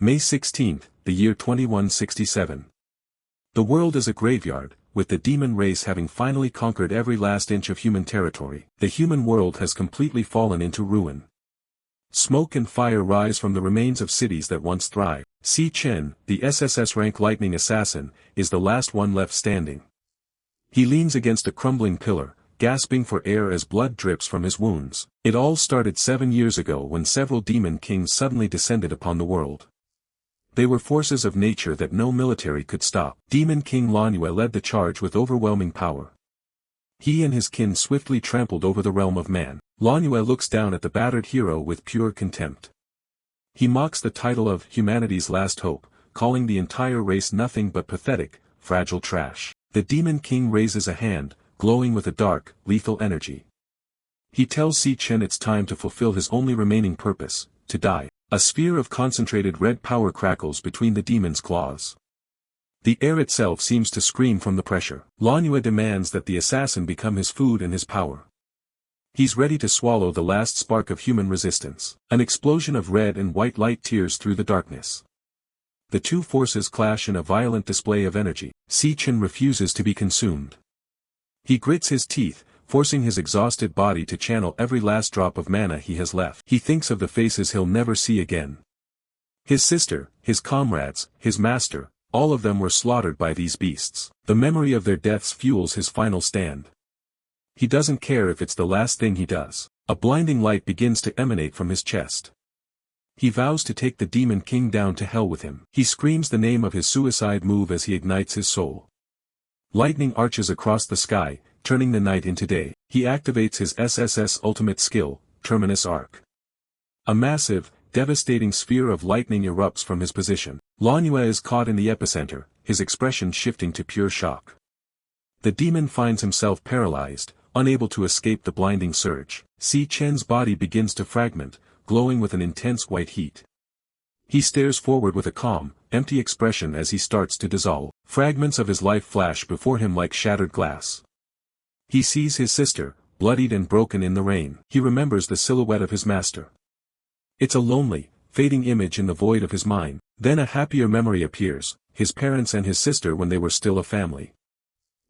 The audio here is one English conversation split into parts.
May 16, the year 2167. The world is a graveyard, with the demon race having finally conquered every last inch of human territory. The human world has completely fallen into ruin. Smoke and fire rise from the remains of cities that once thrived. Si Chen, the SSS-Rank Lightning Assassin, is the last one left standing. He leans against a crumbling pillar, gasping for air as blood drips from his wounds. It all started 7 years ago when several demon kings suddenly descended upon the world. They were forces of nature that no military could stop. Demon King Lanyue led the charge with overwhelming power. He and his kin swiftly trampled over the realm of man. Lanyue looks down at the battered hero with pure contempt. He mocks the title of humanity's last hope, calling the entire race nothing but pathetic, fragile trash. The Demon King raises a hand, glowing with a dark, lethal energy. He tells Si Chen it's time to fulfill his only remaining purpose, to die. A sphere of concentrated red power crackles between the demon's claws. The air itself seems to scream from the pressure. Lanyue demands that the assassin become his food and his power. He's ready to swallow the last spark of human resistance. An explosion of red and white light tears through the darkness. The two forces clash in a violent display of energy. Si Chen refuses to be consumed. He grits his teeth, forcing his exhausted body to channel every last drop of mana he has left. He thinks of the faces he'll never see again. His sister, his comrades, his master, all of them were slaughtered by these beasts. The memory of their deaths fuels his final stand. He doesn't care if it's the last thing he does. A blinding light begins to emanate from his chest. He vows to take the Demon King down to hell with him. He screams the name of his suicide move as he ignites his soul. Lightning arches across the sky, turning the night into day. He activates his SSS ultimate skill, Terminus Arc. A massive, devastating sphere of lightning erupts from his position. Lanyue is caught in the epicenter, his expression shifting to pure shock. The demon finds himself paralyzed, unable to escape the blinding surge. Si Chen's body begins to fragment, glowing with an intense white heat. He stares forward with a calm, empty expression as he starts to dissolve. Fragments of his life flash before him like shattered glass. He sees his sister, bloodied and broken in the rain. He remembers the silhouette of his master. It's a lonely, fading image in the void of his mind. Then a happier memory appears, his parents and his sister when they were still a family.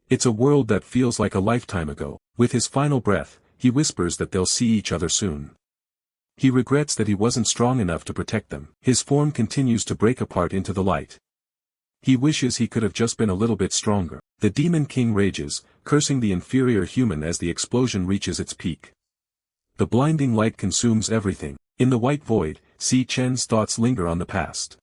It's a world that feels like a lifetime ago. With his final breath, he whispers that they'll see each other soon. He regrets that he wasn't strong enough to protect them. His form continues to break apart into the light. He wishes he could have just been a little bit stronger. The Demon King rages, cursing the inferior human as the explosion reaches its peak. The blinding light consumes everything. In the white void, Si Chen's thoughts linger on the past.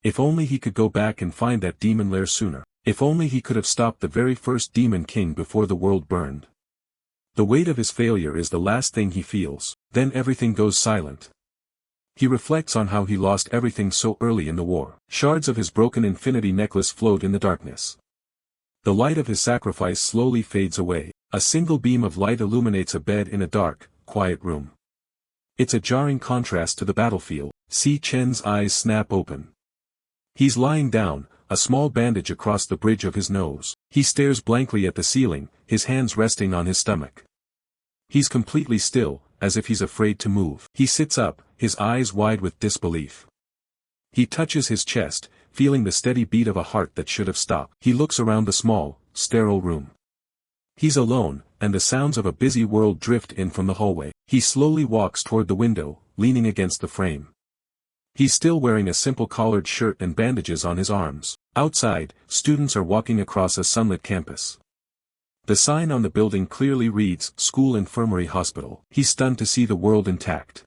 If only he could go back and find that demon lair sooner. If only he could have stopped the very first Demon King before the world burned. The weight of his failure is the last thing he feels. Then everything goes silent. He reflects on how he lost everything so early in the war. Shards of his broken infinity necklace float in the darkness. The light of his sacrifice slowly fades away. A single beam of light illuminates a bed in a dark, quiet room. It's a jarring contrast to the battlefield. Si Chen's eyes snap open. He's lying down, a small bandage across the bridge of his nose. He stares blankly at the ceiling, his hands resting on his stomach. He's completely still, as if he's afraid to move. He sits up, his eyes wide with disbelief. He touches his chest, feeling the steady beat of a heart that should have stopped. He looks around the small, sterile room. He's alone, and the sounds of a busy world drift in from the hallway. He slowly walks toward the window, leaning against the frame. He's still wearing a simple collared shirt and bandages on his arms. Outside, students are walking across a sunlit campus. The sign on the building clearly reads, School Infirmary Hospital. He's stunned to see the world intact.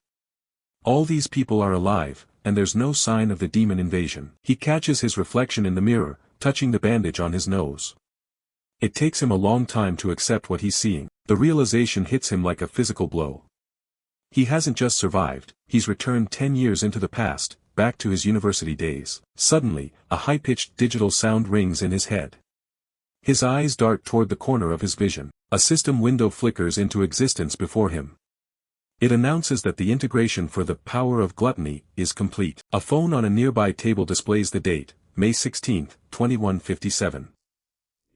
All these people are alive, and there's no sign of the demon invasion. He catches his reflection in the mirror, touching the bandage on his nose. It takes him a long time to accept what he's seeing. The realization hits him like a physical blow. He hasn't just survived, he's returned 10 years into the past, back to his university days. Suddenly, a high-pitched digital sound rings in his head. His eyes dart toward the corner of his vision. A system window flickers into existence before him. It announces that the integration for the power of gluttony is complete. A phone on a nearby table displays the date, May 16, 2157.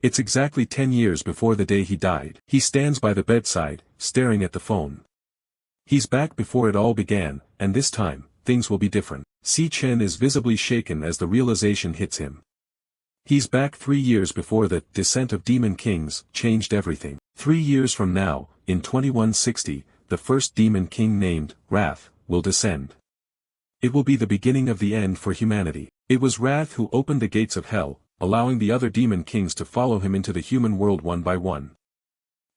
It's exactly 10 years before the day he died. He stands by the bedside, staring at the phone. He's back before it all began, and this time, things will be different. Si Chen is visibly shaken as the realization hits him. He's back 3 years before the descent of Demon Kings changed everything. 3 years from now, in 2160, the first Demon King named Wrath will descend. It will be the beginning of the end for humanity. It was Wrath who opened the gates of hell, allowing the other Demon Kings to follow him into the human world one by one.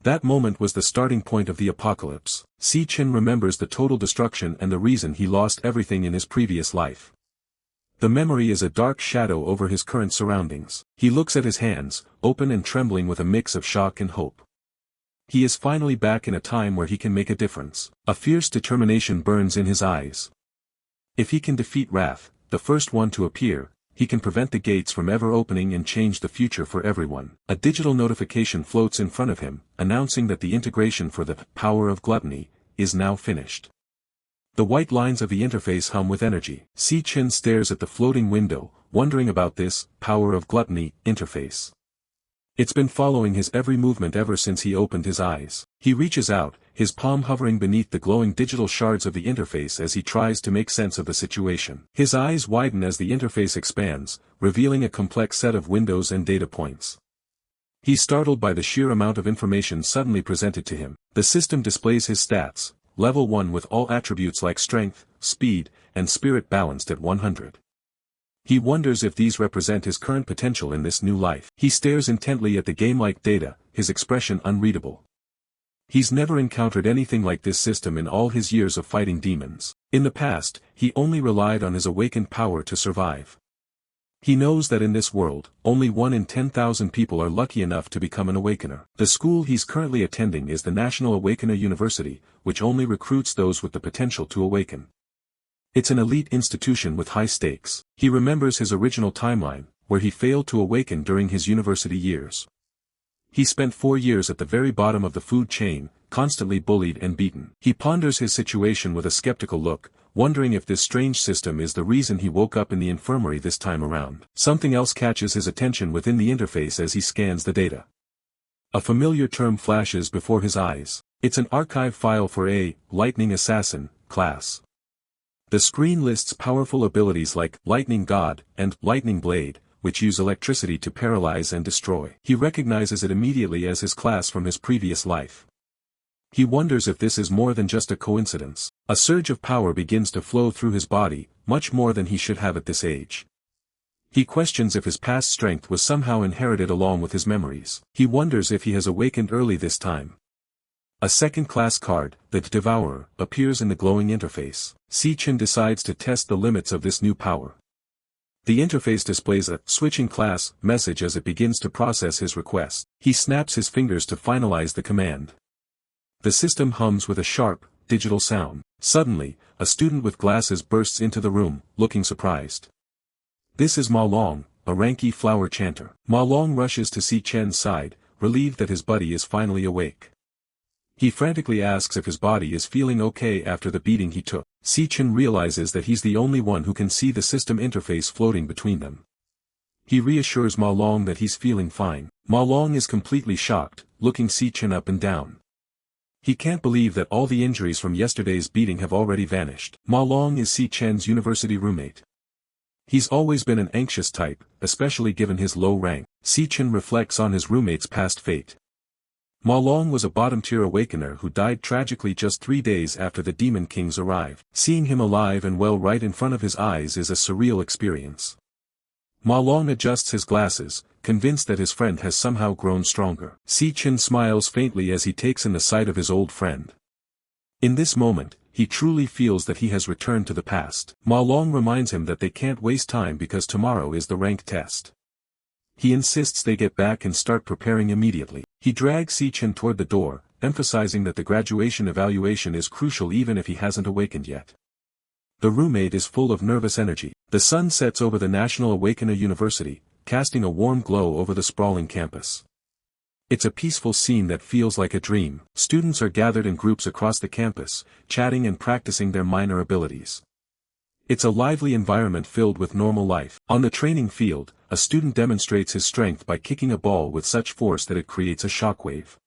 That moment was the starting point of the apocalypse. Si Chen remembers the total destruction and the reason he lost everything in his previous life. The memory is a dark shadow over his current surroundings. He looks at his hands, open and trembling with a mix of shock and hope. He is finally back in a time where he can make a difference. A fierce determination burns in his eyes. If he can defeat Wrath, the first one to appear, he can prevent the gates from ever opening and change the future for everyone. A digital notification floats in front of him, announcing that the integration for the power of gluttony is now finished. The white lines of the interface hum with energy. Si Chen stares at the floating window, wondering about this power of gluttony interface. It's been following his every movement ever since he opened his eyes. He reaches out, his palm hovering beneath the glowing digital shards of the interface as he tries to make sense of the situation. His eyes widen as the interface expands, revealing a complex set of windows and data points. He's startled by the sheer amount of information suddenly presented to him. The system displays his stats, level 1 with all attributes like strength, speed, and spirit balanced at 100. He wonders if these represent his current potential in this new life. He stares intently at the game-like data, his expression unreadable. He's never encountered anything like this system in all his years of fighting demons. In the past, he only relied on his awakened power to survive. He knows that in this world, only 1 in 10,000 people are lucky enough to become an awakener. The school he's currently attending is the National Awakener University, which only recruits those with the potential to awaken. It's an elite institution with high stakes. He remembers his original timeline, where he failed to awaken during his university years. He spent 4 years at the very bottom of the food chain, constantly bullied and beaten. He ponders his situation with a skeptical look, wondering if this strange system is the reason he woke up in the infirmary this time around. Something else catches his attention within the interface as he scans the data. A familiar term flashes before his eyes. It's an archive file for a Lightning Assassin class. The screen lists powerful abilities like Lightning God and Lightning Blade, which use electricity to paralyze and destroy. He recognizes it immediately as his class from his previous life. He wonders if this is more than just a coincidence. A surge of power begins to flow through his body, much more than he should have at this age. He questions if his past strength was somehow inherited along with his memories. He wonders if he has awakened early this time. A second-class card, the Devourer, appears in the glowing interface. Si Chen decides to test the limits of this new power. The interface displays a switching class message as it begins to process his request. He snaps his fingers to finalize the command. The system hums with a sharp, digital sound. Suddenly, a student with glasses bursts into the room, looking surprised. This is Ma Long, a Ranky flower chanter. Ma Long rushes to Si Chen's side, relieved that his buddy is finally awake. He frantically asks if his body is feeling okay after the beating he took. Si Chen realizes that he's the only one who can see the system interface floating between them. He reassures Ma Long that he's feeling fine. Ma Long is completely shocked, looking Si Chen up and down. He can't believe that all the injuries from yesterday's beating have already vanished. Ma Long is Si Chen's university roommate. He's always been an anxious type, especially given his low rank. Si Chen reflects on his roommate's past fate. Ma Long was a bottom-tier awakener who died tragically just 3 days after the Demon Kings arrived. Seeing him alive and well right in front of his eyes is a surreal experience. Ma Long adjusts his glasses, convinced that his friend has somehow grown stronger. Si Chen smiles faintly as he takes in the sight of his old friend. In this moment, he truly feels that he has returned to the past. Ma Long reminds him that they can't waste time because tomorrow is the rank test. He insists they get back and start preparing immediately. He drags Si Chen toward the door, emphasizing that the graduation evaluation is crucial even if he hasn't awakened yet. The roommate is full of nervous energy. The sun sets over the National Awakener University, casting a warm glow over the sprawling campus. It's a peaceful scene that feels like a dream. Students are gathered in groups across the campus, chatting and practicing their minor abilities. It's a lively environment filled with normal life. On the training field, a student demonstrates his strength by kicking a ball with such force that it creates a shockwave.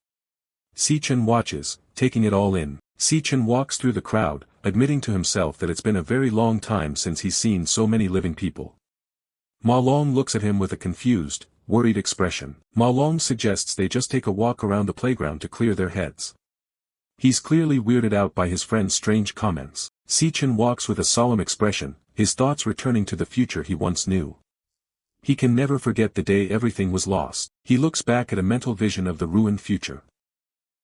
Si Chen watches, taking it all in. Si Chen walks through the crowd, admitting to himself that it's been a very long time since he's seen so many living people. Ma Long looks at him with a confused, worried expression. Ma Long suggests they just take a walk around the playground to clear their heads. He's clearly weirded out by his friend's strange comments. Si Chen walks with a solemn expression, his thoughts returning to the future he once knew. He can never forget the day everything was lost. He looks back at a mental vision of the ruined future.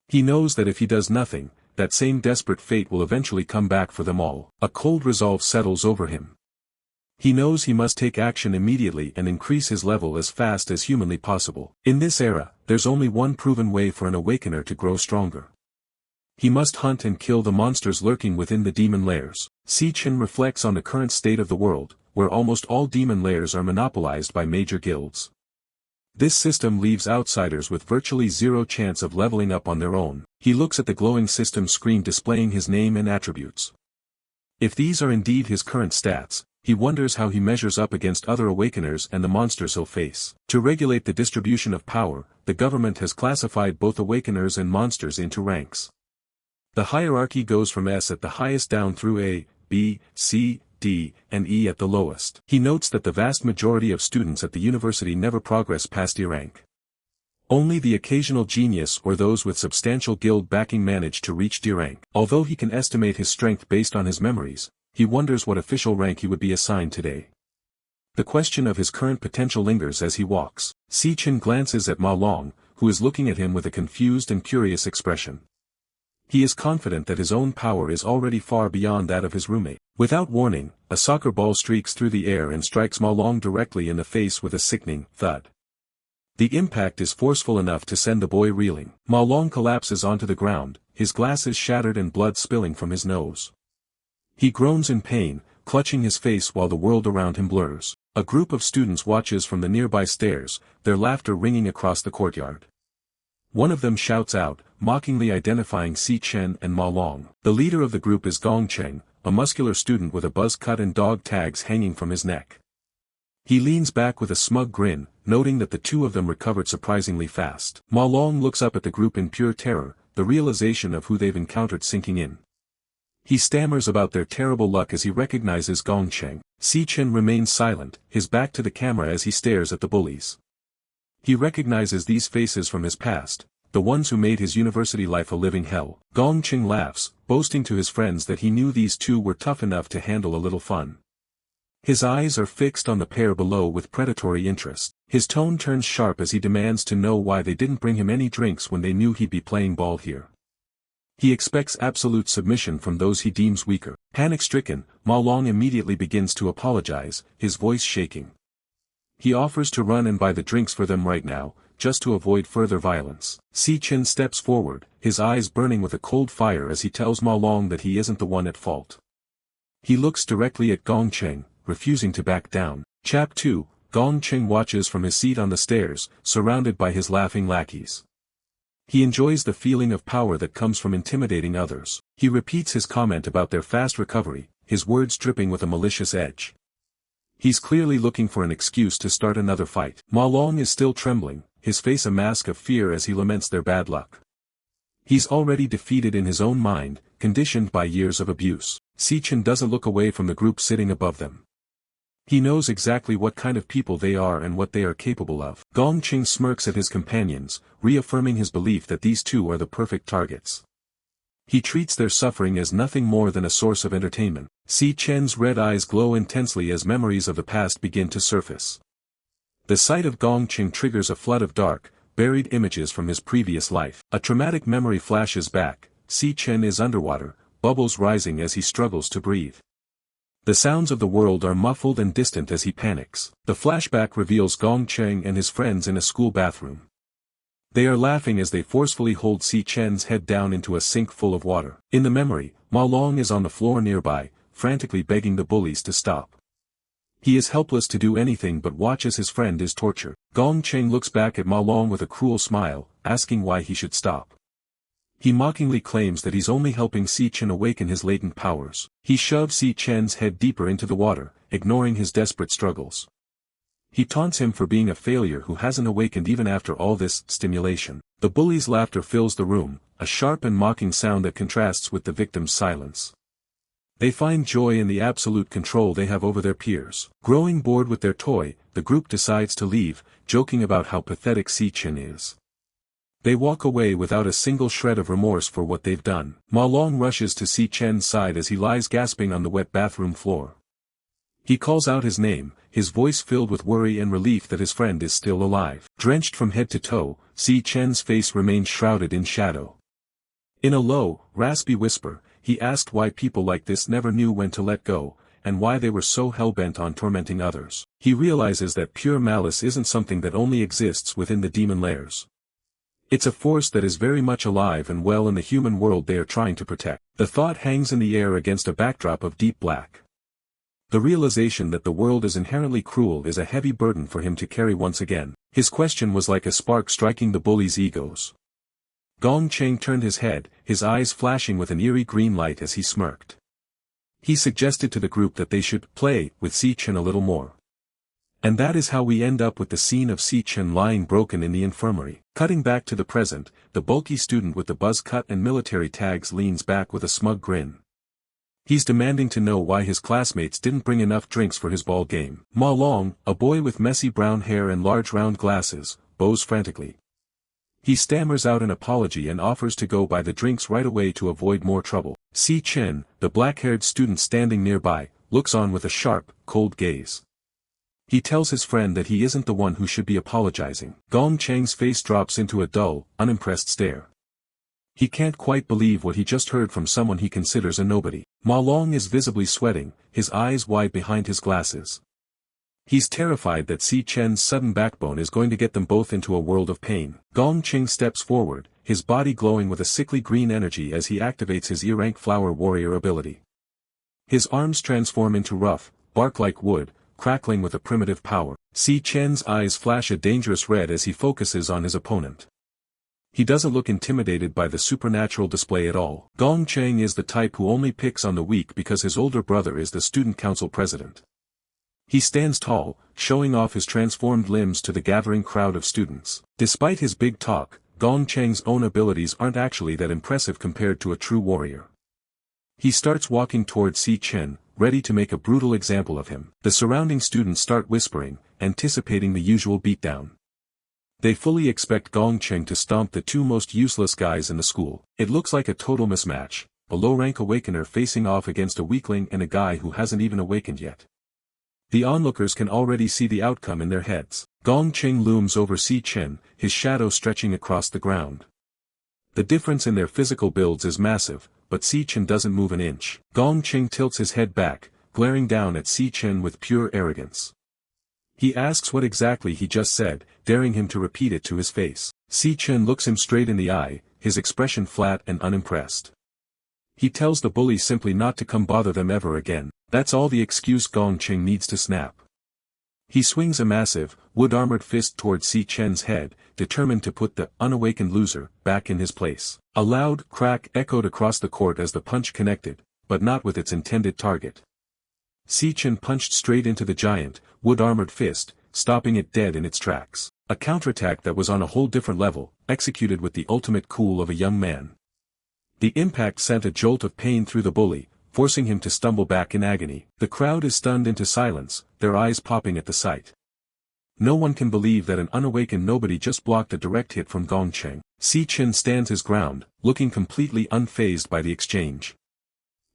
He knows that if he does nothing, that same desperate fate will eventually come back for them all. A cold resolve settles over him. He knows he must take action immediately and increase his level as fast as humanly possible. In this era, there's only one proven way for an awakener to grow stronger. He must hunt and kill the monsters lurking within the demon lairs. Si Chen reflects on the current state of the world, where almost all demon lairs are monopolized by major guilds. This system leaves outsiders with virtually zero chance of leveling up on their own. He looks at the glowing system screen displaying his name and attributes. If these are indeed his current stats, he wonders how he measures up against other awakeners and the monsters he'll face. To regulate the distribution of power, the government has classified both awakeners and monsters into ranks. The hierarchy goes from S at the highest down through A, B, C, D, and E at the lowest. He notes that the vast majority of students at the university never progress past E rank. Only the occasional genius or those with substantial guild backing manage to reach D rank. Although he can estimate his strength based on his memories, he wonders what official rank he would be assigned today. The question of his current potential lingers as he walks. Si Chen glances at Ma Long, who is looking at him with a confused and curious expression. He is confident that his own power is already far beyond that of his roommate. Without warning, a soccer ball streaks through the air and strikes Ma Long directly in the face with a sickening thud. The impact is forceful enough to send the boy reeling. Ma Long collapses onto the ground, his glasses shattered and blood spilling from his nose. He groans in pain, clutching his face while the world around him blurs. A group of students watches from the nearby stairs, their laughter ringing across the courtyard. One of them shouts out, mockingly identifying Si Chen and Ma Long. The leader of the group is Gong Cheng, a muscular student with a buzz cut and dog tags hanging from his neck. He leans back with a smug grin, noting that the two of them recovered surprisingly fast. Ma Long looks up at the group in pure terror, the realization of who they've encountered sinking in. He stammers about their terrible luck as he recognizes Gong Cheng. Si Chen remains silent, his back to the camera as he stares at the bullies. He recognizes these faces from his past, the ones who made his university life a living hell. Gong Cheng laughs, boasting to his friends that he knew these two were tough enough to handle a little fun. His eyes are fixed on the pair below with predatory interest. His tone turns sharp as he demands to know why they didn't bring him any drinks when they knew he'd be playing ball here. He expects absolute submission from those he deems weaker. Panic-stricken, Ma Long immediately begins to apologize, his voice shaking. He offers to run and buy the drinks for them right now, just to avoid further violence. Si Chen steps forward, his eyes burning with a cold fire as he tells Ma Long that he isn't the one at fault. He looks directly at Gong Cheng, refusing to back down. Chap 2, Gong Cheng watches from his seat on the stairs, surrounded by his laughing lackeys. He enjoys the feeling of power that comes from intimidating others. He repeats his comment about their fast recovery, his words dripping with a malicious edge. He's clearly looking for an excuse to start another fight. Ma Long is still trembling, his face a mask of fear as he laments their bad luck. He's already defeated in his own mind, conditioned by years of abuse. Si Chen doesn't look away from the group sitting above them. He knows exactly what kind of people they are and what they are capable of. Gong Cheng smirks at his companions, reaffirming his belief that these two are the perfect targets. He treats their suffering as nothing more than a source of entertainment. Si Chen's red eyes glow intensely as memories of the past begin to surface. The sight of Gong Cheng triggers a flood of dark, buried images from his previous life. A traumatic memory flashes back. Si Chen is underwater, bubbles rising as he struggles to breathe. The sounds of the world are muffled and distant as he panics. The flashback reveals Gong Cheng and his friends in a school bathroom. They are laughing as they forcefully hold Si Chen's head down into a sink full of water. In the memory, Ma Long is on the floor nearby, frantically begging the bullies to stop. He is helpless to do anything but watch as his friend is tortured. Gong Cheng looks back at Ma Long with a cruel smile, asking why he should stop. He mockingly claims that he's only helping Si Chen awaken his latent powers. He shoves Si Chen's head deeper into the water, ignoring his desperate struggles. He taunts him for being a failure who hasn't awakened even after all this stimulation. The bully's laughter fills the room, a sharp and mocking sound that contrasts with the victim's silence. They find joy in the absolute control they have over their peers. Growing bored with their toy, the group decides to leave, joking about how pathetic Si Chen is. They walk away without a single shred of remorse for what they've done. Ma Long rushes to Si Chen's side as he lies gasping on the wet bathroom floor. He calls out his name, his voice filled with worry and relief that his friend is still alive. Drenched from head to toe, Si Chen's face remains shrouded in shadow. In a low, raspy whisper, he asked why people like this never knew when to let go, and why they were so hell-bent on tormenting others. He realizes that pure malice isn't something that only exists within the demon layers. It's a force that is very much alive and well in the human world they are trying to protect. The thought hangs in the air against a backdrop of deep black. The realization that the world is inherently cruel is a heavy burden for him to carry once again. His question was like a spark striking the bullies' egos. Gong Cheng turned his head, his eyes flashing with an eerie green light as he smirked. He suggested to the group that they should play with Si Chen a little more. And that is how we end up with the scene of Si Chen lying broken in the infirmary. Cutting back to the present, the bulky student with the buzz cut and military tags leans back with a smug grin. He's demanding to know why his classmates didn't bring enough drinks for his ball game. Ma Long, a boy with messy brown hair and large round glasses, bows frantically. He stammers out an apology and offers to go buy the drinks right away to avoid more trouble. Si Chen, the black-haired student standing nearby, looks on with a sharp, cold gaze. He tells his friend that he isn't the one who should be apologizing. Gong Cheng's face drops into a dull, unimpressed stare. He can't quite believe what he just heard from someone he considers a nobody. Ma Long is visibly sweating, his eyes wide behind his glasses. He's terrified that Si Chen's sudden backbone is going to get them both into a world of pain. Gong Cheng steps forward, his body glowing with a sickly green energy as he activates his E-rank flower warrior ability. His arms transform into rough, bark-like wood, crackling with a primitive power. Si Chen's eyes flash a dangerous red as he focuses on his opponent. He doesn't look intimidated by the supernatural display at all. Gong Cheng is the type who only picks on the weak because his older brother is the student council president. He stands tall, showing off his transformed limbs to the gathering crowd of students. Despite his big talk, Gong Cheng's own abilities aren't actually that impressive compared to a true warrior. He starts walking toward Si Chen, ready to make a brutal example of him. The surrounding students start whispering, anticipating the usual beatdown. They fully expect Gong Cheng to stomp the two most useless guys in the school. It looks like a total mismatch, a low-rank awakener facing off against a weakling and a guy who hasn't even awakened yet. The onlookers can already see the outcome in their heads. Gong Cheng looms over Si Chen, his shadow stretching across the ground. The difference in their physical builds is massive, but Si Chen doesn't move an inch. Gong Cheng tilts his head back, glaring down at Si Chen with pure arrogance. He asks what exactly he just said, daring him to repeat it to his face. Si Chen looks him straight in the eye, his expression flat and unimpressed. He tells the bully simply not to come bother them ever again. That's all the excuse Gong Cheng needs to snap. He swings a massive, wood-armored fist toward Si Chen's head, determined to put the unawakened loser back in his place. A loud crack echoed across the court as the punch connected, but not with its intended target. Si Chen punched straight into the giant, wood-armored fist, stopping it dead in its tracks. A counterattack that was on a whole different level, executed with the ultimate cool of a young man. The impact sent a jolt of pain through the bully, forcing him to stumble back in agony. The crowd is stunned into silence, their eyes popping at the sight. No one can believe that an unawakened nobody just blocked a direct hit from Gong Cheng. Si Chen stands his ground, looking completely unfazed by the exchange.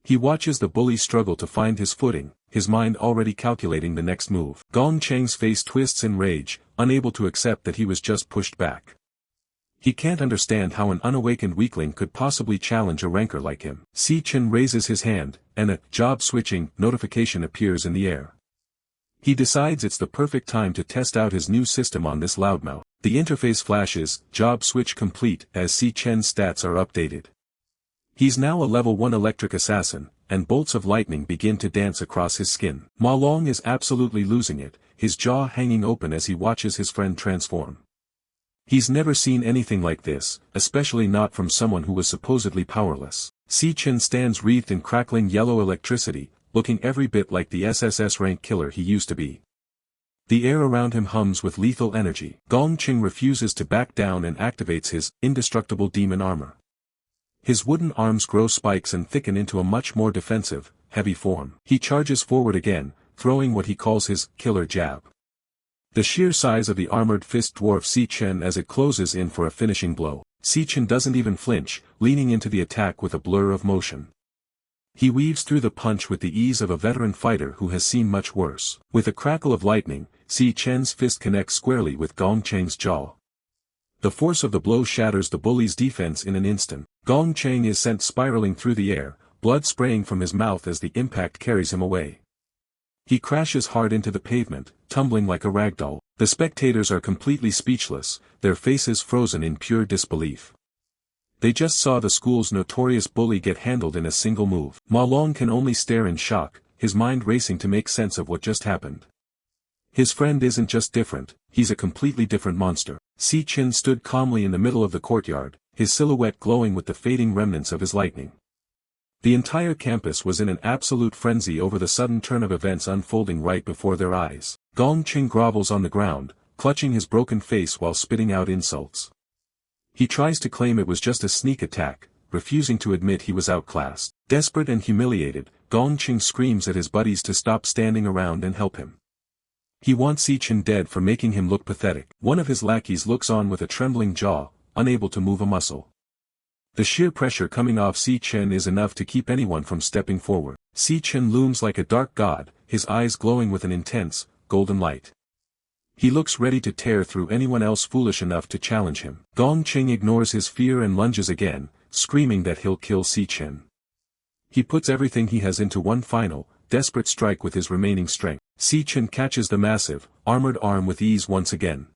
He watches the bully struggle to find his footing, his mind already calculating the next move. Gong Cheng's face twists in rage, unable to accept that he was just pushed back. He can't understand how an unawakened weakling could possibly challenge a ranker like him. Si Chen raises his hand, and a job-switching notification appears in the air. He decides it's the perfect time to test out his new system on this loudmouth. The interface flashes, job switch complete, as Si Chen's stats are updated. He's now a level 1 electric assassin, and bolts of lightning begin to dance across his skin. Ma Long is absolutely losing it, his jaw hanging open as he watches his friend transform. He's never seen anything like this, especially not from someone who was supposedly powerless. Si Chen stands wreathed in crackling yellow electricity, looking every bit like the SSS-Rank killer he used to be. The air around him hums with lethal energy. Gong Cheng refuses to back down and activates his indestructible demon armor. His wooden arms grow spikes and thicken into a much more defensive, heavy form. He charges forward again, throwing what he calls his killer jab. The sheer size of the armored fist dwarfs Si Chen as it closes in for a finishing blow. Si Chen doesn't even flinch, leaning into the attack with a blur of motion. He weaves through the punch with the ease of a veteran fighter who has seen much worse. With a crackle of lightning, Si Chen's fist connects squarely with Gong Cheng's jaw. The force of the blow shatters the bully's defense in an instant. Gong Cheng is sent spiraling through the air, blood spraying from his mouth as the impact carries him away. He crashes hard into the pavement, tumbling like a ragdoll. The spectators are completely speechless, their faces frozen in pure disbelief. They just saw the school's notorious bully get handled in a single move. Ma Long can only stare in shock, his mind racing to make sense of what just happened. His friend isn't just different, he's a completely different monster. Si Chen stood calmly in the middle of the courtyard, his silhouette glowing with the fading remnants of his lightning. The entire campus was in an absolute frenzy over the sudden turn of events unfolding right before their eyes. Gong Cheng grovels on the ground, clutching his broken face while spitting out insults. He tries to claim it was just a sneak attack, refusing to admit he was outclassed. Desperate and humiliated, Gong Cheng screams at his buddies to stop standing around and help him. He wants Si Chen dead for making him look pathetic. One of his lackeys looks on with a trembling jaw, unable to move a muscle. The sheer pressure coming off Si Chen is enough to keep anyone from stepping forward. Si Chen looms like a dark god, his eyes glowing with an intense, golden light. He looks ready to tear through anyone else foolish enough to challenge him. Gong Cheng ignores his fear and lunges again, screaming that he'll kill Si Chen. He puts everything he has into one final, desperate strike with his remaining strength. Si Chen catches the massive, armored arm with ease once again.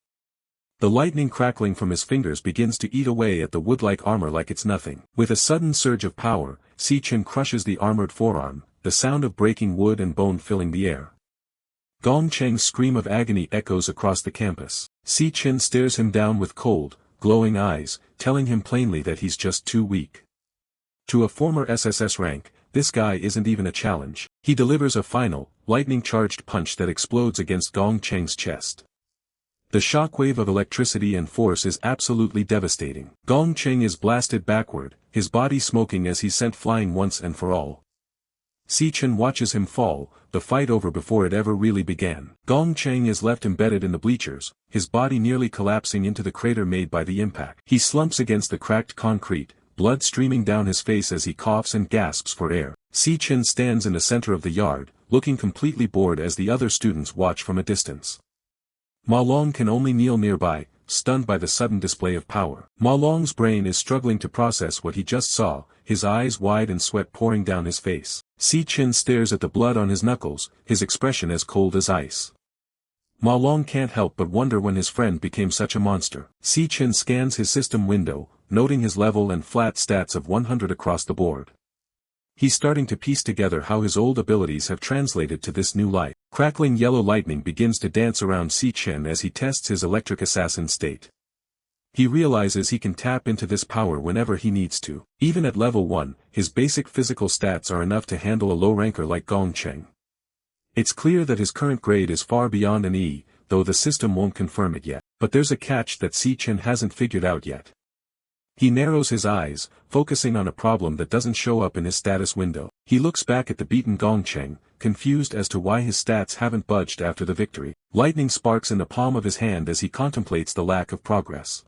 The lightning crackling from his fingers begins to eat away at the wood-like armor like it's nothing. With a sudden surge of power, Si Chen crushes the armored forearm, the sound of breaking wood and bone filling the air. Gong Cheng's scream of agony echoes across the campus. Si Chen stares him down with cold, glowing eyes, telling him plainly that he's just too weak. To a former SSS rank, this guy isn't even a challenge. He delivers a final, lightning-charged punch that explodes against Gong Cheng's chest. The shockwave of electricity and force is absolutely devastating. Gong Cheng is blasted backward, his body smoking as he's sent flying once and for all. Si Chen watches him fall, the fight over before it ever really began. Gong Cheng is left embedded in the bleachers, his body nearly collapsing into the crater made by the impact. He slumps against the cracked concrete, blood streaming down his face as he coughs and gasps for air. Si Chen stands in the center of the yard, looking completely bored as the other students watch from a distance. Ma Long can only kneel nearby, stunned by the sudden display of power. Ma Long's brain is struggling to process what he just saw, his eyes wide and sweat pouring down his face. Si Chen stares at the blood on his knuckles, his expression as cold as ice. Ma Long can't help but wonder when his friend became such a monster. Si Chen scans his system window, noting his level and flat stats of 100 across the board. He's starting to piece together how his old abilities have translated to this new life. Crackling yellow lightning begins to dance around Si Chen as he tests his electric assassin state. He realizes he can tap into this power whenever he needs to. Even at level 1, his basic physical stats are enough to handle a low-ranker like Gong Cheng. It's clear that his current grade is far beyond an E, though the system won't confirm it yet. But there's a catch that Si Chen hasn't figured out yet. He narrows his eyes, focusing on a problem that doesn't show up in his status window. He looks back at the beaten Gong Cheng, confused as to why his stats haven't budged after the victory. Lightning sparks in the palm of his hand as he contemplates the lack of progress.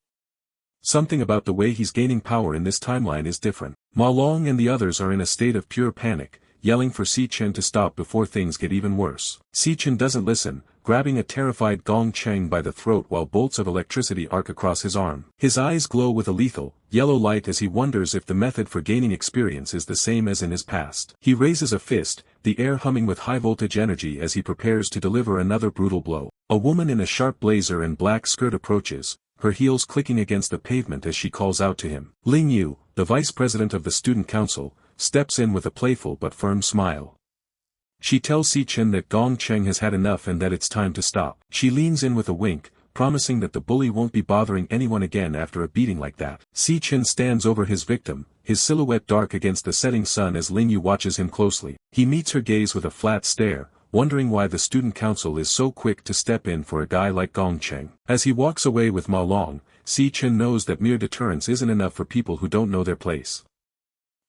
Something about the way he's gaining power in this timeline is different. Ma Long and the others are in a state of pure panic, yelling for Si Chen to stop before things get even worse. Si Chen doesn't listen, grabbing a terrified Gong Cheng by the throat while bolts of electricity arc across his arm. His eyes glow with a lethal, yellow light as he wonders if the method for gaining experience is the same as in his past. He raises a fist, the air humming with high-voltage energy as he prepares to deliver another brutal blow. A woman in a sharp blazer and black skirt approaches, her heels clicking against the pavement as she calls out to him. Lanyue, the vice president of the student council, steps in with a playful but firm smile. She tells Si Chen that Gong Cheng has had enough and that it's time to stop. She leans in with a wink, promising that the bully won't be bothering anyone again after a beating like that. Si Chen stands over his victim, his silhouette dark against the setting sun as Lanyue watches him closely. He meets her gaze with a flat stare, wondering why the student council is so quick to step in for a guy like Gong Cheng. As he walks away with Ma Long, Si Chen knows that mere deterrence isn't enough for people who don't know their place.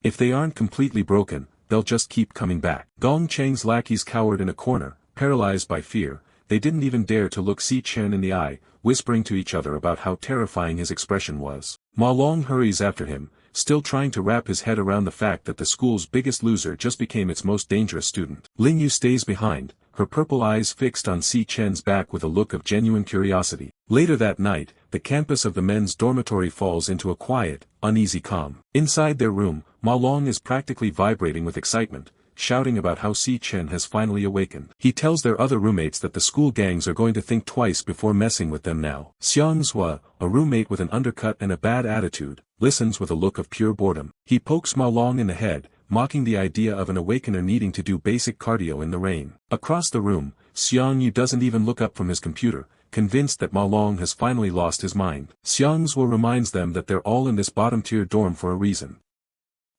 If they aren't completely broken, they'll just keep coming back. Gong Cheng's lackeys cowered in a corner, paralyzed by fear. They didn't even dare to look Si Chen in the eye, whispering to each other about how terrifying his expression was. Ma Long hurries after him, still trying to wrap his head around the fact that the school's biggest loser just became its most dangerous student. Lanyue stays behind, her purple eyes fixed on Si Chen's back with a look of genuine curiosity. Later that night, the campus of the men's dormitory falls into a quiet, uneasy calm. Inside their room, Ma Long is practically vibrating with excitement, shouting about how Si Chen has finally awakened. He tells their other roommates that the school gangs are going to think twice before messing with them now. Xiangzhua, a roommate with an undercut and a bad attitude, listens with a look of pure boredom. He pokes Ma Long in the head, mocking the idea of an awakener needing to do basic cardio in the rain. Across the room, Xiangyu doesn't even look up from his computer, convinced that Ma Long has finally lost his mind. Xiangzhua reminds them that they're all in this bottom-tier dorm for a reason.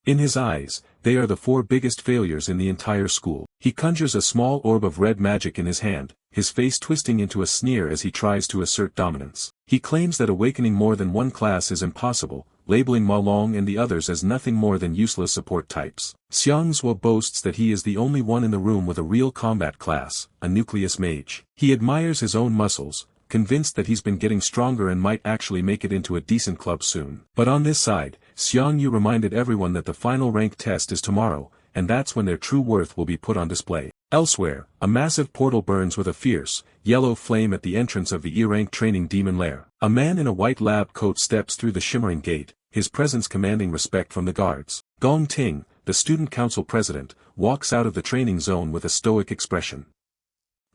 In his eyes, they are the 4 biggest failures in the entire school. He conjures a small orb of red magic in his hand, his face twisting into a sneer as he tries to assert dominance. He claims that awakening more than one class is impossible, labeling Ma Long and the others as nothing more than useless support types. Xiangzhua boasts that he is the only one in the room with a real combat class, a nucleus mage. He admires his own muscles, convinced that he's been getting stronger and might actually make it into a decent club soon. But on this side, Xiangyu reminded everyone that the final rank test is tomorrow, and that's when their true worth will be put on display. Elsewhere, a massive portal burns with a fierce, yellow flame at the entrance of the E-rank training demon lair. A man in a white lab coat steps through the shimmering gate, his presence commanding respect from the guards. Gong Ting, the student council president, walks out of the training zone with a stoic expression.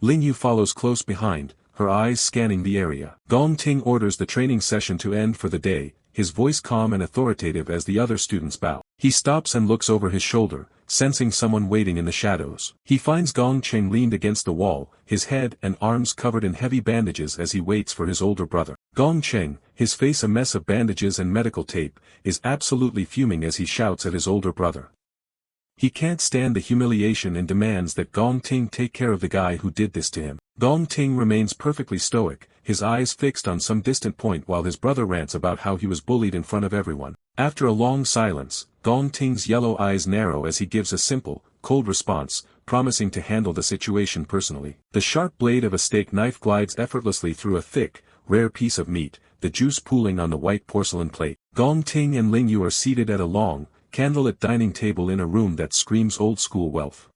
Lanyue follows close behind, her eyes scanning the area. Gong Ting orders the training session to end for the day, his voice calm and authoritative as the other students bow. He stops and looks over his shoulder, sensing someone waiting in the shadows. He finds Gong Cheng leaned against the wall, his head and arms covered in heavy bandages as he waits for his older brother. Gong Cheng, his face a mess of bandages and medical tape, is absolutely fuming as he shouts at his older brother. He can't stand the humiliation and demands that Gong Ting take care of the guy who did this to him. Gong Ting remains perfectly stoic, his eyes fixed on some distant point while his brother rants about how he was bullied in front of everyone. After a long silence, Gong Ting's yellow eyes narrow as he gives a simple, cold response, promising to handle the situation personally. The sharp blade of a steak knife glides effortlessly through a thick, rare piece of meat, the juice pooling on the white porcelain plate. Gong Ting and Lanyue are seated at a long, candlelit dining table in a room that screams old-school wealth.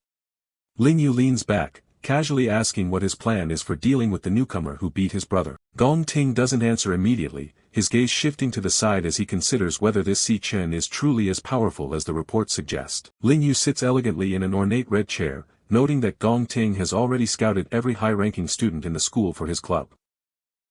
Lanyue leans back, casually asking what his plan is for dealing with the newcomer who beat his brother. Gong Ting doesn't answer immediately, his gaze shifting to the side as he considers whether this Si Chen is truly as powerful as the reports suggest. Lanyue sits elegantly in an ornate red chair, noting that Gong Ting has already scouted every high-ranking student in the school for his club.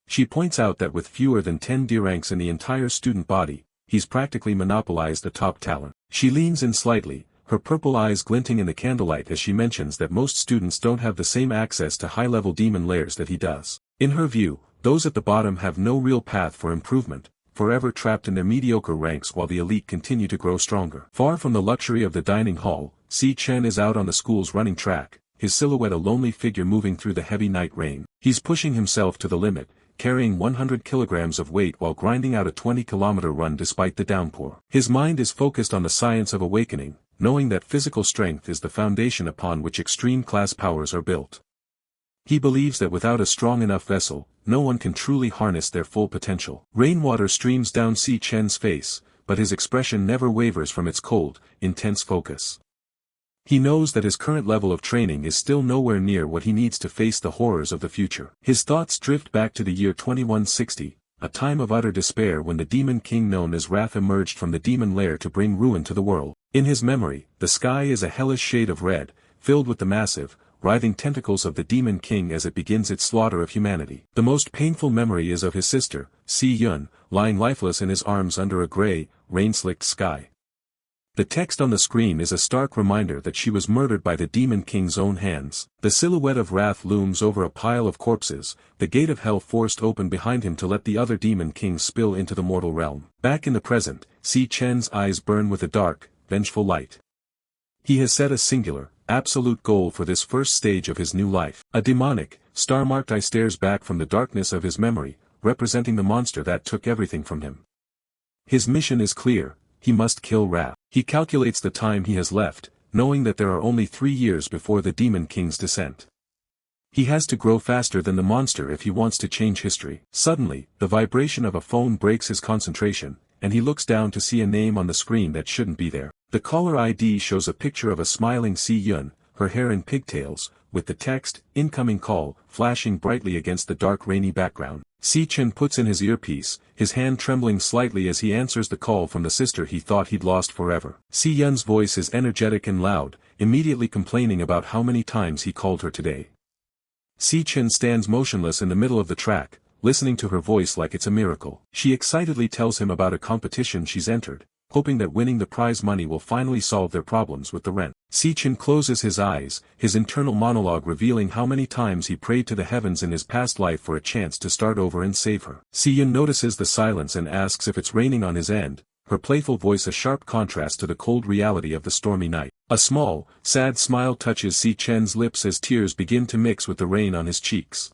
She points out that with fewer than 10 D ranks in the entire student body, he's practically monopolized the top talent. She leans in slightly, her purple eyes glinting in the candlelight as she mentions that most students don't have the same access to high-level demon lairs that he does. In her view, those at the bottom have no real path for improvement, forever trapped in their mediocre ranks while the elite continue to grow stronger. Far from the luxury of the dining hall, Si Chen is out on the school's running track, his silhouette a lonely figure moving through the heavy night rain. He's pushing himself to the limit, carrying 100 kilograms of weight while grinding out a 20-kilometer run despite the downpour. His mind is focused on the science of awakening, knowing that physical strength is the foundation upon which extreme class powers are built. He believes that without a strong enough vessel, no one can truly harness their full potential. Rainwater streams down Si Chen's face, but his expression never wavers from its cold, intense focus. He knows that his current level of training is still nowhere near what he needs to face the horrors of the future. His thoughts drift back to the year 2160, a time of utter despair when the demon king known as Wrath emerged from the demon lair to bring ruin to the world. In his memory, the sky is a hellish shade of red, filled with the massive, writhing tentacles of the demon king as it begins its slaughter of humanity. The most painful memory is of his sister, Si Yun, lying lifeless in his arms under a gray, rain-slicked sky. The text on the screen is a stark reminder that she was murdered by the Demon King's own hands. The silhouette of Wrath looms over a pile of corpses, the gate of hell forced open behind him to let the other Demon Kings spill into the mortal realm. Back in the present, Si Chen's eyes burn with a dark, vengeful light. He has set a singular, absolute goal for this first stage of his new life. A demonic, star-marked eye stares back from the darkness of his memory, representing the monster that took everything from him. His mission is clear. He must kill Wrath. He calculates the time he has left, knowing that there are only 3 years before the Demon King's descent. He has to grow faster than the monster if he wants to change history. Suddenly, the vibration of a phone breaks his concentration, and he looks down to see a name on the screen that shouldn't be there. The caller ID shows a picture of a smiling Si Chen, her hair in pigtails, with the text, "Incoming call," flashing brightly against the dark rainy background. Si Chen puts in his earpiece, his hand trembling slightly as he answers the call from the sister he thought he'd lost forever. Si Chen's voice is energetic and loud, immediately complaining about how many times he called her today. Si Chen stands motionless in the middle of the track, listening to her voice like it's a miracle. She excitedly tells him about a competition she's entered, hoping that winning the prize money will finally solve their problems with the rent. Si Chen closes his eyes, his internal monologue revealing how many times he prayed to the heavens in his past life for a chance to start over and save her. Si Chen notices the silence and asks if it's raining on his end, her playful voice a sharp contrast to the cold reality of the stormy night. A small, sad smile touches Si Chen's lips as tears begin to mix with the rain on his cheeks.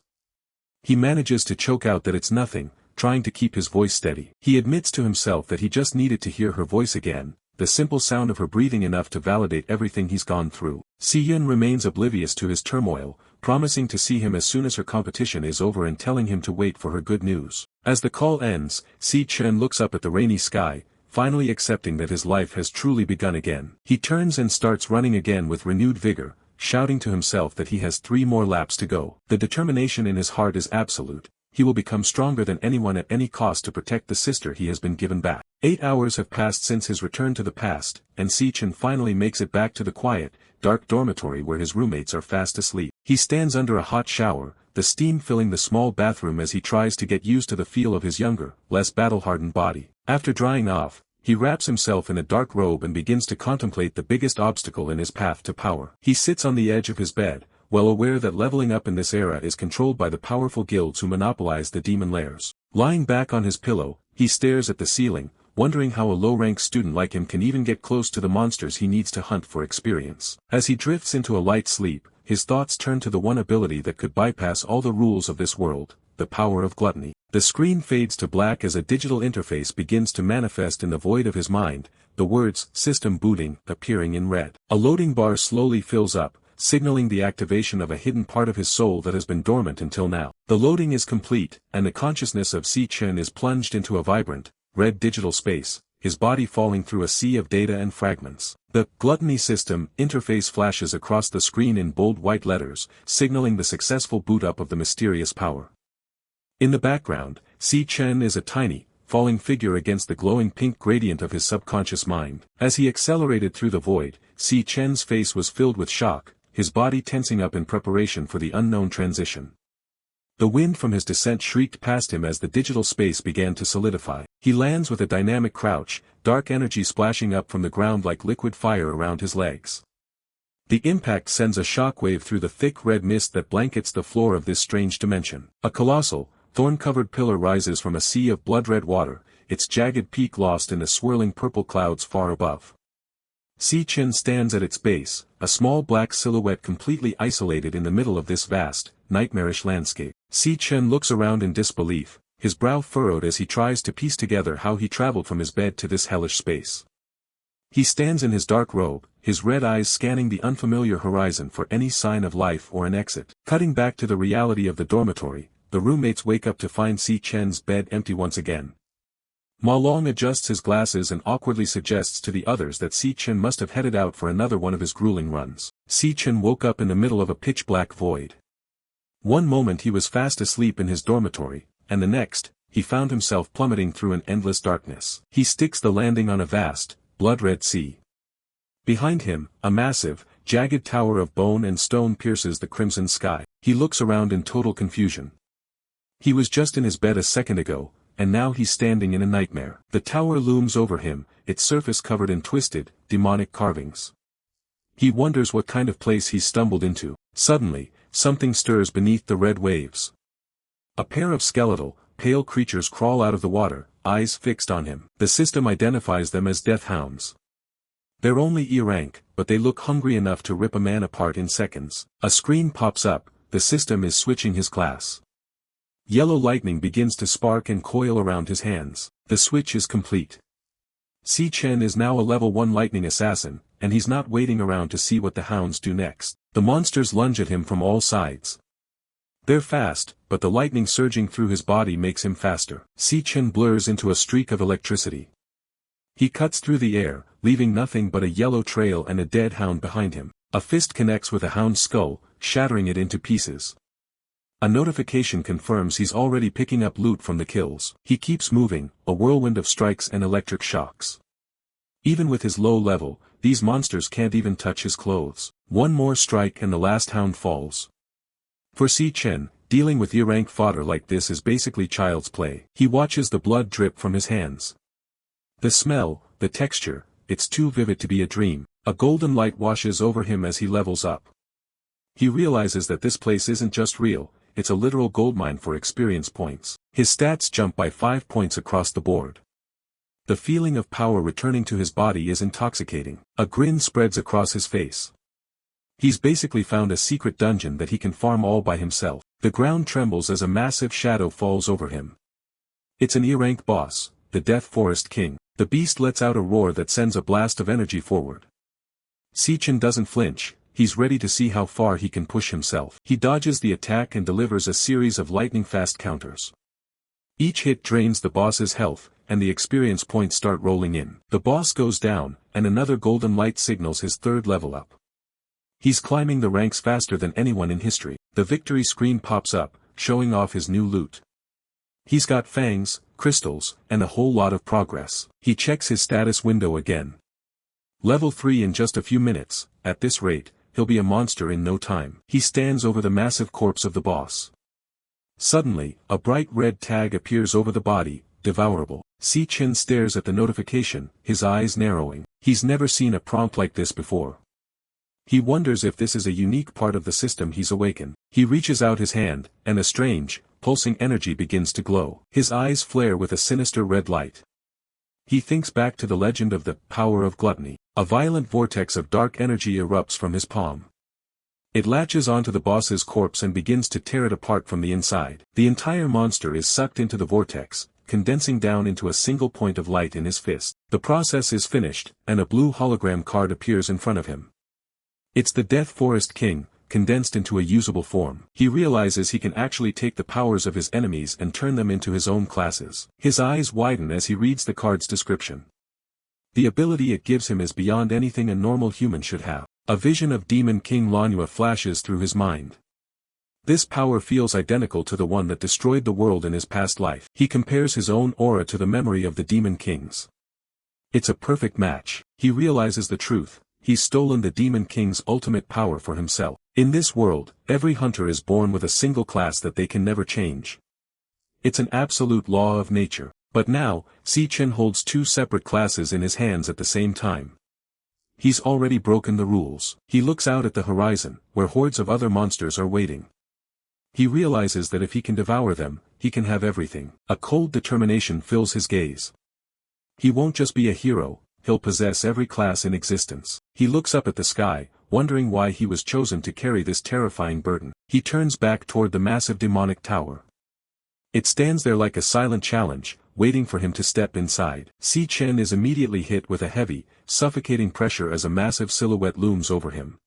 He manages to choke out that it's nothing, trying to keep his voice steady. He admits to himself that he just needed to hear her voice again, the simple sound of her breathing enough to validate everything he's gone through. Si Chen remains oblivious to his turmoil, promising to see him as soon as her competition is over and telling him to wait for her good news. As the call ends, Si Chen looks up at the rainy sky, finally accepting that his life has truly begun again. He turns and starts running again with renewed vigor, shouting to himself that he has 3 more laps to go. The determination in his heart is absolute. He will become stronger than anyone at any cost to protect the sister he has been given back. 8 hours have passed since his return to the past, and Si Chen finally makes it back to the quiet, dark dormitory where his roommates are fast asleep. He stands under a hot shower, the steam filling the small bathroom as he tries to get used to the feel of his younger, less battle-hardened body. After drying off, he wraps himself in a dark robe and begins to contemplate the biggest obstacle in his path to power. He sits on the edge of his bed, well aware that leveling up in this era is controlled by the powerful guilds who monopolize the demon lairs. Lying back on his pillow, he stares at the ceiling, wondering how a low-ranked student like him can even get close to the monsters he needs to hunt for experience. As he drifts into a light sleep, his thoughts turn to the one ability that could bypass all the rules of this world, the power of gluttony. The screen fades to black as a digital interface begins to manifest in the void of his mind, the words "System booting" appearing in red. A loading bar slowly fills up, signaling the activation of a hidden part of his soul that has been dormant until now. The loading is complete, and the consciousness of Si Chen is plunged into a vibrant, red digital space, his body falling through a sea of data and fragments. The Gluttony System interface flashes across the screen in bold white letters, signaling the successful boot-up of the mysterious power. In the background, Si Chen is a tiny, falling figure against the glowing pink gradient of his subconscious mind. As he accelerated through the void, Si Chen's face was filled with shock, his body tensing up in preparation for the unknown transition. The wind from his descent shrieked past him as the digital space began to solidify. He lands with a dynamic crouch, dark energy splashing up from the ground like liquid fire around his legs. The impact sends a shockwave through the thick red mist that blankets the floor of this strange dimension. A colossal, thorn-covered pillar rises from a sea of blood-red water, its jagged peak lost in the swirling purple clouds far above. Si Chen stands at its base, a small black silhouette completely isolated in the middle of this vast, nightmarish landscape. Si Chen looks around in disbelief, his brow furrowed as he tries to piece together how he traveled from his bed to this hellish space. He stands in his dark robe, his red eyes scanning the unfamiliar horizon for any sign of life or an exit. Cutting back to the reality of the dormitory, the roommates wake up to find Si Chen's bed empty once again. Ma Long adjusts his glasses and awkwardly suggests to the others that Si Chen must have headed out for another one of his grueling runs. Si Chen woke up in the middle of a pitch-black void. One moment he was fast asleep in his dormitory, and the next, he found himself plummeting through an endless darkness. He sticks the landing on a vast, blood-red sea. Behind him, a massive, jagged tower of bone and stone pierces the crimson sky. He looks around in total confusion. He was just in his bed a second ago, and now he's standing in a nightmare. The tower looms over him, its surface covered in twisted, demonic carvings. He wonders what kind of place he's stumbled into. Suddenly, something stirs beneath the red waves. A pair of skeletal, pale creatures crawl out of the water, eyes fixed on him. The system identifies them as death hounds. They're only E-rank, but they look hungry enough to rip a man apart in seconds. A screen pops up, the system is switching his class. Yellow lightning begins to spark and coil around his hands. The switch is complete. Si Chen is now a level 1 lightning assassin, and he's not waiting around to see what the hounds do next. The monsters lunge at him from all sides. They're fast, but the lightning surging through his body makes him faster. Si Chen blurs into a streak of electricity. He cuts through the air, leaving nothing but a yellow trail and a dead hound behind him. A fist connects with a hound's skull, shattering it into pieces. A notification confirms he's already picking up loot from the kills. He keeps moving, a whirlwind of strikes and electric shocks. Even with his low level, these monsters can't even touch his clothes. One more strike and the last hound falls. For Si Chen, dealing with E-rank fodder like this is basically child's play. He watches the blood drip from his hands. The smell, the texture, it's too vivid to be a dream. A golden light washes over him as he levels up. He realizes that this place isn't just real, it's a literal goldmine for experience points. His stats jump by 5 points across the board. The feeling of power returning to his body is intoxicating. A grin spreads across his face. He's basically found a secret dungeon that he can farm all by himself. The ground trembles as a massive shadow falls over him. It's an E-rank boss, the Death Forest King. The beast lets out a roar that sends a blast of energy forward. Si Chen doesn't flinch, he's ready to see how far he can push himself. He dodges the attack and delivers a series of lightning-fast counters. Each hit drains the boss's health, and the experience points start rolling in. The boss goes down, and another golden light signals his third level up. He's climbing the ranks faster than anyone in history. The victory screen pops up, showing off his new loot. He's got fangs, crystals, and a whole lot of progress. He checks his status window again. Level 3 in just a few minutes. At this rate, he'll be a monster in no time. He stands over the massive corpse of the boss. Suddenly, a bright red tag appears over the body, devourable. Si Chen stares at the notification, his eyes narrowing. He's never seen a prompt like this before. He wonders if this is a unique part of the system he's awakened. He reaches out his hand, and a strange, pulsing energy begins to glow. His eyes flare with a sinister red light. He thinks back to the legend of the power of gluttony. A violent vortex of dark energy erupts from his palm. It latches onto the boss's corpse and begins to tear it apart from the inside. The entire monster is sucked into the vortex, condensing down into a single point of light in his fist. The process is finished, and a blue hologram card appears in front of him. It's the Death Forest King, condensed into a usable form. He realizes he can actually take the powers of his enemies and turn them into his own classes. His eyes widen as he reads the card's description. The ability it gives him is beyond anything a normal human should have. A vision of Demon King Lanyue flashes through his mind. This power feels identical to the one that destroyed the world in his past life. He compares his own aura to the memory of the Demon Kings. It's a perfect match. He realizes the truth. He's stolen the Demon King's ultimate power for himself. In this world, every hunter is born with a single class that they can never change. It's an absolute law of nature. But now, Si Chen holds two separate classes in his hands at the same time. He's already broken the rules. He looks out at the horizon, where hordes of other monsters are waiting. He realizes that if he can devour them, he can have everything. A cold determination fills his gaze. He won't just be a hero, he'll possess every class in existence. He looks up at the sky, wondering why he was chosen to carry this terrifying burden. He turns back toward the massive demonic tower. It stands there like a silent challenge, waiting for him to step inside. Si Chen is immediately hit with a heavy, suffocating pressure as a massive silhouette looms over him.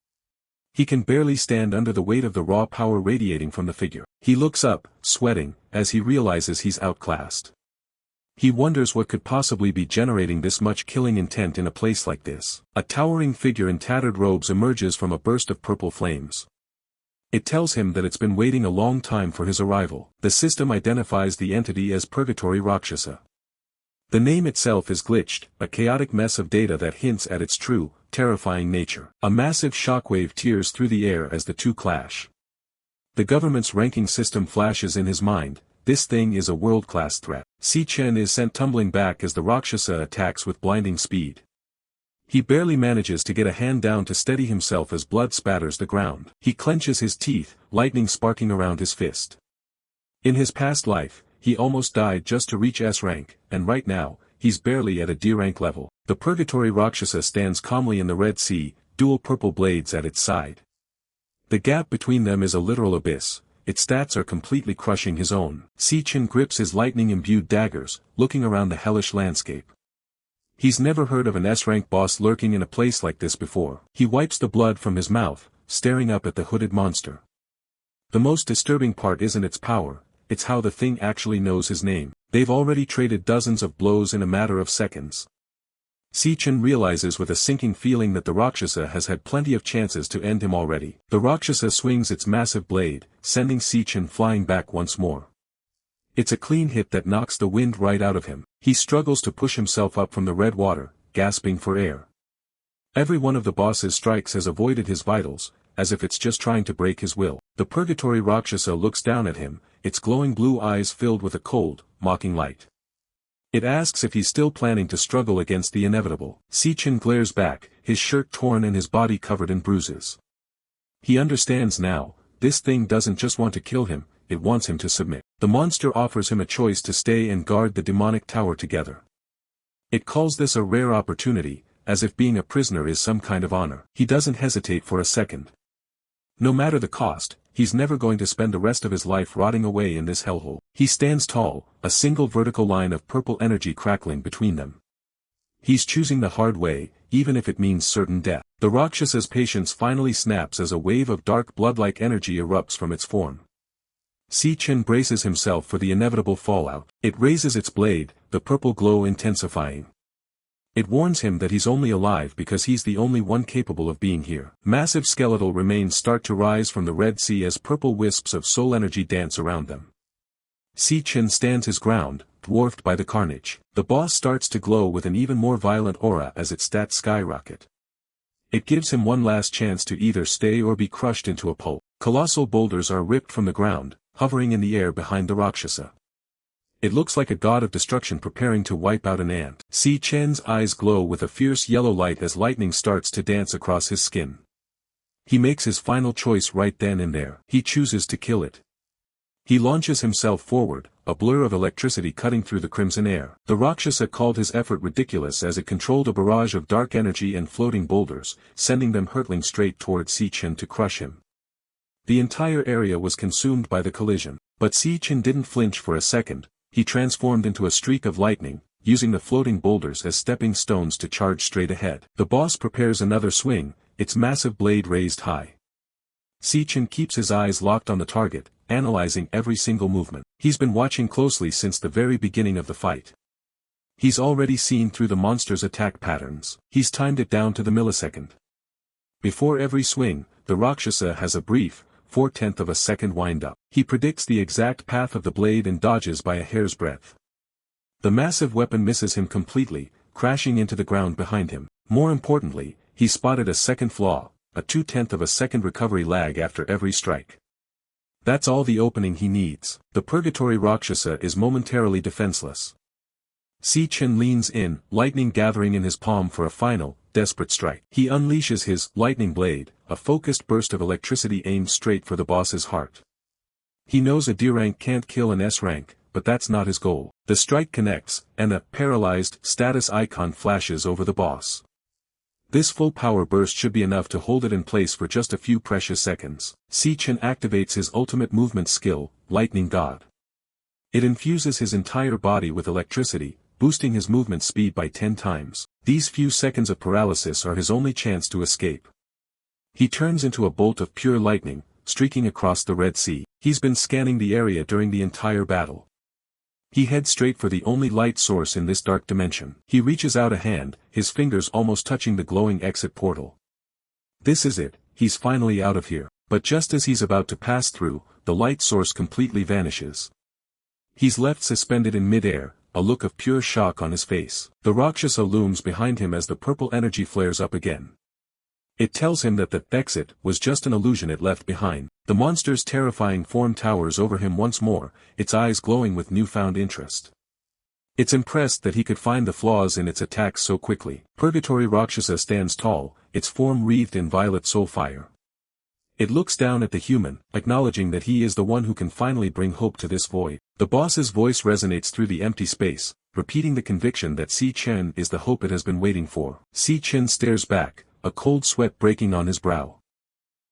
He can barely stand under the weight of the raw power radiating from the figure. He looks up, sweating, as he realizes he's outclassed. He wonders what could possibly be generating this much killing intent in a place like this. A towering figure in tattered robes emerges from a burst of purple flames. It tells him that it's been waiting a long time for his arrival. The system identifies the entity as Purgatory Rakshasa. The name itself is glitched, a chaotic mess of data that hints at its true, terrifying nature. A massive shockwave tears through the air as the two clash. The government's ranking system flashes in his mind. This thing is a world-class threat. Si Chen is sent tumbling back as the Rakshasa attacks with blinding speed. He barely manages to get a hand down to steady himself as blood spatters the ground. He clenches his teeth, lightning sparking around his fist. In his past life, he almost died just to reach S rank, and right now, he's barely at a D rank level. The Purgatory Rakshasa stands calmly in the Red Sea, dual purple blades at its side. The gap between them is a literal abyss. Its stats are completely crushing his own. Si Chen grips his lightning-imbued daggers, looking around the hellish landscape. He's never heard of an S-rank boss lurking in a place like this before. He wipes the blood from his mouth, staring up at the hooded monster. The most disturbing part isn't its power, it's how the thing actually knows his name. They've already traded dozens of blows in a matter of seconds. Si Chen realizes with a sinking feeling that the Rakshasa has had plenty of chances to end him already. The Rakshasa swings its massive blade, sending Si Chen flying back once more. It's a clean hit that knocks the wind right out of him. He struggles to push himself up from the red water, gasping for air. Every one of the boss's strikes has avoided his vitals, as if it's just trying to break his will. The Purgatory Rakshasa looks down at him, its glowing blue eyes filled with a cold, mocking light. It asks if he's still planning to struggle against the inevitable. Si Chen glares back, his shirt torn and his body covered in bruises. He understands now, this thing doesn't just want to kill him, it wants him to submit. The monster offers him a choice to stay and guard the demonic tower together. It calls this a rare opportunity, as if being a prisoner is some kind of honor. He doesn't hesitate for a second. No matter the cost, he's never going to spend the rest of his life rotting away in this hellhole. He stands tall, a single vertical line of purple energy crackling between them. He's choosing the hard way, even if it means certain death. The Rakshasa's patience finally snaps as a wave of dark blood-like energy erupts from its form. Si Chen braces himself for the inevitable fallout. It raises its blade, the purple glow intensifying. It warns him that he's only alive because he's the only one capable of being here. Massive skeletal remains start to rise from the Red Sea as purple wisps of soul energy dance around them. Si Chen stands his ground, dwarfed by the carnage. The boss starts to glow with an even more violent aura as its stats skyrocket. It gives him one last chance to either stay or be crushed into a pulp. Colossal boulders are ripped from the ground, hovering in the air behind the Rakshasa. It looks like a god of destruction preparing to wipe out an ant. Si Chen's eyes glow with a fierce yellow light as lightning starts to dance across his skin. He makes his final choice right then and there. He chooses to kill it. He launches himself forward, a blur of electricity cutting through the crimson air. The Rakshasa called his effort ridiculous as it controlled a barrage of dark energy and floating boulders, sending them hurtling straight toward Si Chen to crush him. The entire area was consumed by the collision, but Si Chen didn't flinch for a second. He transformed into a streak of lightning, using the floating boulders as stepping stones to charge straight ahead. The boss prepares another swing, its massive blade raised high. Si Chen keeps his eyes locked on the target, analyzing every single movement. He's been watching closely since the very beginning of the fight. He's already seen through the monster's attack patterns. He's timed it down to the millisecond. Before every swing, the Rakshasa has a brief, 4/10 of a second wind-up. He predicts the exact path of the blade and dodges by a hair's breadth. The massive weapon misses him completely, crashing into the ground behind him. More importantly, he spotted a second flaw, a 2/10 of a second recovery lag after every strike. That's all the opening he needs. The Purgatory Rakshasa is momentarily defenseless. Si Chen leans in, lightning gathering in his palm for a final, desperate strike. He unleashes his lightning blade, a focused burst of electricity aimed straight for the boss's heart. He knows a D rank can't kill an S rank, but that's not his goal. The strike connects, and a paralyzed status icon flashes over the boss. This full power burst should be enough to hold it in place for just a few precious seconds. Si Chen activates his ultimate movement skill, Lightning God. It infuses his entire body with electricity, boosting his movement speed by 10 times. These few seconds of paralysis are his only chance to escape. He turns into a bolt of pure lightning, streaking across the Red Sea. He's been scanning the area during the entire battle. He heads straight for the only light source in this dark dimension. He reaches out a hand, his fingers almost touching the glowing exit portal. This is it, he's finally out of here. But just as he's about to pass through, the light source completely vanishes. He's left suspended in midair, a look of pure shock on his face. The Rakshasa looms behind him as the purple energy flares up again. It tells him that the exit was just an illusion it left behind. The monster's terrifying form towers over him once more, its eyes glowing with newfound interest. It's impressed that he could find the flaws in its attacks so quickly. Purgatory Rakshasa stands tall, its form wreathed in violet soul fire. It looks down at the human, acknowledging that he is the one who can finally bring hope to this void. The boss's voice resonates through the empty space, repeating the conviction that Si Chen is the hope it has been waiting for. Si Chen stares back, a cold sweat breaking on his brow.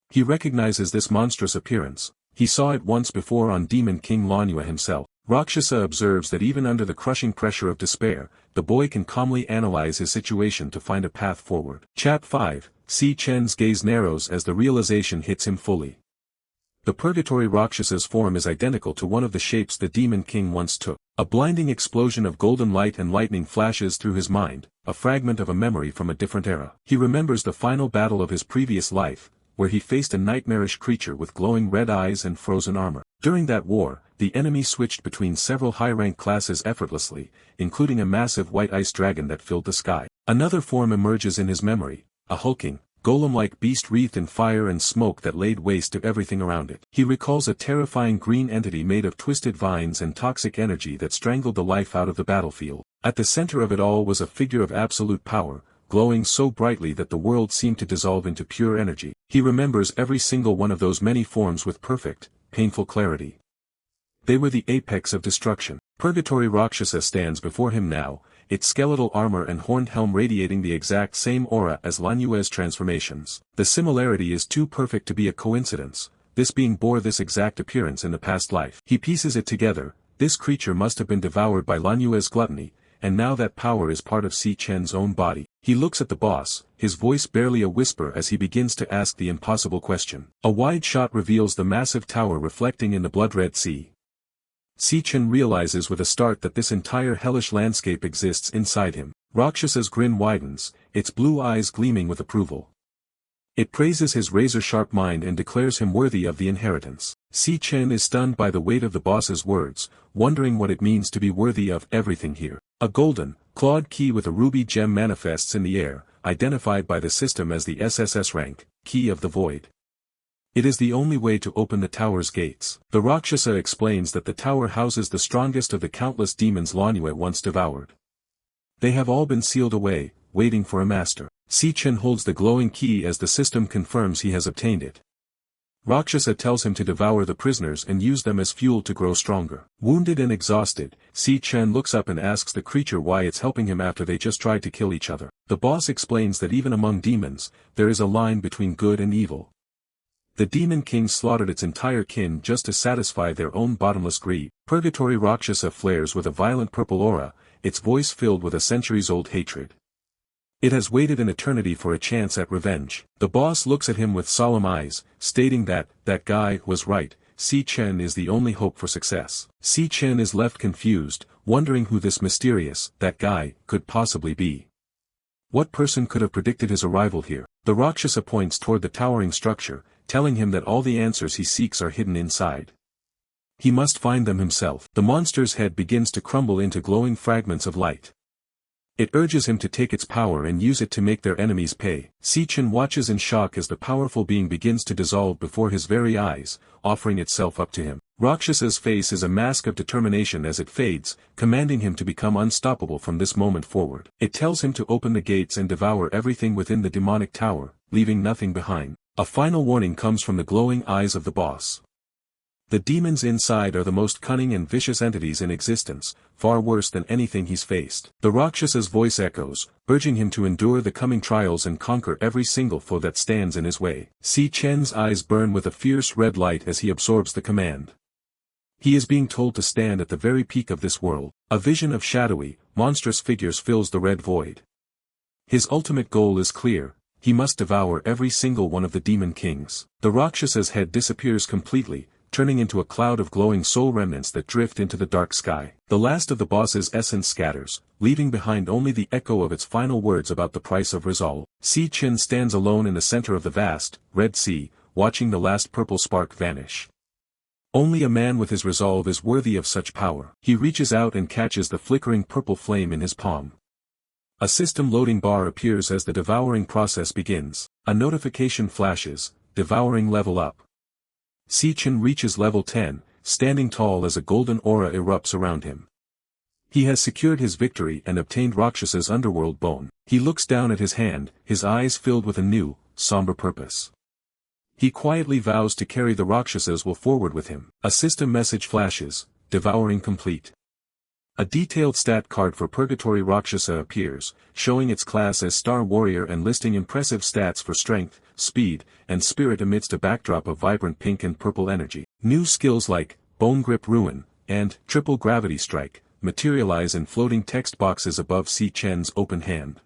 He recognizes this monstrous appearance. He saw it once before on Demon King Lanyue himself. Rakshasa observes that even under the crushing pressure of despair, the boy can calmly analyze his situation to find a path forward. Chap 5, Si Chen's gaze narrows as the realization hits him fully. The Purgatory Rakshasa's form is identical to one of the shapes the Demon King once took. A blinding explosion of golden light and lightning flashes through his mind, a fragment of a memory from a different era. He remembers the final battle of his previous life, where he faced a nightmarish creature with glowing red eyes and frozen armor. During that war, the enemy switched between several high-rank classes effortlessly, including a massive white ice dragon that filled the sky. Another form emerges in his memory, a hulking, golem-like beast wreathed in fire and smoke that laid waste to everything around it. He recalls a terrifying green entity made of twisted vines and toxic energy that strangled the life out of the battlefield. At the center of it all was a figure of absolute power, glowing so brightly that the world seemed to dissolve into pure energy. He remembers every single one of those many forms with perfect, painful clarity. They were the apex of destruction. Purgatory Rakshasa stands before him now, its skeletal armor and horned helm radiating the exact same aura as Lanyue's transformations. The similarity is too perfect to be a coincidence, this being bore this exact appearance in the past life. He pieces it together, this creature must have been devoured by Lanyue's gluttony, and now that power is part of Si Chen's own body. He looks at the boss, his voice barely a whisper as he begins to ask the impossible question. A wide shot reveals the massive tower reflecting in the blood-red sea. Si Chen realizes with a start that this entire hellish landscape exists inside him. Rakshasa's grin widens, its blue eyes gleaming with approval. It praises his razor-sharp mind and declares him worthy of the inheritance. Si Chen is stunned by the weight of the boss's words, wondering what it means to be worthy of everything here. A golden, clawed key with a ruby gem manifests in the air, identified by the system as the SSS-Rank, Key of the Void. It is the only way to open the tower's gates. The Rakshasa explains that the tower houses the strongest of the countless demons Lanyue once devoured. They have all been sealed away, waiting for a master. Si Chen holds the glowing key as the system confirms he has obtained it. Rakshasa tells him to devour the prisoners and use them as fuel to grow stronger. Wounded and exhausted, Si Chen looks up and asks the creature why it's helping him after they just tried to kill each other. The boss explains that even among demons, there is a line between good and evil. The Demon King slaughtered its entire kin just to satisfy their own bottomless greed. Purgatory Rakshasa flares with a violent purple aura, its voice filled with a centuries-old hatred. It has waited an eternity for a chance at revenge. The boss looks at him with solemn eyes, stating that guy was right, Si Chen is the only hope for success. Si Chen is left confused, wondering who this mysterious, that guy, could possibly be. What person could have predicted his arrival here? The Rakshasa points toward the towering structure, telling him that all the answers he seeks are hidden inside. He must find them himself. The monster's head begins to crumble into glowing fragments of light. It urges him to take its power and use it to make their enemies pay. Si Chen watches in shock as the powerful being begins to dissolve before his very eyes, offering itself up to him. Rakshasa's face is a mask of determination as it fades, commanding him to become unstoppable from this moment forward. It tells him to open the gates and devour everything within the demonic tower, leaving nothing behind. A final warning comes from the glowing eyes of the boss. The demons inside are the most cunning and vicious entities in existence, far worse than anything he's faced. The Rakshasa's voice echoes, urging him to endure the coming trials and conquer every single foe that stands in his way. Si Chen's eyes burn with a fierce red light as he absorbs the command. He is being told to stand at the very peak of this world. A vision of shadowy, monstrous figures fills the red void. His ultimate goal is clear. He must devour every single one of the demon kings. The Rakshasa's head disappears completely, turning into a cloud of glowing soul remnants that drift into the dark sky. The last of the boss's essence scatters, leaving behind only the echo of its final words about the price of resolve. Si Chen stands alone in the center of the vast, red sea, watching the last purple spark vanish. Only a man with his resolve is worthy of such power. He reaches out and catches the flickering purple flame in his palm. A system loading bar appears as the devouring process begins. A notification flashes, devouring level up. Si Chen reaches level 10, standing tall as a golden aura erupts around him. He has secured his victory and obtained Rakshasa's underworld bone. He looks down at his hand, his eyes filled with a new, somber purpose. He quietly vows to carry the Rakshasas will forward with him. A system message flashes, devouring complete. A detailed stat card for Purgatory Rakshasa appears, showing its class as Star Warrior and listing impressive stats for strength, speed, and spirit amidst a backdrop of vibrant pink and purple energy. New skills like Bone Grip Ruin, and triple gravity strike materialize in floating text boxes above Si Chen's open hand.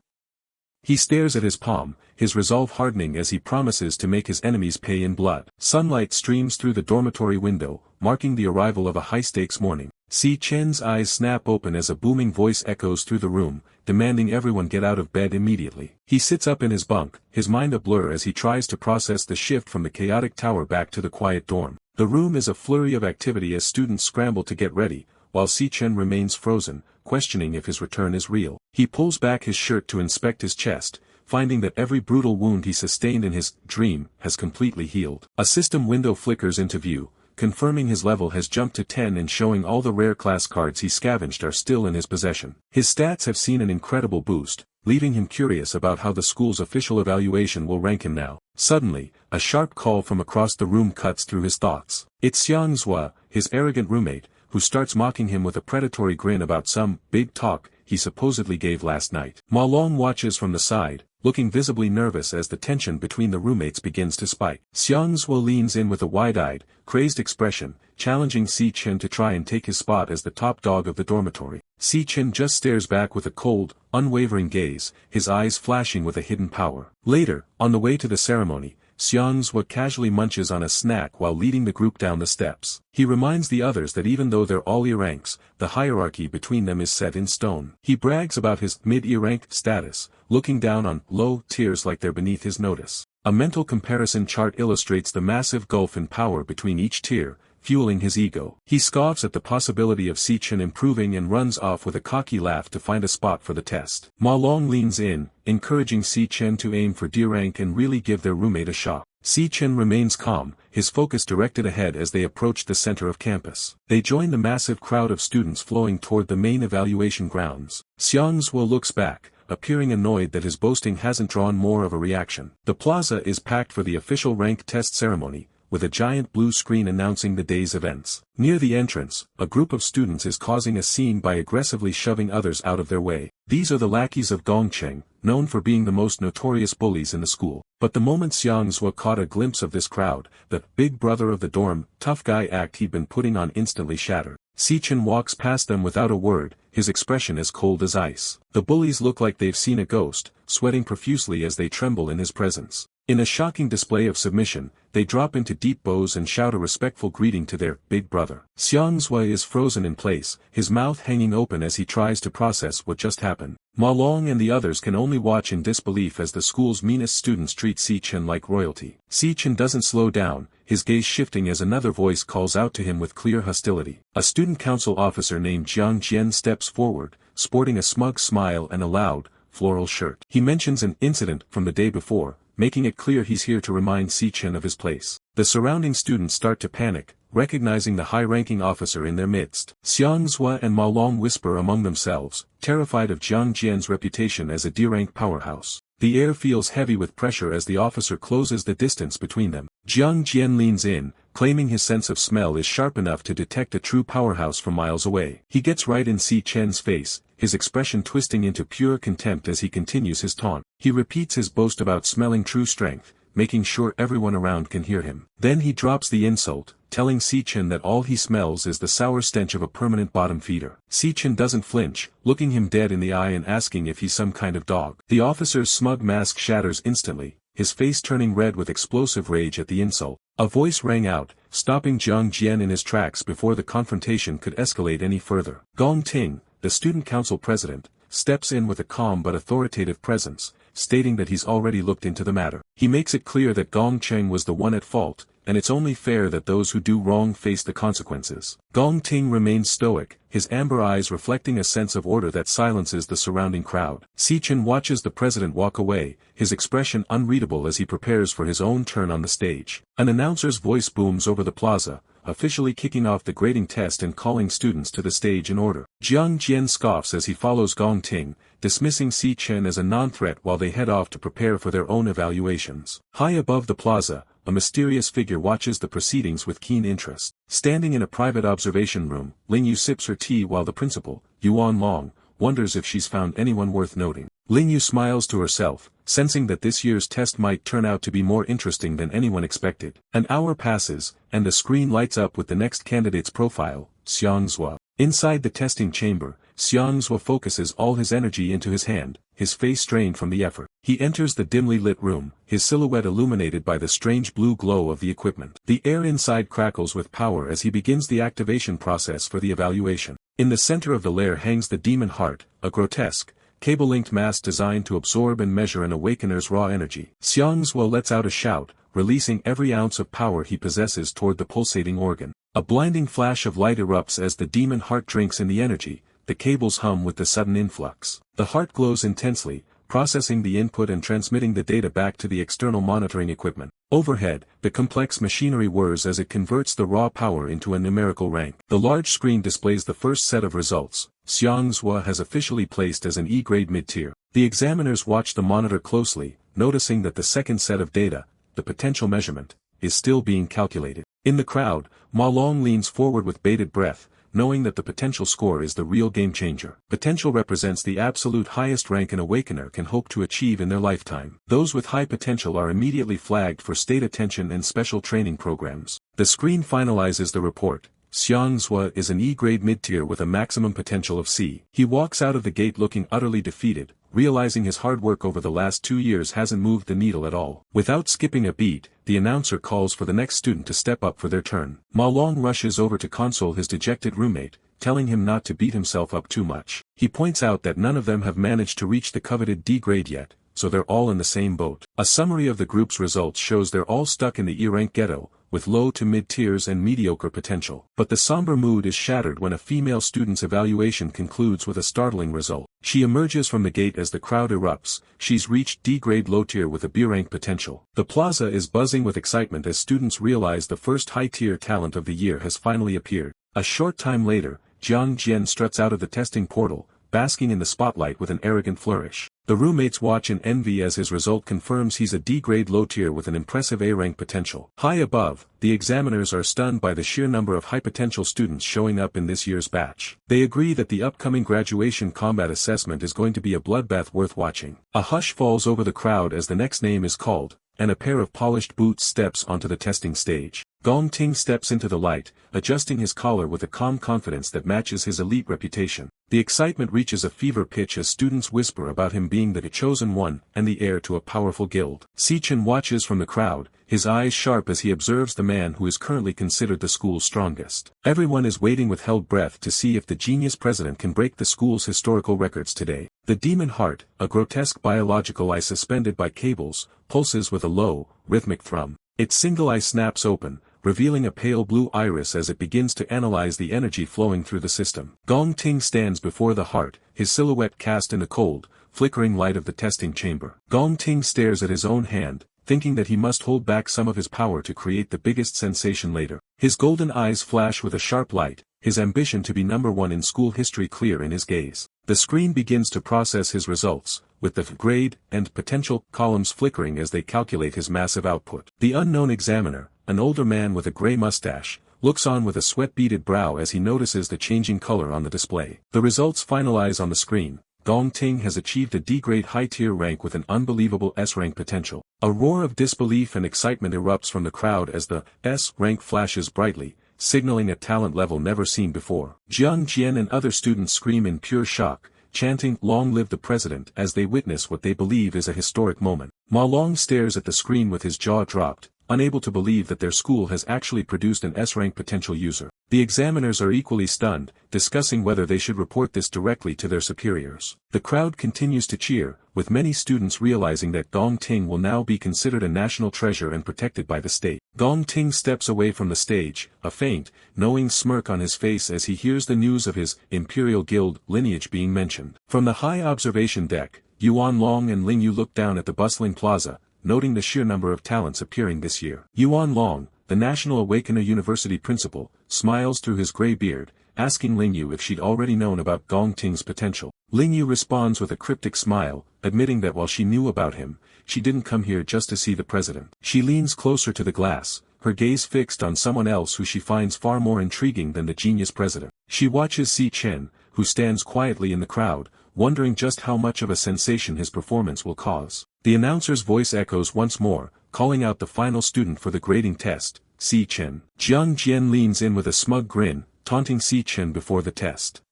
He stares at his palm, his resolve hardening as he promises to make his enemies pay in blood. Sunlight streams through the dormitory window, marking the arrival of a high-stakes morning. Si Chen's eyes snap open as a booming voice echoes through the room, demanding everyone get out of bed immediately. He sits up in his bunk, his mind a blur as he tries to process the shift from the chaotic tower back to the quiet dorm. The room is a flurry of activity as students scramble to get ready, while Si Chen remains frozen, questioning if his return is real. He pulls back his shirt to inspect his chest, finding that every brutal wound he sustained in his dream has completely healed. A system window flickers into view, confirming his level has jumped to 10 and showing all the rare class cards he scavenged are still in his possession. His stats have seen an incredible boost, leaving him curious about how the school's official evaluation will rank him now. Suddenly, a sharp call from across the room cuts through his thoughts. It's Xiangzhua, his arrogant roommate, who starts mocking him with a predatory grin about some big talk he supposedly gave last night. Ma Long watches from the side, looking visibly nervous as the tension between the roommates begins to spike. Xiangzhua leans in with a wide-eyed, crazed expression, challenging Si Chen to try and take his spot as the top dog of the dormitory. Si Chen just stares back with a cold, unwavering gaze, his eyes flashing with a hidden power. Later, on the way to the ceremony, Xiangzhua casually munches on a snack while leading the group down the steps. He reminds the others that even though they're all E ranks, the hierarchy between them is set in stone. He brags about his mid-E rank status, looking down on low tiers like they're beneath his notice. A mental comparison chart illustrates the massive gulf in power between each tier, fueling his ego. He scoffs at the possibility of Si Chen improving and runs off with a cocky laugh to find a spot for the test. Ma Long leans in, encouraging Si Chen to aim for D rank and really give their roommate a shot. Si Chen remains calm, his focus directed ahead as they approach the center of campus. They join the massive crowd of students flowing toward the main evaluation grounds. Xiangzhua looks back, appearing annoyed that his boasting hasn't drawn more of a reaction. The plaza is packed for the official rank test ceremony, with a giant blue screen announcing the day's events. Near the entrance, a group of students is causing a scene by aggressively shoving others out of their way. These are the lackeys of Gongcheng, known for being the most notorious bullies in the school. But the moment Xiangzhua caught a glimpse of this crowd, the big brother of the dorm, tough guy act he'd been putting on instantly shattered. Si Chen walks past them without a word, his expression as cold as ice. The bullies look like they've seen a ghost, sweating profusely as they tremble in his presence. In a shocking display of submission, they drop into deep bows and shout a respectful greeting to their big brother. Xiangzhua is frozen in place, his mouth hanging open as he tries to process what just happened. Ma Long and the others can only watch in disbelief as the school's meanest students treat Si Chen like royalty. Si Chen doesn't slow down, his gaze shifting as another voice calls out to him with clear hostility. A student council officer named Jiang Jian steps forward, sporting a smug smile and a loud, floral shirt. He mentions an incident from the day before, making it clear he's here to remind Si Chen of his place. The surrounding students start to panic, recognizing the high-ranking officer in their midst. Xiangzhua and Ma Long whisper among themselves, terrified of Jiang Jian's reputation as a D-rank powerhouse. The air feels heavy with pressure as the officer closes the distance between them. Jiang Jian leans in, claiming his sense of smell is sharp enough to detect a true powerhouse from miles away. He gets right in Si Chen's face, his expression twisting into pure contempt as he continues his taunt. He repeats his boast about smelling true strength, making sure everyone around can hear him. Then he drops the insult, telling Si Chen that all he smells is the sour stench of a permanent bottom feeder. Si Chen doesn't flinch, looking him dead in the eye and asking if he's some kind of dog. The officer's smug mask shatters instantly, his face turning red with explosive rage at the insult. A voice rang out, stopping Jiang Jian in his tracks before the confrontation could escalate any further. Gong Ting, the student council president, steps in with a calm but authoritative presence, stating that he's already looked into the matter. He makes it clear that Gong Cheng was the one at fault, and it's only fair that those who do wrong face the consequences. Gong Ting remains stoic, his amber eyes reflecting a sense of order that silences the surrounding crowd. Si Chen watches the president walk away, his expression unreadable as he prepares for his own turn on the stage. An announcer's voice booms over the plaza, officially kicking off the grading test and calling students to the stage in order. Jiang Jian scoffs as he follows Gong Ting, dismissing Si Chen as a non-threat while they head off to prepare for their own evaluations. High above the plaza, a mysterious figure watches the proceedings with keen interest. Standing in a private observation room, Lingyu sips her tea while the principal, Yuan Long, wonders if she's found anyone worth noting. Lanyue smiles to herself, sensing that this year's test might turn out to be more interesting than anyone expected. An hour passes, and the screen lights up with the next candidate's profile, Xiangzhua. Inside the testing chamber, Xiangzhua focuses all his energy into his hand, his face strained from the effort. He enters the dimly lit room, his silhouette illuminated by the strange blue glow of the equipment. The air inside crackles with power as he begins the activation process for the evaluation. In the center of the lair hangs the demon heart, a grotesque, cable-linked mass designed to absorb and measure an awakener's raw energy. Xiangzhua lets out a shout, releasing every ounce of power he possesses toward the pulsating organ. A blinding flash of light erupts as the demon heart drinks in the energy, the cables hum with the sudden influx. The heart glows intensely, processing the input and transmitting the data back to the external monitoring equipment. Overhead, the complex machinery whirs as it converts the raw power into a numerical rank. The large screen displays the first set of results. Xiangzhua has officially placed as an E-grade mid-tier. The examiners watch the monitor closely, noticing that the second set of data, the potential measurement, is still being calculated. In the crowd, Ma Long leans forward with bated breath, knowing that the potential score is the real game-changer. Potential represents the absolute highest rank an awakener can hope to achieve in their lifetime. Those with high potential are immediately flagged for state attention and special training programs. The screen finalizes the report. Xiangzhua is an E-grade mid-tier with a maximum potential of C. He walks out of the gate looking utterly defeated, realizing his hard work over the last 2 years hasn't moved the needle at all. Without skipping a beat, the announcer calls for the next student to step up for their turn. Ma Long rushes over to console his dejected roommate, telling him not to beat himself up too much. He points out that none of them have managed to reach the coveted D grade yet, so they're all in the same boat. A summary of the group's results shows they're all stuck in the E-rank ghetto, with low to mid-tiers and mediocre potential. But the somber mood is shattered when a female student's evaluation concludes with a startling result. She emerges from the gate as the crowd erupts. She's reached D-grade low-tier with a B-rank potential. The plaza is buzzing with excitement as students realize the first high-tier talent of the year has finally appeared. A short time later, Jiang Jian struts out of the testing portal, basking in the spotlight with an arrogant flourish. The roommates watch in envy as his result confirms he's a D-grade low-tier with an impressive A-rank potential. High above, the examiners are stunned by the sheer number of high-potential students showing up in this year's batch. They agree that the upcoming graduation combat assessment is going to be a bloodbath worth watching. A hush falls over the crowd as the next name is called, and a pair of polished boots steps onto the testing stage. Gong Ting steps into the light, adjusting his collar with a calm confidence that matches his elite reputation. The excitement reaches a fever pitch as students whisper about him being the chosen one and the heir to a powerful guild. Si Chen watches from the crowd, his eyes sharp as he observes the man who is currently considered the school's strongest. Everyone is waiting with held breath to see if the genius president can break the school's historical records today. The demon heart, a grotesque biological eye suspended by cables, pulses with a low, rhythmic thrum. Its single eye snaps open, revealing a pale blue iris as it begins to analyze the energy flowing through the system. Gong Ting stands before the heart, his silhouette cast in the cold, flickering light of the testing chamber. Gong Ting stares at his own hand, thinking that he must hold back some of his power to create the biggest sensation later. His golden eyes flash with a sharp light, his ambition to be number one in school history clear in his gaze. The screen begins to process his results, with the grade and potential columns flickering as they calculate his massive output. The unknown examiner, an older man with a gray mustache, looks on with a sweat-beaded brow as he notices the changing color on the display. The results finalize on the screen. Gong Ting has achieved a D-grade high-tier rank with an unbelievable S-rank potential. A roar of disbelief and excitement erupts from the crowd as the S rank flashes brightly, signaling a talent level never seen before. Jiang Jian and other students scream in pure shock, chanting "Long live the president" as they witness what they believe is a historic moment. Ma Long stares at the screen with his jaw dropped, unable to believe that their school has actually produced an S-rank potential user. The examiners are equally stunned, discussing whether they should report this directly to their superiors. The crowd continues to cheer, with many students realizing that Gong Ting will now be considered a national treasure and protected by the state. Gong Ting steps away from the stage, a faint, knowing smirk on his face as he hears the news of his Imperial Guild lineage being mentioned. From the high observation deck, Yuan Long and Lingyu look down at the bustling plaza, noting the sheer number of talents appearing this year. Yuan Long, the National Awakener University principal, smiles through his gray beard, asking Lingyu if she'd already known about Gong Ting's potential. Lingyu responds with a cryptic smile, admitting that while she knew about him, she didn't come here just to see the president. She leans closer to the glass, her gaze fixed on someone else who she finds far more intriguing than the genius president. She watches Si Chen, who stands quietly in the crowd, wondering just how much of a sensation his performance will cause. The announcer's voice echoes once more, calling out the final student for the grading test, Si Chen. Jiang Jian leans in with a smug grin, taunting Si Chen before the test.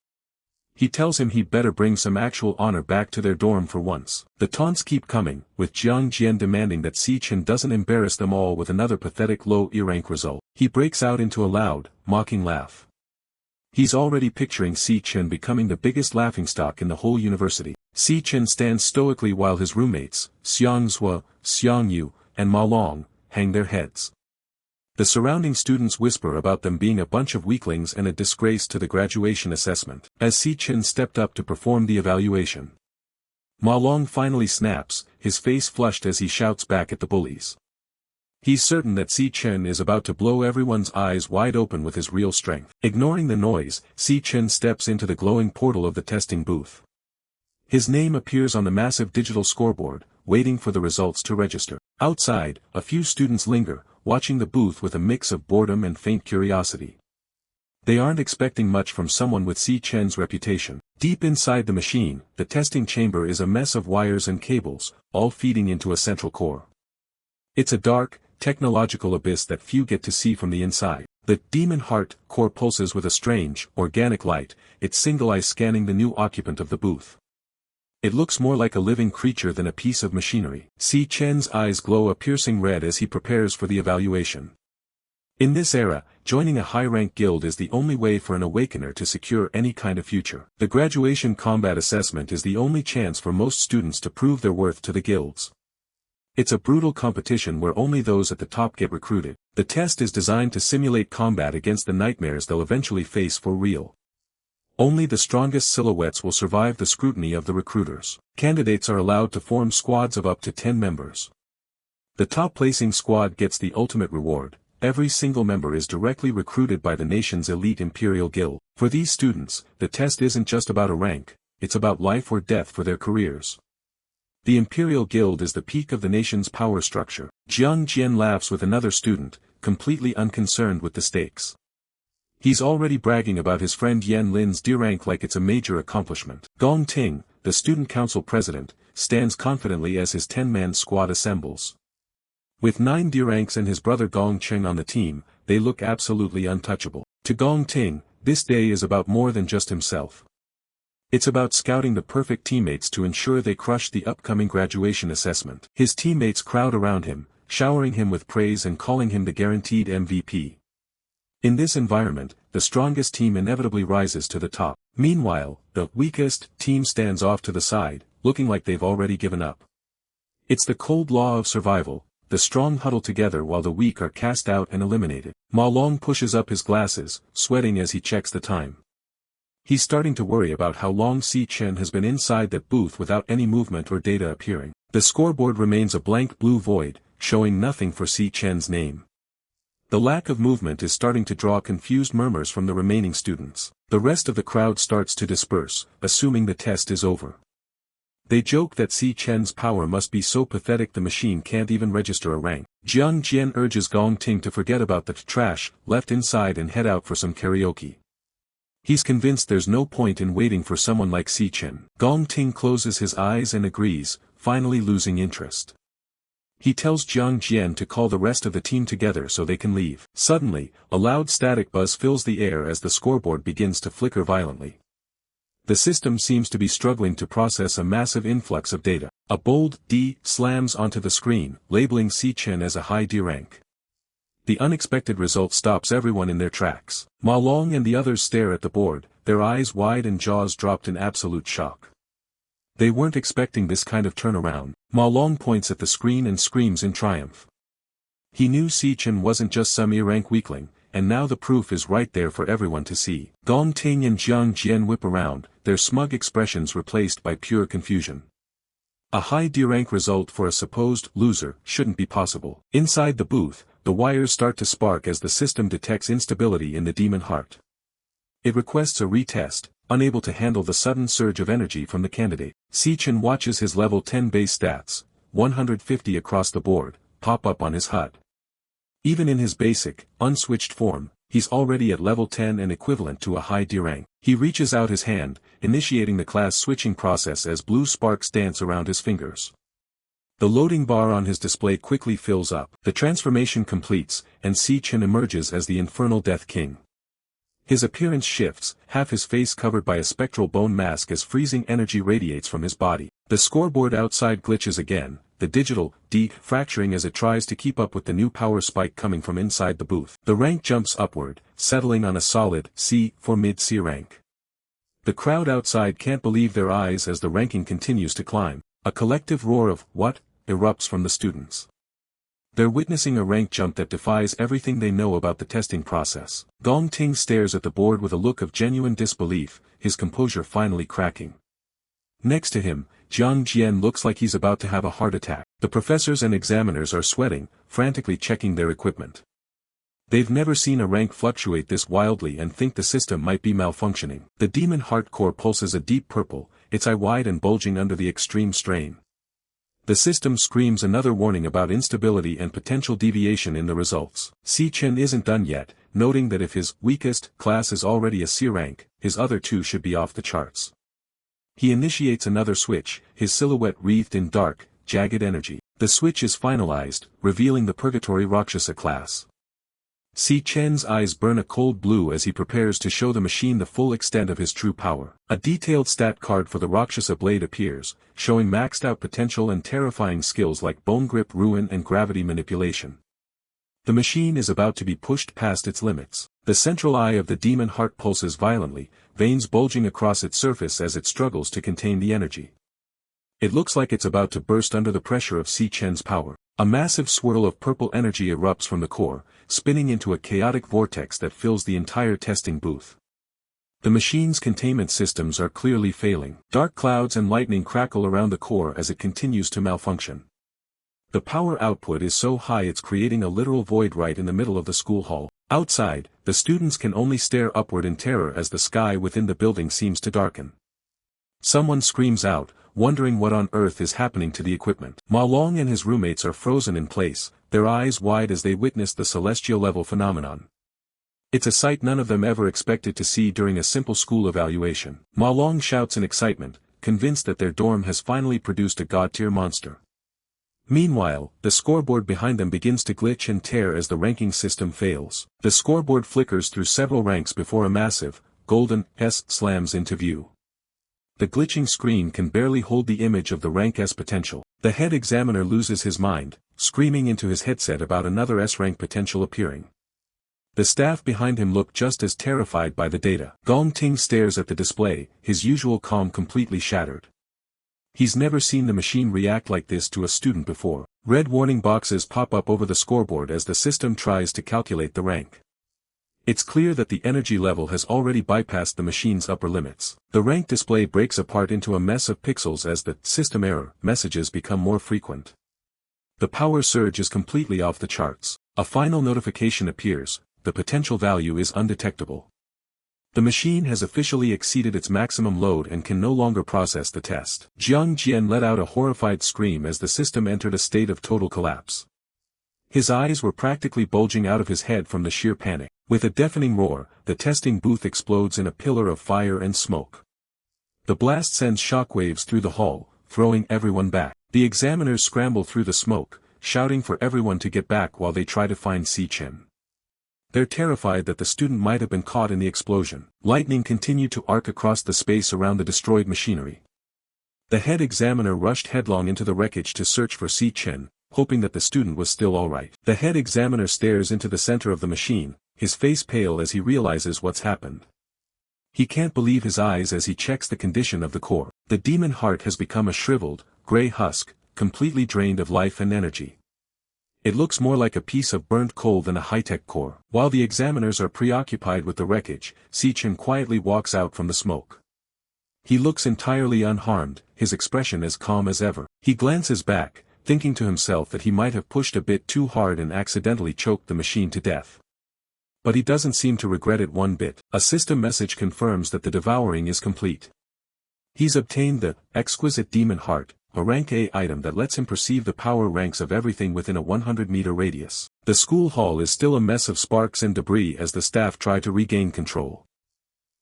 He tells him he'd better bring some actual honor back to their dorm for once. The taunts keep coming, with Jiang Jian demanding that Si Chen doesn't embarrass them all with another pathetic low E-rank result. He breaks out into a loud, mocking laugh. He's already picturing Si Chen becoming the biggest laughingstock in the whole university. Si Chen stands stoically while his roommates, Xiang Zhua, Xiang Yu, and Ma Long, hang their heads. The surrounding students whisper about them being a bunch of weaklings and a disgrace to the graduation assessment. As Si Chen stepped up to perform the evaluation, Ma Long finally snaps, his face flushed as he shouts back at the bullies. He's certain that Si Chen is about to blow everyone's eyes wide open with his real strength. Ignoring the noise, Si Chen steps into the glowing portal of the testing booth. His name appears on the massive digital scoreboard, waiting for the results to register. Outside, a few students linger, watching the booth with a mix of boredom and faint curiosity. They aren't expecting much from someone with Si Chen's reputation. Deep inside the machine, the testing chamber is a mess of wires and cables, all feeding into a central core. It's a dark, technological abyss that few get to see from the inside. The demon heart core pulses with a strange, organic light, its single eye scanning the new occupant of the booth. It looks more like a living creature than a piece of machinery. Si Chen's eyes glow a piercing red as he prepares for the evaluation. In this era, joining a high-rank guild is the only way for an awakener to secure any kind of future. The graduation combat assessment is the only chance for most students to prove their worth to the guilds. It's a brutal competition where only those at the top get recruited. The test is designed to simulate combat against the nightmares they'll eventually face for real. Only the strongest silhouettes will survive the scrutiny of the recruiters. Candidates are allowed to form squads of up to 10 members. The top-placing squad gets the ultimate reward. Every single member is directly recruited by the nation's elite Imperial Guild. For these students, the test isn't just about a rank, it's about life or death for their careers. The Imperial Guild is the peak of the nation's power structure. Jiang Jian laughs with another student, completely unconcerned with the stakes. He's already bragging about his friend Yan Lin's D rank like it's a major accomplishment. Gong Ting, the student council president, stands confidently as his 10-man squad assembles. With 9 D ranks and his brother Gong Cheng on the team, they look absolutely untouchable. To Gong Ting, this day is about more than just himself. It's about scouting the perfect teammates to ensure they crush the upcoming graduation assessment. His teammates crowd around him, showering him with praise and calling him the guaranteed MVP. In this environment, the strongest team inevitably rises to the top. Meanwhile, the weakest team stands off to the side, looking like they've already given up. It's the cold law of survival. The strong huddle together while the weak are cast out and eliminated. Ma Long pushes up his glasses, sweating as he checks the time. He's starting to worry about how long Si Chen has been inside that booth without any movement or data appearing. The scoreboard remains a blank blue void, showing nothing for Si Chen's name. The lack of movement is starting to draw confused murmurs from the remaining students. The rest of the crowd starts to disperse, assuming the test is over. They joke that Si Chen's power must be so pathetic the machine can't even register a rank. Jiang Jian urges Gong Ting to forget about the trash left inside and head out for some karaoke. He's convinced there's no point in waiting for someone like Si Chen. Gong Ting closes his eyes and agrees, finally losing interest. He tells Jiang Jian to call the rest of the team together so they can leave. Suddenly, a loud static buzz fills the air as the scoreboard begins to flicker violently. The system seems to be struggling to process a massive influx of data. A bold D slams onto the screen, labeling Si Chen as a high D rank. The unexpected result stops everyone in their tracks. Ma Long and the others stare at the board, their eyes wide and jaws dropped in absolute shock. They weren't expecting this kind of turnaround. Ma Long points at the screen and screams in triumph. He knew Si Chen wasn't just some E-rank weakling, and now the proof is right there for everyone to see. Gong Ting and Jiang Jian whip around, their smug expressions replaced by pure confusion. A high D rank result for a supposed loser shouldn't be possible. Inside the booth, the wires start to spark as the system detects instability in the demon heart. It requests a retest, unable to handle the sudden surge of energy from the candidate. Si Chen watches his level 10 base stats, 150 across the board, pop up on his HUD. Even in his basic, unswitched form, He's already at level 10 and equivalent to a high D rank. He reaches out his hand, initiating the class switching process as blue sparks dance around his fingers. The loading bar on his display quickly fills up. The transformation completes, and Si Chen emerges as the Infernal Death King. His appearance shifts, half his face covered by a spectral bone mask as freezing energy radiates from his body. The scoreboard outside glitches again, the digital D fracturing as it tries to keep up with the new power spike coming from inside the booth. The rank jumps upward, settling on a solid C for mid-C rank. The crowd outside can't believe their eyes as the ranking continues to climb. A collective roar of "what?" erupts from the students. They're witnessing a rank jump that defies everything they know about the testing process. Gong Ting stares at the board with a look of genuine disbelief, his composure finally cracking. Next to him, Jiang Jian looks like he's about to have a heart attack. The professors and examiners are sweating, frantically checking their equipment. They've never seen a rank fluctuate this wildly and think the system might be malfunctioning. The demon heart core pulses a deep purple, its eye wide and bulging under the extreme strain. The system screams another warning about instability and potential deviation in the results. Si Chen isn't done yet, noting that if his weakest class is already a C rank, his other two should be off the charts. He initiates another switch, his silhouette wreathed in dark, jagged energy. The switch is finalized, revealing the Purgatory Rakshasa class. Si Chen's eyes burn a cold blue as he prepares to show the machine the full extent of his true power. A detailed stat card for the Rakshasa blade appears, showing maxed out potential and terrifying skills like bone grip, ruin and gravity manipulation. The machine is about to be pushed past its limits. The central eye of the demon heart pulses violently, veins bulging across its surface as it struggles to contain the energy. It looks like it's about to burst under the pressure of Si Chen's power. A massive swirl of purple energy erupts from the core, spinning into a chaotic vortex that fills the entire testing booth. The machine's containment systems are clearly failing. Dark clouds and lightning crackle around the core as it continues to malfunction. The power output is so high it's creating a literal void right in the middle of the school hall. Outside, the students can only stare upward in terror as the sky within the building seems to darken. Someone screams out, wondering what on earth is happening to the equipment. Ma Long and his roommates are frozen in place, their eyes wide as they witness the celestial level phenomenon. It's a sight none of them ever expected to see during a simple school evaluation. Ma Long shouts in excitement, convinced that their dorm has finally produced a god-tier monster. Meanwhile, the scoreboard behind them begins to glitch and tear as the ranking system fails. The scoreboard flickers through several ranks before a massive, golden S slams into view. The glitching screen can barely hold the image of the rank S potential. The head examiner loses his mind, screaming into his headset about another S-rank potential appearing. The staff behind him look just as terrified by the data. Gong Ting stares at the display, his usual calm completely shattered. He's never seen the machine react like this to a student before. Red warning boxes pop up over the scoreboard as the system tries to calculate the rank. It's clear that the energy level has already bypassed the machine's upper limits. The rank display breaks apart into a mess of pixels as the system error messages become more frequent. The power surge is completely off the charts. A final notification appears, the potential value is undetectable. The machine has officially exceeded its maximum load and can no longer process the test. Jiang Jian let out a horrified scream as the system entered a state of total collapse. His eyes were practically bulging out of his head from the sheer panic. With a deafening roar, the testing booth explodes in a pillar of fire and smoke. The blast sends shockwaves through the hall, throwing everyone back. The examiners scramble through the smoke, shouting for everyone to get back while they try to find Si Chen. They're terrified that the student might have been caught in the explosion. Lightning continued to arc across the space around the destroyed machinery. The head examiner rushed headlong into the wreckage to search for Si Chen, hoping that the student was still alright. The head examiner stares into the center of the machine, his face pale as he realizes what's happened. He can't believe his eyes as he checks the condition of the core. The demon heart has become a shriveled, gray husk, completely drained of life and energy. It looks more like a piece of burnt coal than a high-tech core. While the examiners are preoccupied with the wreckage, Si Chen quietly walks out from the smoke. He looks entirely unharmed, his expression as calm as ever. He glances back, thinking to himself that he might have pushed a bit too hard and accidentally choked the machine to death. But he doesn't seem to regret it one bit. A system message confirms that the devouring is complete. He's obtained the exquisite demon heart, a rank A item that lets him perceive the power ranks of everything within a 100-meter radius. The school hall is still a mess of sparks and debris as the staff try to regain control.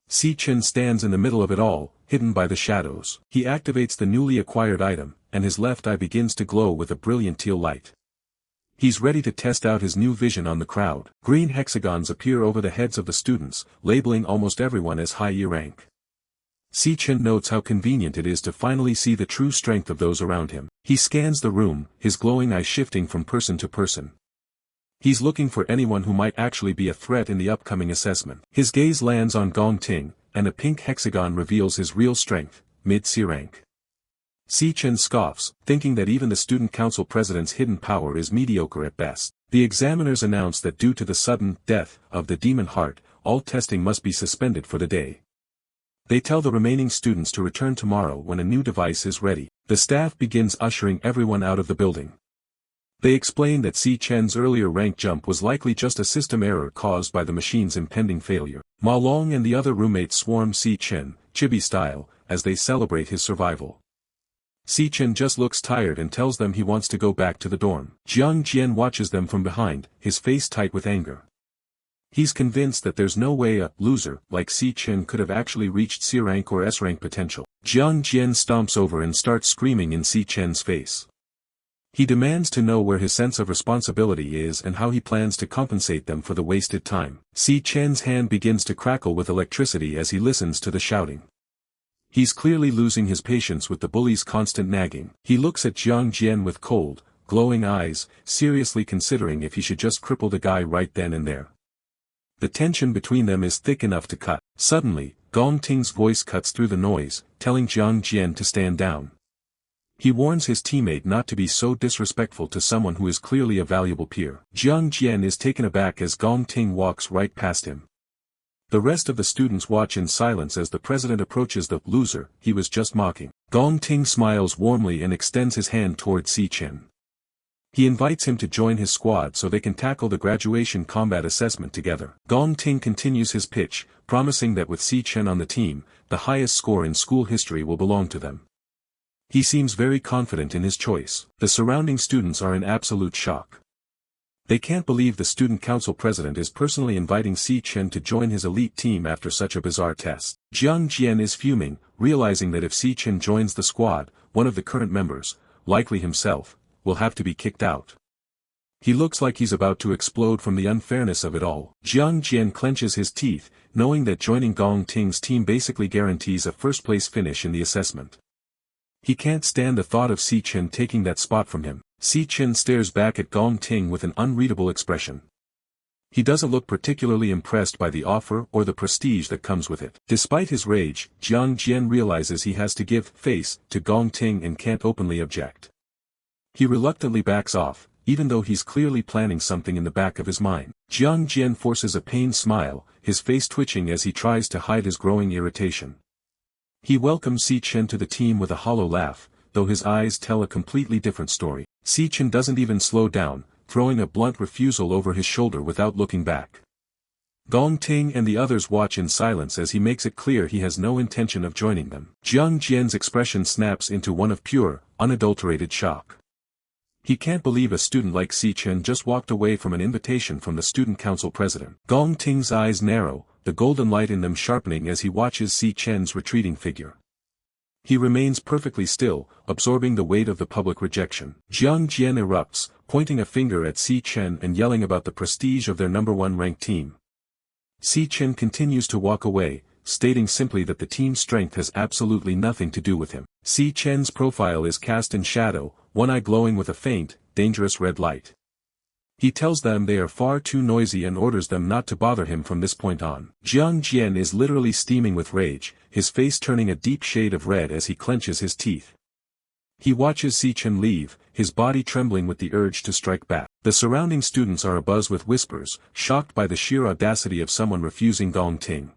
Si Chen stands in the middle of it all, hidden by the shadows. He activates the newly acquired item, and his left eye begins to glow with a brilliant teal light. He's ready to test out his new vision on the crowd. Green hexagons appear over the heads of the students, labeling almost everyone as high E rank. Si Chen notes how convenient it is to finally see the true strength of those around him. He scans the room, his glowing eye shifting from person to person. He's looking for anyone who might actually be a threat in the upcoming assessment. His gaze lands on Gong Ting, and a pink hexagon reveals his real strength, mid-C rank. Si Chen scoffs, thinking that even the student council president's hidden power is mediocre at best. The examiners announce that due to the sudden death of the demon heart, all testing must be suspended for the day. They tell the remaining students to return tomorrow when a new device is ready. The staff begins ushering everyone out of the building. They explain that Si Chen's earlier rank jump was likely just a system error caused by the machine's impending failure. Ma Long and the other roommates swarm Si Chen, chibi style, as they celebrate his survival. Si Chen just looks tired and tells them he wants to go back to the dorm. Jiang Jian watches them from behind, his face tight with anger. He's convinced that there's no way a loser like Si Chen could have actually reached C rank or S rank potential. Jiang Jian stomps over and starts screaming in Si Chen's face. He demands to know where his sense of responsibility is and how he plans to compensate them for the wasted time. Si Chen's hand begins to crackle with electricity as he listens to the shouting. He's clearly losing his patience with the bully's constant nagging. He looks at Jiang Jian with cold, glowing eyes, seriously considering if he should just cripple the guy right then and there. The tension between them is thick enough to cut. Suddenly, Gong Ting's voice cuts through the noise, telling Jiang Jian to stand down. He warns his teammate not to be so disrespectful to someone who is clearly a valuable peer. Jiang Jian is taken aback as Gong Ting walks right past him. The rest of the students watch in silence as the president approaches the loser he was just mocking. Gong Ting smiles warmly and extends his hand toward Si Chen. He invites him to join his squad so they can tackle the graduation combat assessment together. Gong Ting continues his pitch, promising that with Si Chen on the team, the highest score in school history will belong to them. He seems very confident in his choice. The surrounding students are in absolute shock. They can't believe the student council president is personally inviting Si Chen to join his elite team after such a bizarre test. Jiang Jian is fuming, realizing that if Si Chen joins the squad, one of the current members, likely himself, will have to be kicked out. He looks like he's about to explode from the unfairness of it all. Jiang Jian clenches his teeth, knowing that joining Gong Ting's team basically guarantees a first-place finish in the assessment. He can't stand the thought of Si Chen taking that spot from him. Si Chen stares back at Gong Ting with an unreadable expression. He doesn't look particularly impressed by the offer or the prestige that comes with it. Despite his rage, Jiang Jian realizes he has to give face to Gong Ting and can't openly object. He reluctantly backs off, even though he's clearly planning something in the back of his mind. Jiang Jian forces a pained smile, his face twitching as he tries to hide his growing irritation. He welcomes Si Chen to the team with a hollow laugh, though his eyes tell a completely different story. Si Chen doesn't even slow down, throwing a blunt refusal over his shoulder without looking back. Gong Ting and the others watch in silence as he makes it clear he has no intention of joining them. Jiang Jian's expression snaps into one of pure, unadulterated shock. He can't believe a student like Si Chen just walked away from an invitation from the student council president. Gong Ting's eyes narrow, the golden light in them sharpening as he watches Si Chen's retreating figure. He remains perfectly still, absorbing the weight of the public rejection. Jiang Jian erupts, pointing a finger at Si Chen and yelling about the prestige of their #1 ranked team. Si Chen continues to walk away, stating simply that the team's strength has absolutely nothing to do with him. Si Chen's profile is cast in shadow, one eye glowing with a faint, dangerous red light. He tells them they are far too noisy and orders them not to bother him from this point on. Jiang Jian is literally steaming with rage, his face turning a deep shade of red as he clenches his teeth. He watches Si Chen leave, his body trembling with the urge to strike back. The surrounding students are abuzz with whispers, shocked by the sheer audacity of someone refusing Gong Ting.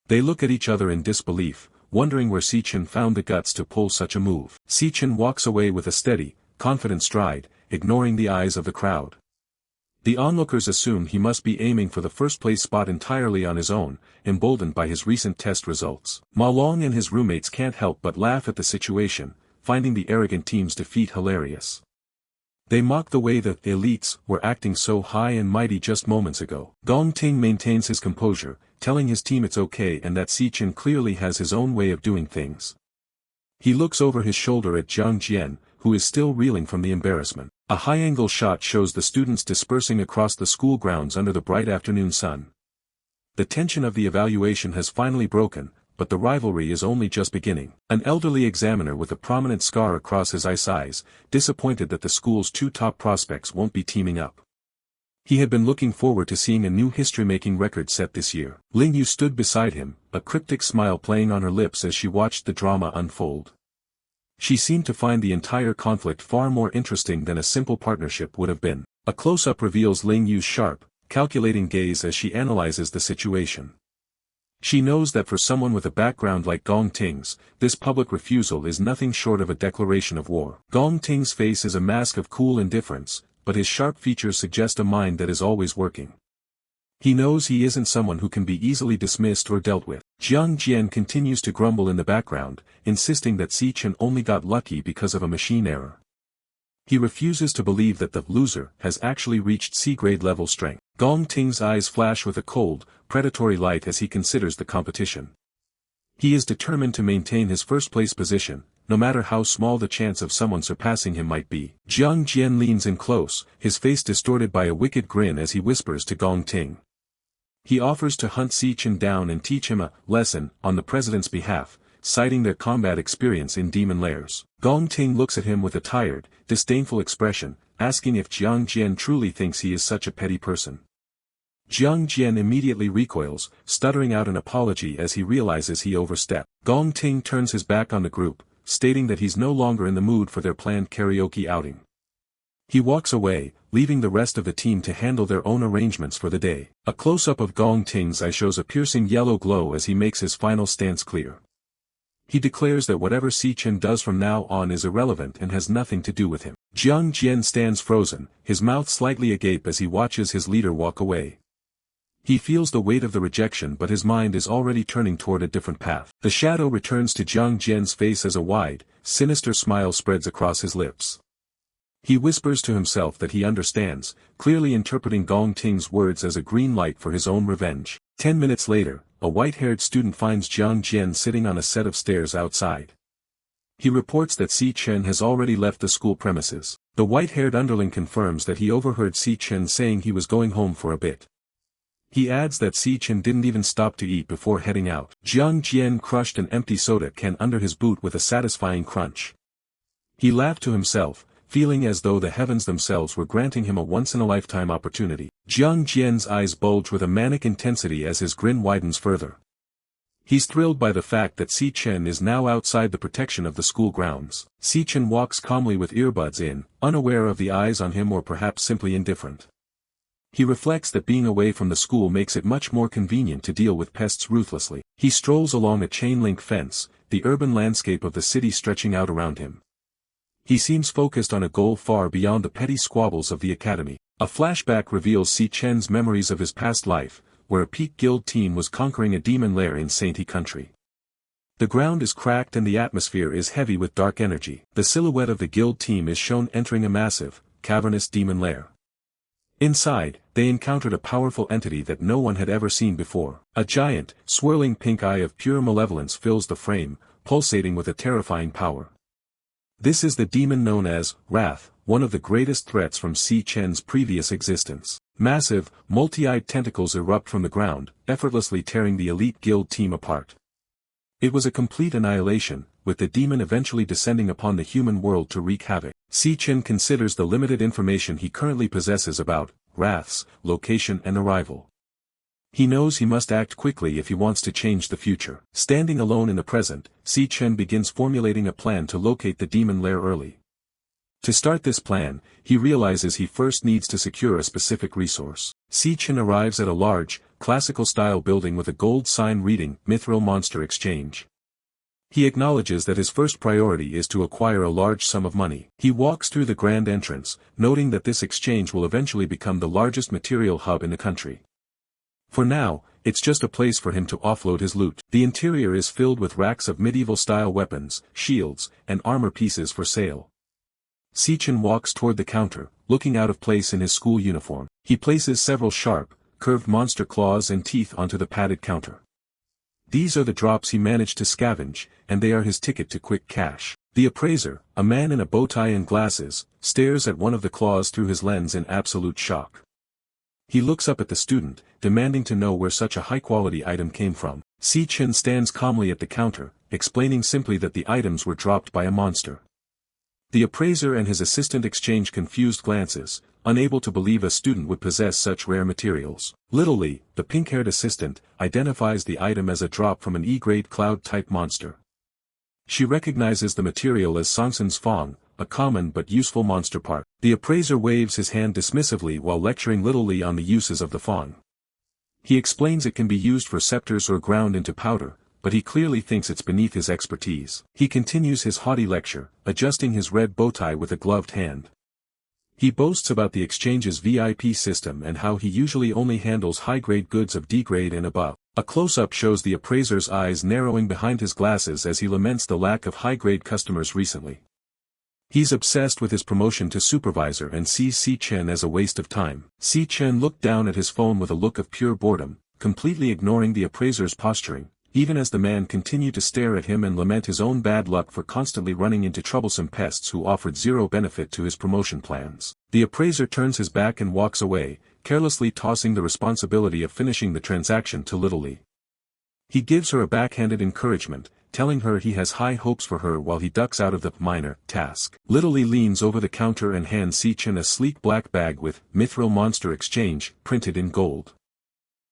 They look at each other in disbelief, wondering where Si Chen found the guts to pull such a move. Si Chen walks away with a steady, confident stride, ignoring the eyes of the crowd. The onlookers assume he must be aiming for the first-place spot entirely on his own, emboldened by his recent test results. Ma Long and his roommates can't help but laugh at the situation, finding the arrogant team's defeat hilarious. They mock the way the elites were acting so high and mighty just moments ago. Gong Ting maintains his composure, telling his team it's okay and that Si Chen clearly has his own way of doing things. He looks over his shoulder at Jiang Jian, who is still reeling from the embarrassment. A high-angle shot shows the students dispersing across the school grounds under the bright afternoon sun. The tension of the evaluation has finally broken, but the rivalry is only just beginning. An elderly examiner with a prominent scar across his eyes, disappointed that the school's two top prospects won't be teaming up. He had been looking forward to seeing a new history-making record set this year. Lanyue stood beside him, a cryptic smile playing on her lips as she watched the drama unfold. She seemed to find the entire conflict far more interesting than a simple partnership would have been. A close-up reveals Lanyue's sharp, calculating gaze as she analyzes the situation. She knows that for someone with a background like Gong Ting's, this public refusal is nothing short of a declaration of war. Gong Ting's face is a mask of cool indifference, but his sharp features suggest a mind that is always working. He knows he isn't someone who can be easily dismissed or dealt with. Jiang Jian continues to grumble in the background, insisting that Si Chen only got lucky because of a machine error. He refuses to believe that the loser has actually reached C-grade level strength. Gong Ting's eyes flash with a cold, predatory light as he considers the competition. He is determined to maintain his first-place position, no matter how small the chance of someone surpassing him might be. Jiang Jian leans in close, his face distorted by a wicked grin as he whispers to Gong Ting. He offers to hunt Si Chen down and teach him a lesson on the president's behalf, citing their combat experience in demon lairs. Gong Ting looks at him with a tired, disdainful expression, asking if Jiang Jian truly thinks he is such a petty person. Jiang Jian immediately recoils, stuttering out an apology as he realizes he overstepped. Gong Ting turns his back on the group, stating that he's no longer in the mood for their planned karaoke outing. He walks away, leaving the rest of the team to handle their own arrangements for the day. A close-up of Gong Ting's eye shows a piercing yellow glow as he makes his final stance clear. He declares that whatever Si Chen does from now on is irrelevant and has nothing to do with him. Jiang Jian stands frozen, his mouth slightly agape as he watches his leader walk away. He feels the weight of the rejection, but his mind is already turning toward a different path. The shadow returns to Jiang Jian's face as a wide, sinister smile spreads across his lips. He whispers to himself that he understands, clearly interpreting Gong Ting's words as a green light for his own revenge. 10 minutes later, a white-haired student finds Jiang Jian sitting on a set of stairs outside. He reports that Si Chen has already left the school premises. The white-haired underling confirms that he overheard Si Chen saying he was going home for a bit. He adds that Si Chen didn't even stop to eat before heading out. Jiang Jian crushed an empty soda can under his boot with a satisfying crunch. He laughed to himself, feeling as though the heavens themselves were granting him a once-in-a-lifetime opportunity. Jiang Jian's eyes bulge with a manic intensity as his grin widens further. He's thrilled by the fact that Si Chen is now outside the protection of the school grounds. Si Chen walks calmly with earbuds in, unaware of the eyes on him or perhaps simply indifferent. He reflects that being away from the school makes it much more convenient to deal with pests ruthlessly. He strolls along a chain-link fence, the urban landscape of the city stretching out around him. He seems focused on a goal far beyond the petty squabbles of the academy. A flashback reveals Si Chen's memories of his past life, where a peak guild team was conquering a demon lair in Sainty country. The ground is cracked and the atmosphere is heavy with dark energy. The silhouette of the guild team is shown entering a massive, cavernous demon lair. Inside, they encountered a powerful entity that no one had ever seen before. A giant, swirling pink eye of pure malevolence fills the frame, pulsating with a terrifying power. This is the demon known as Wrath, one of the greatest threats from Si Chen's previous existence. Massive, multi-eyed tentacles erupt from the ground, effortlessly tearing the elite guild team apart. It was a complete annihilation, with the demon eventually descending upon the human world to wreak havoc. Si Chen considers the limited information he currently possesses about Wrath's location and arrival. He knows he must act quickly if he wants to change the future. Standing alone in the present, Si Chen begins formulating a plan to locate the demon lair early. To start this plan, he realizes he first needs to secure a specific resource. Si Chen arrives at a large, classical-style building with a gold sign reading Mithril Monster Exchange. He acknowledges that his first priority is to acquire a large sum of money. He walks through the grand entrance, noting that this exchange will eventually become the largest material hub in the country. For now, it's just a place for him to offload his loot. The interior is filled with racks of medieval-style weapons, shields, and armor pieces for sale. Si Chen walks toward the counter, looking out of place in his school uniform. He places several sharp, curved monster claws and teeth onto the padded counter. These are the drops he managed to scavenge, and they are his ticket to quick cash. The appraiser, a man in a bow tie and glasses, stares at one of the claws through his lens in absolute shock. He looks up at the student, demanding to know where such a high-quality item came from. Si Chen stands calmly at the counter, explaining simply that the items were dropped by a monster. The appraiser and his assistant exchange confused glances, unable to believe a student would possess such rare materials. Little Li, the pink-haired assistant, identifies the item as a drop from an E-grade cloud-type monster. She recognizes the material as Songsun's Fong, a common but useful monster part. The appraiser waves his hand dismissively while lecturing Little Li on the uses of the Fong. He explains it can be used for scepters or ground into powder, but he clearly thinks it's beneath his expertise. He continues his haughty lecture, adjusting his red bow tie with a gloved hand. He boasts about the exchange's VIP system and how he usually only handles high-grade goods of D-grade and above. A close-up shows the appraiser's eyes narrowing behind his glasses as he laments the lack of high-grade customers recently. He's obsessed with his promotion to supervisor and sees Si Chen as a waste of time. Si Chen looked down at his phone with a look of pure boredom, completely ignoring the appraiser's posturing, even as the man continued to stare at him and lament his own bad luck for constantly running into troublesome pests who offered zero benefit to his promotion plans. The appraiser turns his back and walks away, carelessly tossing the responsibility of finishing the transaction to Little Li. He gives her a backhanded encouragement, telling her he has high hopes for her while he ducks out of the minor task. Little Li leans over the counter and hands Si Chen a sleek black bag with Mithril Monster Exchange printed in gold.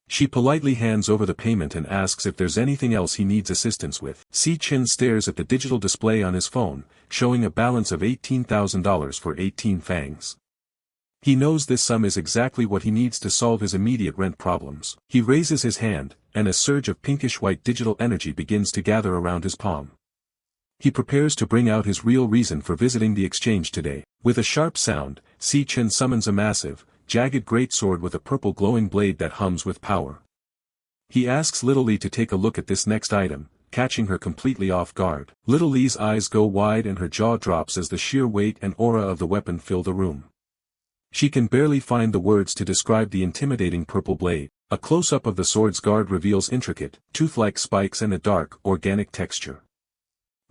She politely hands over the payment and asks if there's anything else he needs assistance with. Si Chen stares at the digital display on his phone, showing a balance of $18,000 for 18 fangs. He knows this sum is exactly what he needs to solve his immediate rent problems. He raises his hand, and a surge of pinkish-white digital energy begins to gather around his palm. He prepares to bring out his real reason for visiting the exchange today. With a sharp sound, Si Chen summons a massive, jagged greatsword with a purple glowing blade that hums with power. He asks Little Li to take a look at this next item, catching her completely off guard. Little Li's eyes go wide and her jaw drops as the sheer weight and aura of the weapon fill the room. She can barely find the words to describe the intimidating purple blade. A close-up of the sword's guard reveals intricate, tooth-like spikes and a dark, organic texture.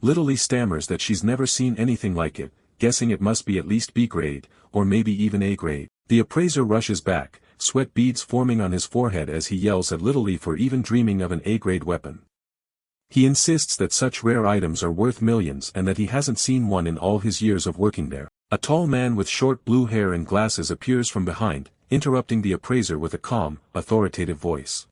Little Li stammers that she's never seen anything like it, guessing it must be at least B-grade, or maybe even A-grade. The appraiser rushes back, sweat beads forming on his forehead as he yells at Little Li for even dreaming of an A-grade weapon. He insists that such rare items are worth millions and that he hasn't seen one in all his years of working there. A tall man with short blue hair and glasses appears from behind, interrupting the appraiser with a calm, authoritative voice.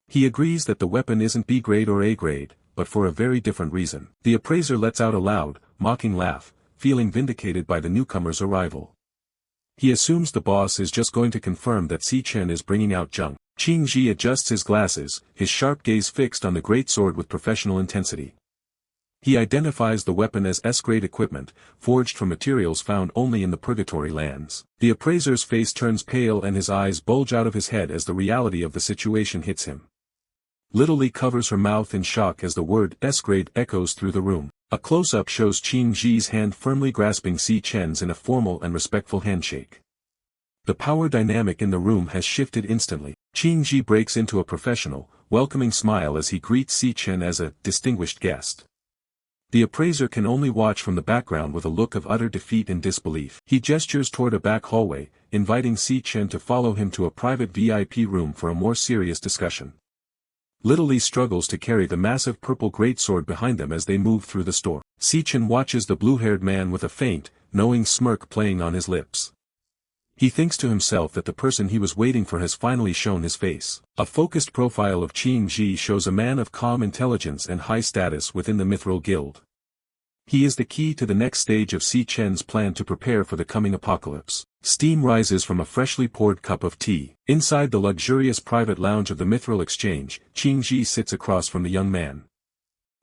He agrees that the weapon isn't B-grade or A-grade, but for a very different reason. The appraiser lets out a loud, mocking laugh, feeling vindicated by the newcomer's arrival. He assumes the boss is just going to confirm that Si Chen is bringing out junk. Qing Ji adjusts his glasses, his sharp gaze fixed on the greatsword with professional intensity. He identifies the weapon as S-grade equipment, forged from materials found only in the Purgatory lands. The appraiser's face turns pale and his eyes bulge out of his head as the reality of the situation hits him. Little Li covers her mouth in shock as the word S-grade echoes through the room. A close-up shows Qing Ji's hand firmly grasping Si Chen's in a formal and respectful handshake. The power dynamic in the room has shifted instantly. Qing Ji breaks into a professional, welcoming smile as he greets Si Chen as a distinguished guest. The appraiser can only watch from the background with a look of utter defeat and disbelief. He gestures toward a back hallway, inviting Si Chen to follow him to a private VIP room for a more serious discussion. Little Li struggles to carry the massive purple greatsword behind them as they move through the store. Si Chen watches the blue-haired man with a faint, knowing smirk playing on his lips. He thinks to himself that the person he was waiting for has finally shown his face. A focused profile of Qing Ji shows a man of calm intelligence and high status within the Mithril Guild. He is the key to the next stage of Si Chen's plan to prepare for the coming apocalypse. Steam rises from a freshly poured cup of tea. Inside the luxurious private lounge of the Mithril Exchange, Qing Ji sits across from the young man.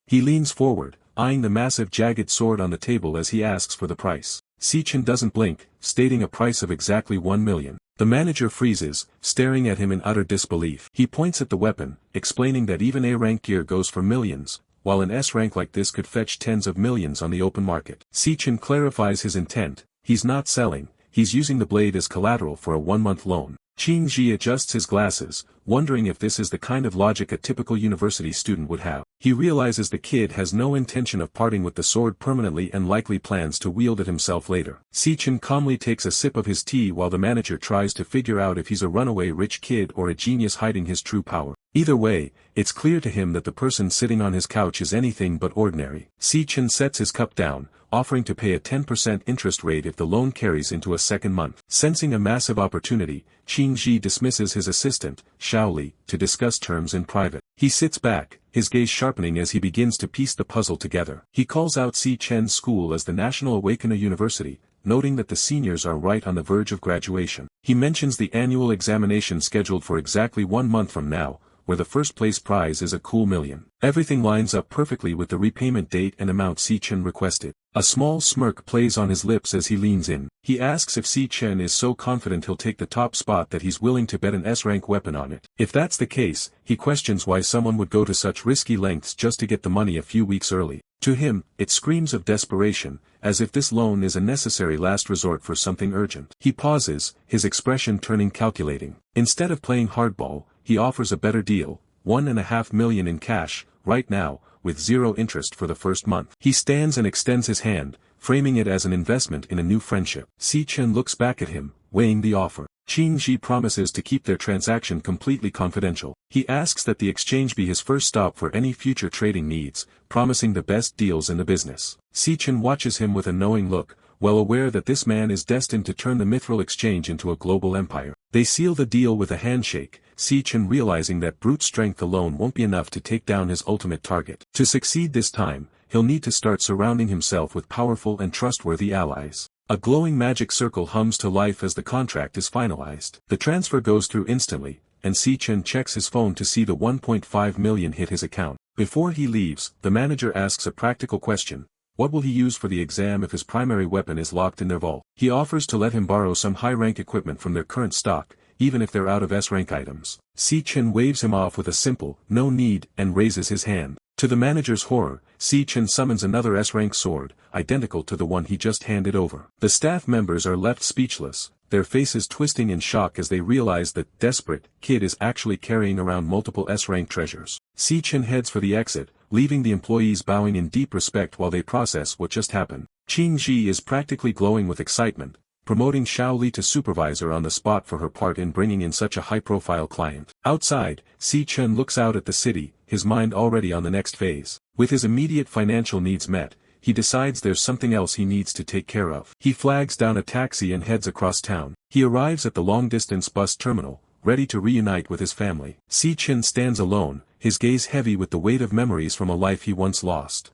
He leans forward, eyeing the massive jagged sword on the table as he asks for the price. Si Chen doesn't blink, stating a price of exactly 1 million. The manager freezes, staring at him in utter disbelief. He points at the weapon, explaining that even A-rank gear goes for millions, while an S-rank like this could fetch tens of millions on the open market. Si Chen clarifies his intent: he's not selling, he's using the blade as collateral for a 1-month loan. Qing Ji adjusts his glasses, wondering if this is the kind of logic a typical university student would have. He realizes the kid has no intention of parting with the sword permanently and likely plans to wield it himself later. Si Chen calmly takes a sip of his tea while the manager tries to figure out if he's a runaway rich kid or a genius hiding his true power. Either way, it's clear to him that the person sitting on his couch is anything but ordinary. Si Chen sets his cup down, offering to pay a 10% interest rate if the loan carries into a second month. Sensing a massive opportunity, Qing Ji dismisses his assistant, Shaoli, to discuss terms in private. He sits back, his gaze sharpening as he begins to piece the puzzle together. He calls out Si Chen's school as the National Awakener University, noting that the seniors are right on the verge of graduation. He mentions the annual examination scheduled for exactly 1 month from now, where the first place prize is a cool million. Everything lines up perfectly with the repayment date and amount Si Chen requested. A small smirk plays on his lips as he leans in. He asks if Si Chen is so confident he'll take the top spot that he's willing to bet an S-rank weapon on it. If that's the case, he questions why someone would go to such risky lengths just to get the money a few weeks early. To him, it screams of desperation, as if this loan is a necessary last resort for something urgent. He pauses, his expression turning calculating. Instead of playing hardball, he offers a better deal, 1.5 million in cash, right now, with 0 interest for the first month. He stands and extends his hand, framing it as an investment in a new friendship. Si Chen looks back at him, weighing the offer. Qing Ji promises to keep their transaction completely confidential. He asks that the exchange be his first stop for any future trading needs, promising the best deals in the business. Si Chen watches him with a knowing look, well aware that this man is destined to turn the mithril exchange into a global empire. They seal the deal with a handshake, Si Chen realizing that brute strength alone won't be enough to take down his ultimate target. To succeed this time, he'll need to start surrounding himself with powerful and trustworthy allies. A glowing magic circle hums to life as the contract is finalized. The transfer goes through instantly, and Si Chen checks his phone to see the 1.5 million hit his account. Before he leaves, the manager asks a practical question. What will he use for the exam if his primary weapon is locked in their vault? He offers to let him borrow some high-rank equipment from their current stock, even if they're out of S-rank items. Si Chen waves him off with a simple, no need, and raises his hand. To the manager's horror, Si Chen summons another S-rank sword, identical to the one he just handed over. The staff members are left speechless, their faces twisting in shock as they realize that desperate kid is actually carrying around multiple S-rank treasures. Si Chen heads for the exit, leaving the employees bowing in deep respect while they process what just happened. Qing Ji is practically glowing with excitement, promoting Shaoli to supervisor on the spot for her part in bringing in such a high-profile client. Outside, Si Chen looks out at the city, his mind already on the next phase. With his immediate financial needs met, he decides there's something else he needs to take care of. He flags down a taxi and heads across town. He arrives at the long-distance bus terminal, ready to reunite with his family. Si Chen stands alone, his gaze heavy with the weight of memories from a life he once lost.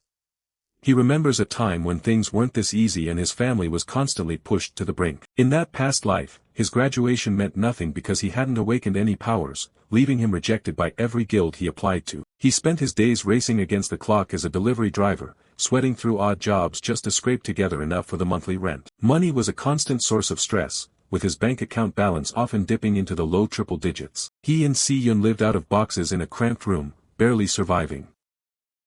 He remembers a time when things weren't this easy and his family was constantly pushed to the brink. In that past life, his graduation meant nothing because he hadn't awakened any powers, leaving him rejected by every guild he applied to. He spent his days racing against the clock as a delivery driver, sweating through odd jobs just to scrape together enough for the monthly rent. Money was a constant source of stress, with his bank account balance often dipping into the low triple digits. He and Si Yun lived out of boxes in a cramped room, barely surviving.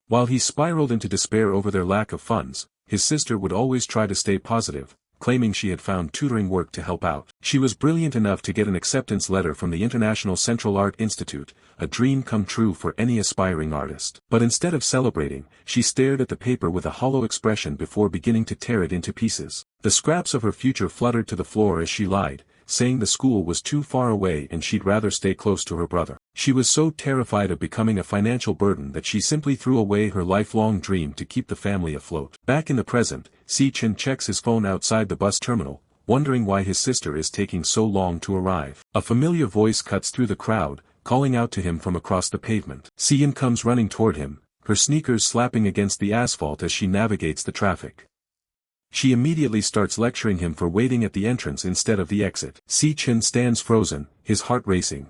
While he spiraled into despair over their lack of funds, his sister would always try to stay positive, claiming she had found tutoring work to help out. She was brilliant enough to get an acceptance letter from the International Central Art Institute, a dream come true for any aspiring artist. But instead of celebrating, she stared at the paper with a hollow expression before beginning to tear it into pieces. The scraps of her future fluttered to the floor as she lied, saying the school was too far away and she'd rather stay close to her brother. She was so terrified of becoming a financial burden that she simply threw away her lifelong dream to keep the family afloat. Back in the present, Si Chen checks his phone outside the bus terminal, wondering why his sister is taking so long to arrive. A familiar voice cuts through the crowd, calling out to him from across the pavement. Si Chen comes running toward him, her sneakers slapping against the asphalt as she navigates the traffic. She immediately starts lecturing him for waiting at the entrance instead of the exit. Si Chen stands frozen, his heart racing.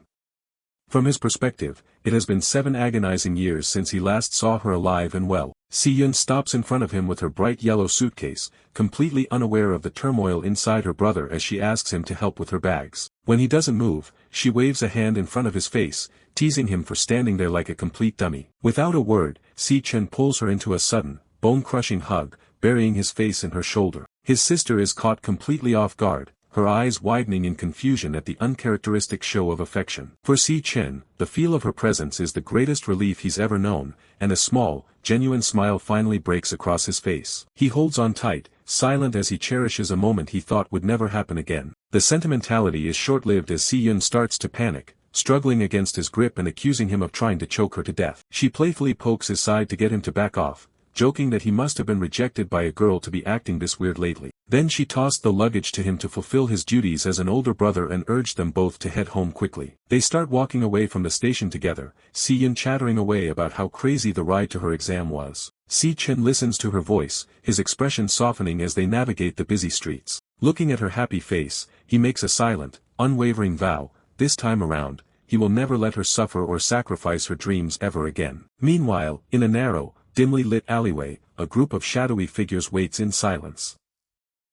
From his perspective, it has been 7 agonizing years since he last saw her alive and well. Si Chen stops in front of him with her bright yellow suitcase, completely unaware of the turmoil inside her brother as she asks him to help with her bags. When he doesn't move, she waves a hand in front of his face, teasing him for standing there like a complete dummy. Without a word, Si Chen pulls her into a sudden, bone-crushing hug, burying his face in her shoulder. His sister is caught completely off guard, her eyes widening in confusion at the uncharacteristic show of affection. For Si Chen, the feel of her presence is the greatest relief he's ever known, and a small, genuine smile finally breaks across his face. He holds on tight, silent as he cherishes a moment he thought would never happen again. The sentimentality is short-lived as Si Chen starts to panic, struggling against his grip and accusing him of trying to choke her to death. She playfully pokes his side to get him to back off, joking that he must have been rejected by a girl to be acting this weird lately. Then she tossed the luggage to him to fulfill his duties as an older brother and urged them both to head home quickly. They start walking away from the station together, Si Chen chattering away about how crazy the ride to her exam was. Si Chen listens to her voice, his expression softening as they navigate the busy streets. Looking at her happy face, he makes a silent, unwavering vow, this time around, he will never let her suffer or sacrifice her dreams ever again. Meanwhile, in a narrow, dimly lit alleyway, a group of shadowy figures waits in silence.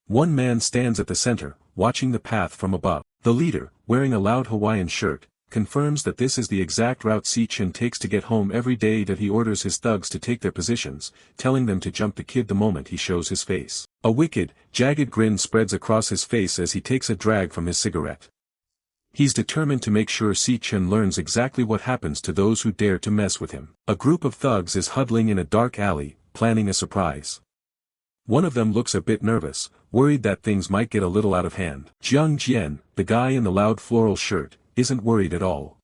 One man stands at the center, watching the path from above. The leader, wearing a loud Hawaiian shirt, confirms that this is the exact route Si Chen takes to get home every day, that he orders his thugs to take their positions, telling them to jump the kid the moment he shows his face. A wicked, jagged grin spreads across his face as he takes a drag from his cigarette. He's determined to make sure Si Chen learns exactly what happens to those who dare to mess with him. A group of thugs is huddling in a dark alley, planning a surprise. One of them looks a bit nervous, worried that things might get a little out of hand. Jiang Jian, the guy in the loud floral shirt, isn't worried at all.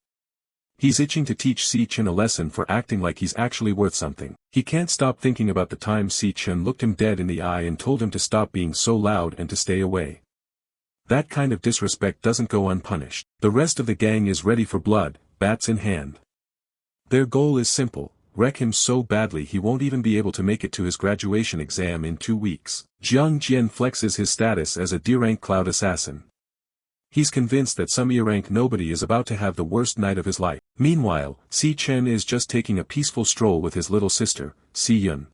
He's itching to teach Si Chen a lesson for acting like he's actually worth something. He can't stop thinking about the time Si Chen looked him dead in the eye and told him to stop being so loud and to stay away. That kind of disrespect doesn't go unpunished. The rest of the gang is ready for blood, bats in hand. Their goal is simple: wreck him so badly he won't even be able to make it to his graduation exam in 2 weeks. Jiang Jian flexes his status as a D-rank cloud assassin. He's convinced that some E-rank nobody is about to have the worst night of his life. Meanwhile, Si Chen is just taking a peaceful stroll with his little sister, Si Yun.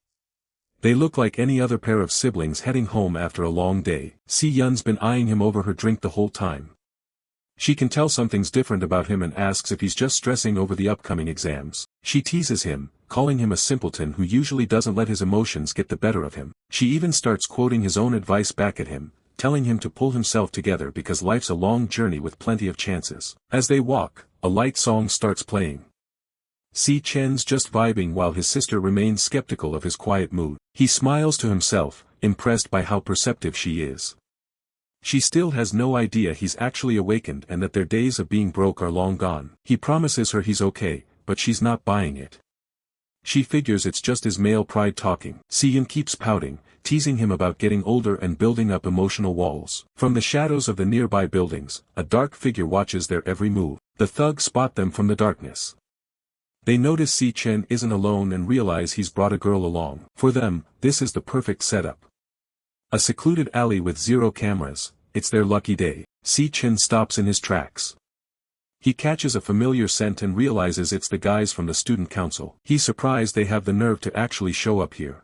They look like any other pair of siblings heading home after a long day. Si Yun's been eyeing him over her drink the whole time. She can tell something's different about him and asks if he's just stressing over the upcoming exams. She teases him, calling him a simpleton who usually doesn't let his emotions get the better of him. She even starts quoting his own advice back at him, telling him to pull himself together because life's a long journey with plenty of chances. As they walk, a light song starts playing. Si Chen's just vibing while his sister remains skeptical of his quiet mood. He smiles to himself, impressed by how perceptive she is. She still has no idea he's actually awakened and that their days of being broke are long gone. He promises her he's okay, but she's not buying it. She figures it's just his male pride talking. Si Chen keeps pouting, teasing him about getting older and building up emotional walls. From the shadows of the nearby buildings, a dark figure watches their every move. The thugs spot them from the darkness. They notice Si Chen isn't alone and realize he's brought a girl along. For them, this is the perfect setup. A secluded alley with 0 cameras, it's their lucky day. Si Chen stops in his tracks. He catches a familiar scent and realizes it's the guys from the student council. He's surprised they have the nerve to actually show up here.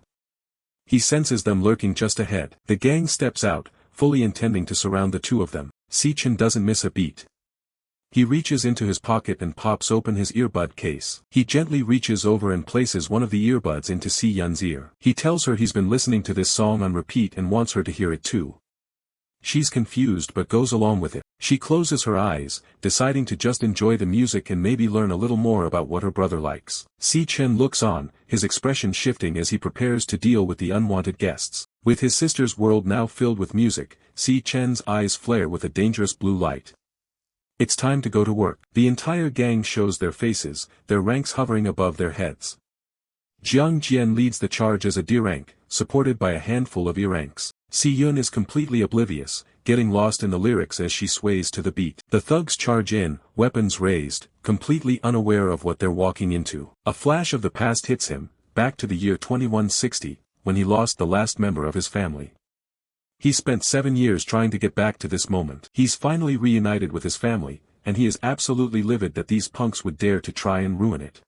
He senses them lurking just ahead. The gang steps out, fully intending to surround the two of them. Si Chen doesn't miss a beat. He reaches into his pocket and pops open his earbud case. He gently reaches over and places one of the earbuds into Si Yun's ear. He tells her he's been listening to this song on repeat and wants her to hear it too. She's confused but goes along with it. She closes her eyes, deciding to just enjoy the music and maybe learn a little more about what her brother likes. Si Chen looks on, his expression shifting as he prepares to deal with the unwanted guests. With his sister's world now filled with music, Si Chen's eyes flare with a dangerous blue light. It's time to go to work. The entire gang shows their faces, their ranks hovering above their heads. Jiang Jian leads the charge as a D-rank, supported by a handful of E-ranks. Si Yun is completely oblivious, getting lost in the lyrics as she sways to the beat. The thugs charge in, weapons raised, completely unaware of what they're walking into. A flash of the past hits him, back to the year 2160, when he lost the last member of his family. He spent 7 years trying to get back to this moment. He's finally reunited with his family, and he is absolutely livid that these punks would dare to try and ruin it.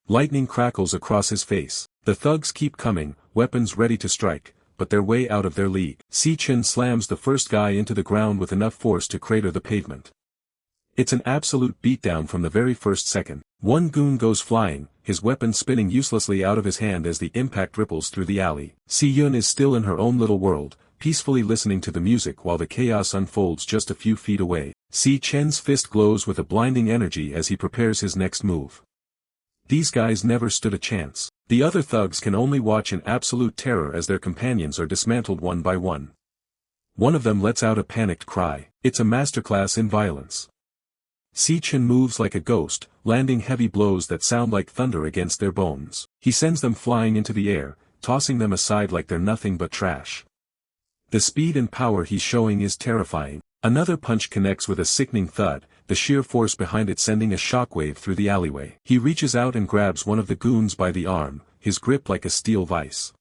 Lightning crackles across his face. The thugs keep coming, weapons ready to strike, but they're way out of their league. Si Chen slams the first guy into the ground with enough force to crater the pavement. It's an absolute beatdown from the very first second. One goon goes flying, his weapon spinning uselessly out of his hand as the impact ripples through the alley. Si Yun is still in her own little world, peacefully listening to the music while the chaos unfolds just a few feet away. Si Chen's fist glows with a blinding energy as he prepares his next move. These guys never stood a chance. The other thugs can only watch in absolute terror as their companions are dismantled one by one. One of them lets out a panicked cry. It's a masterclass in violence. Si Chen moves like a ghost, landing heavy blows that sound like thunder against their bones. He sends them flying into the air, tossing them aside like they're nothing but trash. The speed and power he's showing is terrifying. Another punch connects with a sickening thud, the sheer force behind it sending a shockwave through the alleyway. He reaches out and grabs one of the goons by the arm, his grip like a steel vice.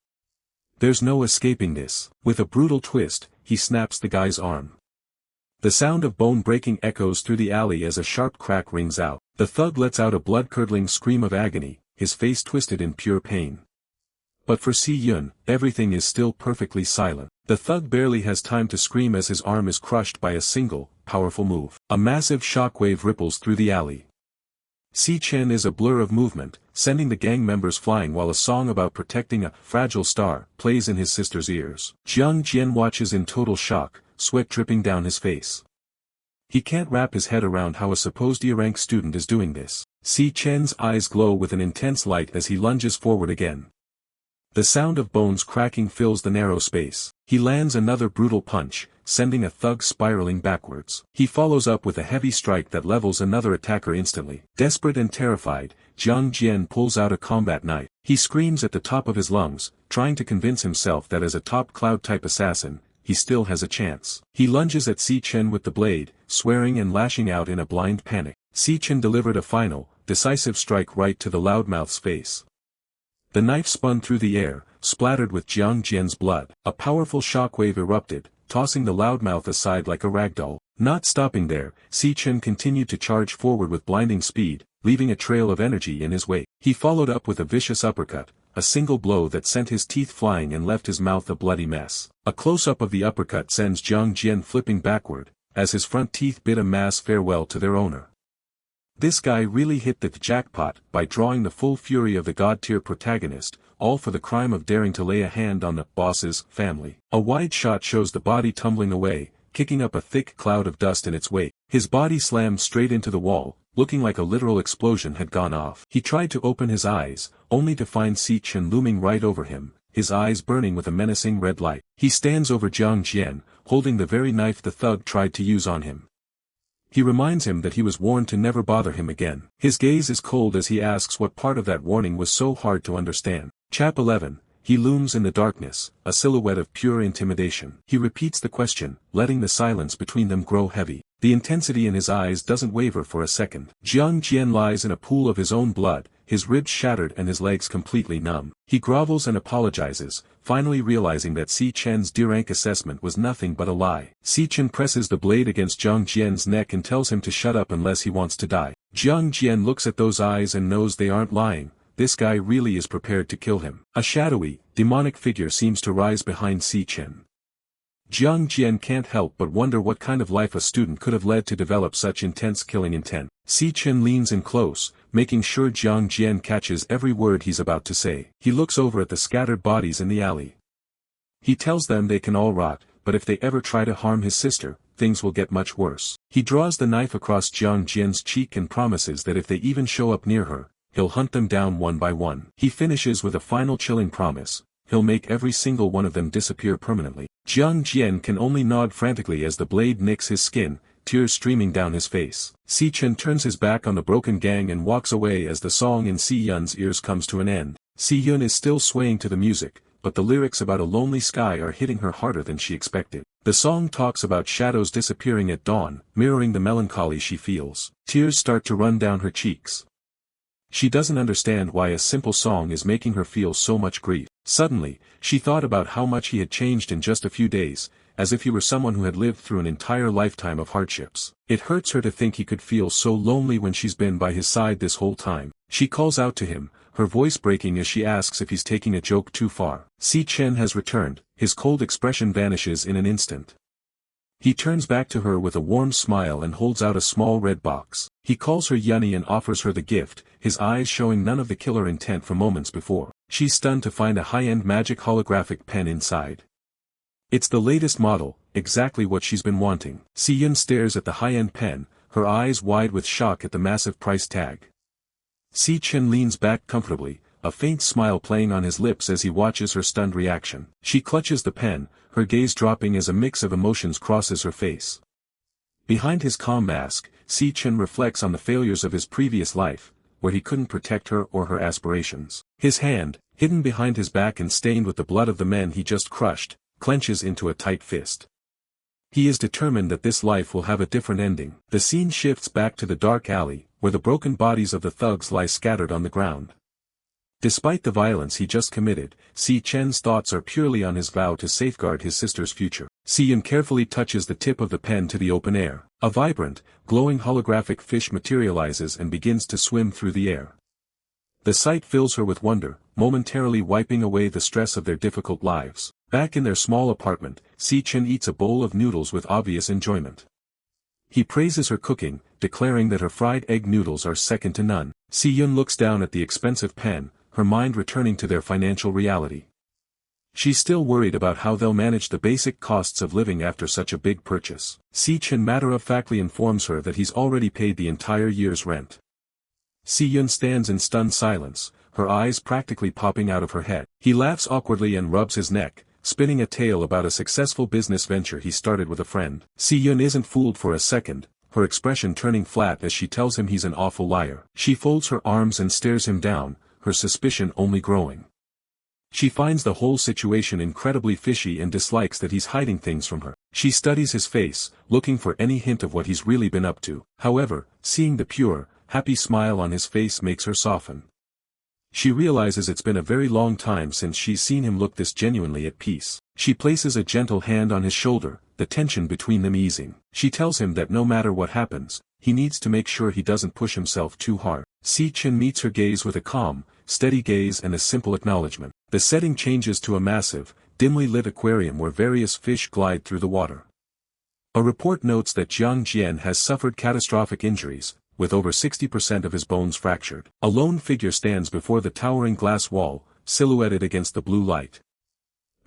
There's no escaping this. With a brutal twist, he snaps the guy's arm. The sound of bone breaking echoes through the alley as a sharp crack rings out. The thug lets out a blood-curdling scream of agony, his face twisted in pure pain. But for Si Yun, everything is still perfectly silent. The thug barely has time to scream as his arm is crushed by a single, powerful move. A massive shockwave ripples through the alley. Si Chen is a blur of movement, sending the gang members flying while a song about protecting a fragile star plays in his sister's ears. Jiang Jian watches in total shock, sweat dripping down his face. He can't wrap his head around how a supposed E-rank student is doing this. Si Chen's eyes glow with an intense light as he lunges forward again. The sound of bones cracking fills the narrow space. He lands another brutal punch, sending a thug spiraling backwards. He follows up with a heavy strike that levels another attacker instantly. Desperate and terrified, Jiang Jian pulls out a combat knife. He screams at the top of his lungs, trying to convince himself that as a top cloud-type assassin, he still has a chance. He lunges at Si Chen with the blade, swearing and lashing out in a blind panic. Si Chen delivered a final, decisive strike right to the loudmouth's face. The knife spun through the air, splattered with Jiang Jian's blood. A powerful shockwave erupted, tossing the loudmouth aside like a ragdoll. Not stopping there, Si Chen continued to charge forward with blinding speed, leaving a trail of energy in his wake. He followed up with a vicious uppercut, a single blow that sent his teeth flying and left his mouth a bloody mess. A close-up of the uppercut sends Jiang Jian flipping backward, as his front teeth bid a mass farewell to their owner. This guy really hit the jackpot by drawing the full fury of the god-tier protagonist, all for the crime of daring to lay a hand on the boss's family. A wide shot shows the body tumbling away, kicking up a thick cloud of dust in its wake. His body slammed straight into the wall, looking like a literal explosion had gone off. He tried to open his eyes, only to find Si Chen looming right over him, his eyes burning with a menacing red light. He stands over Jiang Jian, holding the very knife the thug tried to use on him. He reminds him that he was warned to never bother him again. His gaze is cold as he asks what part of that warning was so hard to understand. Chap 11, he looms in the darkness, a silhouette of pure intimidation. He repeats the question, letting the silence between them grow heavy. The intensity in his eyes doesn't waver for a second. Jiang Jian lies in a pool of his own blood, his ribs shattered and his legs completely numb. He grovels and apologizes, finally realizing that Si Chen's D-rank assessment was nothing but a lie. Si Chen presses the blade against Jiang Jian's neck and tells him to shut up unless he wants to die. Jiang Jian looks at those eyes and knows they aren't lying. This guy really is prepared to kill him. A shadowy, demonic figure seems to rise behind Si Chen. Jiang Jian can't help but wonder what kind of life a student could have led to develop such intense killing intent. Si Chen leans in close, making sure Jiang Jian catches every word he's about to say. He looks over at the scattered bodies in the alley. He tells them they can all rot, but if they ever try to harm his sister, things will get much worse. He draws the knife across Jiang Jian's cheek and promises that if they even show up near her, he'll hunt them down one by one. He finishes with a final chilling promise. He'll make every single one of them disappear permanently. Jiang Jian can only nod frantically as the blade nicks his skin, tears streaming down his face. Si Chen turns his back on the broken gang and walks away as the song in Si Yun's ears comes to an end. Si Yun is still swaying to the music, but the lyrics about a lonely sky are hitting her harder than she expected. The song talks about shadows disappearing at dawn, mirroring the melancholy she feels. Tears start to run down her cheeks. She doesn't understand why a simple song is making her feel so much grief. Suddenly, she thought about how much he had changed in just a few days, as if he were someone who had lived through an entire lifetime of hardships. It hurts her to think he could feel so lonely when she's been by his side this whole time. She calls out to him, her voice breaking as she asks if he's taking a joke too far. Si Chen has returned, his cold expression vanishes in an instant. He turns back to her with a warm smile and holds out a small red box. He calls her Yunny and offers her the gift, his eyes showing none of the killer intent from moments before. She's stunned to find a high-end magic holographic pen inside. It's the latest model, exactly what she's been wanting. Si Yun stares at the high-end pen, her eyes wide with shock at the massive price tag. Si Chen leans back comfortably, a faint smile playing on his lips as he watches her stunned reaction. She clutches the pen, her gaze dropping as a mix of emotions crosses her face. Behind his calm mask, Si Chen reflects on the failures of his previous life, where he couldn't protect her or her aspirations. His hand, hidden behind his back and stained with the blood of the men he just crushed, clenches into a tight fist. He is determined that this life will have a different ending. The scene shifts back to the dark alley, where the broken bodies of the thugs lie scattered on the ground. Despite the violence he just committed, Si Chen's thoughts are purely on his vow to safeguard his sister's future. Si Yun carefully touches the tip of the pen to the open air. A vibrant, glowing holographic fish materializes and begins to swim through the air. The sight fills her with wonder, momentarily wiping away the stress of their difficult lives. Back in their small apartment, Si Chen eats a bowl of noodles with obvious enjoyment. He praises her cooking, declaring that her fried egg noodles are second to none. Si Yun looks down at the expensive pen, her mind returning to their financial reality. She's still worried about how they'll manage the basic costs of living after such a big purchase. Si Chen matter-of-factly informs her that he's already paid the entire year's rent. Si Yun stands in stunned silence, her eyes practically popping out of her head. He laughs awkwardly and rubs his neck, spinning a tale about a successful business venture he started with a friend. Si Yun isn't fooled for a second, her expression turning flat as she tells him he's an awful liar. She folds her arms and stares him down, her suspicion only growing. She finds the whole situation incredibly fishy and dislikes that he's hiding things from her. She studies his face, looking for any hint of what he's really been up to. However, seeing the pure, happy smile on his face makes her soften. She realizes it's been a very long time since she's seen him look this genuinely at peace. She places a gentle hand on his shoulder, the tension between them easing. She tells him that no matter what happens, he needs to make sure he doesn't push himself too hard. Si Chen meets her gaze with a calm, steady gaze and a simple acknowledgement. The setting changes to a massive, dimly lit aquarium where various fish glide through the water. A report notes that Jiang Jian has suffered catastrophic injuries, with over 60% of his bones fractured. A lone figure stands before the towering glass wall, silhouetted against the blue light.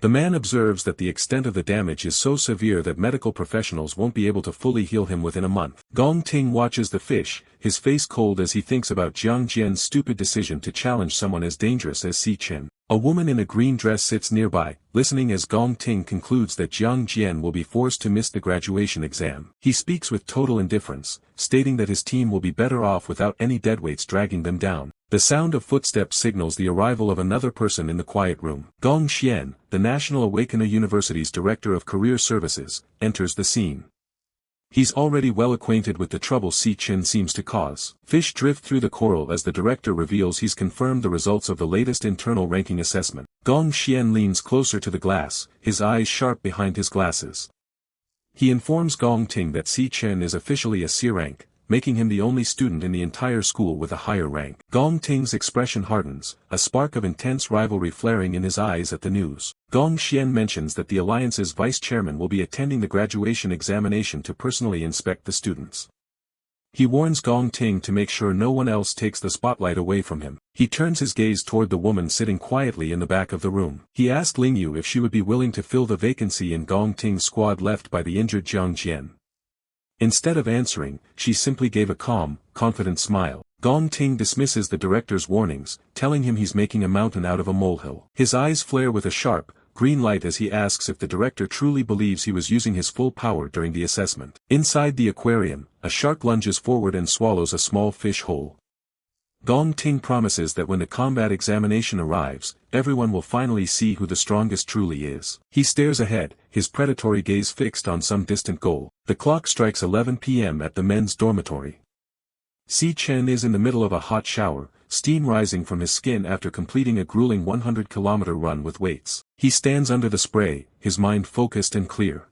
The man observes that the extent of the damage is so severe that medical professionals won't be able to fully heal him within a month. Gong Ting watches the fish, his face cold as he thinks about Jiang Jian's stupid decision to challenge someone as dangerous as Si Chen. A woman in a green dress sits nearby, listening as Gong Ting concludes that Jiang Jian will be forced to miss the graduation exam. He speaks with total indifference, stating that his team will be better off without any deadweights dragging them down. The sound of footsteps signals the arrival of another person in the quiet room. Gong Xian, the National Awakener University's Director of Career Services, enters the scene. He's already well acquainted with the trouble Si Chen seems to cause. Fish drift through the coral as the director reveals he's confirmed the results of the latest internal ranking assessment. Gong Xian leans closer to the glass, his eyes sharp behind his glasses. He informs Gong Ting that Si Chen is officially a Si rank, making him the only student in the entire school with a higher rank. Gong Ting's expression hardens, a spark of intense rivalry flaring in his eyes at the news. Gong Xian mentions that the Alliance's vice chairman will be attending the graduation examination to personally inspect the students. He warns Gong Ting to make sure no one else takes the spotlight away from him. He turns his gaze toward the woman sitting quietly in the back of the room. He asked Lanyue if she would be willing to fill the vacancy in Gong Ting's squad left by the injured Jiang Jian. Instead of answering, she simply gave a calm, confident smile. Gong Ting dismisses the director's warnings, telling him he's making a mountain out of a molehill. His eyes flare with a sharp, green light as he asks if the director truly believes he was using his full power during the assessment. Inside the aquarium, a shark lunges forward and swallows a small fish whole. Gong Ting promises that when the combat examination arrives, everyone will finally see who the strongest truly is. He stares ahead, his predatory gaze fixed on some distant goal. The clock strikes 11 p.m. at the men's dormitory. Si Chen is in the middle of a hot shower, steam rising from his skin after completing a grueling 100-kilometer run with weights. He stands under the spray, his mind focused and clear.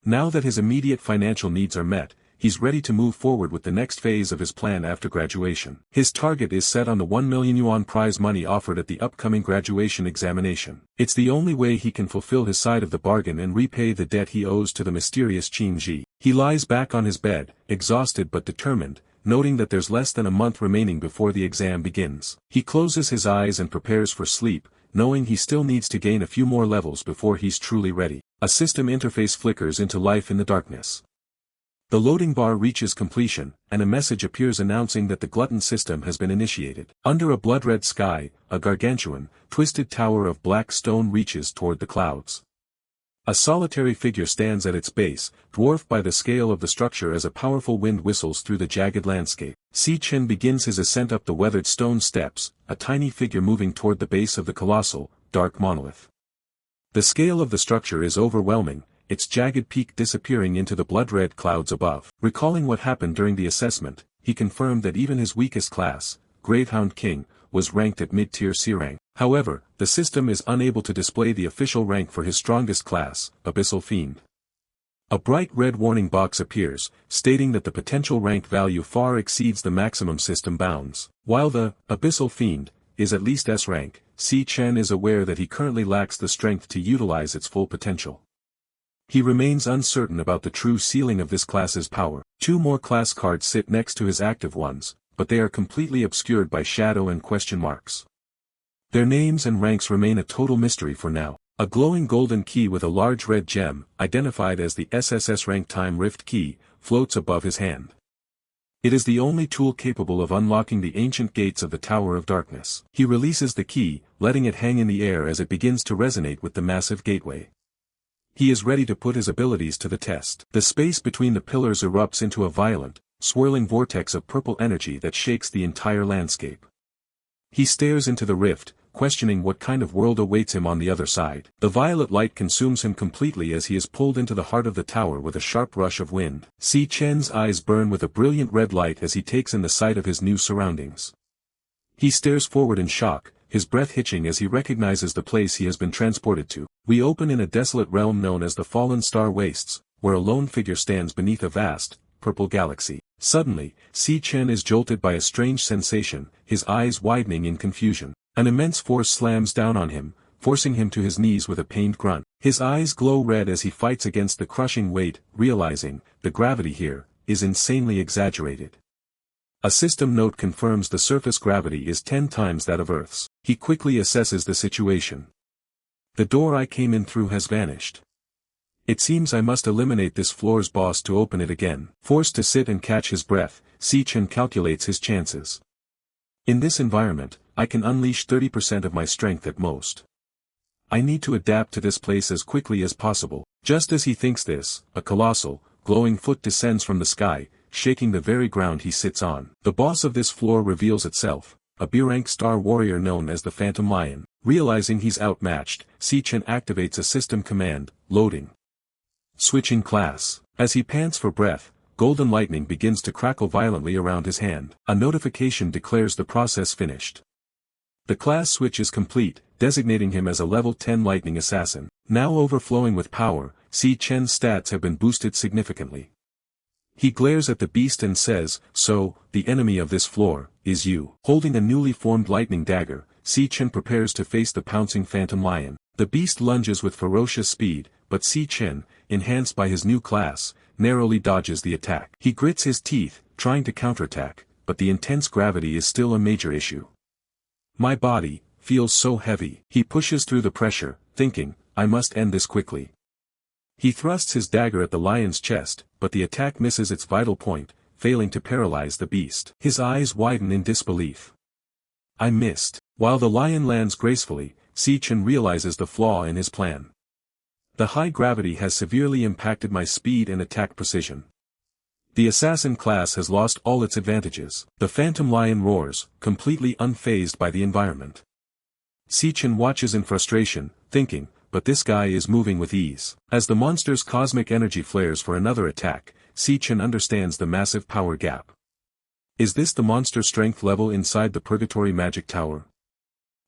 Now that his immediate financial needs are met, he's ready to move forward with the next phase of his plan after graduation. His target is set on the 1 million yuan prize money offered at the upcoming graduation examination. It's the only way he can fulfill his side of the bargain and repay the debt he owes to the mysterious Qin Ji. He lies back on his bed, exhausted but determined, noting that there's less than a month remaining before the exam begins. He closes his eyes and prepares for sleep, knowing he still needs to gain a few more levels before he's truly ready. A system interface flickers into life in the darkness. The loading bar reaches completion, and a message appears announcing that the Gluttony System has been initiated. Under a blood-red sky, a gargantuan, twisted tower of black stone reaches toward the clouds. A solitary figure stands at its base, dwarfed by the scale of the structure as a powerful wind whistles through the jagged landscape. Si Chen begins his ascent up the weathered stone steps, a tiny figure moving toward the base of the colossal, dark monolith. The scale of the structure is overwhelming, its jagged peak disappearing into the blood-red clouds above. Recalling what happened during the assessment, he confirmed that even his weakest class, Gravehound King, was ranked at mid-tier C rank. However, the system is unable to display the official rank for his strongest class, Abyssal Fiend. A bright red warning box appears, stating that the potential rank value far exceeds the maximum system bounds. While the Abyssal Fiend is at least S rank, Si Chen is aware that he currently lacks the strength to utilize its full potential. He remains uncertain about the true ceiling of this class's power. 2 more class cards sit next to his active ones, but they are completely obscured by shadow and question marks. Their names and ranks remain a total mystery for now. A glowing golden key with a large red gem, identified as the SSS-Rank Time Rift Key, floats above his hand. It is the only tool capable of unlocking the ancient gates of the Tower of Darkness. He releases the key, letting it hang in the air as it begins to resonate with the massive gateway. He is ready to put his abilities to the test. The space between the pillars erupts into a violent, swirling vortex of purple energy that shakes the entire landscape. He stares into the rift, questioning what kind of world awaits him on the other side. The violet light consumes him completely as he is pulled into the heart of the tower with a sharp rush of wind. Si Chen's eyes burn with a brilliant red light as he takes in the sight of his new surroundings. He stares forward in shock, his breath hitching as he recognizes the place he has been transported to. We open in a desolate realm known as the Fallen Star Wastes, where a lone figure stands beneath a vast, purple galaxy. Suddenly, Si Chen is jolted by a strange sensation, his eyes widening in confusion. An immense force slams down on him, forcing him to his knees with a pained grunt. His eyes glow red as he fights against the crushing weight, realizing, the gravity here, is insanely exaggerated. A system note confirms the surface gravity is 10 times that of Earth's. He quickly assesses the situation. The door I came in through has vanished. It seems I must eliminate this floor's boss to open it again. Forced to sit and catch his breath, Si Chen calculates his chances. In this environment, I can unleash 30% of my strength at most. I need to adapt to this place as quickly as possible. Just as he thinks this, a colossal, glowing foot descends from the sky, shaking the very ground he sits on. The boss of this floor reveals itself, a B-rank star warrior known as the Phantom Lion. Realizing he's outmatched, Si Chen activates a system command, loading. Switching class. As he pants for breath, golden lightning begins to crackle violently around his hand. A notification declares the process finished. The class switch is complete, designating him as a level 10 lightning assassin. Now overflowing with power, Si Chen's stats have been boosted significantly. He glares at the beast and says, "So, the enemy of this floor, is you." Holding a newly formed lightning dagger, Si Chen prepares to face the pouncing Phantom Lion. The beast lunges with ferocious speed, but Si Chen, enhanced by his new class, narrowly dodges the attack. He grits his teeth, trying to counterattack, but the intense gravity is still a major issue. My body feels so heavy. He pushes through the pressure, thinking, I must end this quickly. He thrusts his dagger at the lion's chest, but the attack misses its vital point, failing to paralyze the beast. His eyes widen in disbelief. I missed. While the lion lands gracefully, Si Chen realizes the flaw in his plan. The high gravity has severely impacted my speed and attack precision. The assassin class has lost all its advantages. The Phantom Lion roars, completely unfazed by the environment. Si Chen watches in frustration, thinking, but this guy is moving with ease. As the monster's cosmic energy flares for another attack, Si Chen understands the massive power gap. Is this the monster strength level inside the Purgatory Magic Tower?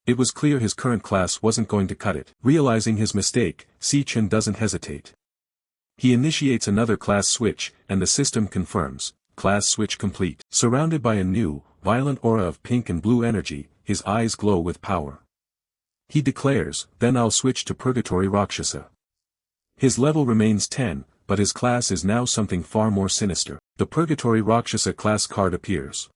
It was clear his current class wasn't going to cut it. Realizing his mistake, Si Chen doesn't hesitate. He initiates another class switch, and the system confirms, class switch complete. Surrounded by a new, violent aura of pink and blue energy, his eyes glow with power. He declares, then I'll switch to Purgatory Rakshasa. His level remains 10, but his class is now something far more sinister. The Purgatory Rakshasa class card appears.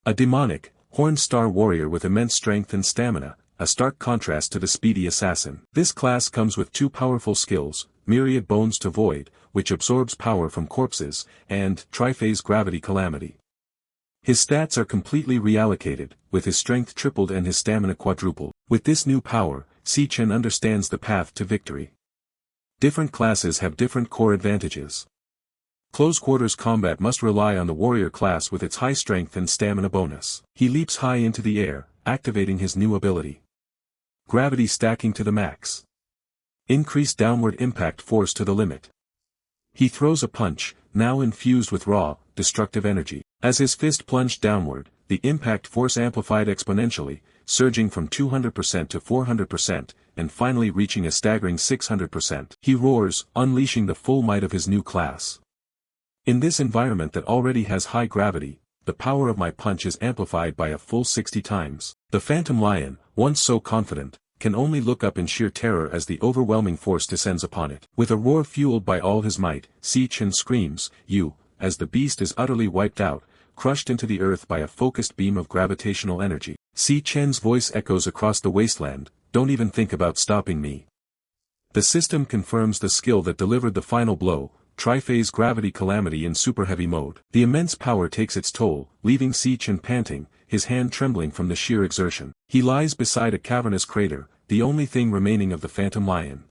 A demonic, horned star warrior with immense strength and stamina, a stark contrast to the speedy assassin. This class comes with two powerful skills, Myriad Bones to Void, which absorbs power from corpses, and Triphase Gravity Calamity. His stats are completely reallocated, with his strength tripled and his stamina quadrupled. With this new power, Si Chen understands the path to victory. Different classes have different core advantages. Close quarters combat must rely on the warrior class with its high strength and stamina bonus. He leaps high into the air, activating his new ability. Gravity stacking to the max. Increase downward impact force to the limit. He throws a punch, now infused with raw, destructive energy. As his fist plunged downward, the impact force amplified exponentially, surging from 200% to 400%, and finally reaching a staggering 600%. He roars, unleashing the full might of his new class. In this environment that already has high gravity, the power of my punch is amplified by a full 60 times. The Phantom Lion, once so confident, can only look up in sheer terror as the overwhelming force descends upon it. With a roar fueled by all his might, Si Chen screams, "You," as the beast is utterly wiped out, crushed into the earth by a focused beam of gravitational energy. Si Chen's voice echoes across the wasteland, "Don't even think about stopping me." The system confirms the skill that delivered the final blow, Triphase Gravity Calamity in super heavy mode. The immense power takes its toll, leaving Si Chen panting, his hand trembling from the sheer exertion. He lies beside a cavernous crater, the only thing remaining of the Phantom Lion.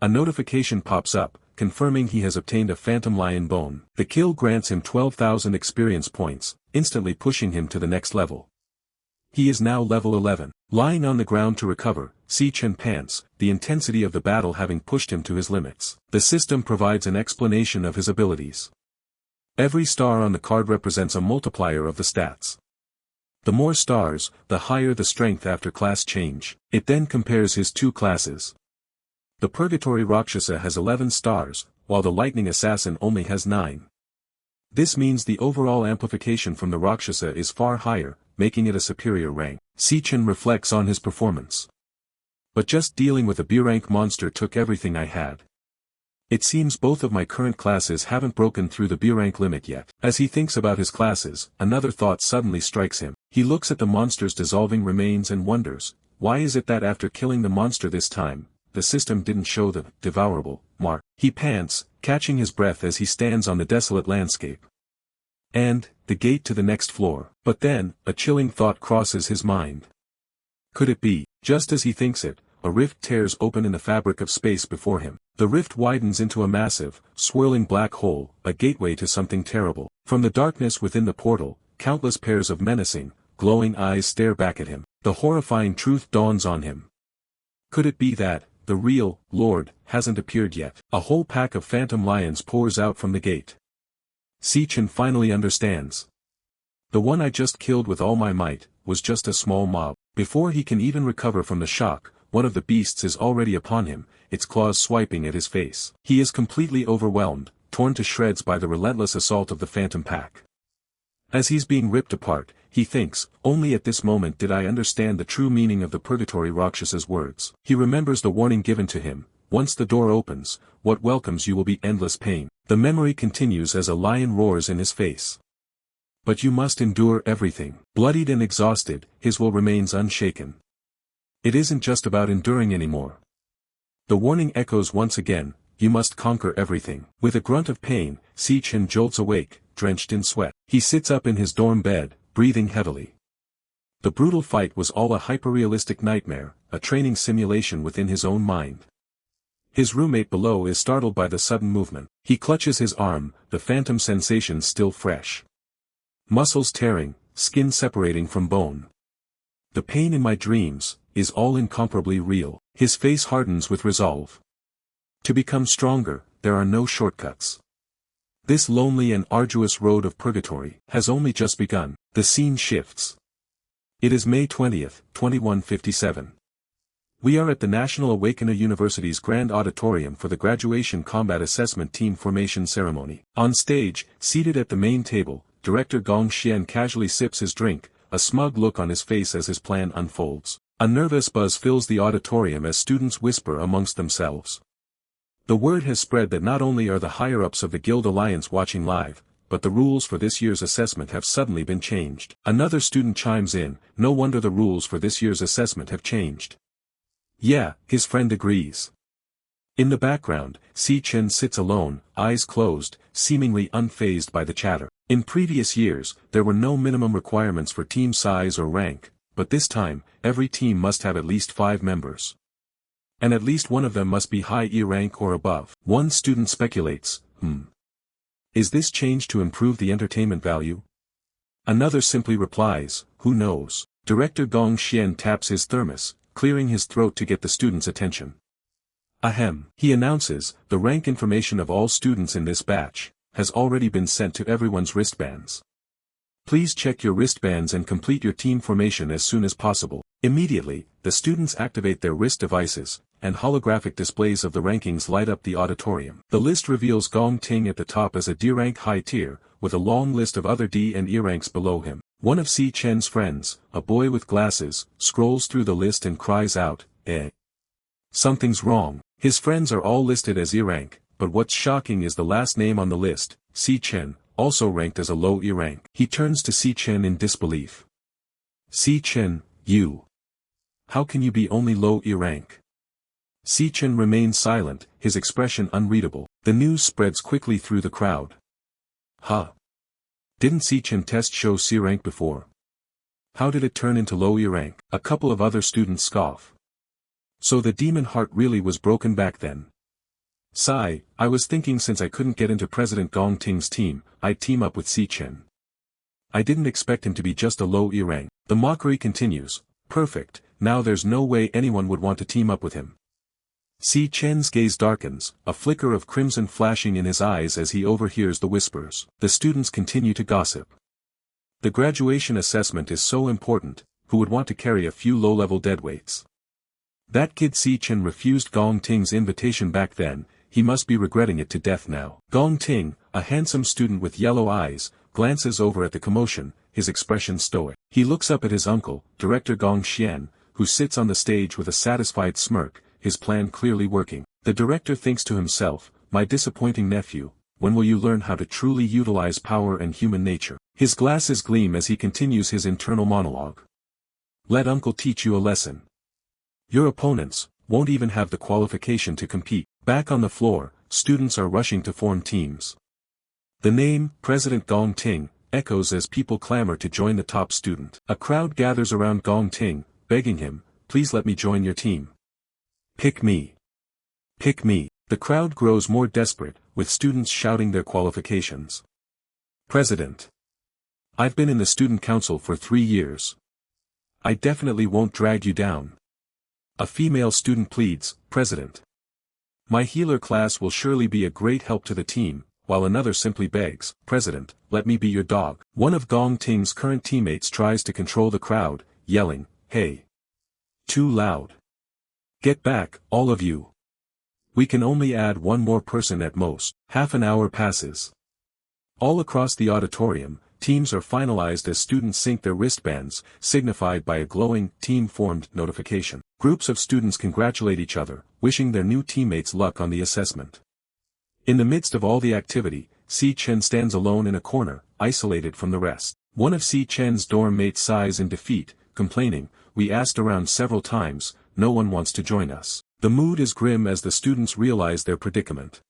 A notification pops up, confirming he has obtained a Phantom Lion bone. The kill grants him 12,000 experience points, instantly pushing him to the next level. He is now level 11. Lying on the ground to recover, Si Chen pants, the intensity of the battle having pushed him to his limits. The system provides an explanation of his abilities. Every star on the card represents a multiplier of the stats. The more stars, the higher the strength after class change. It then compares his two classes. The Purgatory Rakshasa has 11 stars, while the Lightning Assassin only has 9. This means the overall amplification from the Rakshasa is far higher, making it a superior rank. Si Chen reflects on his performance. But just dealing with a B-rank monster took everything I had. It seems both of my current classes haven't broken through the B-rank limit yet. As he thinks about his classes, another thought suddenly strikes him. He looks at the monster's dissolving remains and wonders, why is it that after killing the monster this time, the system didn't show the devourable mark? He pants, catching his breath as he stands on the desolate landscape. And, the gate to the next floor. But then, a chilling thought crosses his mind. Could it be, just as he thinks it, a rift tears open in the fabric of space before him. The rift widens into a massive, swirling black hole, a gateway to something terrible. From the darkness within the portal, countless pairs of menacing, glowing eyes stare back at him. The horrifying truth dawns on him. Could it be that, the real Lord hasn't appeared yet? A whole pack of phantom lions pours out from the gate. Si Chen finally understands. The one I just killed with all my might, was just a small mob. Before he can even recover from the shock, one of the beasts is already upon him, its claws swiping at his face. He is completely overwhelmed, torn to shreds by the relentless assault of the phantom pack. As he's being ripped apart, he thinks, only at this moment did I understand the true meaning of the Purgatory Rakshasa's words. He remembers the warning given to him, once the door opens, what welcomes you will be endless pain. The memory continues as a lion roars in his face. But you must endure everything. Bloodied and exhausted, his will remains unshaken. It isn't just about enduring anymore. The warning echoes once again, you must conquer everything. With a grunt of pain, Si Chen jolts awake, drenched in sweat. He sits up in his dorm bed, breathing heavily. The brutal fight was all a hyper-realistic nightmare, a training simulation within his own mind. His roommate below is startled by the sudden movement. He clutches his arm, the phantom sensation still fresh. Muscles tearing, skin separating from bone. The pain in my dreams is all incomparably real. His face hardens with resolve. To become stronger, there are no shortcuts. This lonely and arduous road of purgatory has only just begun. The scene shifts. It is May 20th, 2157. We are at the National Awakener University's Grand Auditorium for the Graduation Combat Assessment Team Formation Ceremony. On stage, seated at the main table, Director Gong Xian casually sips his drink, a smug look on his face as his plan unfolds. A nervous buzz fills the auditorium as students whisper amongst themselves. The word has spread that not only are the higher-ups of the Guild Alliance watching live, but the rules for this year's assessment have suddenly been changed. Another student chimes in, no wonder the rules for this year's assessment have changed. Yeah, his friend agrees. In the background, Si Chen sits alone, eyes closed, seemingly unfazed by the chatter. In previous years, there were no minimum requirements for team size or rank, but this time, every team must have at least 5 members. And at least one of them must be high E rank or above. One student speculates, Is this change to improve the entertainment value? Another simply replies, who knows? Director Gong Xian taps his thermos, clearing his throat to get the students' attention. Ahem. He announces, the rank information of all students in this batch has already been sent to everyone's wristbands. Please check your wristbands and complete your team formation as soon as possible. Immediately, the students activate their wrist devices, and holographic displays of the rankings light up the auditorium. The list reveals Gong Ting at the top as a D-rank high tier, with a long list of other D and E ranks below him. One of Si Chen's friends, a boy with glasses, scrolls through the list and cries out, Something's wrong. His friends are all listed as E rank, but what's shocking is the last name on the list, Si Chen, also ranked as a low E rank. He turns to Si Chen in disbelief. Si Chen, you. How can you be only low E rank? Si Chen remains silent, his expression unreadable. The news spreads quickly through the crowd. Huh? Didn't Si Chen test show C rank before? How did it turn into low E rank? A couple of other students scoff. So the demon heart really was broken back then. Sigh, I was thinking since I couldn't get into President Gong Ting's team, I'd team up with Si Chen. I didn't expect him to be just a low E rank. The mockery continues. Perfect, now there's no way anyone would want to team up with him. Si Chen's gaze darkens, a flicker of crimson flashing in his eyes as he overhears the whispers. The students continue to gossip. The graduation assessment is so important, who would want to carry a few low-level deadweights? That kid Si Chen refused Gong Ting's invitation back then, he must be regretting it to death now. Gong Ting, a handsome student with yellow eyes, glances over at the commotion, his expression stoic. He looks up at his uncle, Director Gong Xian, who sits on the stage with a satisfied smirk, his plan clearly working. The director thinks to himself, my disappointing nephew, when will you learn how to truly utilize power and human nature? His glasses gleam as he continues his internal monologue. Let uncle teach you a lesson. Your opponents won't even have the qualification to compete. Back on the floor, students are rushing to form teams. The name, President Gong Ting, echoes as people clamor to join the top student. A crowd gathers around Gong Ting, begging him, please let me join your team. Pick me. Pick me. The crowd grows more desperate, with students shouting their qualifications. President. I've been in the student council for 3 years. I definitely won't drag you down. A female student pleads, President. My healer class will surely be a great help to the team, while another simply begs, President, let me be your dog. One of Gong Ting's current teammates tries to control the crowd, yelling, hey. Too loud. Get back, all of you. We can only add one more person at most. Half an hour passes. All across the auditorium, teams are finalized as students sync their wristbands, signified by a glowing, team-formed notification. Groups of students congratulate each other, wishing their new teammates luck on the assessment. In the midst of all the activity, Si Chen stands alone in a corner, isolated from the rest. One of Si Chen's dorm mates sighs in defeat, complaining, we asked around several times, no one wants to join us. The mood is grim as the students realize their predicament.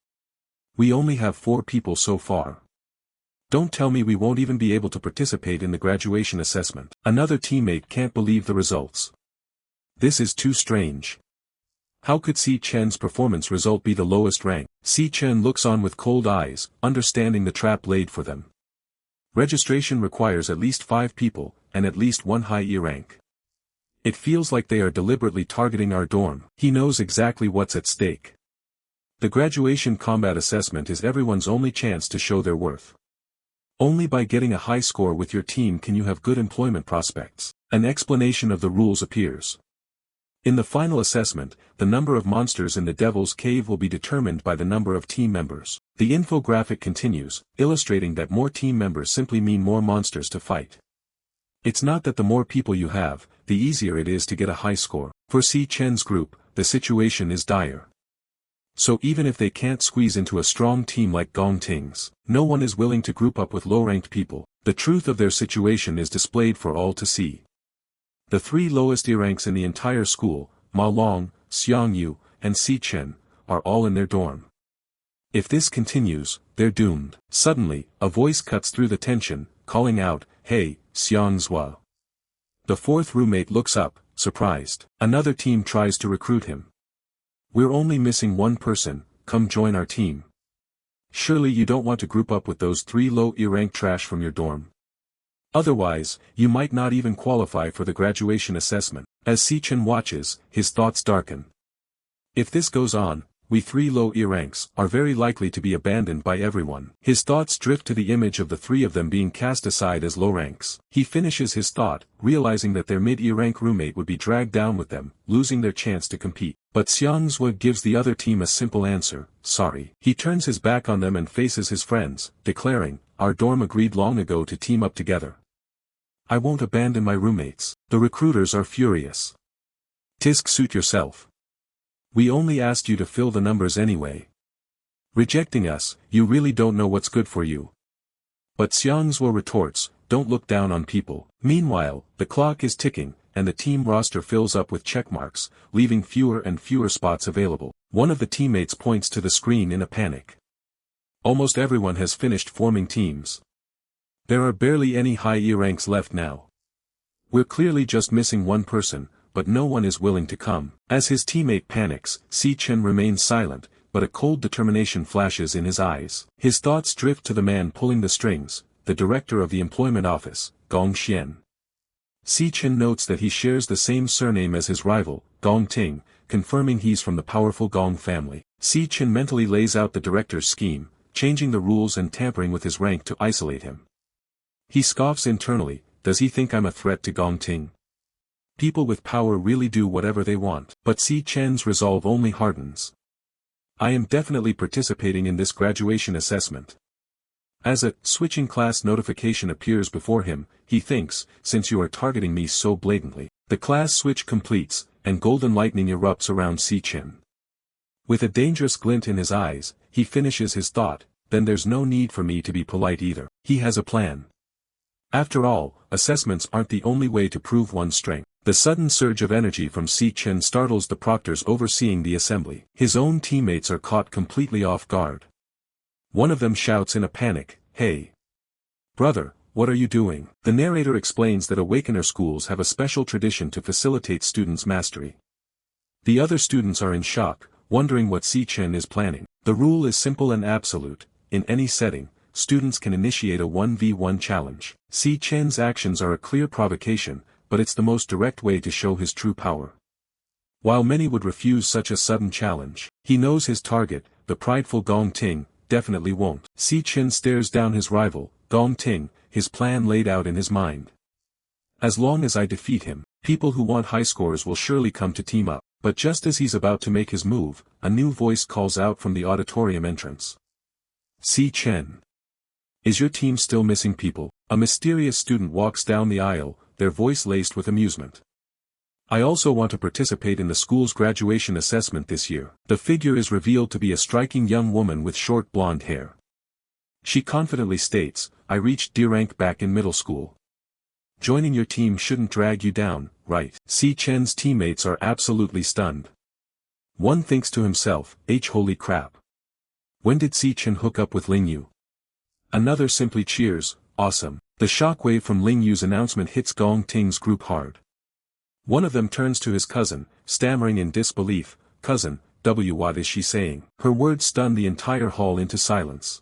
We only have 4 people so far. Don't tell me we won't even be able to participate in the graduation assessment. Another teammate can't believe the results. This is too strange. How could Si Chen's performance result be the lowest rank? Si Chen looks on with cold eyes, understanding the trap laid for them. Registration requires at least 5 people, and at least 1 high E rank. It feels like they are deliberately targeting our dorm. He knows exactly what's at stake. The graduation combat assessment is everyone's only chance to show their worth. Only by getting a high score with your team can you have good employment prospects. An explanation of the rules appears. In the final assessment, the number of monsters in the Devil's Cave will be determined by the number of team members. The infographic continues, illustrating that more team members simply mean more monsters to fight. It's not that the more people you have, the easier it is to get a high score. For Si Chen's group, the situation is dire. So even if they can't squeeze into a strong team like Gong Ting's, no one is willing to group up with low-ranked people. The truth of their situation is displayed for all to see. The three lowest E ranks in the entire school, Ma Long, Xiang Yu, and Si Chen, are all in their dorm. If this continues, they're doomed. Suddenly, a voice cuts through the tension, calling out, "Hey, Xiang Zhua." The fourth roommate looks up, surprised. Another team tries to recruit him. "We're only missing one person, come join our team." Surely you don't want to group up with those three low E rank trash from your dorm. Otherwise, you might not even qualify for the graduation assessment. As Si Chen watches, his thoughts darken. If this goes on, we three low E ranks are very likely to be abandoned by everyone. His thoughts drift to the image of the three of them being cast aside as low ranks. He finishes his thought, realizing that their mid-E rank roommate would be dragged down with them, losing their chance to compete. But Xiang Zhua gives the other team a simple answer, "Sorry." He turns his back on them and faces his friends, declaring, "Our dorm agreed long ago to team up together. I won't abandon my roommates." The recruiters are furious. "Tisk, suit yourself. We only asked you to fill the numbers anyway. Rejecting us, you really don't know what's good for you." But Xiang Zhua retorts, "Don't look down on people." Meanwhile, the clock is ticking, and the team roster fills up with checkmarks, leaving fewer and fewer spots available. One of the teammates points to the screen in a panic. Almost everyone has finished forming teams. There are barely any high E ranks left now. We're clearly just missing one person, but no one is willing to come. As his teammate panics, Si Chen remains silent, but a cold determination flashes in his eyes. His thoughts drift to the man pulling the strings, the director of the employment office, Gong Xian. Si Chen notes that he shares the same surname as his rival, Gong Ting, confirming he's from the powerful Gong family. Si Chen mentally lays out the director's scheme, changing the rules and tampering with his rank to isolate him. He scoffs internally, does he think I'm a threat to Gong Ting? People with power really do whatever they want. But Si Chen's resolve only hardens. I am definitely participating in this graduation assessment. As a switching class notification appears before him, he thinks, since you are targeting me so blatantly. The class switch completes, and golden lightning erupts around Si Chen. With a dangerous glint in his eyes, he finishes his thought, then there's no need for me to be polite either. He has a plan. After all, assessments aren't the only way to prove one's strength. The sudden surge of energy from Si Chen startles the proctors overseeing the assembly. His own teammates are caught completely off guard. One of them shouts in a panic, "Hey! Brother, what are you doing?" The narrator explains that Awakener schools have a special tradition to facilitate students' mastery. The other students are in shock, wondering what Si Chen is planning. The rule is simple and absolute: in any setting, students can initiate a 1v1 challenge. Si Chen's actions are a clear provocation, but it's the most direct way to show his true power. While many would refuse such a sudden challenge, he knows his target, the prideful Gong Ting, definitely won't. Si Chen stares down his rival, Gong Ting, his plan laid out in his mind. As long as I defeat him, people who want high scores will surely come to team up. But just as he's about to make his move, a new voice calls out from the auditorium entrance. Si Chen. Is your team still missing people? A mysterious student walks down the aisle, their voice laced with amusement. I also want to participate in the school's graduation assessment this year. The figure is revealed to be a striking young woman with short blonde hair. She confidently states, I reached D rank back in middle school. Joining your team shouldn't drag you down, right? Si Chen's teammates are absolutely stunned. One thinks to himself, holy crap. When did Si Chen hook up with Lanyue? Another simply cheers, awesome. The shockwave from Lanyue's announcement hits Gong Ting's group hard. One of them turns to his cousin, stammering in disbelief, cousin, what is she saying? Her words stun the entire hall into silence.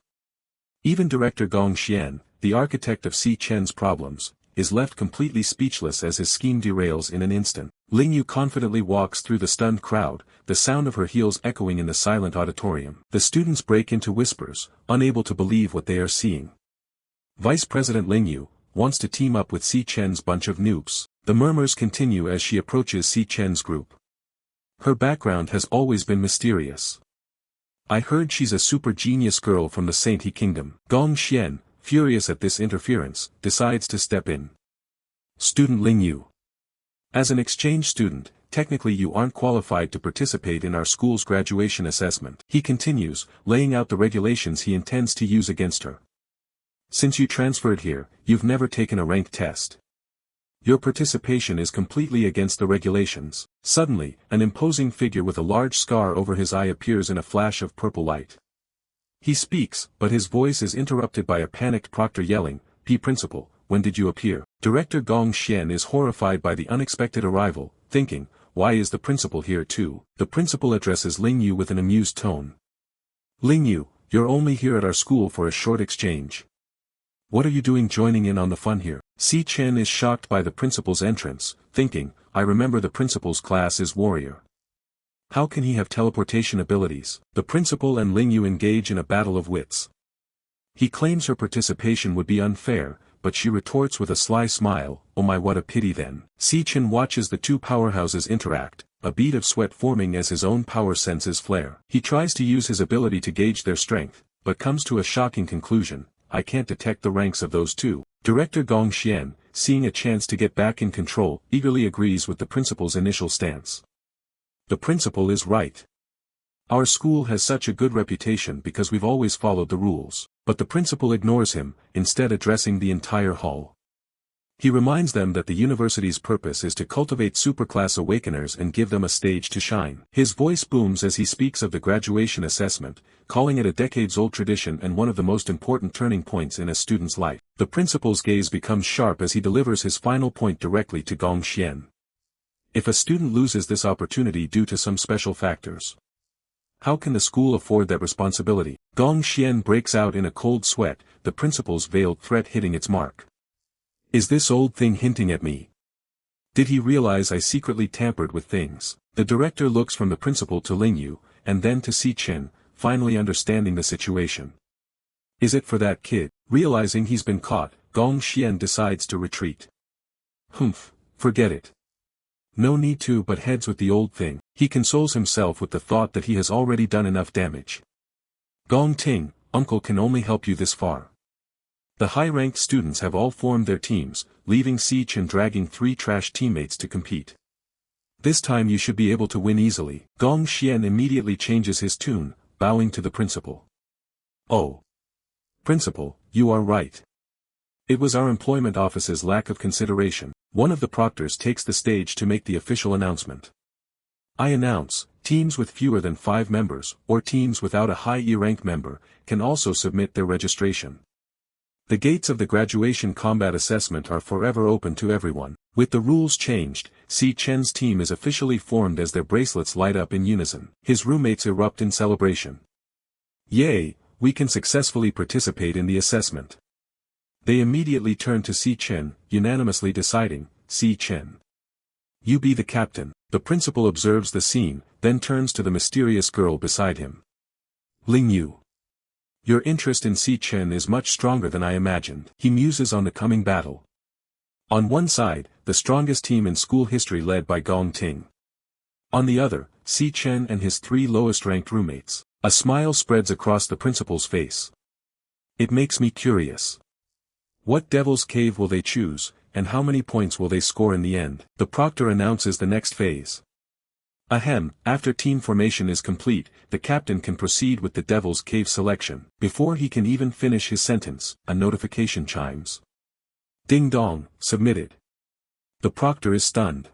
Even director Gong Xian, the architect of Si Chen's problems, is left completely speechless as his scheme derails in an instant. Lanyue confidently walks through the stunned crowd, the sound of her heels echoing in the silent auditorium. The students break into whispers, unable to believe what they are seeing. Vice President Lanyue wants to team up with Si Chen's bunch of noobs. The murmurs continue as she approaches Si Chen's group. Her background has always been mysterious. I heard she's a super genius girl from the Saint He Kingdom. Gong Xian, furious at this interference, decides to step in. Student Lanyue. As an exchange student, technically you aren't qualified to participate in our school's graduation assessment. He continues, laying out the regulations he intends to use against her. Since you transferred here, you've never taken a rank test. Your participation is completely against the regulations. Suddenly, an imposing figure with a large scar over his eye appears in a flash of purple light. He speaks, but his voice is interrupted by a panicked proctor yelling, "P. Principal, when did you appear?" Director Gong Xian is horrified by the unexpected arrival, thinking, why is the principal here too? The principal addresses Lanyue with an amused tone. Lanyue, you're only here at our school for a short exchange. What are you doing joining in on the fun here? Si Chen is shocked by the principal's entrance, thinking, I remember the principal's class is warrior. How can he have teleportation abilities? The principal and Lanyue engage in a battle of wits. He claims her participation would be unfair, but she retorts with a sly smile, oh my what a pity then. Si Chen watches the two powerhouses interact, a bead of sweat forming as his own power senses flare. He tries to use his ability to gauge their strength, but comes to a shocking conclusion. I can't detect the ranks of those two. Director Gong Xian, seeing a chance to get back in control, eagerly agrees with the principal's initial stance. The principal is right. Our school has such a good reputation because we've always followed the rules, but the principal ignores him, instead addressing the entire hall. He reminds them that the university's purpose is to cultivate superclass awakeners and give them a stage to shine. His voice booms as he speaks of the graduation assessment, calling it a decades-old tradition and one of the most important turning points in a student's life. The principal's gaze becomes sharp as he delivers his final point directly to Gong Xian. If a student loses this opportunity due to some special factors, how can the school afford that responsibility? Gong Xian breaks out in a cold sweat, the principal's veiled threat hitting its mark. Is this old thing hinting at me? Did he realize I secretly tampered with things? The director looks from the principal to Lanyue, and then to Si Chen, finally understanding the situation. Is it for that kid? Realizing he's been caught, Gong Xian decides to retreat. Humph, forget it. No need to but heads with the old thing. He consoles himself with the thought that he has already done enough damage. Gong Ting, uncle can only help you this far. The high-ranked students have all formed their teams, leaving Si Chen dragging 3 trash teammates to compete. This time you should be able to win easily. Gong Xian immediately changes his tune, bowing to the principal. Oh. Principal, you are right. It was our employment office's lack of consideration. One of the proctors takes the stage to make the official announcement. I announce, teams with fewer than 5 members, or teams without a high E-rank member, can also submit their registration. The gates of the graduation combat assessment are forever open to everyone. With the rules changed, Si Chen's team is officially formed as their bracelets light up in unison. His roommates erupt in celebration. Yay, we can successfully participate in the assessment. They immediately turn to Si Chen, unanimously deciding, Si Chen, you be the captain. The principal observes the scene, then turns to the mysterious girl beside him. Lanyue. Your interest in Si Chen is much stronger than I imagined. He muses on the coming battle. On one side, the strongest team in school history led by Gong Ting. On the other, Si Chen and his 3 lowest-ranked roommates. A smile spreads across the principal's face. It makes me curious. What devil's cave will they choose, and how many points will they score in the end? The proctor announces the next phase. Ahem, after team formation is complete, the captain can proceed with the Devil's Cave selection. Before he can even finish his sentence, a notification chimes. Ding dong, submitted. The proctor is stunned.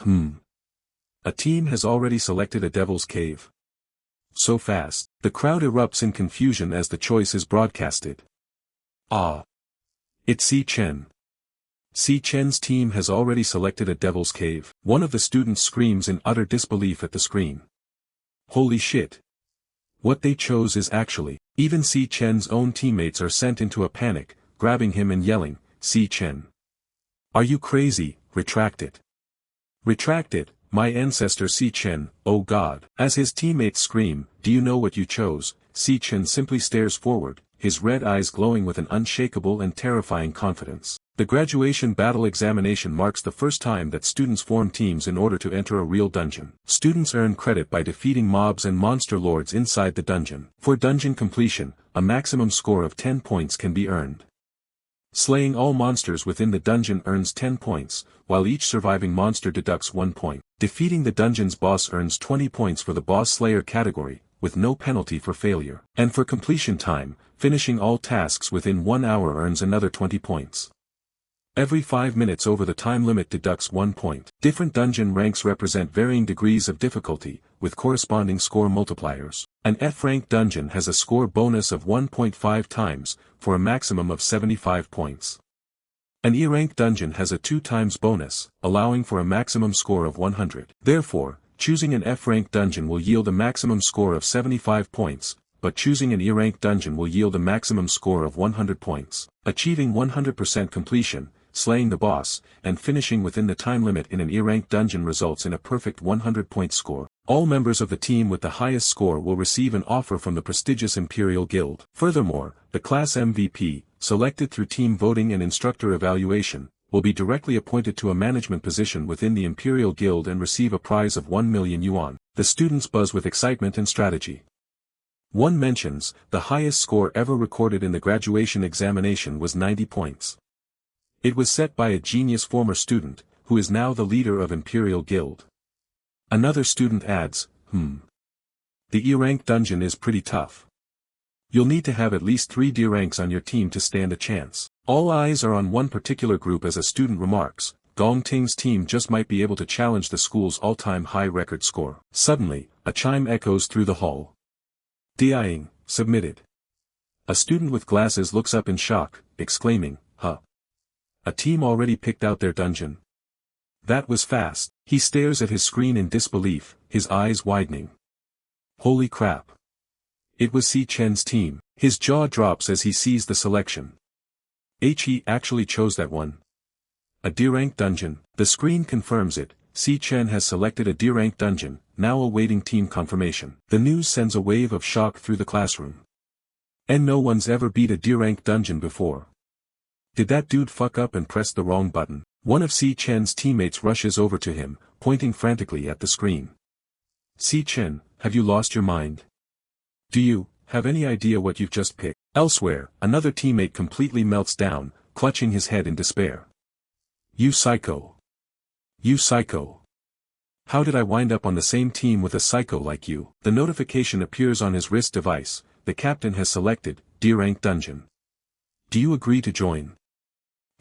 A team has already selected a Devil's Cave. So fast, the crowd erupts in confusion as the choice is broadcasted. Ah! It's Si Chen. Si Chen's team has already selected a Devil's Cave. One of the students screams in utter disbelief at the screen. Holy shit. What they chose is actually. Even Si Chen's own teammates are sent into a panic, grabbing him and yelling, Si Chen. Are you crazy? Retract it. Retract it, my ancestor Si Chen, oh god. As his teammates scream, do you know what you chose? Si Chen simply stares forward, his red eyes glowing with an unshakable and terrifying confidence. The graduation battle examination marks the first time that students form teams in order to enter a real dungeon. Students earn credit by defeating mobs and monster lords inside the dungeon. For dungeon completion, a maximum score of 10 points can be earned. Slaying all monsters within the dungeon earns 10 points, while each surviving monster deducts 1 point. Defeating the dungeon's boss earns 20 points for the boss slayer category, with no penalty for failure. And for completion time, finishing all tasks within 1 hour earns another 20 points. Every 5 minutes over the time limit deducts 1 point. Different dungeon ranks represent varying degrees of difficulty, with corresponding score multipliers. An F-rank dungeon has a score bonus of 1.5 times, for a maximum of 75 points. An E-rank dungeon has a 2 times bonus, allowing for a maximum score of 100. Therefore, choosing an F-rank dungeon will yield a maximum score of 75 points, but choosing an E-rank dungeon will yield a maximum score of 100 points. Achieving 100% completion, slaying the boss, and finishing within the time limit in an E-rank dungeon results in a perfect 100-point score. All members of the team with the highest score will receive an offer from the prestigious Imperial Guild. Furthermore, the class MVP, selected through team voting and instructor evaluation, will be directly appointed to a management position within the Imperial Guild and receive a prize of 1 million yuan. The students buzz with excitement and strategy. One mentions, the highest score ever recorded in the graduation examination was 90 points. It was set by a genius former student, who is now the leader of Imperial Guild. Another student adds, The E-rank dungeon is pretty tough. You'll need to have at least 3 D ranks on your team to stand a chance. All eyes are on one particular group as a student remarks, Gong Ting's team just might be able to challenge the school's all-time high record score. Suddenly, a chime echoes through the hall. Diaing, submitted. A student with glasses looks up in shock, exclaiming, huh. A team already picked out their dungeon. That was fast. He stares at his screen in disbelief, his eyes widening. Holy crap. It was Si Chen's team. His jaw drops as he sees the selection. He actually chose that one. A D-rank dungeon. The screen confirms it. Si Chen has selected a D-rank dungeon, now awaiting team confirmation. The news sends a wave of shock through the classroom. And no one's ever beat a D-rank dungeon before. Did that dude fuck up and press the wrong button? One of Si Chen's teammates rushes over to him, pointing frantically at the screen. Si Chen, have you lost your mind? Do you have any idea what you've just picked? Elsewhere, another teammate completely melts down, clutching his head in despair. You psycho. You psycho. How did I wind up on the same team with a psycho like you? The notification appears on his wrist device. The captain has selected D-rank dungeon. Do you agree to join?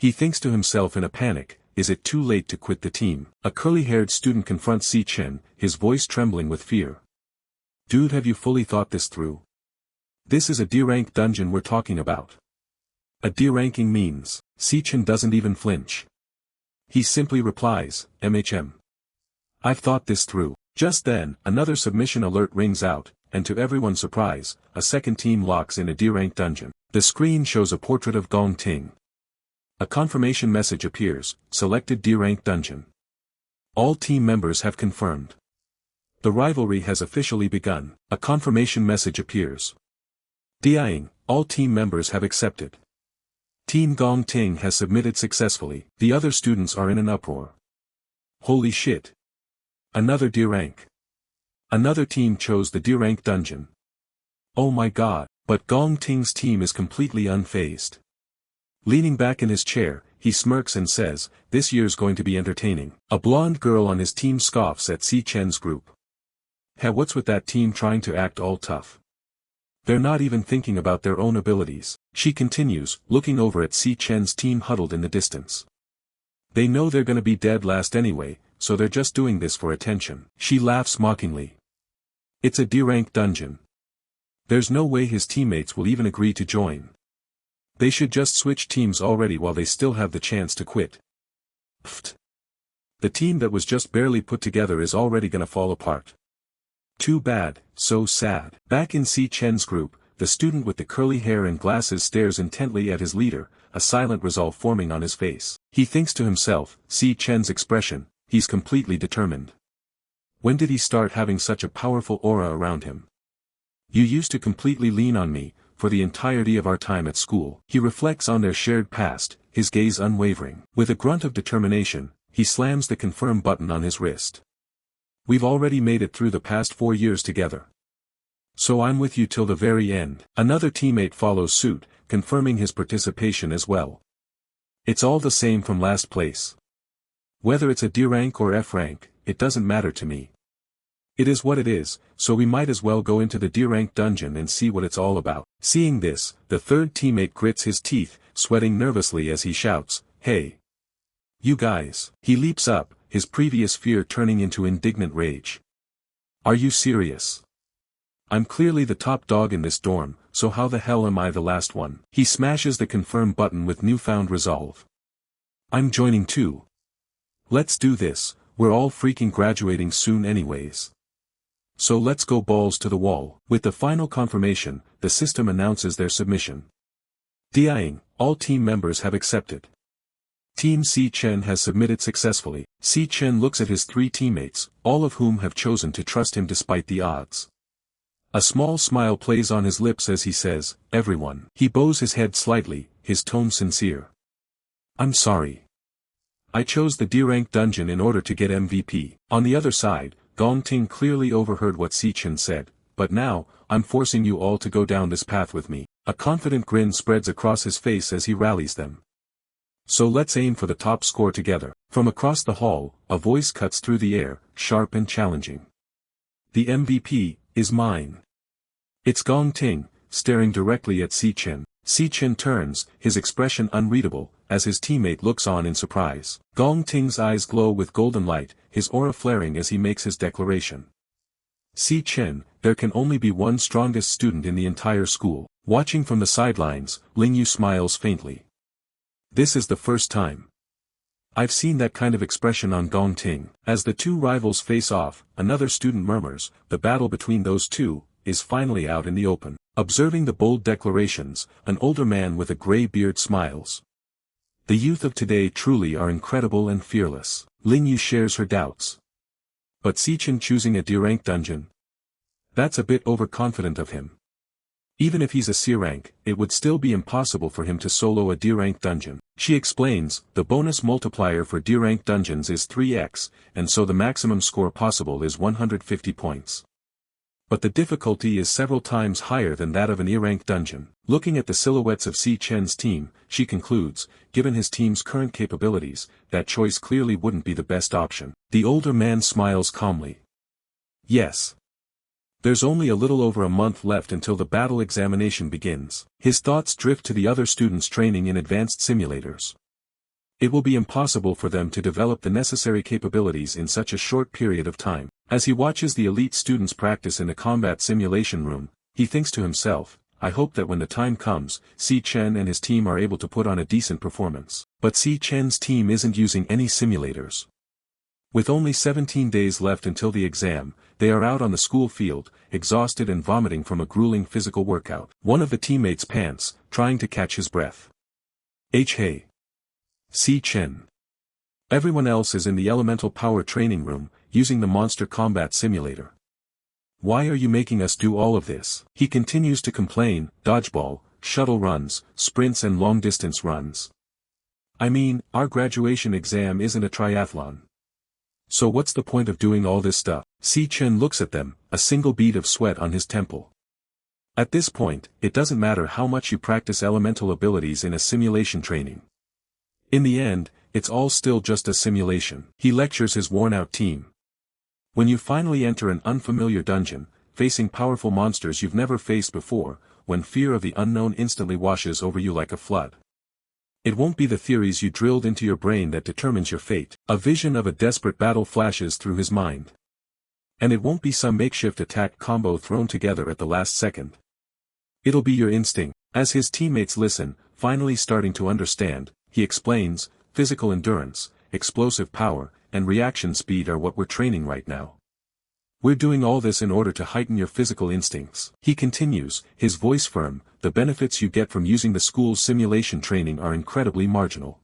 He thinks to himself in a panic, is it too late to quit the team? A curly-haired student confronts Si Chen, his voice trembling with fear. Dude, have you fully thought this through? This is a D-rank dungeon we're talking about. A D-ranking means, Si Chen doesn't even flinch. He simply replies, I've thought this through. Just then, another submission alert rings out, and to everyone's surprise, a second team locks in a D-rank dungeon. The screen shows a portrait of Gong Ting. A confirmation message appears, selected D-rank dungeon. All team members have confirmed. The rivalry has officially begun. A confirmation message appears. Diaing, all team members have accepted. Team Gong Ting has submitted successfully. The other students are in an uproar. Holy shit. Another D-rank. Another team chose the D-rank dungeon. Oh my god, but Gong Ting's team is completely unfazed. Leaning back in his chair, he smirks and says, this year's going to be entertaining. A blonde girl on his team scoffs at Si Chen's group. Hey, what's with that team trying to act all tough? They're not even thinking about their own abilities. She continues, looking over at Si Chen's team huddled in the distance. They know they're gonna be dead last anyway, so they're just doing this for attention. She laughs mockingly. It's a D-rank dungeon. There's no way his teammates will even agree to join. They should just switch teams already while they still have the chance to quit. Pfft. The team that was just barely put together is already gonna fall apart. Too bad, so sad. Back in Si Chen's group, the student with the curly hair and glasses stares intently at his leader, a silent resolve forming on his face. He thinks to himself, Si Chen's expression, he's completely determined. When did he start having such a powerful aura around him? You used to completely lean on me, for the entirety of our time at school. He reflects on their shared past, his gaze unwavering. With a grunt of determination, he slams the confirm button on his wrist. We've already made it through the past 4 years together. So I'm with you till the very end. Another teammate follows suit, confirming his participation as well. It's all the same from last place. Whether it's a D rank or F rank, it doesn't matter to me. It is what it is, so we might as well go into the D rank dungeon and see what it's all about. Seeing this, the third teammate grits his teeth, sweating nervously as he shouts, "Hey! You guys!" He leaps up, his previous fear turning into indignant rage. "Are you serious? I'm clearly the top dog in this dorm, so how the hell am I the last one?" He smashes the confirm button with newfound resolve. "I'm joining too. Let's do this, we're all freaking graduating soon anyways. So let's go balls to the wall." With the final confirmation, the system announces their submission. DIing, all team members have accepted. Team Si Chen has submitted successfully. Si Chen looks at his 3 teammates, all of whom have chosen to trust him despite the odds. A small smile plays on his lips as he says, "Everyone." He bows his head slightly, his tone sincere. "I'm sorry. I chose the D-rank dungeon in order to get MVP. On the other side, Gong Ting clearly overheard what Si Chen said, "But now, I'm forcing you all to go down this path with me." A confident grin spreads across his face as he rallies them. "So let's aim for the top score together." From across the hall, a voice cuts through the air, sharp and challenging. "The MVP is mine." It's Gong Ting, staring directly at Si Chen. Si Chen turns, his expression unreadable, as his teammate looks on in surprise. Gong Ting's eyes glow with golden light, his aura flaring as he makes his declaration. "Si Chen, there can only be one strongest student in the entire school." Watching from the sidelines, Lanyue smiles faintly. This is the first time I've seen that kind of expression on Gong Ting. As the two rivals face off, another student murmurs, "The battle between those two is finally out in the open." Observing the bold declarations, an older man with a gray beard smiles. The youth of today truly are incredible and fearless. Lanyue shares her doubts. But Si Chen choosing a D-rank dungeon? That's a bit overconfident of him. Even if he's a C rank, it would still be impossible for him to solo a D-rank dungeon. She explains, the bonus multiplier for D-rank dungeons is 3x, and so the maximum score possible is 150 points. But the difficulty is several times higher than that of an E-rank dungeon. Looking at the silhouettes of Si Chen's team, she concludes, given his team's current capabilities, that choice clearly wouldn't be the best option. The older man smiles calmly. Yes. There's only a little over a month left until the battle examination begins. His thoughts drift to the other students training in advanced simulators. It will be impossible for them to develop the necessary capabilities in such a short period of time. As he watches the elite students practice in the combat simulation room, he thinks to himself, I hope that when the time comes, Si Chen and his team are able to put on a decent performance. But Si Chen's team isn't using any simulators. With only 17 days left until the exam, they are out on the school field, exhausted and vomiting from a grueling physical workout. One of the teammates pants, trying to catch his breath. Hey. Si Chen. Everyone else is in the elemental power training room, using the monster combat simulator. Why are you making us do all of this? He continues to complain, dodgeball, shuttle runs, sprints and long-distance runs. I mean, our graduation exam isn't a triathlon. So what's the point of doing all this stuff? Si Chen looks at them, a single bead of sweat on his temple. At this point, it doesn't matter how much you practice elemental abilities in a simulation training. In the end, it's all still just a simulation. He lectures his worn-out team. When you finally enter an unfamiliar dungeon, facing powerful monsters you've never faced before, when fear of the unknown instantly washes over you like a flood. It won't be the theories you drilled into your brain that determines your fate. A vision of a desperate battle flashes through his mind. And it won't be some makeshift attack combo thrown together at the last second. It'll be your instinct. As his teammates listen, finally starting to understand, he explains, physical endurance, explosive power, and reaction speed are what we're training right now. We're doing all this in order to heighten your physical instincts. He continues, his voice firm, the benefits you get from using the school's simulation training are incredibly marginal.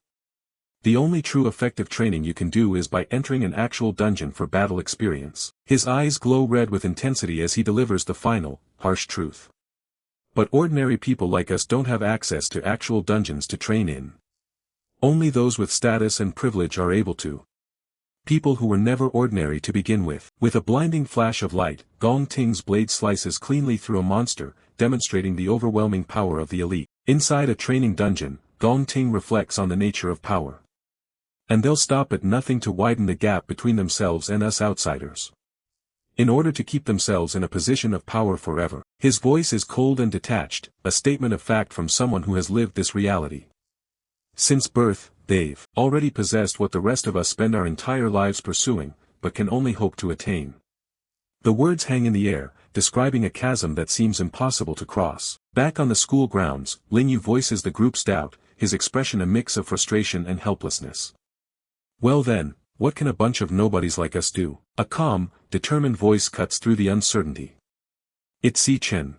The only true effective training you can do is by entering an actual dungeon for battle experience. His eyes glow red with intensity as he delivers the final, harsh truth. But ordinary people like us don't have access to actual dungeons to train in. Only those with status and privilege are able to. People who were never ordinary to begin with. With a blinding flash of light, Gong Ting's blade slices cleanly through a monster, demonstrating the overwhelming power of the elite. Inside a training dungeon, Gong Ting reflects on the nature of power. And they'll stop at nothing to widen the gap between themselves and us outsiders. In order to keep themselves in a position of power forever. His voice is cold and detached, a statement of fact from someone who has lived this reality. Since birth, they've already possessed what the rest of us spend our entire lives pursuing, but can only hope to attain. The words hang in the air, describing a chasm that seems impossible to cross. Back on the school grounds, Lanyue voices the group's doubt, his expression a mix of frustration and helplessness. Well then, what can a bunch of nobodies like us do? A calm, determined voice cuts through the uncertainty. It's Si Chen.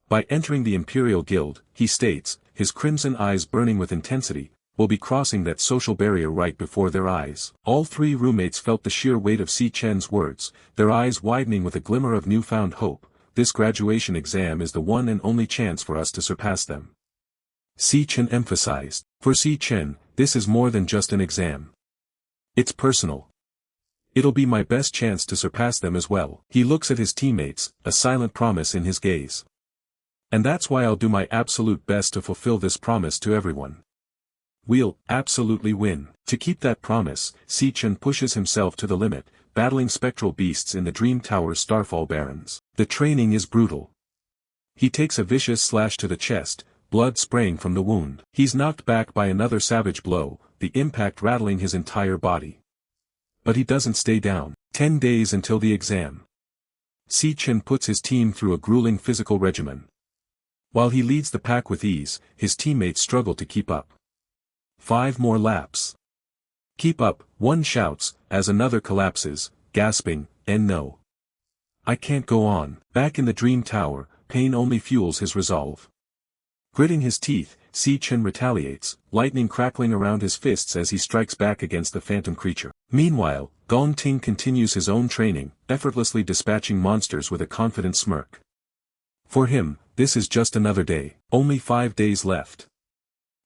By entering the Imperial Guild, he states, his crimson eyes burning with intensity, will be crossing that social barrier right before their eyes. All three roommates felt the sheer weight of Si Chen's words, their eyes widening with a glimmer of newfound hope. This graduation exam is the one and only chance for us to surpass them. Si Chen emphasized, for Si Chen, this is more than just an exam. It's personal. It'll be my best chance to surpass them as well. He looks at his teammates, a silent promise in his gaze. And that's why I'll do my absolute best to fulfill this promise to everyone. We'll absolutely win. To keep that promise, Si Chen pushes himself to the limit, battling spectral beasts in the Dream Tower's Starfall Barrens. The training is brutal. He takes a vicious slash to the chest, blood spraying from the wound. He's knocked back by another savage blow, the impact rattling his entire body. But he doesn't stay down. 10 days until the exam. Si Chen puts his team through a grueling physical regimen. While he leads the pack with ease, his teammates struggle to keep up. 5 more laps. Keep up, one shouts, as another collapses, gasping, and no. I can't go on. Back in the Dream Tower, pain only fuels his resolve. Gritting his teeth, Si Chen retaliates, lightning crackling around his fists as he strikes back against the phantom creature. Meanwhile, Gong Ting continues his own training, effortlessly dispatching monsters with a confident smirk. For him, this is just another day. Only 5 days left.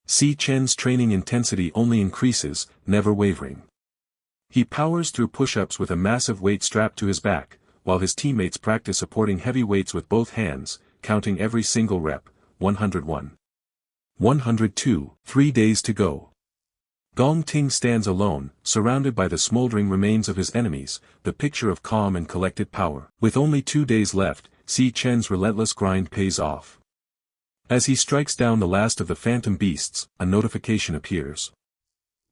Si Chen's training intensity only increases, never wavering. He powers through push-ups with a massive weight strapped to his back, while his teammates practice supporting heavy weights with both hands, counting every single rep. 101. 102. 3 days to go. Gong Ting stands alone, surrounded by the smoldering remains of his enemies, the picture of calm and collected power. With only 2 days left, Si Chen's relentless grind pays off. As he strikes down the last of the phantom beasts, a notification appears.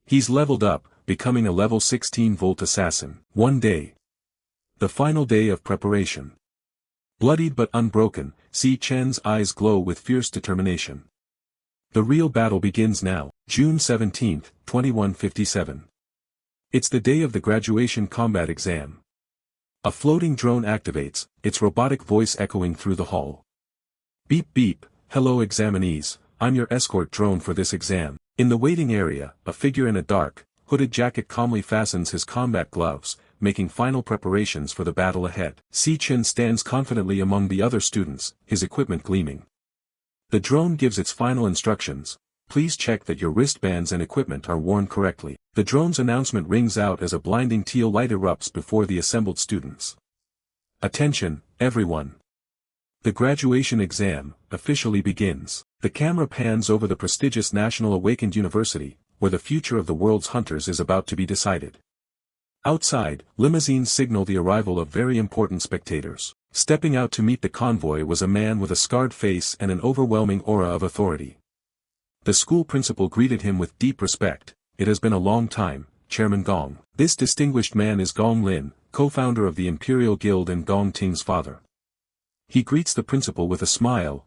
He's leveled up, becoming a level 16-volt assassin. 1 day. The final day of preparation. Bloodied but unbroken, Si Chen's eyes glow with fierce determination. The real battle begins now. June 17, 2157. It's the day of the graduation combat exam. A floating drone activates, its robotic voice echoing through the hall. Beep beep, hello examinees, I'm your escort drone for this exam. In the waiting area, a figure in a dark, hooded jacket calmly fastens his combat gloves, making final preparations for the battle ahead. Si Chen stands confidently among the other students, his equipment gleaming. The drone gives its final instructions. Please check that your wristbands and equipment are worn correctly. The drone's announcement rings out as a blinding teal light erupts before the assembled students. Attention, everyone. The graduation exam officially begins. The camera pans over the prestigious National Awakened University, where the future of the world's hunters is about to be decided. Outside, limousines signal the arrival of very important spectators. Stepping out to meet the convoy was a man with a scarred face and an overwhelming aura of authority. The school principal greeted him with deep respect. It has been a long time, Chairman Gong. This distinguished man is Gong Lin, co-founder of the Imperial Guild and Gong Ting's father. He greets the principal with a smile.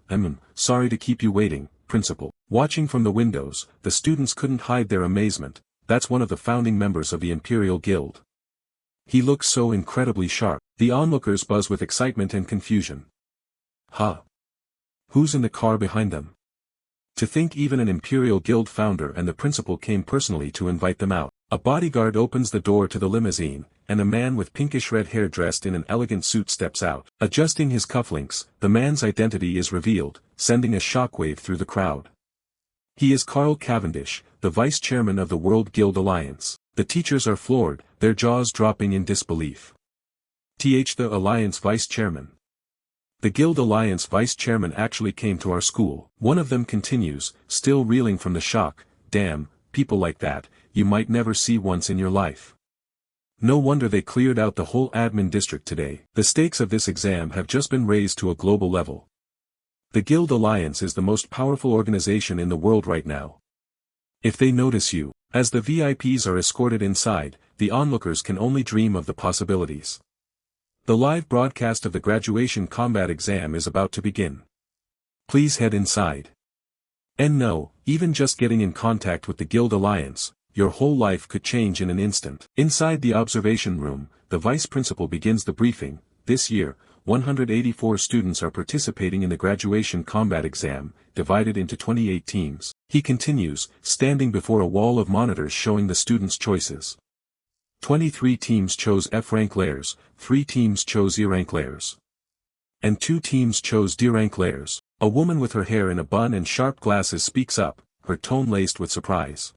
Sorry to keep you waiting, principal. Watching from the windows, the students couldn't hide their amazement. That's one of the founding members of the Imperial Guild. He looks so incredibly sharp. The onlookers buzz with excitement and confusion. Huh? Who's in the car behind them? To think even an Imperial Guild founder and the principal came personally to invite them out. A bodyguard opens the door to the limousine, and a man with pinkish red hair dressed in an elegant suit steps out. Adjusting his cufflinks, the man's identity is revealed, sending a shockwave through the crowd. He is Carl Cavendish, the vice chairman of the World Guild Alliance. The teachers are floored, their jaws dropping in disbelief. The Alliance vice chairman. The Guild Alliance vice chairman actually came to our school. One of them continues, still reeling from the shock. Damn, people like that, you might never see once in your life. No wonder they cleared out the whole admin district today. The stakes of this exam have just been raised to a global level. The Guild Alliance is the most powerful organization in the world right now. If they notice you, as the VIPs are escorted inside, the onlookers can only dream of the possibilities. The live broadcast of the graduation combat exam is about to begin. Please head inside. And no, even just getting in contact with the Guild Alliance, your whole life could change in an instant. Inside the observation room, the vice principal begins the briefing. This year, 184 students are participating in the graduation combat exam, divided into 28 teams. He continues, standing before a wall of monitors showing the students' choices. 23 teams chose F-rank layers, 3 teams chose E-rank layers. And 2 teams chose D-rank layers. A woman with her hair in a bun and sharp glasses speaks up, her tone laced with surprise.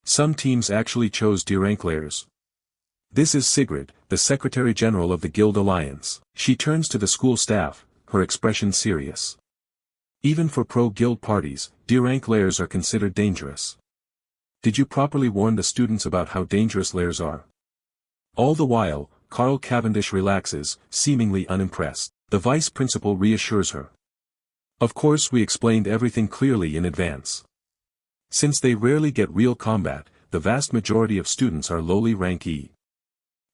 Some teams actually chose D-rank layers. This is Sigrid, the Secretary General of the Guild Alliance. She turns to the school staff, her expression serious. Even for pro-guild parties, D-rank layers are considered dangerous. Did you properly warn the students about how dangerous layers are? All the while, Carl Cavendish relaxes, seemingly unimpressed. The vice principal reassures her. Of course we explained everything clearly in advance. Since they rarely get real combat, the vast majority of students are lowly rank E.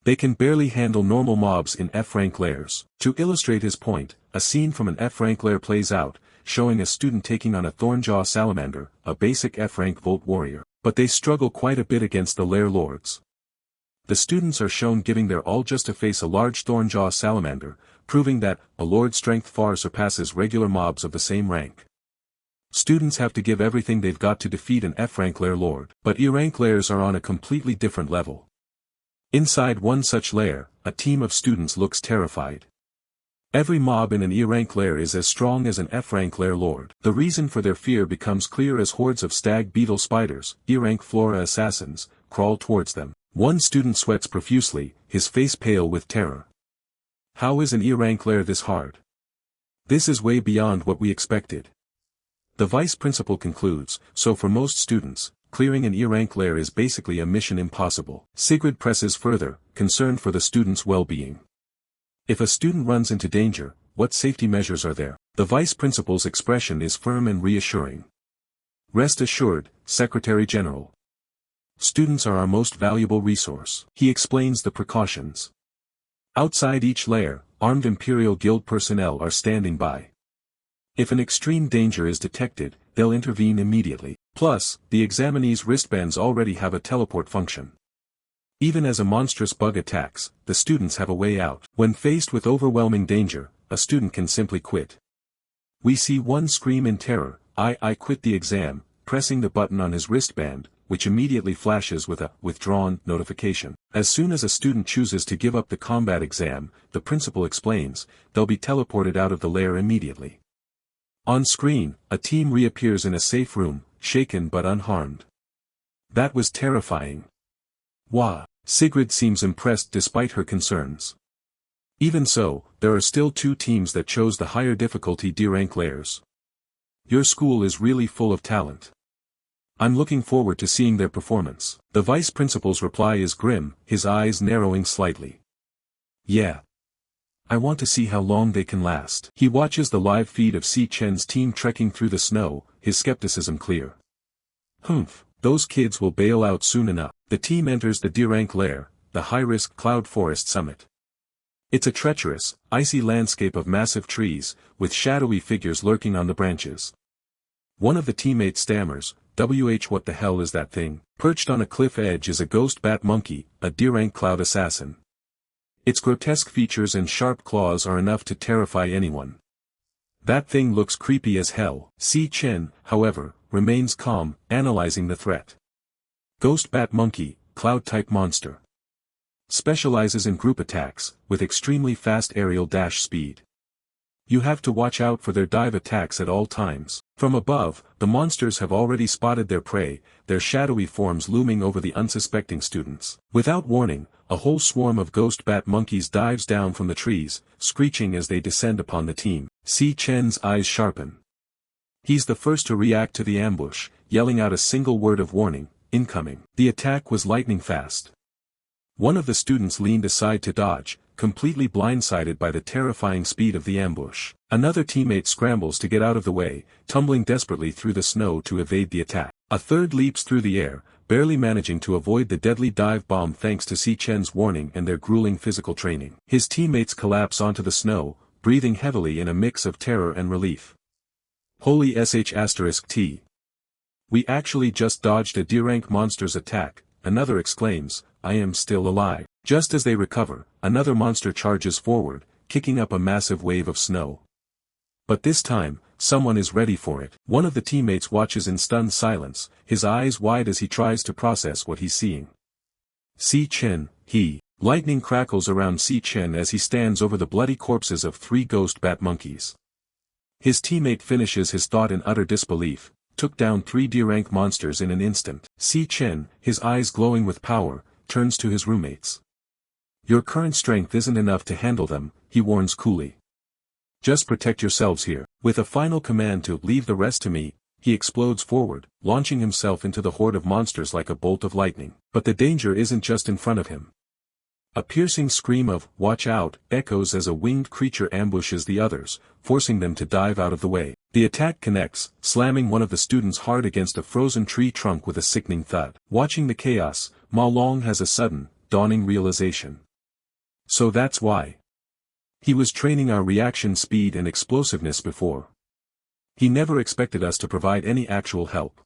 They can barely handle normal mobs in F-rank layers. To illustrate his point, a scene from an F-rank layer plays out, showing a student taking on a Thornjaw Salamander, a basic F-rank Volt warrior. But they struggle quite a bit against the layer lords. The students are shown giving their all just to face a large Thornjaw Salamander, proving that a lord's strength far surpasses regular mobs of the same rank. Students have to give everything they've got to defeat an F-rank layer lord, but E-rank layers are on a completely different level. Inside one such layer, a team of students looks terrified. Every mob in an E-rank layer is as strong as an F-rank layer lord. The reason for their fear becomes clear as hordes of stag beetle spiders, E-rank flora assassins, crawl towards them. One student sweats profusely, his face pale with terror. How is an E-rank layer this hard? This is way beyond what we expected. The vice principal concludes, so for most students, clearing an E-rank layer is basically a mission impossible. Sigrid presses further, concerned for the student's well-being. If a student runs into danger, what safety measures are there? The vice principal's expression is firm and reassuring. Rest assured, Secretary General. Students are our most valuable resource. He explains the precautions. Outside each layer, armed Imperial Guild personnel are standing by. If an extreme danger is detected, they'll intervene immediately. Plus, the examinee's wristbands already have a teleport function. Even as a monstrous bug attacks, the students have a way out. When faced with overwhelming danger, a student can simply quit. We see one scream in terror, I quit the exam, pressing the button on his wristband, which immediately flashes with a withdrawn notification. As soon as a student chooses to give up the combat exam, the principal explains, they'll be teleported out of the lair immediately. On screen, a team reappears in a safe room, shaken but unharmed. That was terrifying. Wah! Sigrid seems impressed despite her concerns. Even so, there are still 2 teams that chose the higher difficulty D-rank layers. Your school is really full of talent. I'm looking forward to seeing their performance. The vice principal's reply is grim, his eyes narrowing slightly. Yeah. I want to see how long they can last. He watches the live feed of Si Chen's team trekking through the snow, his skepticism clear. Humph, those kids will bail out soon enough. The team enters the D-rank lair, the high-risk cloud forest summit. It's a treacherous, icy landscape of massive trees, with shadowy figures lurking on the branches. One of the teammates stammers, what the hell is that thing? Perched on a cliff edge is a ghost bat monkey, a D-rank cloud assassin. Its grotesque features and sharp claws are enough to terrify anyone. That thing looks creepy as hell. Si Chen, however, remains calm, analyzing the threat. Ghost bat monkey, cloud-type monster. Specializes in group attacks, with extremely fast aerial dash speed. You have to watch out for their dive attacks at all times. From above, the monsters have already spotted their prey, their shadowy forms looming over the unsuspecting students. Without warning, a whole swarm of ghost bat monkeys dives down from the trees, screeching as they descend upon the team. Si Chen's eyes sharpen. He's the first to react to the ambush, yelling out a single word of warning, incoming. The attack was lightning fast. One of the students leaned aside to dodge, completely blindsided by the terrifying speed of the ambush. Another teammate scrambles to get out of the way, tumbling desperately through the snow to evade the attack. A third leaps through the air, barely managing to avoid the deadly dive bomb thanks to Si Chen's warning and their grueling physical training. His teammates collapse onto the snow, breathing heavily in a mix of terror and relief. Holy sh*T. We actually just dodged a D-rank monster's attack, another exclaims, I am still alive. Just as they recover, another monster charges forward, kicking up a massive wave of snow. But this time, someone is ready for it. One of the teammates watches in stunned silence, his eyes wide as he tries to process what he's seeing. Si Chen, he. Lightning crackles around Si Chen as he stands over the bloody corpses of 3 ghost bat monkeys. His teammate finishes his thought in utter disbelief, took down 3 D-rank monsters in an instant. Si Chen, his eyes glowing with power, turns to his roommates. Your current strength isn't enough to handle them, he warns coolly. Just protect yourselves here. With a final command to leave the rest to me, he explodes forward, launching himself into the horde of monsters like a bolt of lightning. But the danger isn't just in front of him. A piercing scream of, watch out, echoes as a winged creature ambushes the others, forcing them to dive out of the way. The attack connects, slamming one of the students hard against a frozen tree trunk with a sickening thud. Watching the chaos, Ma Long has a sudden, dawning realization. So that's why. He was training our reaction speed and explosiveness before. He never expected us to provide any actual help.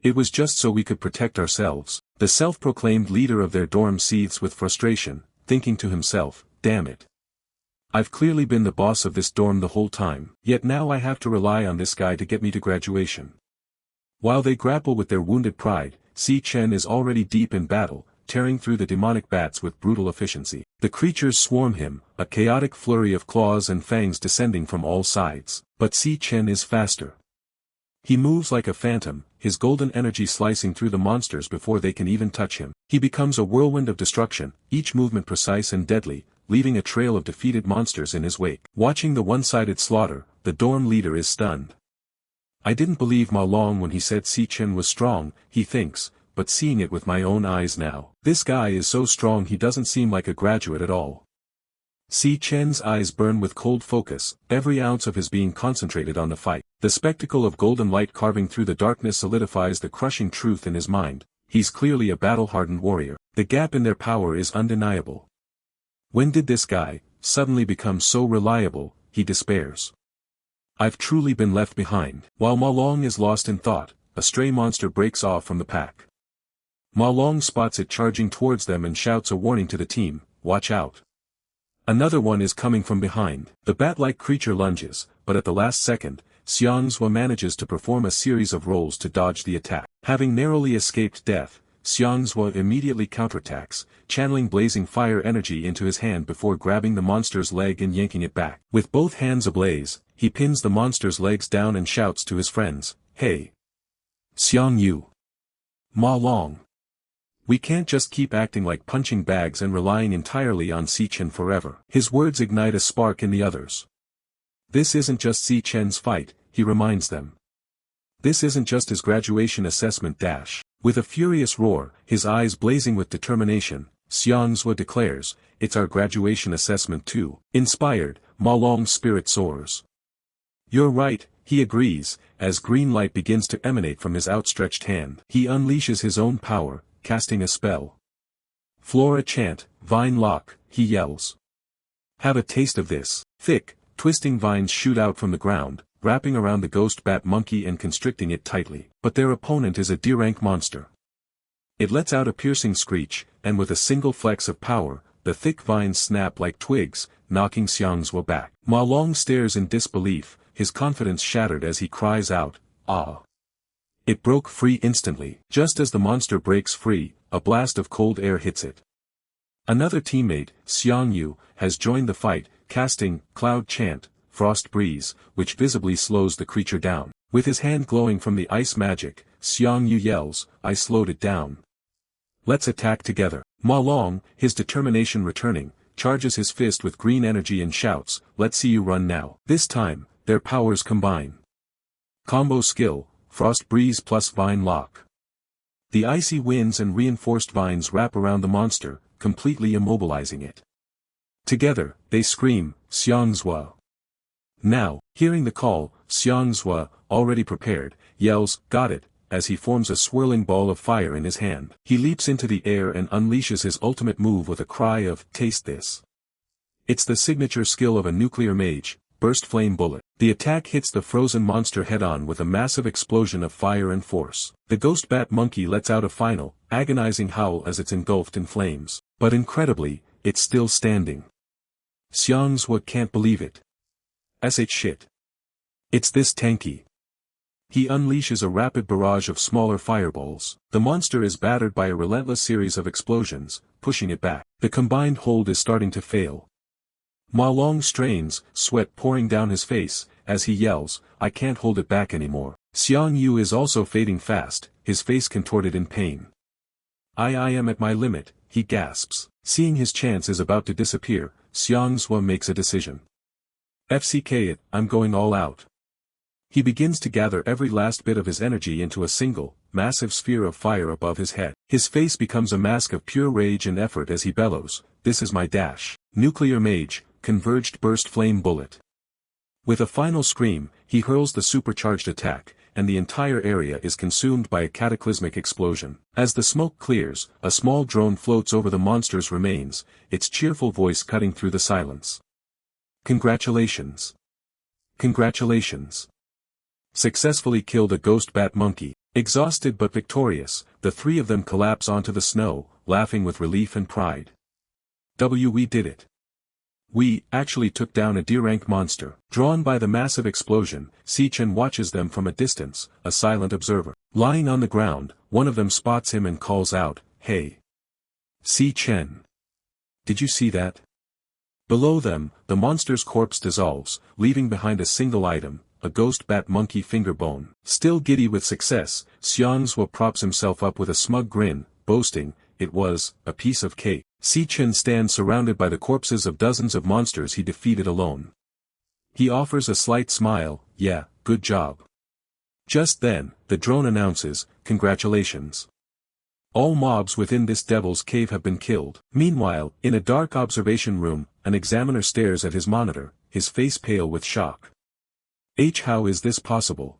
It was just so we could protect ourselves. The self-proclaimed leader of their dorm seethes with frustration, thinking to himself, damn it. I've clearly been the boss of this dorm the whole time, yet now I have to rely on this guy to get me to graduation. While they grapple with their wounded pride, Si Chen is already deep in battle, tearing through the demonic bats with brutal efficiency. The creatures swarm him, a chaotic flurry of claws and fangs descending from all sides. But Si Chen is faster. He moves like a phantom, his golden energy slicing through the monsters before they can even touch him. He becomes a whirlwind of destruction, each movement precise and deadly, leaving a trail of defeated monsters in his wake. Watching the one-sided slaughter, the dorm leader is stunned. I didn't believe Ma Long when he said Si Chen was strong, he thinks, but seeing it with my own eyes now. This guy is so strong he doesn't seem like a graduate at all. Si Chen's eyes burn with cold focus, every ounce of his being concentrated on the fight. The spectacle of golden light carving through the darkness solidifies the crushing truth in his mind. He's clearly a battle-hardened warrior. The gap in their power is undeniable. When did this guy suddenly become so reliable, he despairs. I've truly been left behind. While Ma Long is lost in thought, a stray monster breaks off from the pack. Ma Long spots it charging towards them and shouts a warning to the team, watch out. Another one is coming from behind. The bat-like creature lunges, but at the last second, Xiangzhua manages to perform a series of rolls to dodge the attack. Having narrowly escaped death, Xiangzhua immediately counterattacks, channeling blazing fire energy into his hand before grabbing the monster's leg and yanking it back. With both hands ablaze, he pins the monster's legs down and shouts to his friends, hey! Xiang Yu! Ma Long! We can't just keep acting like punching bags and relying entirely on Si Chen forever. His words ignite a spark in the others. This isn't just Si Chen's fight, he reminds them. This isn't just his graduation assessment dash. With a furious roar, his eyes blazing with determination, Xiangzhua declares, it's our graduation assessment too. Inspired, Ma Long's spirit soars. You're right, he agrees, as green light begins to emanate from his outstretched hand. He unleashes his own power, casting a spell. Flora chant, vine lock, he yells. Have a taste of this. Thick, twisting vines shoot out from the ground, wrapping around the ghost bat monkey and constricting it tightly. But their opponent is a D-rank monster. It lets out a piercing screech, and with a single flex of power, the thick vines snap like twigs, knocking Xiangzhua back. Ma Long stares in disbelief, his confidence shattered as he cries out, ah! It broke free instantly. Just as the monster breaks free, a blast of cold air hits it. Another teammate, Xiang Yu, has joined the fight, casting Cloud Chant, frost breeze, which visibly slows the creature down. With his hand glowing from the ice magic, Xiangyu yells, "I slowed it down. Let's attack together." Ma Long, his determination returning, charges his fist with green energy and shouts, "Let's see you run now." This time, their powers combine. Combo skill, Frost Breeze plus Vine Lock. The icy winds and reinforced vines wrap around the monster, completely immobilizing it. Together, they scream, "Xiangzhua." Now, hearing the call, Xiangzhua, already prepared, yells, "Got it," as he forms a swirling ball of fire in his hand. He leaps into the air and unleashes his ultimate move with a cry of, "Taste this." It's the signature skill of a nuclear mage, Burst Flame Bullet. The attack hits the frozen monster head-on with a massive explosion of fire and force. The ghost bat monkey lets out a final, agonizing howl as it's engulfed in flames. But incredibly, it's still standing. Xiangzhua can't believe it. Shit. It's this tanky. He unleashes a rapid barrage of smaller fireballs. The monster is battered by a relentless series of explosions, pushing it back. The combined hold is starting to fail. Ma Long strains, sweat pouring down his face, as he yells, "I can't hold it back anymore." Xiangyu is also fading fast, his face contorted in pain. I am at my limit," he gasps. Seeing his chance is about to disappear, Xiangzhua makes a decision. "FCK it, I'm going all out." He begins to gather every last bit of his energy into a single, massive sphere of fire above his head. His face becomes a mask of pure rage and effort as he bellows, "This is my dash." Nuclear Mage, Converged Burst Flame Bullet. With a final scream, he hurls the supercharged attack, and the entire area is consumed by a cataclysmic explosion. As the smoke clears, a small drone floats over the monster's remains, its cheerful voice cutting through the silence. "Congratulations. Congratulations. Successfully killed a ghost bat monkey." Exhausted but victorious, the three of them collapse onto the snow, laughing with relief and pride. We did it. We actually took down a D-rank monster. Drawn by the massive explosion, Si Chen watches them from a distance, a silent observer. Lying on the ground, one of them spots him and calls out, "Hey. Si Chen. Did you see that?" Below them, the monster's corpse dissolves, leaving behind a single item, a ghost bat monkey finger bone. Still giddy with success, Xiangzhua props himself up with a smug grin, boasting, "It was a piece of cake." Si Chen stands surrounded by the corpses of dozens of monsters he defeated alone. He offers a slight smile, "Yeah, good job." Just then, the drone announces, "Congratulations. All mobs within this devil's cave have been killed." Meanwhile, in a dark observation room, an examiner stares at his monitor, his face pale with shock. How is this possible?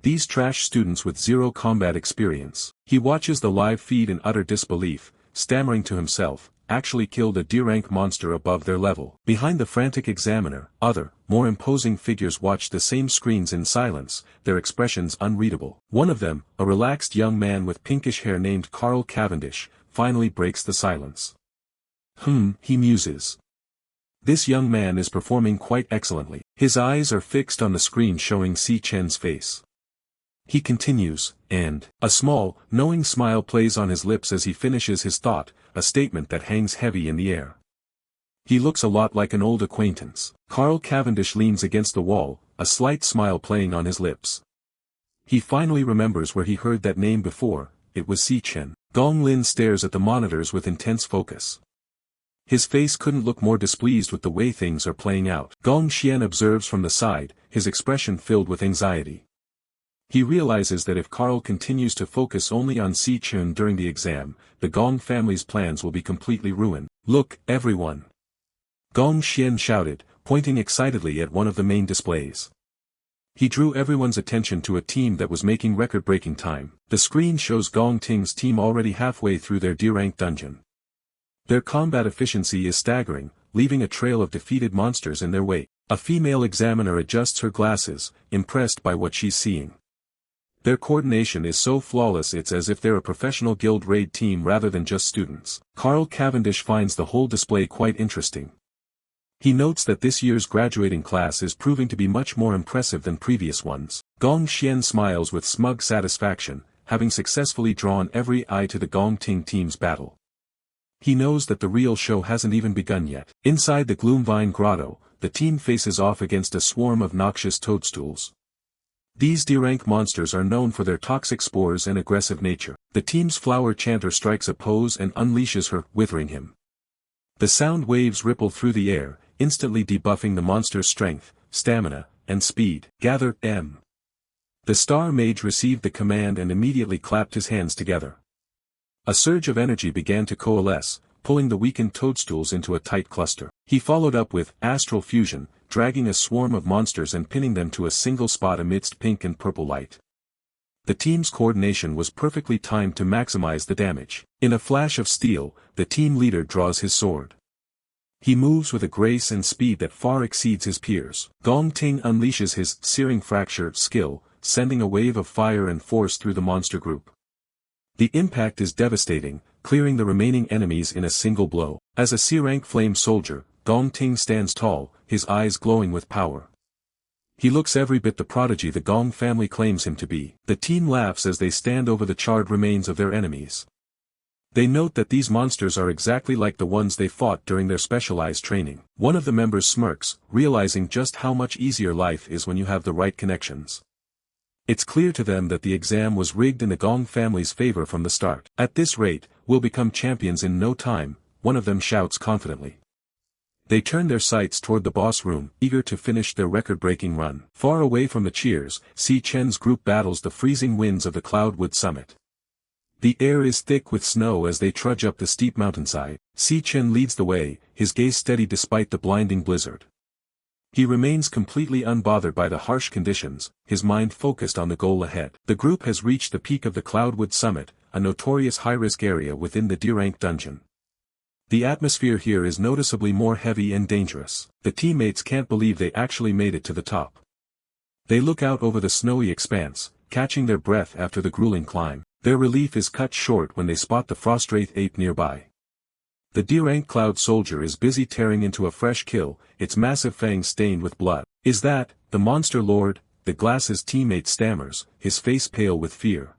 These trash students with zero combat experience. He watches the live feed in utter disbelief, stammering to himself, actually killed a D-rank monster above their level. Behind the frantic examiner, other, more imposing figures watch the same screens in silence, their expressions unreadable. One of them, a relaxed young man with pinkish hair named Carl Cavendish, finally breaks the silence. He muses. This young man is performing quite excellently. His eyes are fixed on the screen showing Si Chen's face. He continues, and a small, knowing smile plays on his lips as he finishes his thought, a statement that hangs heavy in the air. He looks a lot like an old acquaintance. Carl Cavendish leans against the wall, a slight smile playing on his lips. He finally remembers where he heard that name before, it was Si Chen. Gong Lin stares at the monitors with intense focus. His face couldn't look more displeased with the way things are playing out. Gong Xian observes from the side, his expression filled with anxiety. He realizes that if Carl continues to focus only on Si Chen during the exam, the Gong family's plans will be completely ruined. "Look, everyone!" Gong Xian shouted, pointing excitedly at one of the main displays. He drew everyone's attention to a team that was making record-breaking time. The screen shows Gong Ting's team already halfway through their D-rank dungeon. Their combat efficiency is staggering, leaving a trail of defeated monsters in their wake. A female examiner adjusts her glasses, impressed by what she's seeing. Their coordination is so flawless it's as if they're a professional guild raid team rather than just students. Carl Cavendish finds the whole display quite interesting. He notes that this year's graduating class is proving to be much more impressive than previous ones. Gong Xian smiles with smug satisfaction, having successfully drawn every eye to the Gong Ting team's battle. He knows that the real show hasn't even begun yet. Inside the Gloomvine Grotto, the team faces off against a swarm of noxious toadstools. These D-rank monsters are known for their toxic spores and aggressive nature. The team's flower chanter strikes a pose and unleashes her, withering him. The sound waves ripple through the air, instantly debuffing the monster's strength, stamina, and speed. Gather, M. The Star Mage received the command and immediately clapped his hands together. A surge of energy began to coalesce, pulling the weakened toadstools into a tight cluster. He followed up with Astral Fusion, dragging a swarm of monsters and pinning them to a single spot amidst pink and purple light. The team's coordination was perfectly timed to maximize the damage. In a flash of steel, the team leader draws his sword. He moves with a grace and speed that far exceeds his peers. Gong Ting unleashes his Searing Fracture skill, sending a wave of fire and force through the monster group. The impact is devastating, clearing the remaining enemies in a single blow. As a C-rank flame soldier, Gong Ting stands tall, his eyes glowing with power. He looks every bit the prodigy the Gong family claims him to be. The team laughs as they stand over the charred remains of their enemies. They note that these monsters are exactly like the ones they fought during their specialized training. One of the members smirks, realizing just how much easier life is when you have the right connections. It's clear to them that the exam was rigged in the Gong family's favor from the start. At this rate, we'll become champions in no time, one of them shouts confidently. They turn their sights toward the boss room, eager to finish their record-breaking run. Far away from the cheers, Si Chen's group battles the freezing winds of the Cloudwood summit. The air is thick with snow as they trudge up the steep mountainside. Si Chen leads the way, his gaze steady despite the blinding blizzard. He remains completely unbothered by the harsh conditions, his mind focused on the goal ahead. The group has reached the peak of the Cloudwood summit, a notorious high-risk area within the D-rank dungeon. The atmosphere here is noticeably more heavy and dangerous. The teammates can't believe they actually made it to the top. They look out over the snowy expanse, catching their breath after the grueling climb. Their relief is cut short when they spot the Frostwraith ape nearby. The D-rank Cloud Soldier is busy tearing into a fresh kill, its massive fangs stained with blood. Is that the Monster Lord? The Glass's teammate stammers, his face pale with fear.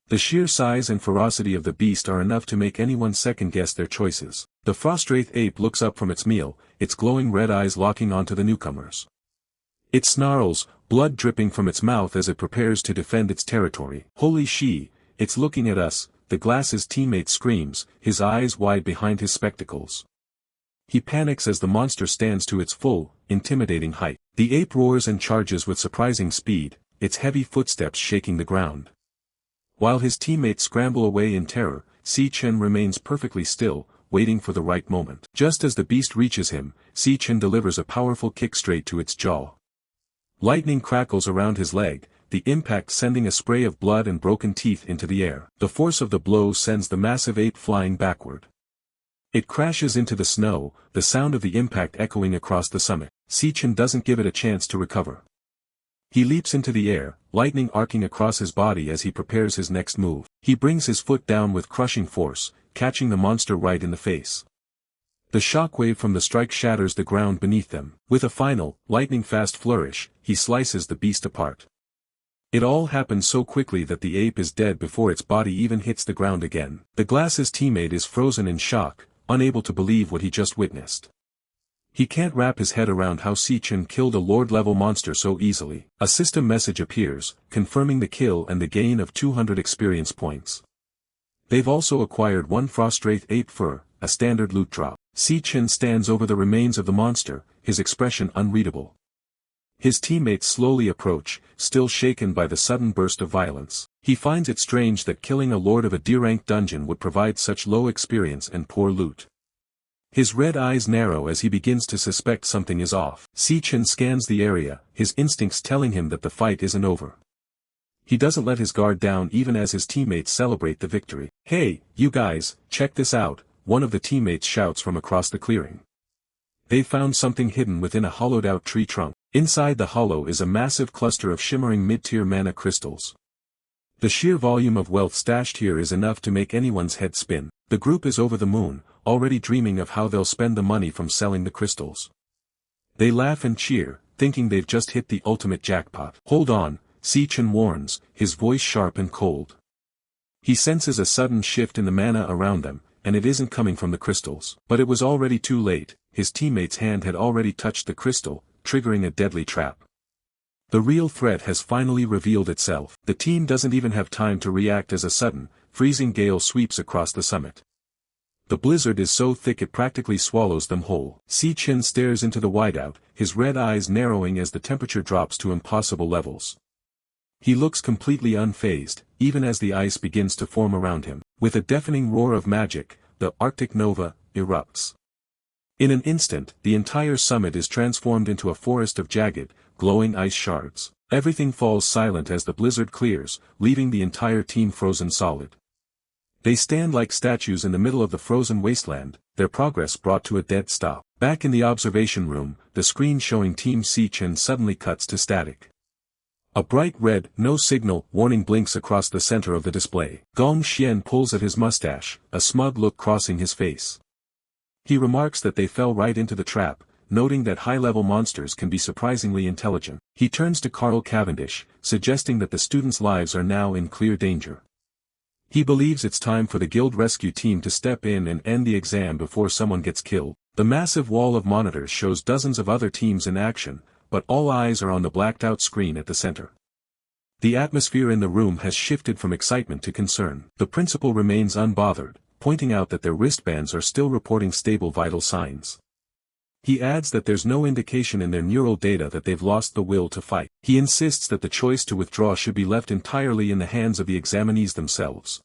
The sheer size and ferocity of the beast are enough to make anyone second-guess their choices. The Frostwraith ape looks up from its meal, its glowing red eyes locking onto the newcomers. It snarls, blood dripping from its mouth as it prepares to defend its territory. Holy she, it's looking at us, the Glass's teammate screams, his eyes wide behind his spectacles. He panics as the monster stands to its full, intimidating height. The ape roars and charges with surprising speed, its heavy footsteps shaking the ground. While his teammates scramble away in terror, Si Chen remains perfectly still, waiting for the right moment. Just as the beast reaches him, Si Chen delivers a powerful kick straight to its jaw. Lightning crackles around his leg, the impact sending a spray of blood and broken teeth into the air. The force of the blow sends the massive ape flying backward. It crashes into the snow, the sound of the impact echoing across the summit. Si Chen doesn't give it a chance to recover. He leaps into the air, lightning arcing across his body as he prepares his next move. He brings his foot down with crushing force, catching the monster right in the face. The shockwave from the strike shatters the ground beneath them. With a final, lightning-fast flourish, he slices the beast apart. It all happens so quickly that the ape is dead before its body even hits the ground again. The Glass's teammate is frozen in shock, unable to believe what he just witnessed. He can't wrap his head around how Si Chen killed a Lord-level monster so easily. A system message appears, confirming the kill and the gain of 200 experience points. They've also acquired one Frostwraith ape fur, a standard loot drop. Si Chen stands over the remains of the monster, his expression unreadable. His teammates slowly approach, still shaken by the sudden burst of violence. He finds it strange that killing a lord of a D-rank dungeon would provide such low experience and poor loot. His red eyes narrow as he begins to suspect something is off. Si Chen scans the area, his instincts telling him that the fight isn't over. He doesn't let his guard down even as his teammates celebrate the victory. "Hey, you guys, check this out," one of the teammates shouts from across the clearing. They've found something hidden within a hollowed-out tree trunk. Inside the hollow is a massive cluster of shimmering mid-tier mana crystals. The sheer volume of wealth stashed here is enough to make anyone's head spin. The group is over the moon, already dreaming of how they'll spend the money from selling the crystals. They laugh and cheer, thinking they've just hit the ultimate jackpot. "Hold on," Si Chen warns, his voice sharp and cold. He senses a sudden shift in the mana around them, and it isn't coming from the crystals. But it was already too late, his teammate's hand had already touched the crystal, triggering a deadly trap. The real threat has finally revealed itself. The team doesn't even have time to react as a sudden, freezing gale sweeps across the summit. The blizzard is so thick it practically swallows them whole. Si Chen stares into the whiteout, his red eyes narrowing as the temperature drops to impossible levels. He looks completely unfazed, even as the ice begins to form around him. With a deafening roar of magic, the Arctic nova erupts. In an instant, the entire summit is transformed into a forest of jagged, glowing ice shards. Everything falls silent as the blizzard clears, leaving the entire team frozen solid. They stand like statues in the middle of the frozen wasteland, their progress brought to a dead stop. Back in the observation room, the screen showing Team Si Chen suddenly cuts to static. A bright red, no signal, warning blinks across the center of the display. Gong Xian pulls at his mustache, a smug look crossing his face. He remarks that they fell right into the trap, noting that high-level monsters can be surprisingly intelligent. He turns to Carl Cavendish, suggesting that the students' lives are now in clear danger. He believes it's time for the guild rescue team to step in and end the exam before someone gets killed. The massive wall of monitors shows dozens of other teams in action, but all eyes are on the blacked-out screen at the center. The atmosphere in the room has shifted from excitement to concern. The principal remains unbothered, pointing out that their wristbands are still reporting stable vital signs. He adds that there's no indication in their neural data that they've lost the will to fight. He insists that the choice to withdraw should be left entirely in the hands of the examinees themselves.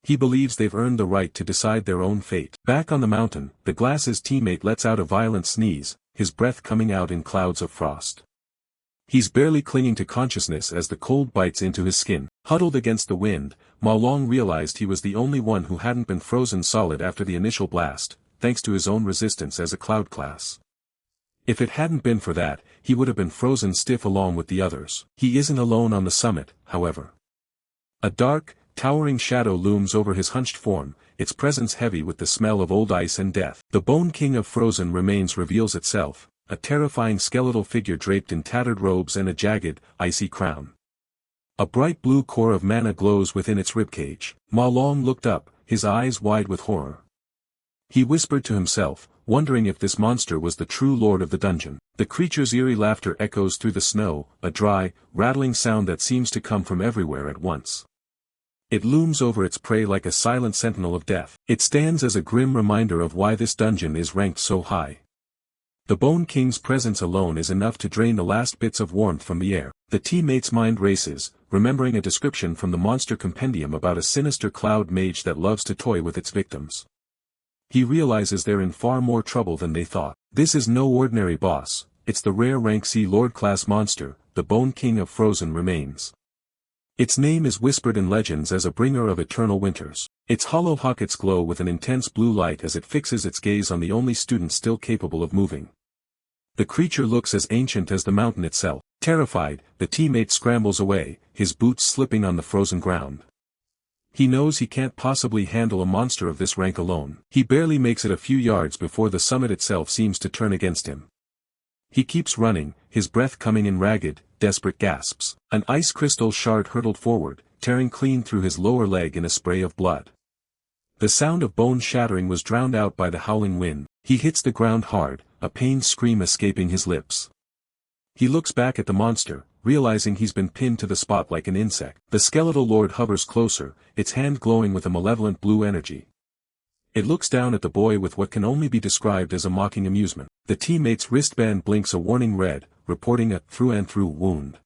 He believes they've earned the right to decide their own fate. Back on the mountain, the Glass's teammate lets out a violent sneeze, his breath coming out in clouds of frost. He's barely clinging to consciousness as the cold bites into his skin. Huddled against the wind, Ma Long realized he was the only one who hadn't been frozen solid after the initial blast, thanks to his own resistance as a cloud class. If it hadn't been for that, he would have been frozen stiff along with the others. He isn't alone on the summit, however. A dark, towering shadow looms over his hunched form, its presence heavy with the smell of old ice and death. The Bone King of Frozen Remains reveals itself, a terrifying skeletal figure draped in tattered robes and a jagged, icy crown. A bright blue core of mana glows within its ribcage. Ma Long looked up, his eyes wide with horror. He whispered to himself, wondering if this monster was the true lord of the dungeon. The creature's eerie laughter echoes through the snow, a dry, rattling sound that seems to come from everywhere at once. It looms over its prey like a silent sentinel of death. It stands as a grim reminder of why this dungeon is ranked so high. The Bone King's presence alone is enough to drain the last bits of warmth from the air. The teammate's mind races, remembering a description from the monster compendium about a sinister cloud mage that loves to toy with its victims. He realizes they're in far more trouble than they thought. This is no ordinary boss, it's the rare rank C Lord-class monster, the Bone King of Frozen Remains. Its name is whispered in legends as a bringer of eternal winters. Its hollow pockets glow with an intense blue light as it fixes its gaze on the only student still capable of moving. The creature looks as ancient as the mountain itself. Terrified, the teammate scrambles away, his boots slipping on the frozen ground. He knows he can't possibly handle a monster of this rank alone. He barely makes it a few yards before the summit itself seems to turn against him. He keeps running, his breath coming in ragged, desperate gasps. An ice crystal shard hurtled forward, tearing clean through his lower leg in a spray of blood. The sound of bone shattering was drowned out by the howling wind. He hits the ground hard, a pained scream escaping his lips. He looks back at the monster, realizing he's been pinned to the spot like an insect. The skeletal lord hovers closer, its hand glowing with a malevolent blue energy. It looks down at the boy with what can only be described as a mocking amusement. The teammate's wristband blinks a warning red, reporting a through-and-through wound.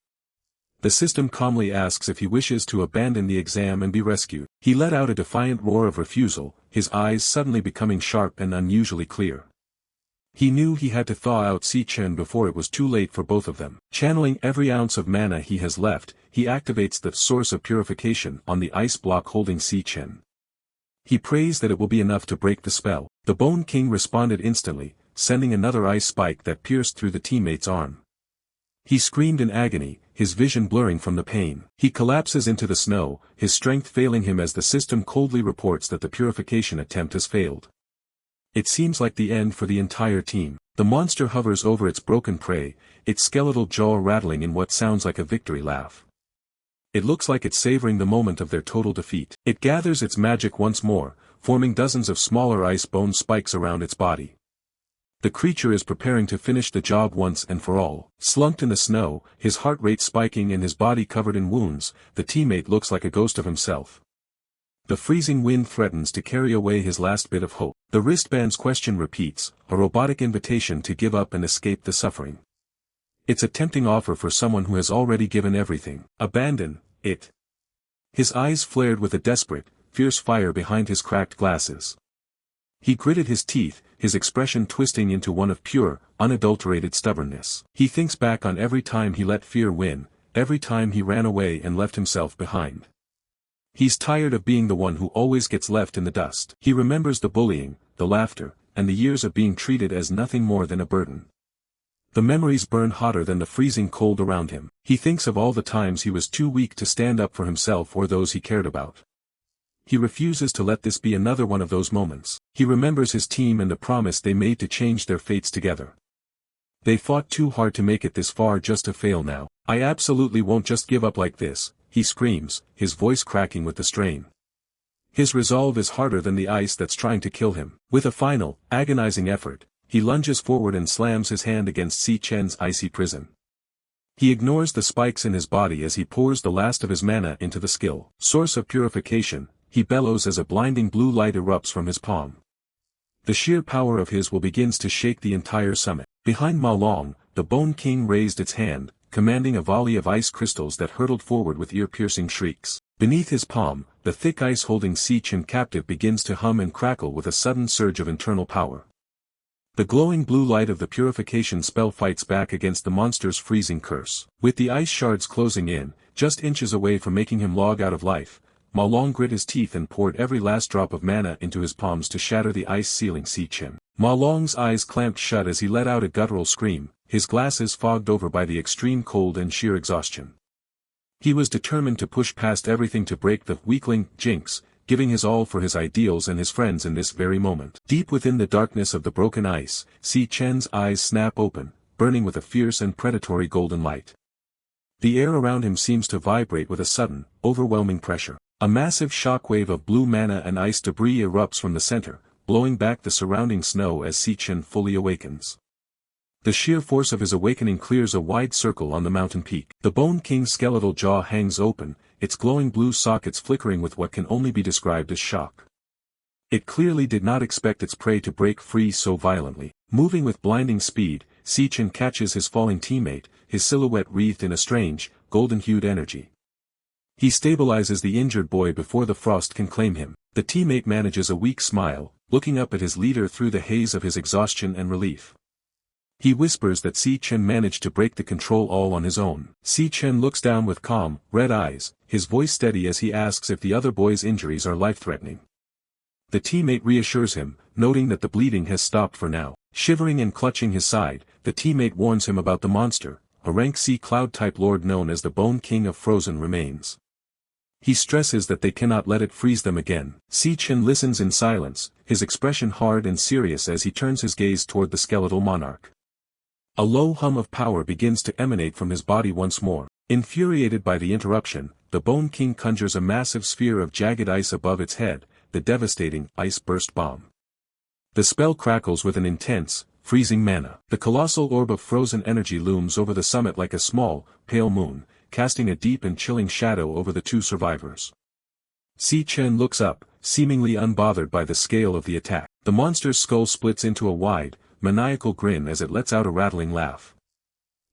The system calmly asks if he wishes to abandon the exam and be rescued. He let out a defiant roar of refusal, his eyes suddenly becoming sharp and unusually clear. He knew he had to thaw out Si Chen before it was too late for both of them. Channeling every ounce of mana he has left, he activates the source of purification on the ice block holding Si Chen. He prays that it will be enough to break the spell. The Bone King responded instantly, sending another ice spike that pierced through the teammate's arm. He screamed in agony, his vision blurring from the pain. He collapses into the snow, his strength failing him as the system coldly reports that the purification attempt has failed. It seems like the end for the entire team. The monster hovers over its broken prey, its skeletal jaw rattling in what sounds like a victory laugh. It looks like it's savoring the moment of their total defeat. It gathers its magic once more, forming dozens of smaller ice bone spikes around its body. The creature is preparing to finish the job once and for all. Slumped in the snow, his heart rate spiking and his body covered in wounds, the teammate looks like a ghost of himself. The freezing wind threatens to carry away his last bit of hope. The wristband's question repeats, a robotic invitation to give up and escape the suffering. It's a tempting offer for someone who has already given everything. Abandon it. His eyes flared with a desperate, fierce fire behind his cracked glasses. He gritted his teeth, his expression twisting into one of pure, unadulterated stubbornness. He thinks back on every time he let fear win, every time he ran away and left himself behind. He's tired of being the one who always gets left in the dust. He remembers the bullying, the laughter, and the years of being treated as nothing more than a burden. The memories burn hotter than the freezing cold around him. He thinks of all the times he was too weak to stand up for himself or those he cared about. He refuses to let this be another one of those moments. He remembers his team and the promise they made to change their fates together. They fought too hard to make it this far just to fail now. I absolutely won't just give up like this, he screams, his voice cracking with the strain. His resolve is harder than the ice that's trying to kill him. With a final, agonizing effort, he lunges forward and slams his hand against Si Chen's icy prison. He ignores the spikes in his body as he pours the last of his mana into the skill. Source of purification, he bellows as a blinding blue light erupts from his palm. The sheer power of his will begins to shake the entire summit. Behind Ma Long, the Bone King raised its hand, commanding a volley of ice crystals that hurtled forward with ear-piercing shrieks. Beneath his palm, the thick ice holding Si Chen captive begins to hum and crackle with a sudden surge of internal power. The glowing blue light of the purification spell fights back against the monster's freezing curse. With the ice shards closing in, just inches away from making him log out of life, Ma Long grit his teeth and poured every last drop of mana into his palms to shatter the ice sealing Si Chen. Ma Long's eyes clamped shut as he let out a guttural scream, his glasses fogged over by the extreme cold and sheer exhaustion. He was determined to push past everything to break the weakling jinx, giving his all for his ideals and his friends in this very moment. Deep within the darkness of the broken ice, Si Chen's eyes snap open, burning with a fierce and predatory golden light. The air around him seems to vibrate with a sudden, overwhelming pressure. A massive shockwave of blue mana and ice debris erupts from the center, blowing back the surrounding snow as Si Chen fully awakens. The sheer force of his awakening clears a wide circle on the mountain peak. The Bone King's skeletal jaw hangs open, its glowing blue sockets flickering with what can only be described as shock. It clearly did not expect its prey to break free so violently. Moving with blinding speed, Si Chen catches his falling teammate, his silhouette wreathed in a strange, golden-hued energy. He stabilizes the injured boy before the frost can claim him. The teammate manages a weak smile, looking up at his leader through the haze of his exhaustion and relief. He whispers that Si Chen managed to break the control all on his own. Si Chen looks down with calm, red eyes, his voice steady as he asks if the other boy's injuries are life-threatening. The teammate reassures him, noting that the bleeding has stopped for now. Shivering and clutching his side, the teammate warns him about the monster, a rank C cloud-type lord known as the Bone King of Frozen remains. He stresses that they cannot let it freeze them again. Si Chen listens in silence, his expression hard and serious as he turns his gaze toward the skeletal monarch. A low hum of power begins to emanate from his body once more. Infuriated by the interruption, the Bone King conjures a massive sphere of jagged ice above its head, the devastating Ice Burst Bomb. The spell crackles with an intense, freezing mana. The colossal orb of frozen energy looms over the summit like a small, pale moon, casting a deep and chilling shadow over the two survivors. Si Chen looks up, seemingly unbothered by the scale of the attack. The monster's skull splits into a wide, maniacal grin as it lets out a rattling laugh.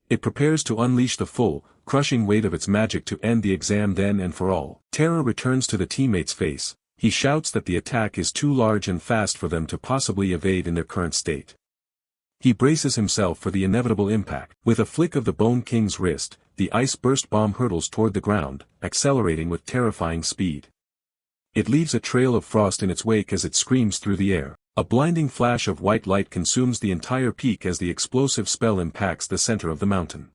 It prepares to unleash the full, crushing weight of its magic to end the exam then and for all. Terror returns to the teammate's face. He shouts that the attack is too large and fast for them to possibly evade in their current state. He braces himself for the inevitable impact. With a flick of the Bone King's wrist, the Ice Burst Bomb hurtles toward the ground, accelerating with terrifying speed. It leaves a trail of frost in its wake as it screams through the air. A blinding flash of white light consumes the entire peak as the explosive spell impacts the center of the mountain.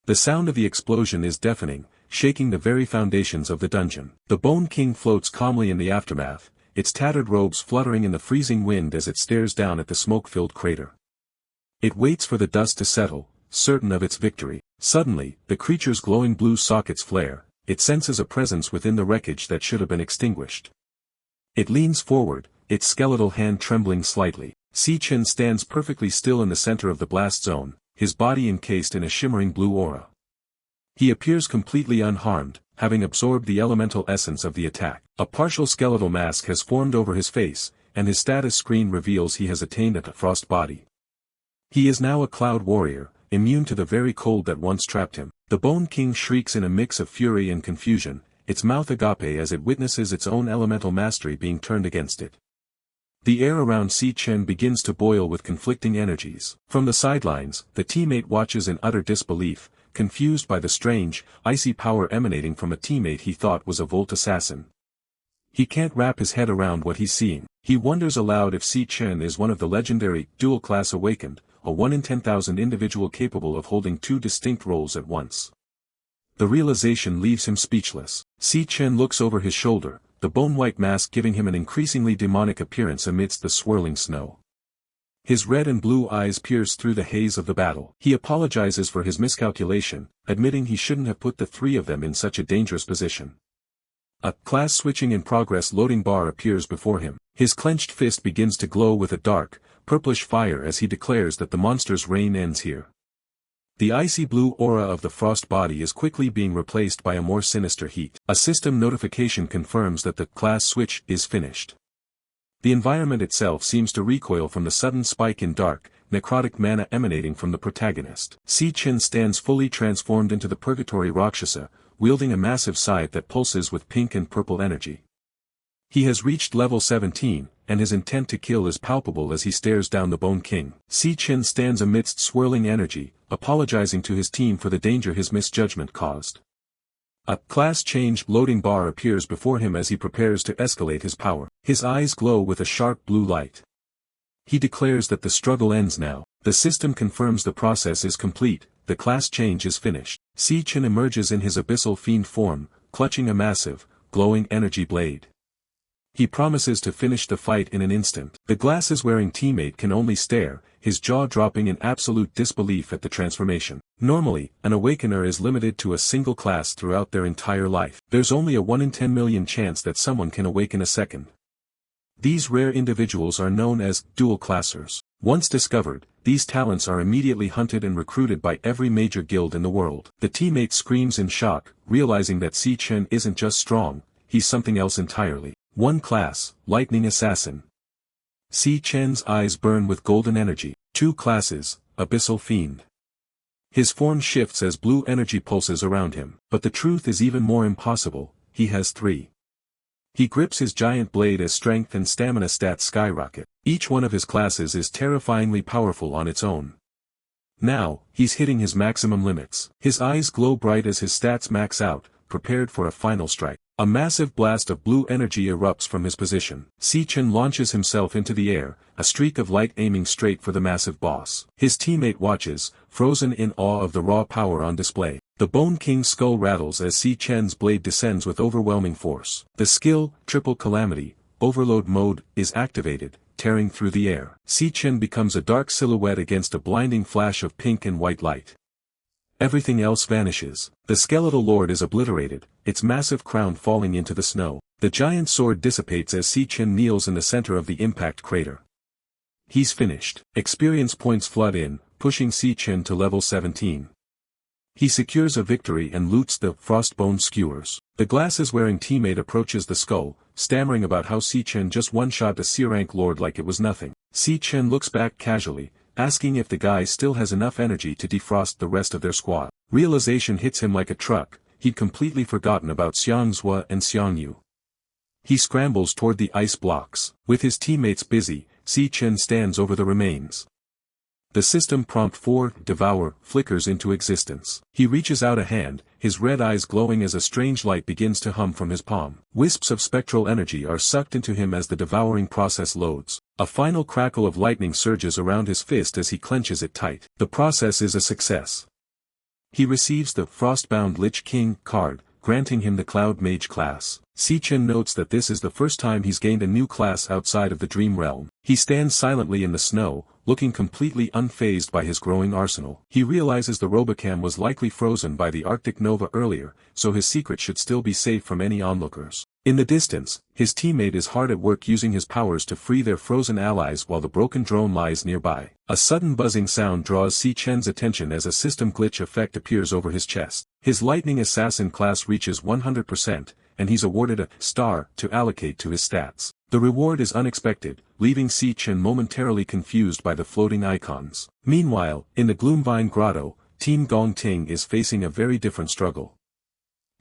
The sound of the explosion is deafening, shaking the very foundations of the dungeon. The Bone King floats calmly in the aftermath, its tattered robes fluttering in the freezing wind as it stares down at the smoke-filled crater. It waits for the dust to settle, certain of its victory. Suddenly, the creature's glowing blue sockets flare. It senses a presence within the wreckage that should have been extinguished. It leans forward, its skeletal hand trembling slightly. Si Chen stands perfectly still in the center of the blast zone, his body encased in a shimmering blue aura. He appears completely unharmed, having absorbed the elemental essence of the attack. A partial skeletal mask has formed over his face, and his status screen reveals he has attained a frost body. He is now a cloud warrior, immune to the very cold that once trapped him. The Bone King shrieks in a mix of fury and confusion, its mouth agape as it witnesses its own elemental mastery being turned against it. The air around Si Chen begins to boil with conflicting energies. From the sidelines, the teammate watches in utter disbelief, confused by the strange, icy power emanating from a teammate he thought was a Volt assassin. He can't wrap his head around what he's seeing. He wonders aloud if Si Chen is one of the legendary, dual-class awakened, a 1 in 10,000 individual capable of holding two distinct roles at once. The realization leaves him speechless. Si Chen looks over his shoulder, the bone-white mask giving him an increasingly demonic appearance amidst the swirling snow. His red and blue eyes pierce through the haze of the battle. He apologizes for his miscalculation, admitting he shouldn't have put the three of them in such a dangerous position. A class switching in progress loading bar appears before him. His clenched fist begins to glow with a dark, purplish fire as he declares that the monster's reign ends here. The icy blue aura of the frost body is quickly being replaced by a more sinister heat. A system notification confirms that the class switch is finished. The environment itself seems to recoil from the sudden spike in dark, necrotic mana emanating from the protagonist. Si Chen stands fully transformed into the Purgatory Rakshasa, wielding a massive scythe that pulses with pink and purple energy. He has reached level 17, and his intent to kill is palpable as he stares down the Bone King. Si Chen stands amidst swirling energy, apologizing to his team for the danger his misjudgment caused. A class change loading bar appears before him as he prepares to escalate his power. His eyes glow with a sharp blue light. He declares that the struggle ends now. The system confirms the process is complete, the class change is finished. Si Chen emerges in his abyssal fiend form, clutching a massive, glowing energy blade. He promises to finish the fight in an instant. The glasses-wearing teammate can only stare, his jaw dropping in absolute disbelief at the transformation. Normally, an awakener is limited to a single class throughout their entire life. There's only a 1 in 10 million chance that someone can awaken a second. These rare individuals are known as dual-classers. Once discovered, these talents are immediately hunted and recruited by every major guild in the world. The teammate screams in shock, realizing that Si Chen isn't just strong, he's something else entirely. 1 class, Lightning Assassin. Si Chen's eyes burn with golden energy. 2 classes, Abyssal Fiend. His form shifts as blue energy pulses around him. But the truth is even more impossible, he has 3. He grips his giant blade as strength and stamina stats skyrocket. Each one of his classes is terrifyingly powerful on its own. Now, he's hitting his maximum limits. His eyes glow bright as his stats max out, prepared for a final strike. A massive blast of blue energy erupts from his position. Si Chen launches himself into the air, a streak of light aiming straight for the massive boss. His teammate watches, frozen in awe of the raw power on display. The Bone King's skull rattles as Si Chen's blade descends with overwhelming force. The skill, Triple Calamity, Overload Mode, is activated, tearing through the air. Si Chen becomes a dark silhouette against a blinding flash of pink and white light. Everything else vanishes. The skeletal lord is obliterated, its massive crown falling into the snow. The giant sword dissipates as Si Chen kneels in the center of the impact crater. He's finished. Experience points flood in, pushing Si Chen to level 17. He secures a victory and loots the frostbone skewers. The glasses-wearing teammate approaches the skull, stammering about how Si Chen just one-shot the SSS-Rank Lord like it was nothing. Si Chen looks back casually, asking if the guy still has enough energy to defrost the rest of their squad. Realization hits him like a truck, he'd completely forgotten about Xiangzhua and Xiangyu. He scrambles toward the ice blocks. With his teammates busy, Si Chen stands over the remains. The system prompt for Devour flickers into existence. He reaches out a hand, his red eyes glowing as a strange light begins to hum from his palm. Wisps of spectral energy are sucked into him as the devouring process loads. A final crackle of lightning surges around his fist as he clenches it tight. The process is a success. He receives the Frostbound Lich King card, granting him the Cloud Mage class. Si Chen notes that this is the first time he's gained a new class outside of the Dream Realm. He stands silently in the snow, looking completely unfazed by his growing arsenal. He realizes the Robocam was likely frozen by the Arctic Nova earlier, so his secret should still be safe from any onlookers. In the distance, his teammate is hard at work using his powers to free their frozen allies while the broken drone lies nearby. A sudden buzzing sound draws Si Chen's attention as a system glitch effect appears over his chest. His Lightning Assassin class reaches 100%, and he's awarded a star to allocate to his stats. The reward is unexpected, leaving Si Chen momentarily confused by the floating icons. Meanwhile, in the Gloomvine Grotto, Team Gong Ting is facing a very different struggle.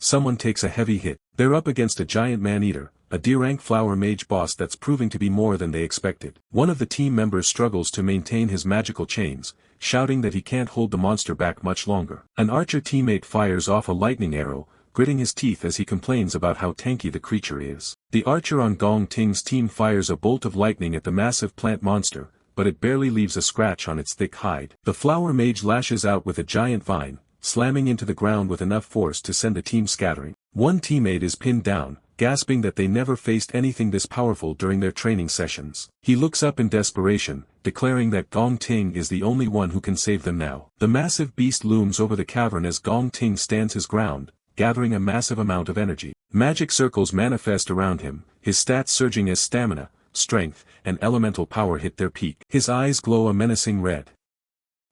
Someone takes a heavy hit. They're up against a giant man-eater, a D-rank flower mage boss that's proving to be more than they expected. One of the team members struggles to maintain his magical chains, shouting that he can't hold the monster back much longer. An archer teammate fires off a lightning arrow, gritting his teeth as he complains about how tanky the creature is. The archer on Gong Ting's team fires a bolt of lightning at the massive plant monster, but it barely leaves a scratch on its thick hide. The flower mage lashes out with a giant vine, slamming into the ground with enough force to send the team scattering. One teammate is pinned down, gasping that they never faced anything this powerful during their training sessions. He looks up in desperation, declaring that Gong Ting is the only one who can save them now. The massive beast looms over the cavern as Gong Ting stands his ground, gathering a massive amount of energy. Magic circles manifest around him, his stats surging as stamina, strength, and elemental power hit their peak. His eyes glow a menacing red.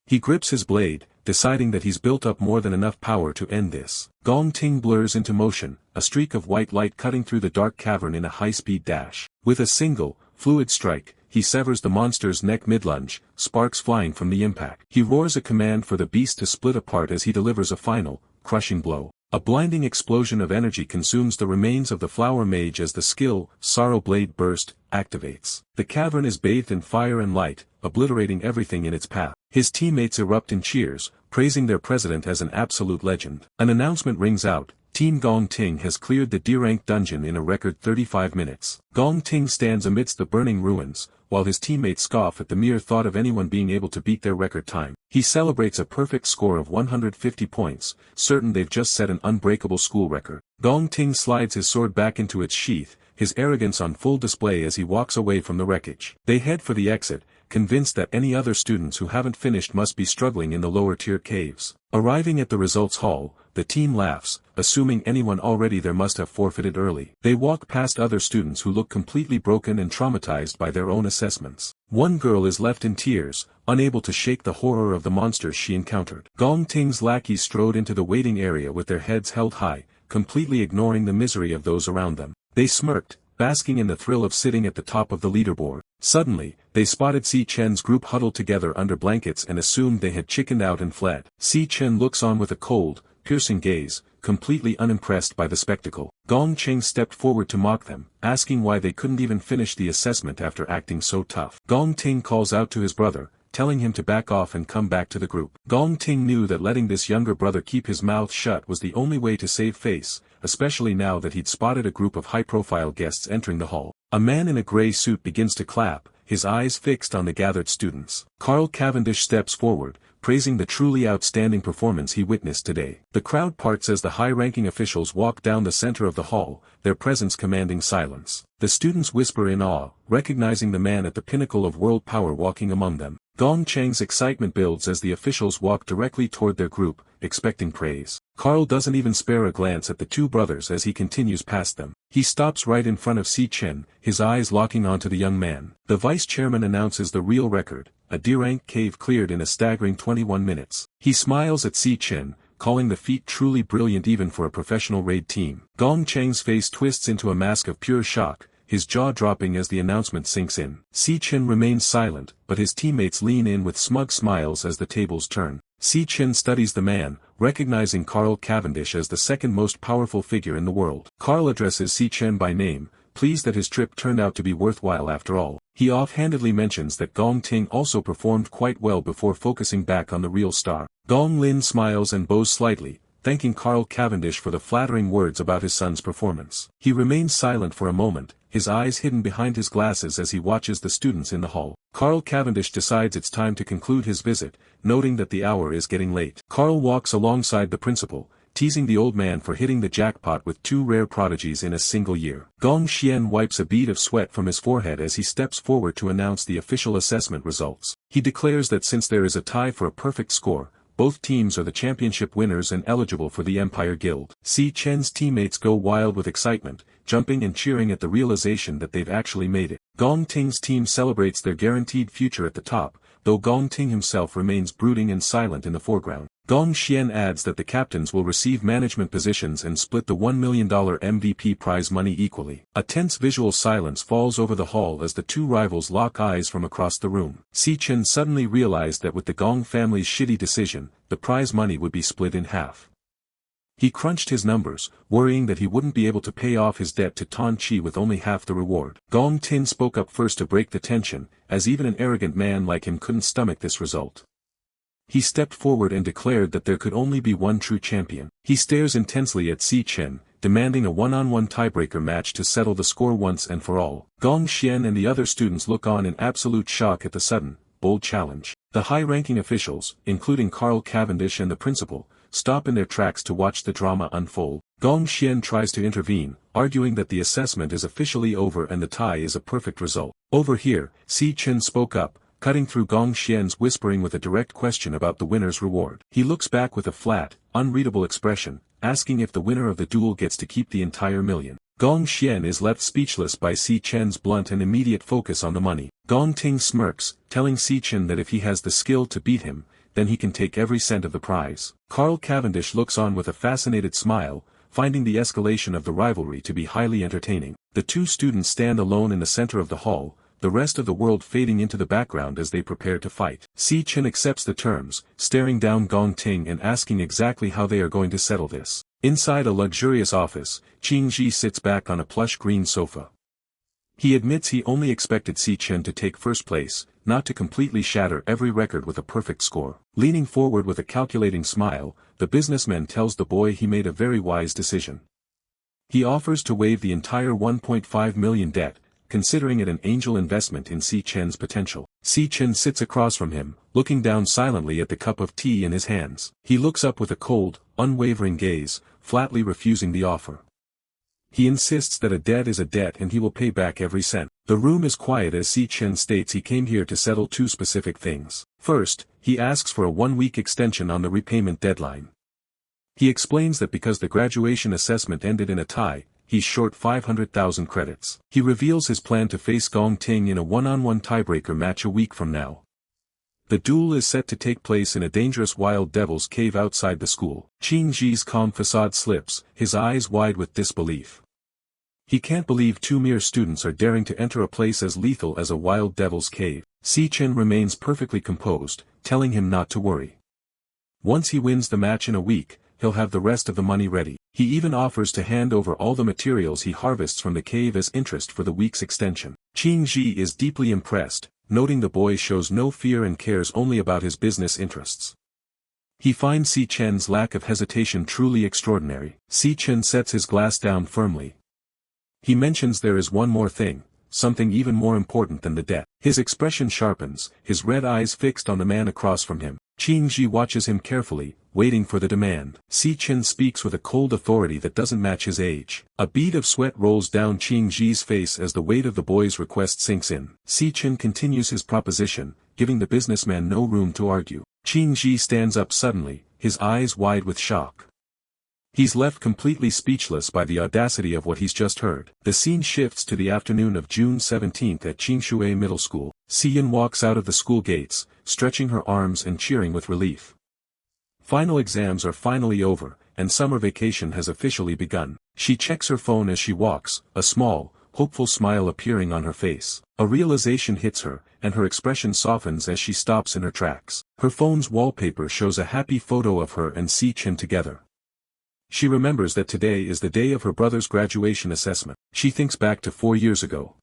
He grips his blade, deciding that he's built up more than enough power to end this. Gong Ting blurs into motion, a streak of white light cutting through the dark cavern in a high-speed dash. With a single, fluid strike, he severs the monster's neck mid-lunge, sparks flying from the impact. He roars a command for the beast to split apart as he delivers a final, crushing blow. A blinding explosion of energy consumes the remains of the flower mage as the skill, Sorrow Blade Burst, activates. The cavern is bathed in fire and light, obliterating everything in its path. His teammates erupt in cheers, praising their president as an absolute legend. An announcement rings out, Team Gong Ting has cleared the D-rank dungeon in a record 35 minutes. Gong Ting stands amidst the burning ruins, while his teammates scoff at the mere thought of anyone being able to beat their record time. He celebrates a perfect score of 150 points, certain they've just set an unbreakable school record. Gong Ting slides his sword back into its sheath, his arrogance on full display as he walks away from the wreckage. They head for the exit, convinced that any other students who haven't finished must be struggling in the lower-tier caves. Arriving at the results hall, the team laughs, assuming anyone already there must have forfeited early. They walk past other students who look completely broken and traumatized by their own assessments. One girl is left in tears, unable to shake the horror of the monsters she encountered. Gong Ting's lackeys strode into the waiting area with their heads held high, completely ignoring the misery of those around them. They smirked, basking in the thrill of sitting at the top of the leaderboard. Suddenly, they spotted Si Chen's group huddled together under blankets and assumed they had chickened out and fled. Si Chen looks on with a cold, piercing gaze, completely unimpressed by the spectacle. Gong Cheng stepped forward to mock them, asking why they couldn't even finish the assessment after acting so tough. Gong Ting calls out to his brother, telling him to back off and come back to the group. Gong Ting knew that letting this younger brother keep his mouth shut was the only way to save face, especially now that he'd spotted a group of high-profile guests entering the hall. A man in a gray suit begins to clap, his eyes fixed on the gathered students. Carl Cavendish steps forward, praising the truly outstanding performance he witnessed today. The crowd parts as the high-ranking officials walk down the center of the hall, their presence commanding silence. The students whisper in awe, recognizing the man at the pinnacle of world power walking among them. Gong Cheng's excitement builds as the officials walk directly toward their group, expecting praise. Carl doesn't even spare a glance at the two brothers as he continues past them. He stops right in front of Si Chen, his eyes locking onto the young man. The vice chairman announces the real record, a D-rank cave cleared in a staggering 21 minutes. He smiles at Si Chen, calling the feat truly brilliant even for a professional raid team. Gong Cheng's face twists into a mask of pure shock, his jaw dropping as the announcement sinks in. Si Chen remains silent, but his teammates lean in with smug smiles as the tables turn. Si Chen studies the man, recognizing Carl Cavendish as the second most powerful figure in the world. Carl addresses Si Chen by name, pleased that his trip turned out to be worthwhile after all. He offhandedly mentions that Gong Ting also performed quite well before focusing back on the real star. Gong Lin smiles and bows slightly, thanking Carl Cavendish for the flattering words about his son's performance. He remains silent for a moment, his eyes hidden behind his glasses as he watches the students in the hall. Carl Cavendish decides it's time to conclude his visit, noting that the hour is getting late. Carl walks alongside the principal, teasing the old man for hitting the jackpot with two rare prodigies in a single year. Gong Xian wipes a bead of sweat from his forehead as he steps forward to announce the official assessment results. He declares that since there is a tie for a perfect score, both teams are the championship winners and eligible for the Empire Guild. Si Chen's teammates go wild with excitement, jumping and cheering at the realization that they've actually made it. Gong Ting's team celebrates their guaranteed future at the top, though Gong Ting himself remains brooding and silent in the foreground. Gong Xian adds that the captains will receive management positions and split the $1 million MVP prize money equally. A tense visual silence falls over the hall as the two rivals lock eyes from across the room. Si Chen suddenly realized that with the Gong family's shitty decision, the prize money would be split in half. He crunched his numbers, worrying that he wouldn't be able to pay off his debt to Tan Chi with only half the reward. Gong Tin spoke up first to break the tension, as even an arrogant man like him couldn't stomach this result. He stepped forward and declared that there could only be one true champion. He stares intensely at Si Chen, demanding a one-on-one tiebreaker match to settle the score once and for all. Gong Xian and the other students look on in absolute shock at the sudden, bold challenge. The high-ranking officials, including Carl Cavendish and the principal, stop in their tracks to watch the drama unfold. Gong Xian tries to intervene, arguing that the assessment is officially over and the tie is a perfect result. Over here, Si Chen spoke up, cutting through Gong Xian's whispering with a direct question about the winner's reward. He looks back with a flat, unreadable expression, asking if the winner of the duel gets to keep the entire million. Gong Xian is left speechless by Si Chen's blunt and immediate focus on the money. Gong Ting smirks, telling Si Chen that if he has the skill to beat him, then he can take every cent of the prize. Carl Cavendish looks on with a fascinated smile, finding the escalation of the rivalry to be highly entertaining. The two students stand alone in the center of the hall, the rest of the world fading into the background as they prepare to fight. Si Chen accepts the terms, staring down Gong Ting and asking exactly how they are going to settle this. Inside a luxurious office, Qing Ji sits back on a plush green sofa. He admits he only expected Si Chen to take first place, not to completely shatter every record with a perfect score. Leaning forward with a calculating smile, the businessman tells the boy he made a very wise decision. He offers to waive the entire 1.5 million debt, considering it an angel investment in Si Chen's potential. Si Chen sits across from him, looking down silently at the cup of tea in his hands. He looks up with a cold, unwavering gaze, flatly refusing the offer. He insists that a debt is a debt and he will pay back every cent. The room is quiet as Si Chen states he came here to settle two specific things. First, he asks for a 1-week extension on the repayment deadline. He explains that because the graduation assessment ended in a tie, he's short 500,000 credits. He reveals his plan to face Gong Ting in a one-on-one tiebreaker match a week from now. The duel is set to take place in a dangerous wild devil's cave outside the school. Qing Ji's calm facade slips, his eyes wide with disbelief. He can't believe two mere students are daring to enter a place as lethal as a wild devil's cave. Si Chen remains perfectly composed, telling him not to worry. Once he wins the match in a week, he'll have the rest of the money ready. He even offers to hand over all the materials he harvests from the cave as interest for the week's extension. Qing Ji is deeply impressed, noting the boy shows no fear and cares only about his business interests. He finds Si Chen's lack of hesitation truly extraordinary. Si Chen sets his glass down firmly. He mentions there is one more thing, something even more important than the debt. His expression sharpens, his red eyes fixed on the man across from him. Qing Ji watches him carefully, waiting for the demand. Si Chen speaks with a cold authority that doesn't match his age. A bead of sweat rolls down Qing Ji's face as the weight of the boy's request sinks in. Si Chen continues his proposition, giving the businessman no room to argue. Qing Ji stands up suddenly, his eyes wide with shock. He's left completely speechless by the audacity of what he's just heard. The scene shifts to the afternoon of June 17th at Qingshui Middle School. Si Yin walks out of the school gates, stretching her arms and cheering with relief. Final exams are finally over, and summer vacation has officially begun. She checks her phone as she walks, a small, hopeful smile appearing on her face. A realization hits her, and her expression softens as she stops in her tracks. Her phone's wallpaper shows a happy photo of her and Si Chen together. She remembers that today is the day of her brother's graduation assessment. She thinks back to 4 years ago.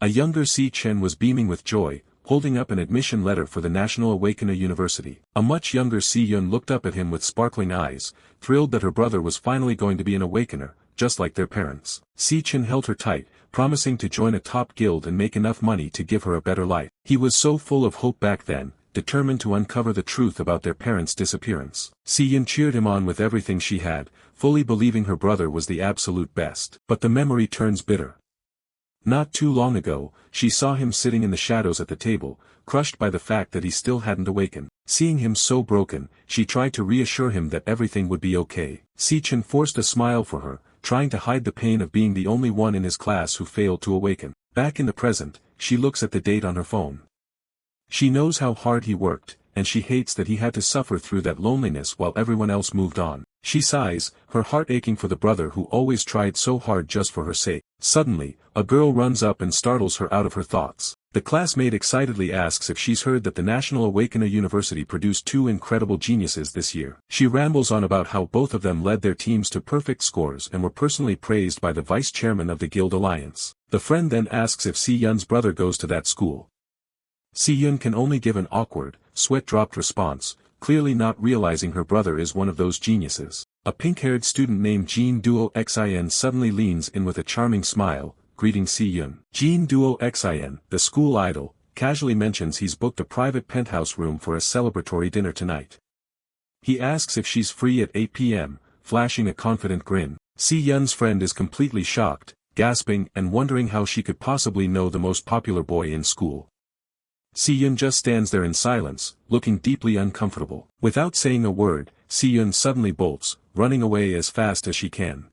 A younger Si Chen was beaming with joy, holding up an admission letter for the National Awakener University. A much younger Si Yun looked up at him with sparkling eyes, thrilled that her brother was finally going to be an awakener, just like their parents. Si Chen held her tight, promising to join a top guild and make enough money to give her a better life. He was so full of hope back then, determined to uncover the truth about their parents' disappearance. Si Yin cheered him on with everything she had, fully believing her brother was the absolute best. But the memory turns bitter. Not too long ago, she saw him sitting in the shadows at the table, crushed by the fact that he still hadn't awakened. Seeing him so broken, she tried to reassure him that everything would be okay. Si Chen forced a smile for her, trying to hide the pain of being the only one in his class who failed to awaken. Back in the present, she looks at the date on her phone. She knows how hard he worked, and she hates that he had to suffer through that loneliness while everyone else moved on. She sighs, her heart aching for the brother who always tried so hard just for her sake. Suddenly, a girl runs up and startles her out of her thoughts. The classmate excitedly asks if she's heard that the National Awakener University produced 2 incredible geniuses this year. She rambles on about how both of them led their teams to perfect scores and were personally praised by the vice chairman of the Guild Alliance. The friend then asks if Si Yun's brother goes to that school. Si Yun can only give an awkward, sweat-dropped response, clearly not realizing her brother is one of those geniuses. A pink-haired student named Jean Duo Xin suddenly leans in with a charming smile, greeting Si Yun. Jean Duo Xin, the school idol, casually mentions he's booked a private penthouse room for a celebratory dinner tonight. He asks if she's free at 8 p.m., flashing a confident grin. Si Yun's friend is completely shocked, gasping and wondering how she could possibly know the most popular boy in school. Si Yun just stands there in silence, looking deeply uncomfortable. Without saying a word, Si Yun suddenly bolts, running away as fast as she can.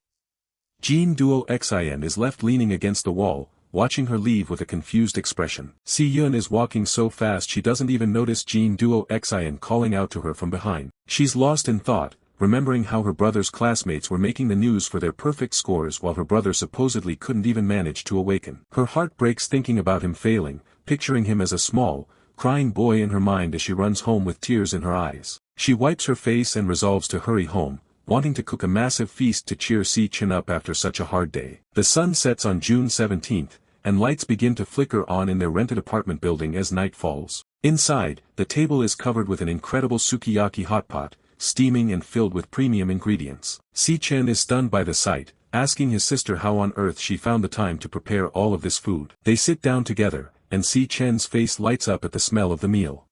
Jean Duo Xin is left leaning against the wall, watching her leave with a confused expression. Si Yun is walking so fast she doesn't even notice Jean Duo Xin calling out to her from behind. She's lost in thought, remembering how her brother's classmates were making the news for their perfect scores while her brother supposedly couldn't even manage to awaken. Her heart breaks thinking about him failing, picturing him as a small, crying boy in her mind as she runs home with tears in her eyes. She wipes her face and resolves to hurry home, wanting to cook a massive feast to cheer Si Chen up after such a hard day. The sun sets on June 17th, and lights begin to flicker on in their rented apartment building as night falls. Inside, the table is covered with an incredible sukiyaki hotpot, steaming and filled with premium ingredients. Si Chen is stunned by the sight, asking his sister how on earth she found the time to prepare all of this food. They sit down together, and Si Chen's face lights up at the smell of the meal.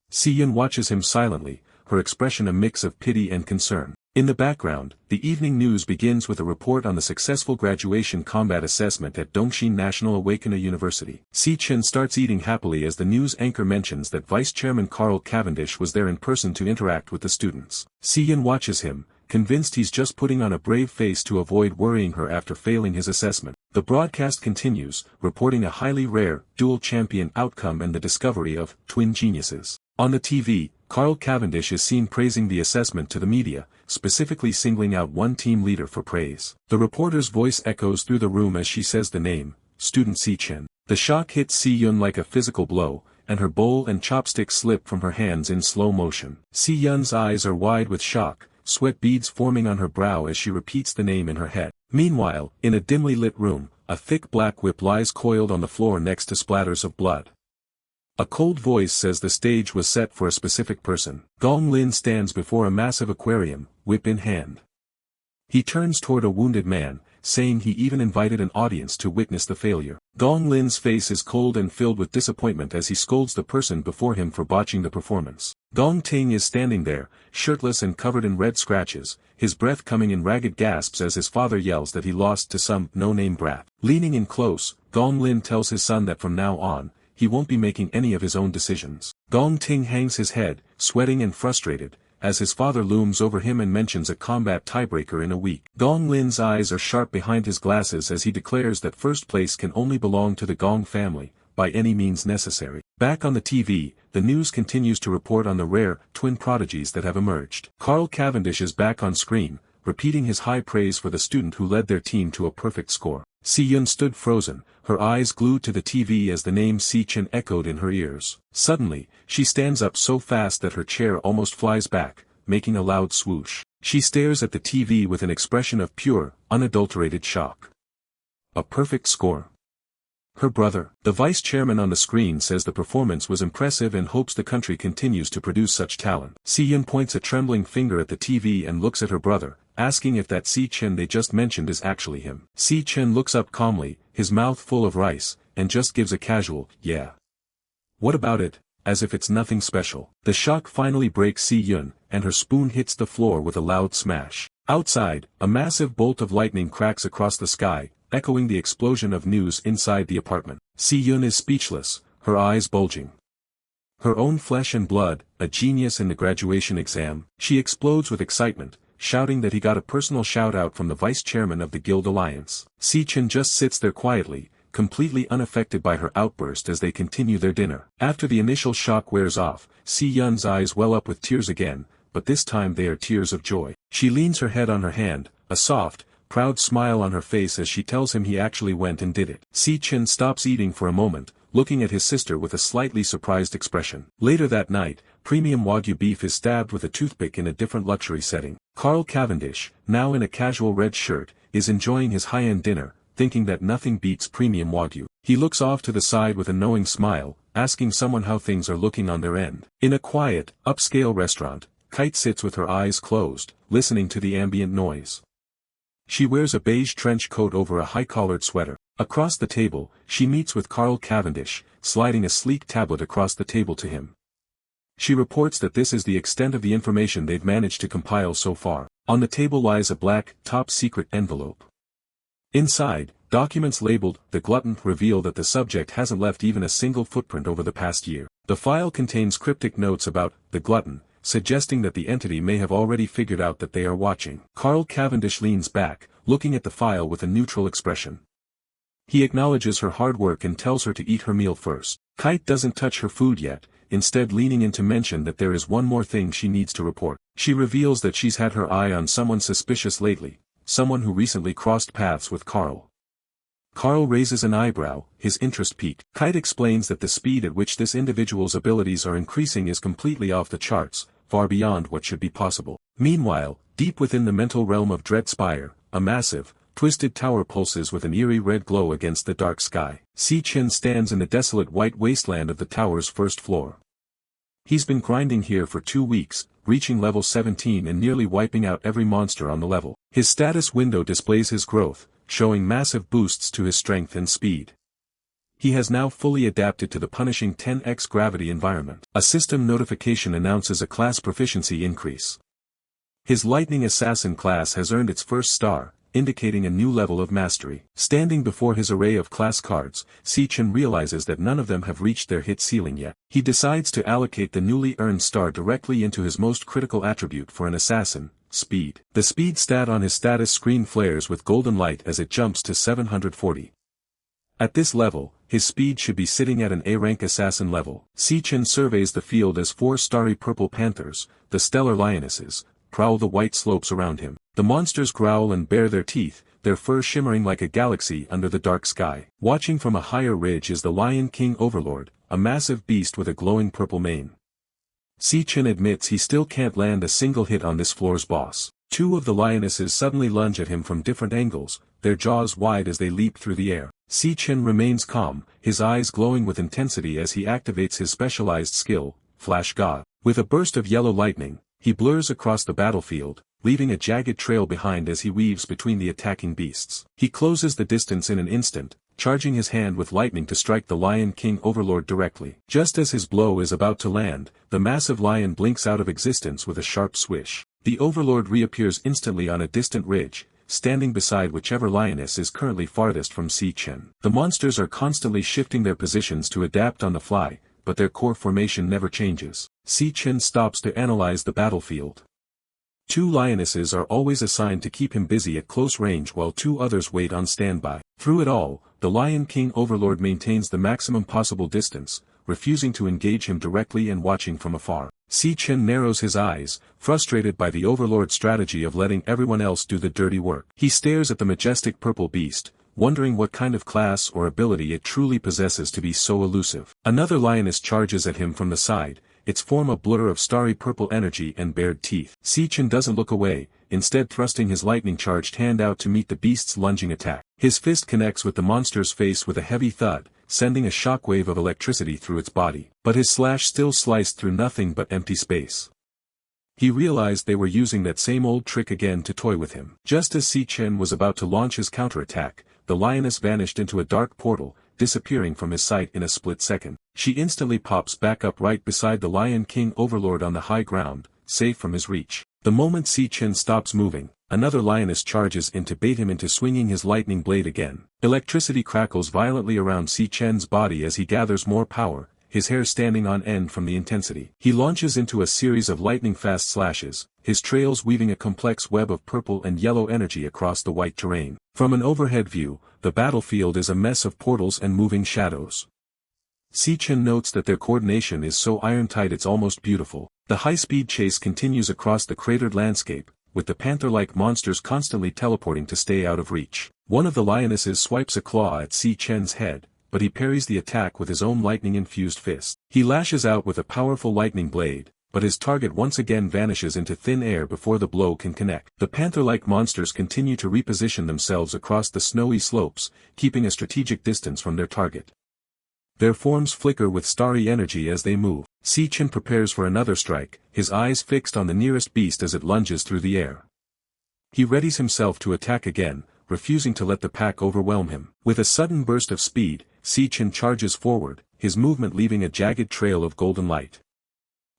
Si Yun watches him silently, her expression a mix of pity and concern. In the background, the evening news begins with a report on the successful graduation combat assessment at Dongxin National Awakener University. Si Chen starts eating happily as the news anchor mentions that Vice Chairman Carl Cavendish was there in person to interact with the students. Si Yun watches him, convinced he's just putting on a brave face to avoid worrying her after failing his assessment. The broadcast continues, reporting a highly rare, dual champion outcome and the discovery of twin geniuses. On the TV, Carl Cavendish is seen praising the assessment to the media, specifically singling out one team leader for praise. The reporter's voice echoes through the room as she says the name, student Si Chen. The shock hits Si Yun like a physical blow, and her bowl and chopsticks slip from her hands in slow motion. Si Yun's eyes are wide with shock, sweat beads forming on her brow as she repeats the name in her head. Meanwhile, in a dimly lit room, a thick black whip lies coiled on the floor next to splatters of blood. A cold voice says the stage was set for a specific person. Gong Lin stands before a massive aquarium, whip in hand. He turns toward a wounded man, saying he even invited an audience to witness the failure. Gong Lin's face is cold and filled with disappointment as he scolds the person before him for botching the performance. Gong Ting is standing there, shirtless and covered in red scratches, his breath coming in ragged gasps as his father yells that he lost to some no-name brat. Leaning in close, Gong Lin tells his son that from now on, he won't be making any of his own decisions. Gong Ting hangs his head, sweating and frustrated, as his father looms over him and mentions a combat tiebreaker in a week. Gong Lin's eyes are sharp behind his glasses as he declares that first place can only belong to the Gong family, by any means necessary. Back on the TV, the news continues to report on the rare, twin prodigies that have emerged. Carl Cavendish is back on screen, repeating his high praise for the student who led their team to a perfect score. Si Yun stood frozen, her eyes glued to the TV as the name Si Chen echoed in her ears. Suddenly, she stands up so fast that her chair almost flies back, making a loud swoosh. She stares at the TV with an expression of pure, unadulterated shock. A perfect score. Her brother, the vice chairman on the screen, says the performance was impressive and hopes the country continues to produce such talent. Si Yun points a trembling finger at the TV and looks at her brother, asking if that Si Chen they just mentioned is actually him. Si Chen looks up calmly, his mouth full of rice, and just gives a casual, yeah. What about it, as if it's nothing special. The shock finally breaks Si Yun, and her spoon hits the floor with a loud smash. Outside, a massive bolt of lightning cracks across the sky, echoing the explosion of news inside the apartment. Si Yun is speechless, her eyes bulging. Her own flesh and blood, a genius in the graduation exam, she explodes with excitement, shouting that he got a personal shout-out from the vice chairman of the Guild Alliance. Si Chen just sits there quietly, completely unaffected by her outburst as they continue their dinner. After the initial shock wears off, Si Yun's eyes well up with tears again, but this time they are tears of joy. She leans her head on her hand, a soft, proud smile on her face as she tells him he actually went and did it. Si Chen stops eating for a moment, looking at his sister with a slightly surprised expression. Later that night, premium Wagyu beef is stabbed with a toothpick in a different luxury setting. Carl Cavendish, now in a casual red shirt, is enjoying his high-end dinner, thinking that nothing beats premium Wagyu. He looks off to the side with a knowing smile, asking someone how things are looking on their end. In a quiet, upscale restaurant, Kite sits with her eyes closed, listening to the ambient noise. She wears a beige trench coat over a high-collared sweater. Across the table, she meets with Carl Cavendish, sliding a sleek tablet across the table to him. She reports that this is the extent of the information they've managed to compile so far. On the table lies a black, top-secret envelope. Inside, documents labeled "The Glutton" reveal that the subject hasn't left even a single footprint over the past year. The file contains cryptic notes about "The Glutton," suggesting that the entity may have already figured out that they are watching. Carl Cavendish leans back, looking at the file with a neutral expression. He acknowledges her hard work and tells her to eat her meal first. Kite doesn't touch her food yet, instead leaning in to mention that there is one more thing she needs to report. She reveals that she's had her eye on someone suspicious lately, someone who recently crossed paths with Carl. Carl raises an eyebrow, his interest piqued. Kite explains that the speed at which this individual's abilities are increasing is completely off the charts, far beyond what should be possible. Meanwhile, deep within the mental realm of Dread Spire, a massive, twisted tower pulses with an eerie red glow against the dark sky. Si Chen stands in the desolate white wasteland of the tower's first floor. He's been grinding here for 2 weeks, reaching level 17 and nearly wiping out every monster on the level. His status window displays his growth, showing massive boosts to his strength and speed. He has now fully adapted to the punishing 10x gravity environment. A system notification announces a class proficiency increase. His Lightning Assassin class has earned its first star, indicating a new level of mastery. Standing before his array of class cards, Si Chen realizes that none of them have reached their hit ceiling yet. He decides to allocate the newly earned star directly into his most critical attribute for an assassin, speed. The speed stat on his status screen flares with golden light as it jumps to 740. At this level, his speed should be sitting at an A-rank assassin level. Si Chen surveys the field as 4 starry purple panthers, the stellar lionesses, prowl the white slopes around him. The monsters growl and bare their teeth, their fur shimmering like a galaxy under the dark sky. Watching from a higher ridge is the Lion King Overlord, a massive beast with a glowing purple mane. Si Chen admits he still can't land a single hit on this floor's boss. 2 of the lionesses suddenly lunge at him from different angles, their jaws wide as they leap through the air. Si Chen remains calm, his eyes glowing with intensity as he activates his specialized skill, Flash God. With a burst of yellow lightning, he blurs across the battlefield, leaving a jagged trail behind as he weaves between the attacking beasts. He closes the distance in an instant, charging his hand with lightning to strike the Lion King Overlord directly. Just as his blow is about to land, the massive lion blinks out of existence with a sharp swish. The Overlord reappears instantly on a distant ridge, standing beside whichever lioness is currently farthest from Si Chen. The monsters are constantly shifting their positions to adapt on the fly, but their core formation never changes. Si Chen stops to analyze the battlefield. 2 lionesses are always assigned to keep him busy at close range while 2 others wait on standby. Through it all, the Lion King Overlord maintains the maximum possible distance, refusing to engage him directly and watching from afar. Si Chen narrows his eyes, frustrated by the Overlord's strategy of letting everyone else do the dirty work. He stares at the majestic purple beast, wondering what kind of class or ability it truly possesses to be so elusive. Another lioness charges at him from the side, its form a blur of starry purple energy and bared teeth. Si Chen doesn't look away, instead thrusting his lightning-charged hand out to meet the beast's lunging attack. His fist connects with the monster's face with a heavy thud, sending a shockwave of electricity through its body. But his slash still sliced through nothing but empty space. He realized they were using that same old trick again to toy with him. Just as Si Chen was about to launch his counterattack, the lioness vanished into a dark portal, disappearing from his sight in a split second. She instantly pops back up right beside the Lion King Overlord on the high ground, safe from his reach. The moment Si Chen stops moving, another lioness charges in to bait him into swinging his lightning blade again. Electricity crackles violently around Si Chen's body as he gathers more power, his hair standing on end from the intensity. He launches into a series of lightning-fast slashes, his trails weaving a complex web of purple and yellow energy across the white terrain. From an overhead view, the battlefield is a mess of portals and moving shadows. Si Chen notes that their coordination is so iron-tight it's almost beautiful. The high-speed chase continues across the cratered landscape, with the panther-like monsters constantly teleporting to stay out of reach. One of the lionesses swipes a claw at Si Chen's head, but he parries the attack with his own lightning-infused fist. He lashes out with a powerful lightning blade, but his target once again vanishes into thin air before the blow can connect. The panther-like monsters continue to reposition themselves across the snowy slopes, keeping a strategic distance from their target. Their forms flicker with starry energy as they move. Si Chen prepares for another strike, his eyes fixed on the nearest beast as it lunges through the air. He readies himself to attack again, refusing to let the pack overwhelm him. With a sudden burst of speed, Si Chen charges forward, his movement leaving a jagged trail of golden light.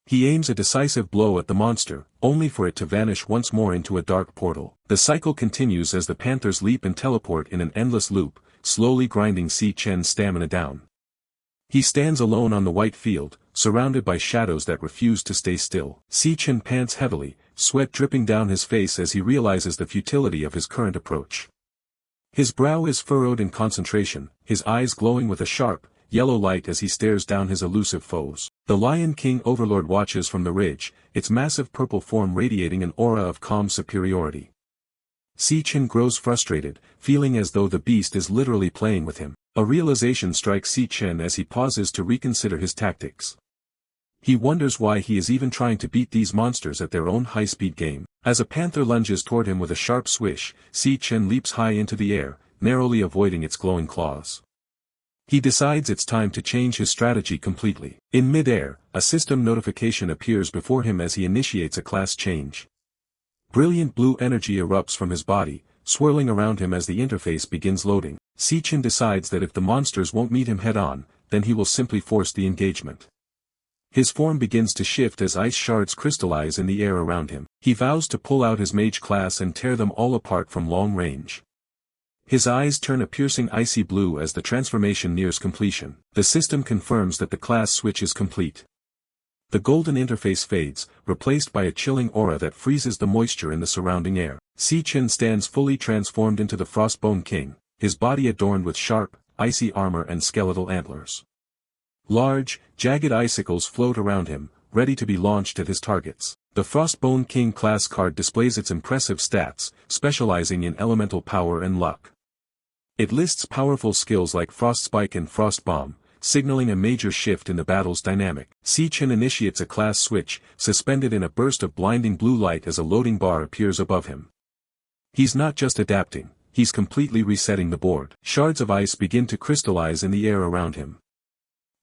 He aims a decisive blow at the monster, only for it to vanish once more into a dark portal. The cycle continues as the panthers leap and teleport in an endless loop, slowly grinding Si Chen's stamina down. He stands alone on the white field, surrounded by shadows that refuse to stay still. Si Chen pants heavily, sweat dripping down his face as he realizes the futility of his current approach. His brow is furrowed in concentration, his eyes glowing with a sharp, yellow light as he stares down his elusive foes. The Lion King Overlord watches from the ridge, its massive purple form radiating an aura of calm superiority. Si Chen grows frustrated, feeling as though the beast is literally playing with him. A realization strikes Si Chen as he pauses to reconsider his tactics. He wonders why he is even trying to beat these monsters at their own high-speed game. As a panther lunges toward him with a sharp swish, Si Chen leaps high into the air, narrowly avoiding its glowing claws. He decides it's time to change his strategy completely. In mid-air, a system notification appears before him as he initiates a class change. Brilliant blue energy erupts from his body, swirling around him as the interface begins loading. Si Chen decides that if the monsters won't meet him head-on, then he will simply force the engagement. His form begins to shift as ice shards crystallize in the air around him. He vows to pull out his mage class and tear them all apart from long range. His eyes turn a piercing icy blue as the transformation nears completion. The system confirms that the class switch is complete. The golden interface fades, replaced by a chilling aura that freezes the moisture in the surrounding air. Si Chen stands fully transformed into the Frostbone King, his body adorned with sharp, icy armor and skeletal antlers. Large, jagged icicles float around him, ready to be launched at his targets. The Frostbone King class card displays its impressive stats, specializing in elemental power and luck. It lists powerful skills like Frostspike and Frostbomb, signaling a major shift in the battle's dynamic. Si Chen initiates a class switch, suspended in a burst of blinding blue light as a loading bar appears above him. He's not just adapting, he's completely resetting the board. Shards of ice begin to crystallize in the air around him.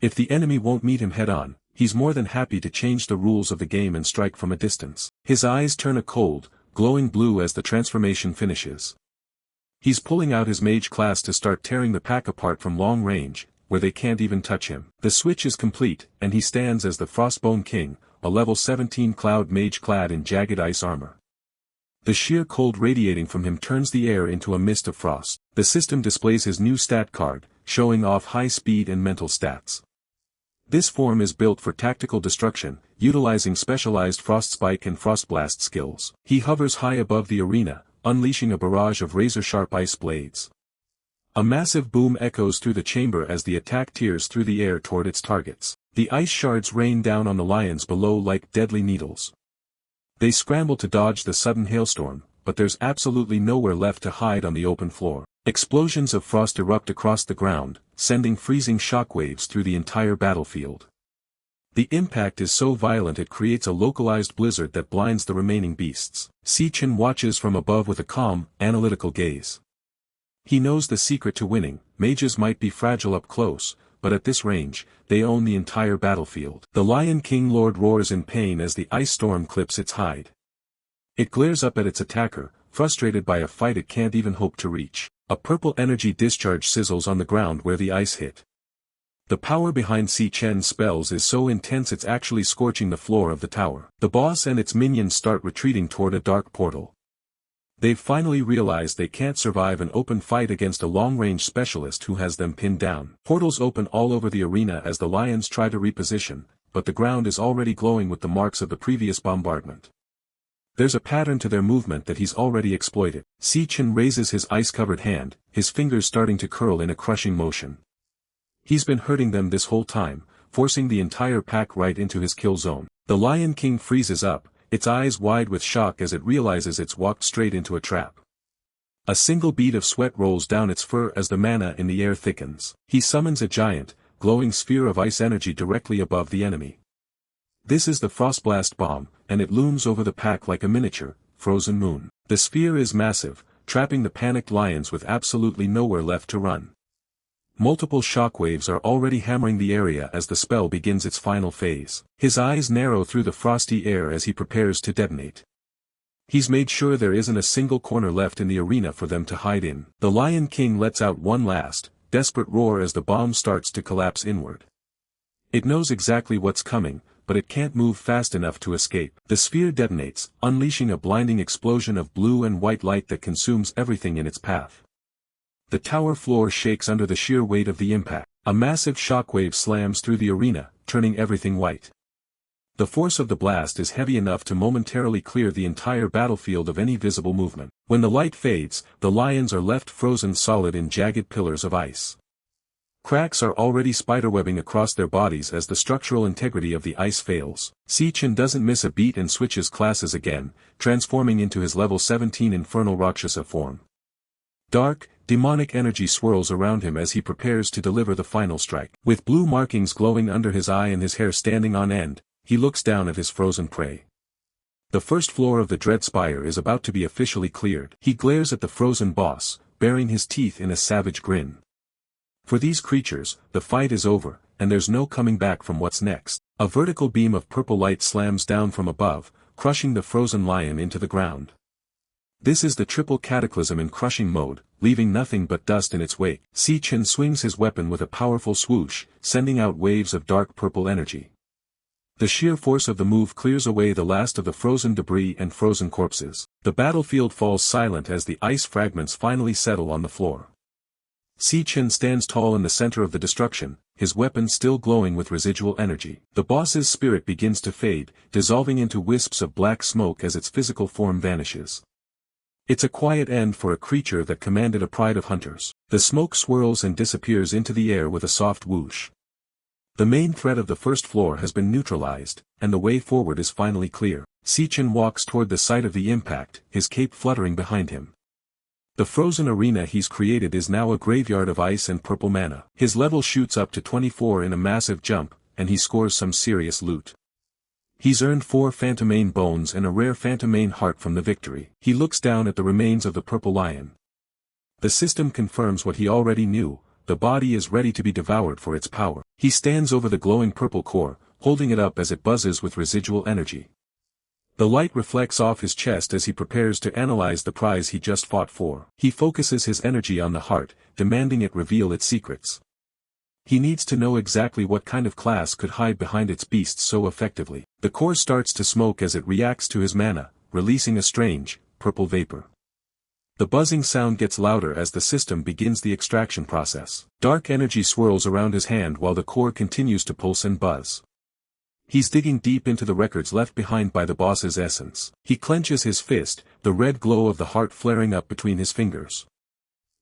If the enemy won't meet him head-on, he's more than happy to change the rules of the game and strike from a distance. His eyes turn a cold, glowing blue as the transformation finishes. He's pulling out his mage class to start tearing the pack apart from long range, where they can't even touch him. The switch is complete, and he stands as the Frostbone King, a level 17 cloud mage clad in jagged ice armor. The sheer cold radiating from him turns the air into a mist of frost. The system displays his new stat card, showing off high speed and mental stats. This form is built for tactical destruction, utilizing specialized Frostspike and Frostblast skills. He hovers high above the arena, unleashing a barrage of razor-sharp ice blades. A massive boom echoes through the chamber as the attack tears through the air toward its targets. The ice shards rain down on the lions below like deadly needles. They scramble to dodge the sudden hailstorm, but there's absolutely nowhere left to hide on the open floor. Explosions of frost erupt across the ground, sending freezing shockwaves through the entire battlefield. The impact is so violent it creates a localized blizzard that blinds the remaining beasts. Si Chen watches from above with a calm, analytical gaze. He knows the secret to winning. Mages might be fragile up close, but at this range, they own the entire battlefield. The Lion King Lord roars in pain as the ice storm clips its hide. It glares up at its attacker, frustrated by a fight it can't even hope to reach. A purple energy discharge sizzles on the ground where the ice hit. The power behind Si Chen's spells is so intense it's actually scorching the floor of the tower. The boss and its minions start retreating toward a dark portal. They've finally realized they can't survive an open fight against a long-range specialist who has them pinned down. Portals open all over the arena as the lions try to reposition, but the ground is already glowing with the marks of the previous bombardment. There's a pattern to their movement that he's already exploited. Si Chen raises his ice-covered hand, his fingers starting to curl in a crushing motion. He's been hurting them this whole time, forcing the entire pack right into his kill zone. The Lion King freezes up, its eyes wide with shock as it realizes it's walked straight into a trap. A single bead of sweat rolls down its fur as the mana in the air thickens. He summons a giant, glowing sphere of ice energy directly above the enemy. This is the Frostblast bomb, and it looms over the pack like a miniature, frozen moon. The sphere is massive, trapping the panicked lions with absolutely nowhere left to run. Multiple shockwaves are already hammering the area as the spell begins its final phase. His eyes narrow through the frosty air as he prepares to detonate. He's made sure there isn't a single corner left in the arena for them to hide in. The Lion King lets out one last, desperate roar as the bomb starts to collapse inward. It knows exactly what's coming, but it can't move fast enough to escape. The sphere detonates, unleashing a blinding explosion of blue and white light that consumes everything in its path. The tower floor shakes under the sheer weight of the impact. A massive shockwave slams through the arena, turning everything white. The force of the blast is heavy enough to momentarily clear the entire battlefield of any visible movement. When the light fades, the lions are left frozen solid in jagged pillars of ice. Cracks are already spiderwebbing across their bodies as the structural integrity of the ice fails. Si Chen doesn't miss a beat and switches classes again, transforming into his level 17 Infernal Rakshasa form. Dark, demonic energy swirls around him as he prepares to deliver the final strike. With blue markings glowing under his eye and his hair standing on end, he looks down at his frozen prey. The first floor of the Dread Spire is about to be officially cleared. He glares at the frozen boss, baring his teeth in a savage grin. For these creatures, the fight is over, and there's no coming back from what's next. A vertical beam of purple light slams down from above, crushing the frozen lion into the ground. This is the triple cataclysm in crushing mode, leaving nothing but dust in its wake. Si Chen swings his weapon with a powerful swoosh, sending out waves of dark purple energy. The sheer force of the move clears away the last of the frozen debris and frozen corpses. The battlefield falls silent as the ice fragments finally settle on the floor. Si Chen stands tall in the center of the destruction, his weapon still glowing with residual energy. The boss's spirit begins to fade, dissolving into wisps of black smoke as its physical form vanishes. It's a quiet end for a creature that commanded a pride of hunters. The smoke swirls and disappears into the air with a soft whoosh. The main threat of the first floor has been neutralized, and the way forward is finally clear. Si Chen walks toward the site of the impact, his cape fluttering behind him. The frozen arena he's created is now a graveyard of ice and purple mana. His level shoots up to 24 in a massive jump, and he scores some serious loot. He's earned 4 Phantomane bones and a rare Phantomane heart from the victory. He looks down at the remains of the purple lion. The system confirms what he already knew, the body is ready to be devoured for its power. He stands over the glowing purple core, holding it up as it buzzes with residual energy. The light reflects off his chest as he prepares to analyze the prize he just fought for. He focuses his energy on the heart, demanding it reveal its secrets. He needs to know exactly what kind of class could hide behind its beasts so effectively. The core starts to smoke as it reacts to his mana, releasing a strange, purple vapor. The buzzing sound gets louder as the system begins the extraction process. Dark energy swirls around his hand while the core continues to pulse and buzz. He's digging deep into the records left behind by the boss's essence. He clenches his fist, the red glow of the heart flaring up between his fingers.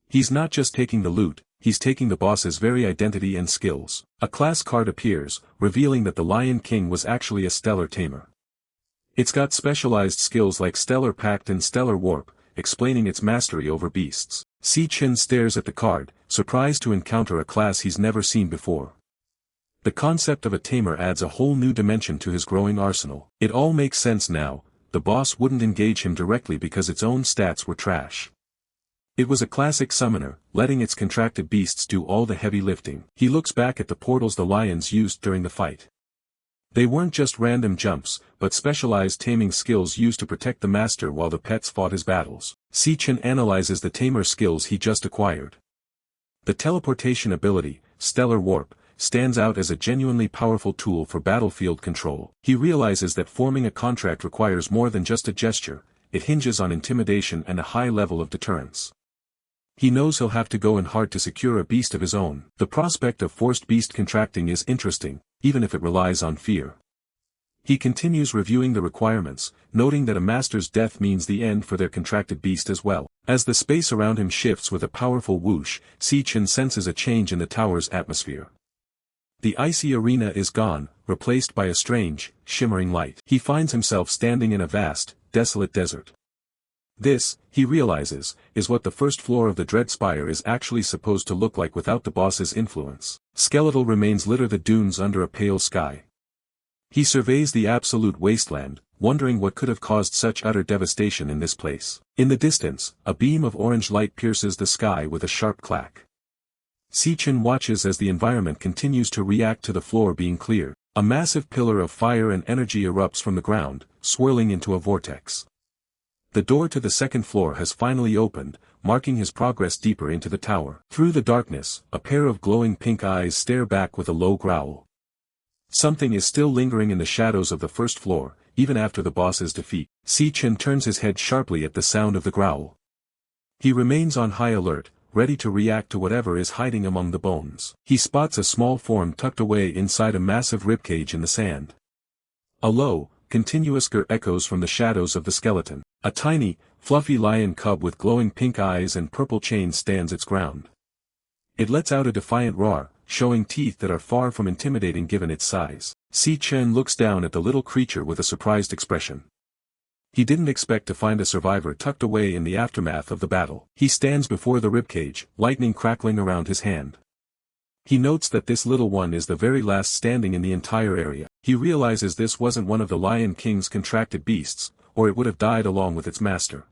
He's not just taking the loot, he's taking the boss's very identity and skills. A class card appears, revealing that the Lion King was actually a stellar tamer. It's got specialized skills like Stellar Pact and Stellar Warp, explaining its mastery over beasts. Si Chen stares at the card, surprised to encounter a class he's never seen before. The concept of a tamer adds a whole new dimension to his growing arsenal. It all makes sense now, the boss wouldn't engage him directly because its own stats were trash. It was a classic summoner, letting its contracted beasts do all the heavy lifting. He looks back at the portals the lions used during the fight. They weren't just random jumps, but specialized taming skills used to protect the master while the pets fought his battles. Si Chen analyzes the tamer skills he just acquired. The teleportation ability, Stellar Warp, stands out as a genuinely powerful tool for battlefield control. He realizes that forming a contract requires more than just a gesture, it hinges on intimidation and a high level of deterrence. He knows he'll have to go in hard to secure a beast of his own. The prospect of forced beast contracting is interesting, even if it relies on fear. He continues reviewing the requirements, noting that a master's death means the end for their contracted beast as well. As the space around him shifts with a powerful whoosh, Si Chen senses a change in the tower's atmosphere. The icy arena is gone, replaced by a strange, shimmering light. He finds himself standing in a vast, desolate desert. This, he realizes, is what the first floor of the Dread Spire is actually supposed to look like without the boss's influence. Skeletal remains litter the dunes under a pale sky. He surveys the absolute wasteland, wondering what could have caused such utter devastation in this place. In the distance, a beam of orange light pierces the sky with a sharp clack. Si Chen watches as the environment continues to react to the floor being cleared. A massive pillar of fire and energy erupts from the ground, swirling into a vortex. The door to the second floor has finally opened, marking his progress deeper into the tower. Through the darkness, a pair of glowing pink eyes stare back with a low growl. Something is still lingering in the shadows of the first floor, even after the boss's defeat. Si Chen turns his head sharply at the sound of the growl. He remains on high alert, ready to react to whatever is hiding among the bones. He spots a small form tucked away inside a massive ribcage in the sand. A low, continuous grr echoes from the shadows of the skeleton. A tiny, fluffy lion cub with glowing pink eyes and purple chains stands its ground. It lets out a defiant roar, showing teeth that are far from intimidating given its size. Si Chen looks down at the little creature with a surprised expression. He didn't expect to find a survivor tucked away in the aftermath of the battle. He stands before the ribcage, lightning crackling around his hand. He notes that this little one is the very last standing in the entire area. He realizes this wasn't one of the Lion King's contracted beasts, or it would have died along with its master.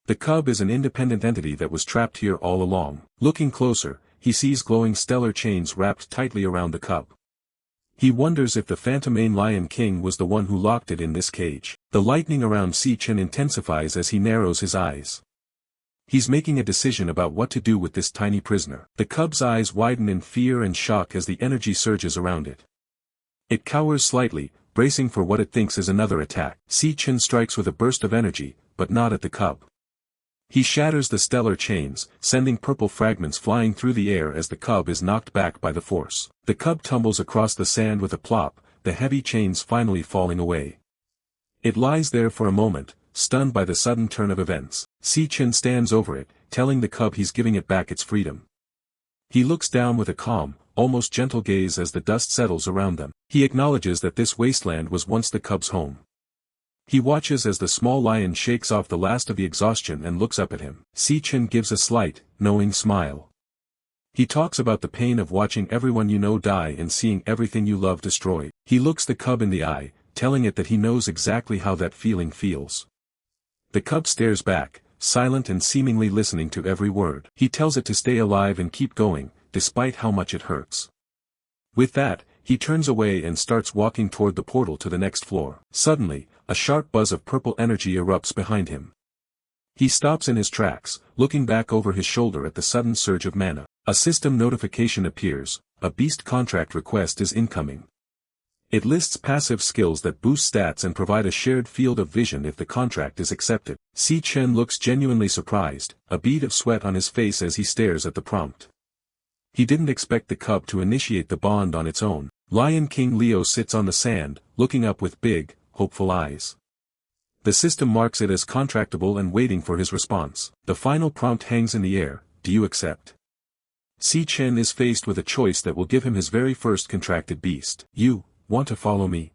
The cub is an independent entity that was trapped here all along. Looking closer, he sees glowing stellar chains wrapped tightly around the cub. He wonders if the Phantomane Lion King was the one who locked it in this cage. The lightning around Si Chen intensifies as he narrows his eyes. He's making a decision about what to do with this tiny prisoner. The cub's eyes widen in fear and shock as the energy surges around it. It cowers slightly, bracing for what it thinks is another attack. Si Chen strikes with a burst of energy, but not at the cub. He shatters the stellar chains, sending purple fragments flying through the air as the cub is knocked back by the force. The cub tumbles across the sand with a plop, the heavy chains finally falling away. It lies there for a moment, stunned by the sudden turn of events. Si Chen stands over it, telling the cub he's giving it back its freedom. He looks down with a calm, almost gentle gaze as the dust settles around them. He acknowledges that this wasteland was once the cub's home. He watches as the small lion shakes off the last of the exhaustion and looks up at him. Si Chen gives a slight, knowing smile. He talks about the pain of watching everyone you know die and seeing everything you love destroyed. He looks the cub in the eye, telling it that he knows exactly how that feeling feels. The cub stares back, silent and seemingly listening to every word. He tells it to stay alive and keep going, despite how much it hurts. With that, he turns away and starts walking toward the portal to the next floor. Suddenly, a sharp buzz of purple energy erupts behind him. He stops in his tracks, looking back over his shoulder at the sudden surge of mana. A system notification appears, a beast contract request is incoming. It lists passive skills that boost stats and provide a shared field of vision if the contract is accepted. Si Chen looks genuinely surprised, a bead of sweat on his face as he stares at the prompt. He didn't expect the cub to initiate the bond on its own. Lion King Leo sits on the sand, looking up with big, hopeful eyes. The system marks it as contractable and waiting for his response. The final prompt hangs in the air, do you accept? Si Chen is faced with a choice that will give him his very first contracted beast. You want to follow me?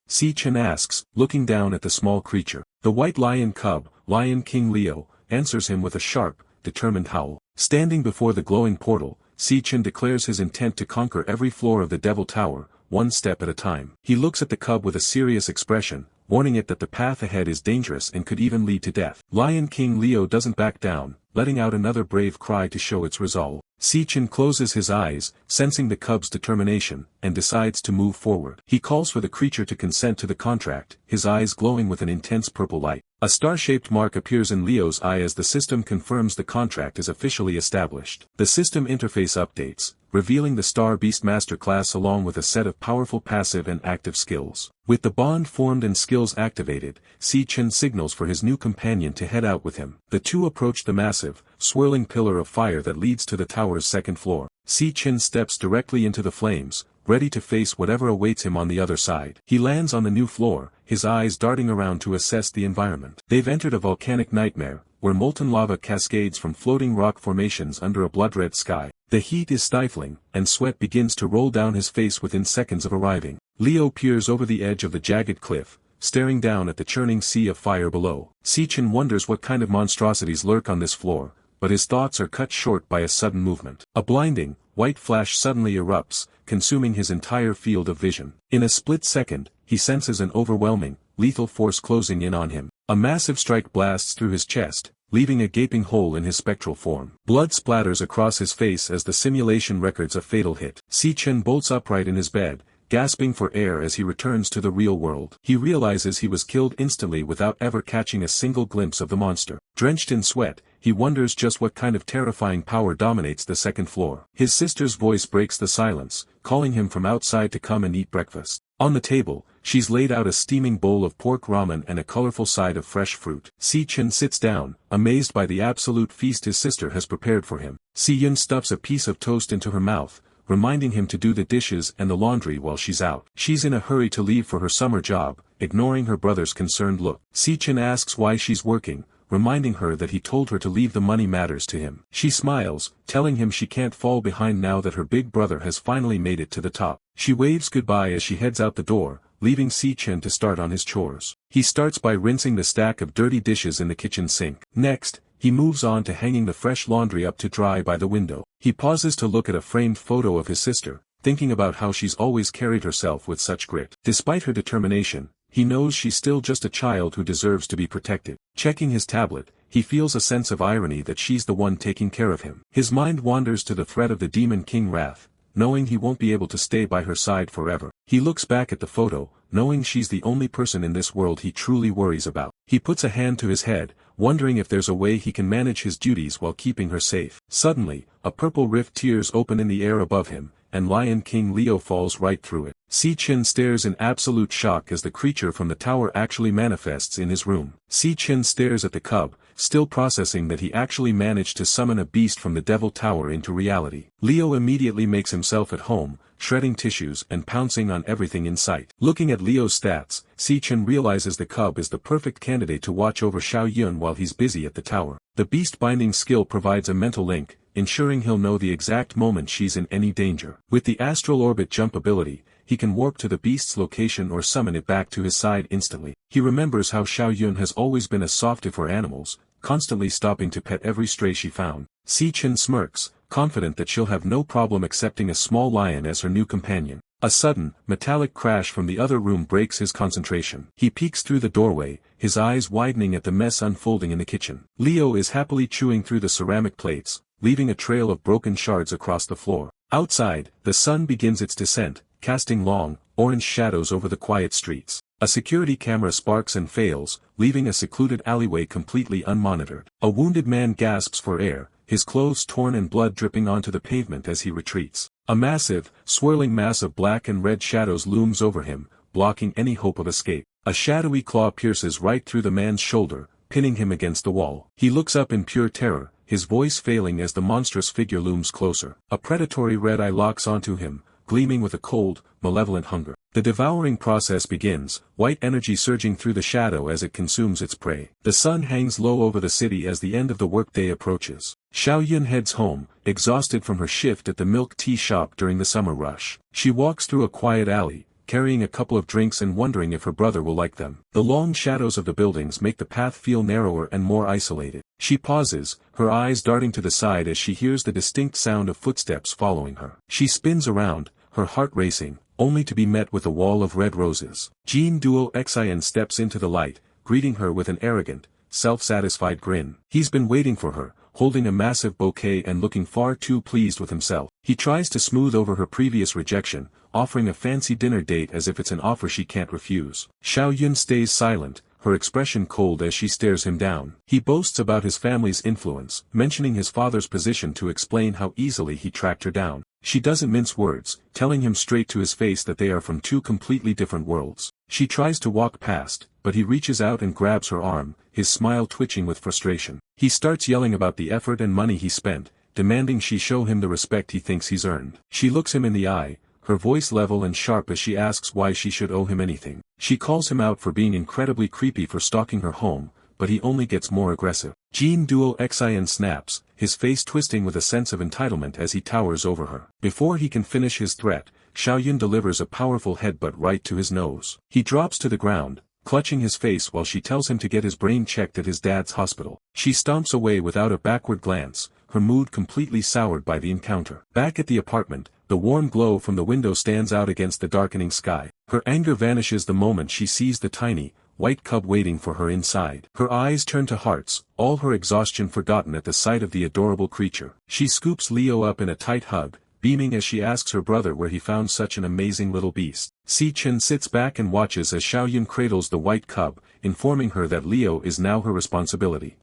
Si Chen asks, looking down at the small creature. The white lion cub, Lion King Leo, answers him with a sharp, determined howl. Standing before the glowing portal, Si Chen declares his intent to conquer every floor of the Devil Tower, one step at a time. He looks at the cub with a serious expression, warning it that the path ahead is dangerous and could even lead to death. Lion King Leo doesn't back down, letting out another brave cry to show its resolve. Si Chen closes his eyes, sensing the cub's determination, and decides to move forward. He calls for the creature to consent to the contract, his eyes glowing with an intense purple light. A star-shaped mark appears in Leo's eye as the system confirms the contract is officially established. The system interface updates, revealing the Star Beast Masterclass along with a set of powerful passive and active skills. With the bond formed and skills activated, Si Chen signals for his new companion to head out with him. The two approach the massive, swirling pillar of fire that leads to the tower's second floor. Si Chen steps directly into the flames, ready to face whatever awaits him on the other side. He lands on the new floor, his eyes darting around to assess the environment. They've entered a volcanic nightmare, where molten lava cascades from floating rock formations under a blood-red sky. The heat is stifling, and sweat begins to roll down his face within seconds of arriving. Leo peers over the edge of the jagged cliff, staring down at the churning sea of fire below. Si Chen wonders what kind of monstrosities lurk on this floor, but his thoughts are cut short by a sudden movement. A blinding, white flash suddenly erupts, consuming his entire field of vision. In a split second, he senses an overwhelming, lethal force closing in on him. A massive strike blasts through his chest, leaving a gaping hole in his spectral form. Blood splatters across his face as the simulation records a fatal hit. Si Chen bolts upright in his bed, gasping for air as he returns to the real world. He realizes he was killed instantly without ever catching a single glimpse of the monster. Drenched in sweat, he wonders just what kind of terrifying power dominates the second floor. His sister's voice breaks the silence, calling him from outside to come and eat breakfast. On the table, she's laid out a steaming bowl of pork ramen and a colorful side of fresh fruit. Si Chen sits down, amazed by the absolute feast his sister has prepared for him. Si Yun stuffs a piece of toast into her mouth, reminding him to do the dishes and the laundry while she's out. She's in a hurry to leave for her summer job, ignoring her brother's concerned look. Si Chen asks why she's working, reminding her that he told her to leave the money matters to him. She smiles, telling him she can't fall behind now that her big brother has finally made it to the top. She waves goodbye as she heads out the door, leaving Si Chen to start on his chores. He starts by rinsing the stack of dirty dishes in the kitchen sink. Next, he moves on to hanging the fresh laundry up to dry by the window. He pauses to look at a framed photo of his sister, thinking about how she's always carried herself with such grit. Despite her determination, he knows she's still just a child who deserves to be protected. Checking his tablet, he feels a sense of irony that she's the one taking care of him. His mind wanders to the threat of the Demon King wrath, knowing he won't be able to stay by her side forever. He looks back at the photo, knowing she's the only person in this world he truly worries about. He puts a hand to his head, wondering if there's a way he can manage his duties while keeping her safe. Suddenly, a purple rift tears open in the air above him, and Lion King Leo falls right through it. Si Chen stares in absolute shock as the creature from the tower actually manifests in his room. Si Chen stares at the cub, still processing that he actually managed to summon a beast from the Devil Tower into reality. Leo immediately makes himself at home, shredding tissues and pouncing on everything in sight. Looking at Leo's stats, Si Chen realizes the cub is the perfect candidate to watch over Xiao Yun while he's busy at the tower. The beast binding skill provides a mental link, ensuring he'll know the exact moment she's in any danger. With the astral orbit jump ability, he can warp to the beast's location or summon it back to his side instantly. He remembers how Xiao Yun has always been a softie for animals, constantly stopping to pet every stray she found. Si Chen smirks, confident that she'll have no problem accepting a small lion as her new companion. A sudden, metallic crash from the other room breaks his concentration. He peeks through the doorway, his eyes widening at the mess unfolding in the kitchen. Leo is happily chewing through the ceramic plates, leaving a trail of broken shards across the floor. Outside, the sun begins its descent, casting long, orange shadows over the quiet streets. A security camera sparks and fails, leaving a secluded alleyway completely unmonitored. A wounded man gasps for air, his clothes torn and blood dripping onto the pavement as he retreats. A massive, swirling mass of black and red shadows looms over him, blocking any hope of escape. A shadowy claw pierces right through the man's shoulder, pinning him against the wall. He looks up in pure terror, his voice failing as the monstrous figure looms closer. A predatory red eye locks onto him, gleaming with a cold, malevolent hunger. The devouring process begins, white energy surging through the shadow as it consumes its prey. The sun hangs low over the city as the end of the workday approaches. Xiao Yun heads home, exhausted from her shift at the milk tea shop during the summer rush. She walks through a quiet alley, carrying a couple of drinks and wondering if her brother will like them. The long shadows of the buildings make the path feel narrower and more isolated. She pauses, her eyes darting to the side as she hears the distinct sound of footsteps following her. She spins around, her heart racing, only to be met with a wall of red roses. Jean Duo Xian steps into the light, greeting her with an arrogant, self-satisfied grin. He's been waiting for her, holding a massive bouquet and looking far too pleased with himself. He tries to smooth over her previous rejection, offering a fancy dinner date as if it's an offer she can't refuse. Xiao Yun stays silent, her expression cold as she stares him down. He boasts about his family's influence, mentioning his father's position to explain how easily he tracked her down. She doesn't mince words, telling him straight to his face that they are from two completely different worlds. She tries to walk past, but he reaches out and grabs her arm, his smile twitching with frustration. He starts yelling about the effort and money he spent, demanding she show him the respect he thinks he's earned. She looks him in the eye, her voice level and sharp as she asks why she should owe him anything. She calls him out for being incredibly creepy for stalking her home, but he only gets more aggressive. Jean Duo Xin snaps, his face twisting with a sense of entitlement as he towers over her. Before he can finish his threat, Xiaoyun delivers a powerful headbutt right to his nose. He drops to the ground, clutching his face while she tells him to get his brain checked at his dad's hospital. She stomps away without a backward glance, her mood completely soured by the encounter. Back at the apartment, the warm glow from the window stands out against the darkening sky. Her anger vanishes the moment she sees the tiny, white cub waiting for her inside. Her eyes turn to hearts, all her exhaustion forgotten at the sight of the adorable creature. She scoops Leo up in a tight hug, beaming as she asks her brother where he found such an amazing little beast. Si Chen sits back and watches as Xiaoyun cradles the white cub, informing her that Leo is now her responsibility.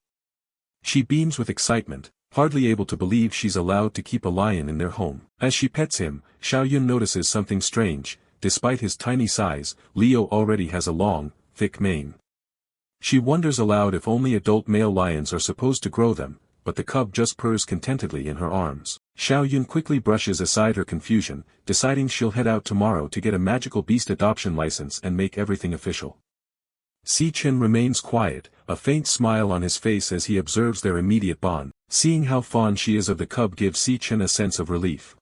She beams with excitement, hardly able to believe she's allowed to keep a lion in their home. As she pets him, Xiaoyun notices something strange. Despite his tiny size, Leo already has a long, thick mane. She wonders aloud if only adult male lions are supposed to grow them, but the cub just purrs contentedly in her arms. Xiaoyun quickly brushes aside her confusion, deciding she'll head out tomorrow to get a magical beast adoption license and make everything official. Si Chen remains quiet, a faint smile on his face as he observes their immediate bond. Seeing how fond she is of the cub gives Si Chen a sense of relief.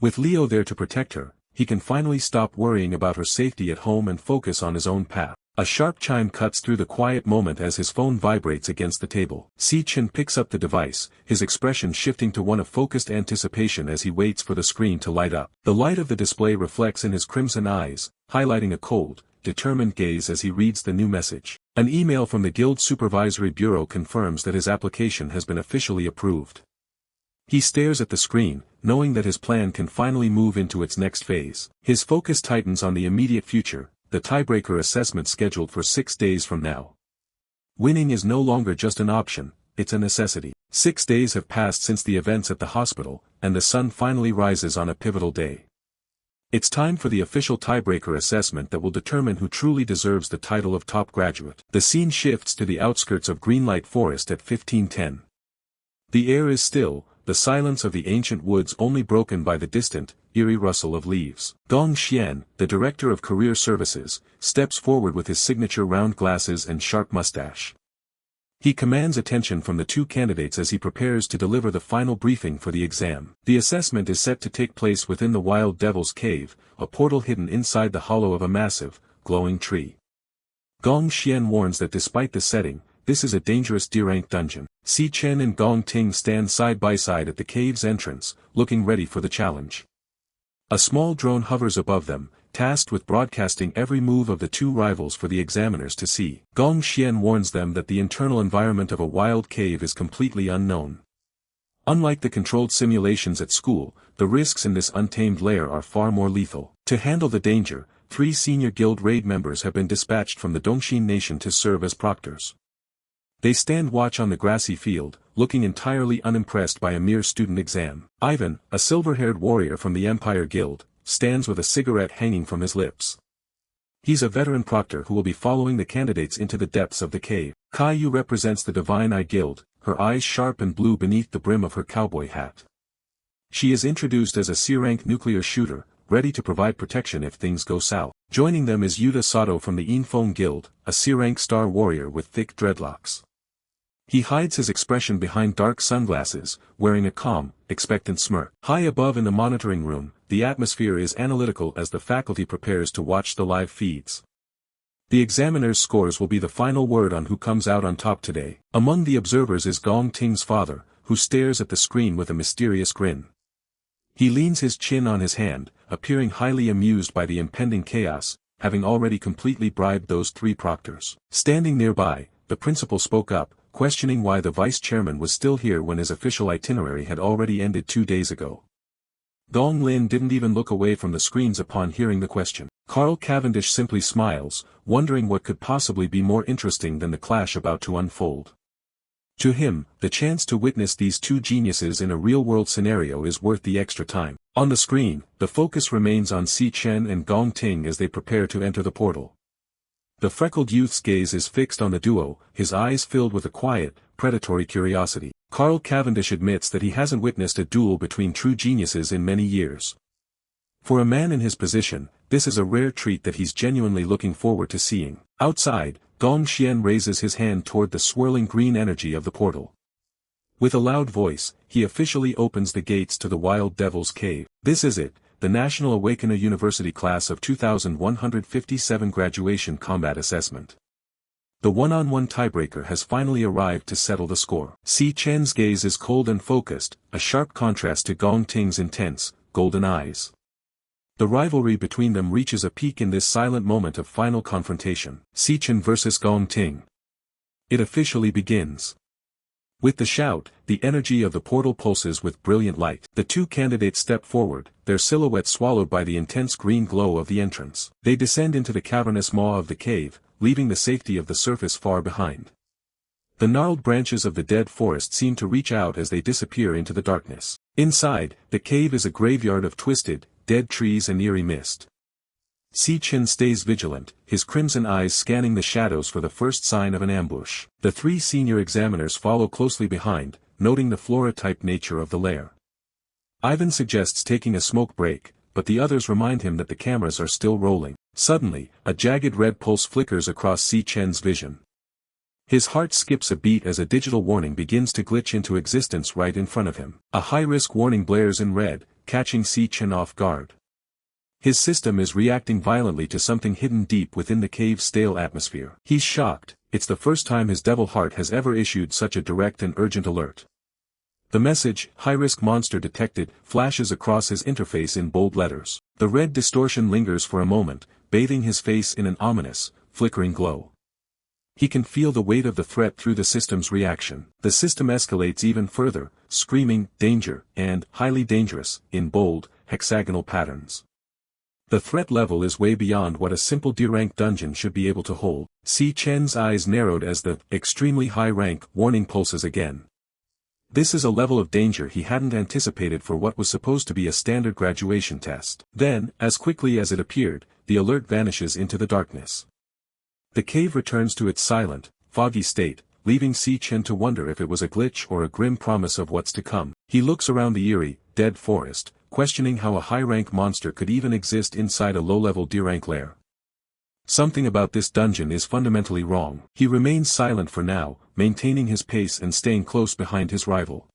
With Leo there to protect her, he can finally stop worrying about her safety at home and focus on his own path. A sharp chime cuts through the quiet moment as his phone vibrates against the table. Si Chen picks up the device, his expression shifting to one of focused anticipation as he waits for the screen to light up. The light of the display reflects in his crimson eyes, highlighting a cold, determined gaze as he reads the new message. An email from the Guild Supervisory Bureau confirms that his application has been officially approved. He stares at the screen, knowing that his plan can finally move into its next phase. His focus tightens on the immediate future, the tiebreaker assessment scheduled for 6 days from now. Winning is no longer just an option, it's a necessity. 6 days have passed since the events at the hospital, and the sun finally rises on a pivotal day. It's time for the official tiebreaker assessment that will determine who truly deserves the title of top graduate. The scene shifts to the outskirts of Greenlight Forest at 1510. The air is still, the silence of the ancient woods only broken by the distant, eerie rustle of leaves. Gong Xian, the director of career services, steps forward with his signature round glasses and sharp mustache. He commands attention from the two candidates as he prepares to deliver the final briefing for the exam. The assessment is set to take place within the Wild Devil's Cave, a portal hidden inside the hollow of a massive, glowing tree. Gong Xian warns that despite the setting, this is a dangerous D-rank dungeon. Si Chen and Gong Ting stand side by side at the cave's entrance, looking ready for the challenge. A small drone hovers above them, tasked with broadcasting every move of the two rivals for the examiners to see. Gong Xian warns them that the internal environment of a wild cave is completely unknown. Unlike the controlled simulations at school, the risks in this untamed lair are far more lethal. To handle the danger, 3 senior guild raid members have been dispatched from the Dongxin nation to serve as proctors. They stand watch on the grassy field, looking entirely unimpressed by a mere student exam. Ivan, a silver-haired warrior from the Empire Guild, stands with a cigarette hanging from his lips. He's a veteran proctor who will be following the candidates into the depths of the cave. Caillou represents the Divine Eye Guild, her eyes sharp and blue beneath the brim of her cowboy hat. She is introduced as a C-rank nuclear shooter, ready to provide protection if things go south. Joining them is Yuta Sato from the Infeng Guild, a C-rank star warrior with thick dreadlocks. He hides his expression behind dark sunglasses, wearing a calm, expectant smirk. High above in the monitoring room, the atmosphere is analytical as the faculty prepares to watch the live feeds. The examiner's scores will be the final word on who comes out on top today. Among the observers is Gong Ting's father, who stares at the screen with a mysterious grin. He leans his chin on his hand, appearing highly amused by the impending chaos, having already completely bribed those 3 proctors. Standing nearby, the principal spoke up, questioning why the vice-chairman was still here when his official itinerary had already ended 2 days ago. Dong Lin didn't even look away from the screens upon hearing the question. Carl Cavendish simply smiles, wondering what could possibly be more interesting than the clash about to unfold. To him, the chance to witness these 2 geniuses in a real-world scenario is worth the extra time. On the screen, the focus remains on Si Chen and Gong Ting as they prepare to enter the portal. The freckled youth's gaze is fixed on the duo, his eyes filled with a quiet, predatory curiosity. Carl Cavendish admits that he hasn't witnessed a duel between true geniuses in many years. For a man in his position, this is a rare treat that he's genuinely looking forward to seeing. Outside, Gong Xian raises his hand toward the swirling green energy of the portal. With a loud voice, he officially opens the gates to the Wild Devil's Cave. This is it, the National Awakener University Class of 2157 Graduation Combat Assessment. The one-on-one tiebreaker has finally arrived to settle the score. Si Chen's gaze is cold and focused, a sharp contrast to Gong Ting's intense, golden eyes. The rivalry between them reaches a peak in this silent moment of final confrontation. Si Chen vs Gong Ting. It officially begins. With the shout, the energy of the portal pulses with brilliant light. The two candidates step forward, their silhouettes swallowed by the intense green glow of the entrance. They descend into the cavernous maw of the cave, leaving the safety of the surface far behind. The gnarled branches of the dead forest seem to reach out as they disappear into the darkness. Inside, the cave is a graveyard of twisted, dead trees and eerie mist. Si Chen stays vigilant, his crimson eyes scanning the shadows for the first sign of an ambush. The three senior examiners follow closely behind, noting the flora-type nature of the lair. Ivan suggests taking a smoke break, but the others remind him that the cameras are still rolling. Suddenly, a jagged red pulse flickers across Si Chen's vision. His heart skips a beat as a digital warning begins to glitch into existence right in front of him. A high-risk warning blares in red, catching Si Chen off guard. His system is reacting violently to something hidden deep within the cave's stale atmosphere. He's shocked, it's the first time his devil heart has ever issued such a direct and urgent alert. The message, "High-risk monster detected," flashes across his interface in bold letters. The red distortion lingers for a moment, bathing his face in an ominous, flickering glow. He can feel the weight of the threat through the system's reaction. The system escalates even further, screaming, "Danger," and "Highly dangerous," in bold, hexagonal patterns. The threat level is way beyond what a simple D-rank dungeon should be able to hold. Si Chen's eyes narrowed as the "extremely high rank" warning pulses again. This is a level of danger he hadn't anticipated for what was supposed to be a standard graduation test. Then, as quickly as it appeared, the alert vanishes into the darkness. The cave returns to its silent, foggy state, leaving Si Chen to wonder if it was a glitch or a grim promise of what's to come. He looks around the eerie, dead forest, questioning how a high-rank monster could even exist inside a low-level D-rank lair. Something about this dungeon is fundamentally wrong. He remains silent for now, maintaining his pace and staying close behind his rival.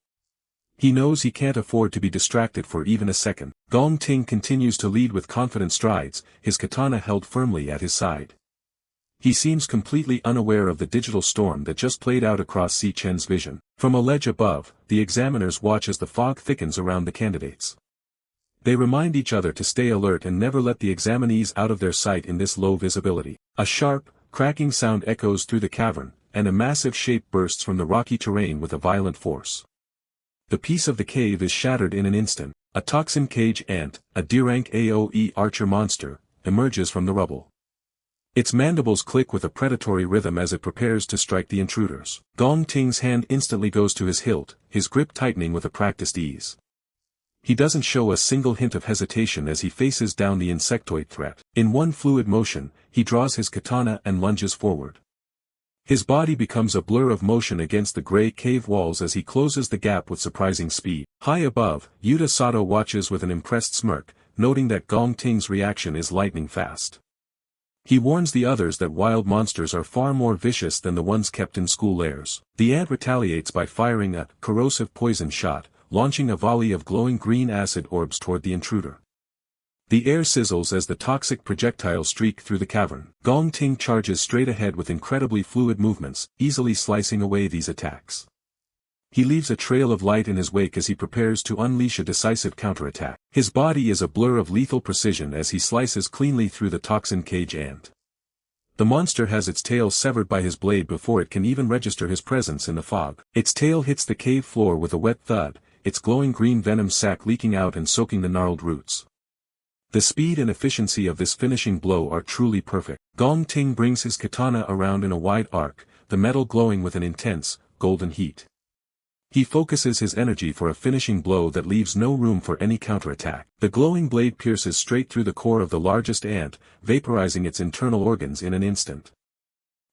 He knows he can't afford to be distracted for even a second. Gong Ting continues to lead with confident strides, his katana held firmly at his side. He seems completely unaware of the digital storm that just played out across Si Chen's vision. From a ledge above, the examiners watch as the fog thickens around the candidates. They remind each other to stay alert and never let the examinees out of their sight in this low visibility. A sharp, cracking sound echoes through the cavern, and a massive shape bursts from the rocky terrain with a violent force. The piece of the cave is shattered in an instant. A toxin cage ant, a D-rank AoE archer monster, emerges from the rubble. Its mandibles click with a predatory rhythm as it prepares to strike the intruders. Gong Ting's hand instantly goes to his hilt, his grip tightening with a practiced ease. He doesn't show a single hint of hesitation as he faces down the insectoid threat. In one fluid motion, he draws his katana and lunges forward. His body becomes a blur of motion against the gray cave walls as he closes the gap with surprising speed. High above, Yuta Sato watches with an impressed smirk, noting that Gong Ting's reaction is lightning fast. He warns the others that wild monsters are far more vicious than the ones kept in school lairs. The ant retaliates by firing a corrosive poison shot, launching a volley of glowing green acid orbs toward the intruder. The air sizzles as the toxic projectiles streak through the cavern. Gong Ting charges straight ahead with incredibly fluid movements, easily slicing away these attacks. He leaves a trail of light in his wake as he prepares to unleash a decisive counterattack. His body is a blur of lethal precision as he slices cleanly through the toxin cage ant. The monster has its tail severed by his blade before it can even register his presence in the fog. Its tail hits the cave floor with a wet thud, its glowing green venom sac leaking out and soaking the gnarled roots. The speed and efficiency of this finishing blow are truly perfect. Gong Ting brings his katana around in a wide arc, the metal glowing with an intense, golden heat. He focuses his energy for a finishing blow that leaves no room for any counterattack. The glowing blade pierces straight through the core of the largest ant, vaporizing its internal organs in an instant.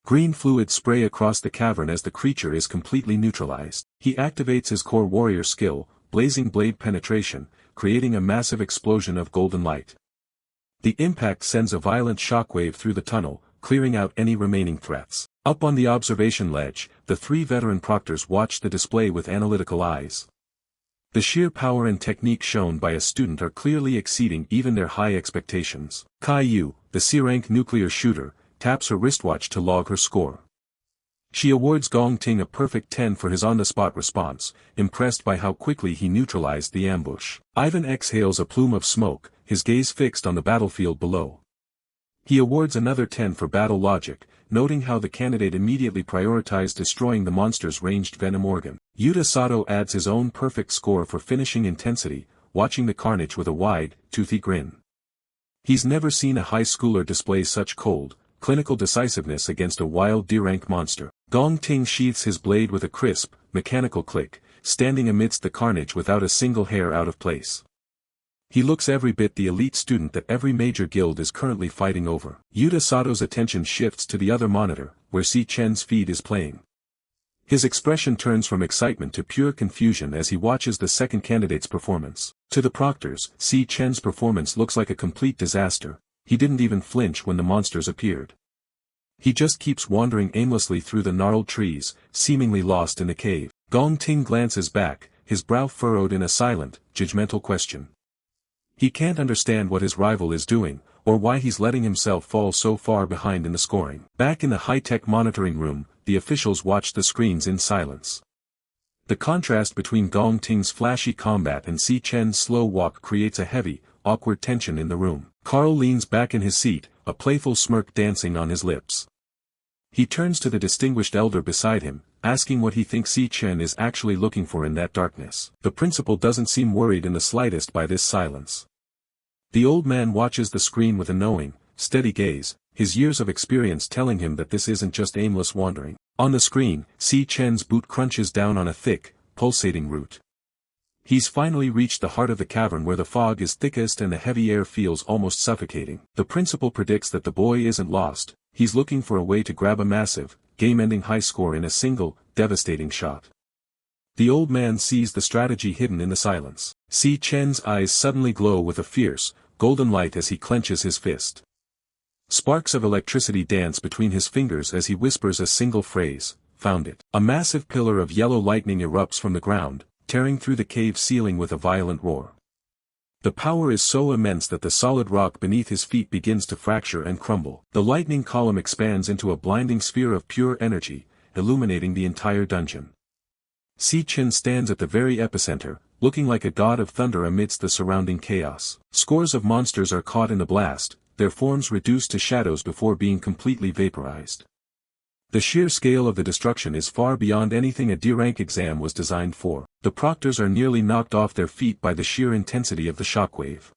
Green fluid spray across the cavern as the creature is completely neutralized. He activates his core warrior skill, blazing blade penetration, creating a massive explosion of golden light. The impact sends a violent shockwave through the tunnel, clearing out any remaining threats. Up on the observation ledge, the three veteran proctors watch the display with analytical eyes. The sheer power and technique shown by a student are clearly exceeding even their high expectations. Caillou, the Si-Rank nuclear shooter, taps her wristwatch to log her score. She awards Gong Ting a perfect 10 for his on-the-spot response, impressed by how quickly he neutralized the ambush. Ivan exhales a plume of smoke, his gaze fixed on the battlefield below. He awards another 10 for battle logic, noting how the candidate immediately prioritized destroying the monster's ranged venom organ. Yuta Sato adds his own perfect score for finishing intensity, watching the carnage with a wide, toothy grin. He's never seen a high schooler display such cold, clinical decisiveness against a wild D-rank monster. Gong Ting sheathes his blade with a crisp, mechanical click, standing amidst the carnage without a single hair out of place. He looks every bit the elite student that every major guild is currently fighting over. Yuta Sato's attention shifts to the other monitor, where Si Chen's feed is playing. His expression turns from excitement to pure confusion as he watches the second candidate's performance. To the proctors, Si Chen's performance looks like a complete disaster. He didn't even flinch when the monsters appeared. He just keeps wandering aimlessly through the gnarled trees, seemingly lost in the cave. Gong Ting glances back, his brow furrowed in a silent, judgmental question. He can't understand what his rival is doing, or why he's letting himself fall so far behind in the scoring. Back in the high-tech monitoring room, the officials watch the screens in silence. The contrast between Gong Ting's flashy combat and Si Chen's slow walk creates a heavy, awkward tension in the room. Carl leans back in his seat, a playful smirk dancing on his lips. He turns to the distinguished elder beside him, asking what he thinks Si Chen is actually looking for in that darkness. The principal doesn't seem worried in the slightest by this silence. The old man watches the screen with a knowing, steady gaze, his years of experience telling him that this isn't just aimless wandering. On the screen, Si Chen's boot crunches down on a thick, pulsating root. He's finally reached the heart of the cavern where the fog is thickest and the heavy air feels almost suffocating. The principal predicts that the boy isn't lost, he's looking for a way to grab a massive, game-ending high score in a single, devastating shot. The old man sees the strategy hidden in the silence. Si Chen's eyes suddenly glow with a fierce, golden light as he clenches his fist. Sparks of electricity dance between his fingers as he whispers a single phrase, "Found it." A massive pillar of yellow lightning erupts from the ground, tearing through the cave ceiling with a violent roar. The power is so immense that the solid rock beneath his feet begins to fracture and crumble. The lightning column expands into a blinding sphere of pure energy, illuminating the entire dungeon. Si Chen stands at the very epicenter, looking like a god of thunder amidst the surrounding chaos. Scores of monsters are caught in the blast, their forms reduced to shadows before being completely vaporized. The sheer scale of the destruction is far beyond anything a D-rank exam was designed for. The proctors are nearly knocked off their feet by the sheer intensity of the shockwave.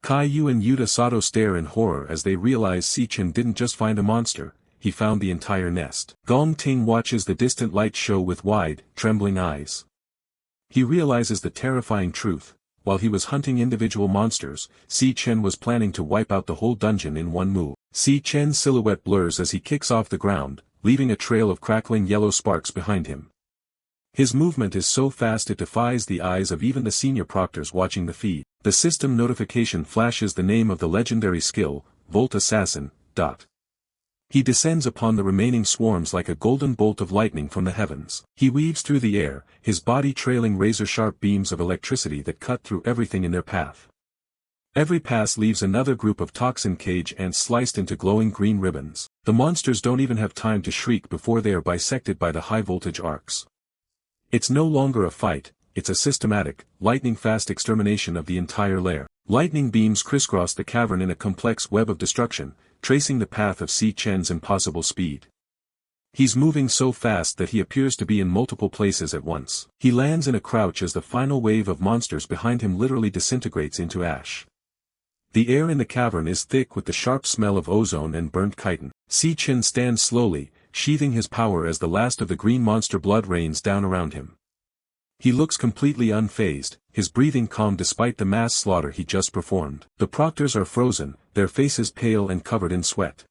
Caillou and Yuta Sato stare in horror as they realize Si Chen didn't just find a monster, he found the entire nest. Gong Ting watches the distant light show with wide, trembling eyes. He realizes the terrifying truth. While he was hunting individual monsters, Si Chen was planning to wipe out the whole dungeon in one move. Si Chen's silhouette blurs as he kicks off the ground, leaving a trail of crackling yellow sparks behind him. His movement is so fast it defies the eyes of even the senior proctors watching the feed. The system notification flashes the name of the legendary skill, Volt Assassin. He descends upon the remaining swarms like a golden bolt of lightning from the heavens. He weaves through the air, his body trailing razor-sharp beams of electricity that cut through everything in their path. Every pass leaves another group of toxin cage ants sliced into glowing green ribbons. The monsters don't even have time to shriek before they are bisected by the high-voltage arcs. It's no longer a fight, it's a systematic, lightning-fast extermination of the entire lair. Lightning beams crisscross the cavern in a complex web of destruction, tracing the path of Si Chen's impossible speed. He's moving so fast that he appears to be in multiple places at once. He lands in a crouch as the final wave of monsters behind him literally disintegrates into ash. The air in the cavern is thick with the sharp smell of ozone and burnt chitin. Si Chen stands slowly, sheathing his power as the last of the green monster blood rains down around him. He looks completely unfazed, his breathing calm despite the mass slaughter he just performed. The proctors are frozen, their faces pale and covered in sweat.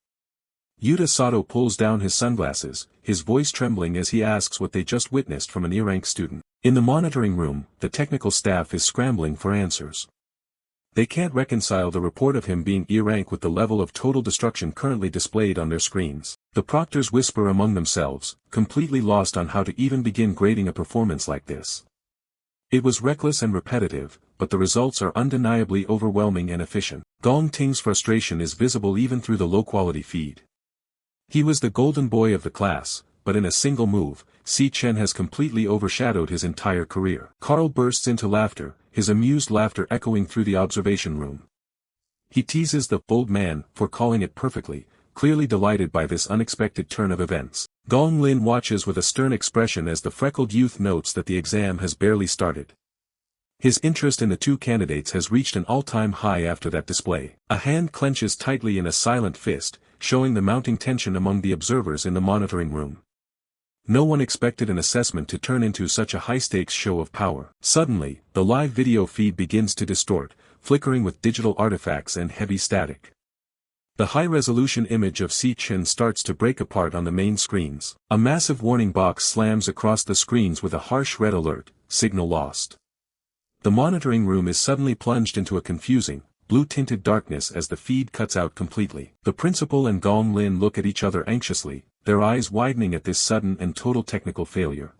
Yuta Sato pulls down his sunglasses, his voice trembling as he asks what they just witnessed from an E-rank student. In the monitoring room, the technical staff is scrambling for answers. They can't reconcile the report of him being E-rank with the level of total destruction currently displayed on their screens. The proctors whisper among themselves, completely lost on how to even begin grading a performance like this. It was reckless and repetitive, but the results are undeniably overwhelming and efficient. Gong Ting's frustration is visible even through the low-quality feed. He was the golden boy of the class, but in a single move, Si Chen has completely overshadowed his entire career. Carl bursts into laughter, his amused laughter echoing through the observation room. He teases the bold man for calling it perfectly, clearly delighted by this unexpected turn of events. Gong Lin watches with a stern expression as the freckled youth notes that the exam has barely started. His interest in the two candidates has reached an all-time high after that display. A hand clenches tightly in a silent fist, showing the mounting tension among the observers in the monitoring room. No one expected an assessment to turn into such a high-stakes show of power. Suddenly, the live video feed begins to distort, flickering with digital artifacts and heavy static. The high-resolution image of Si Chen starts to break apart on the main screens. A massive warning box slams across the screens with a harsh red alert, signal lost. The monitoring room is suddenly plunged into a confusing, blue-tinted darkness as the feed cuts out completely. The principal and Gong Lin look at each other anxiously, their eyes widening at this sudden and total technical failure.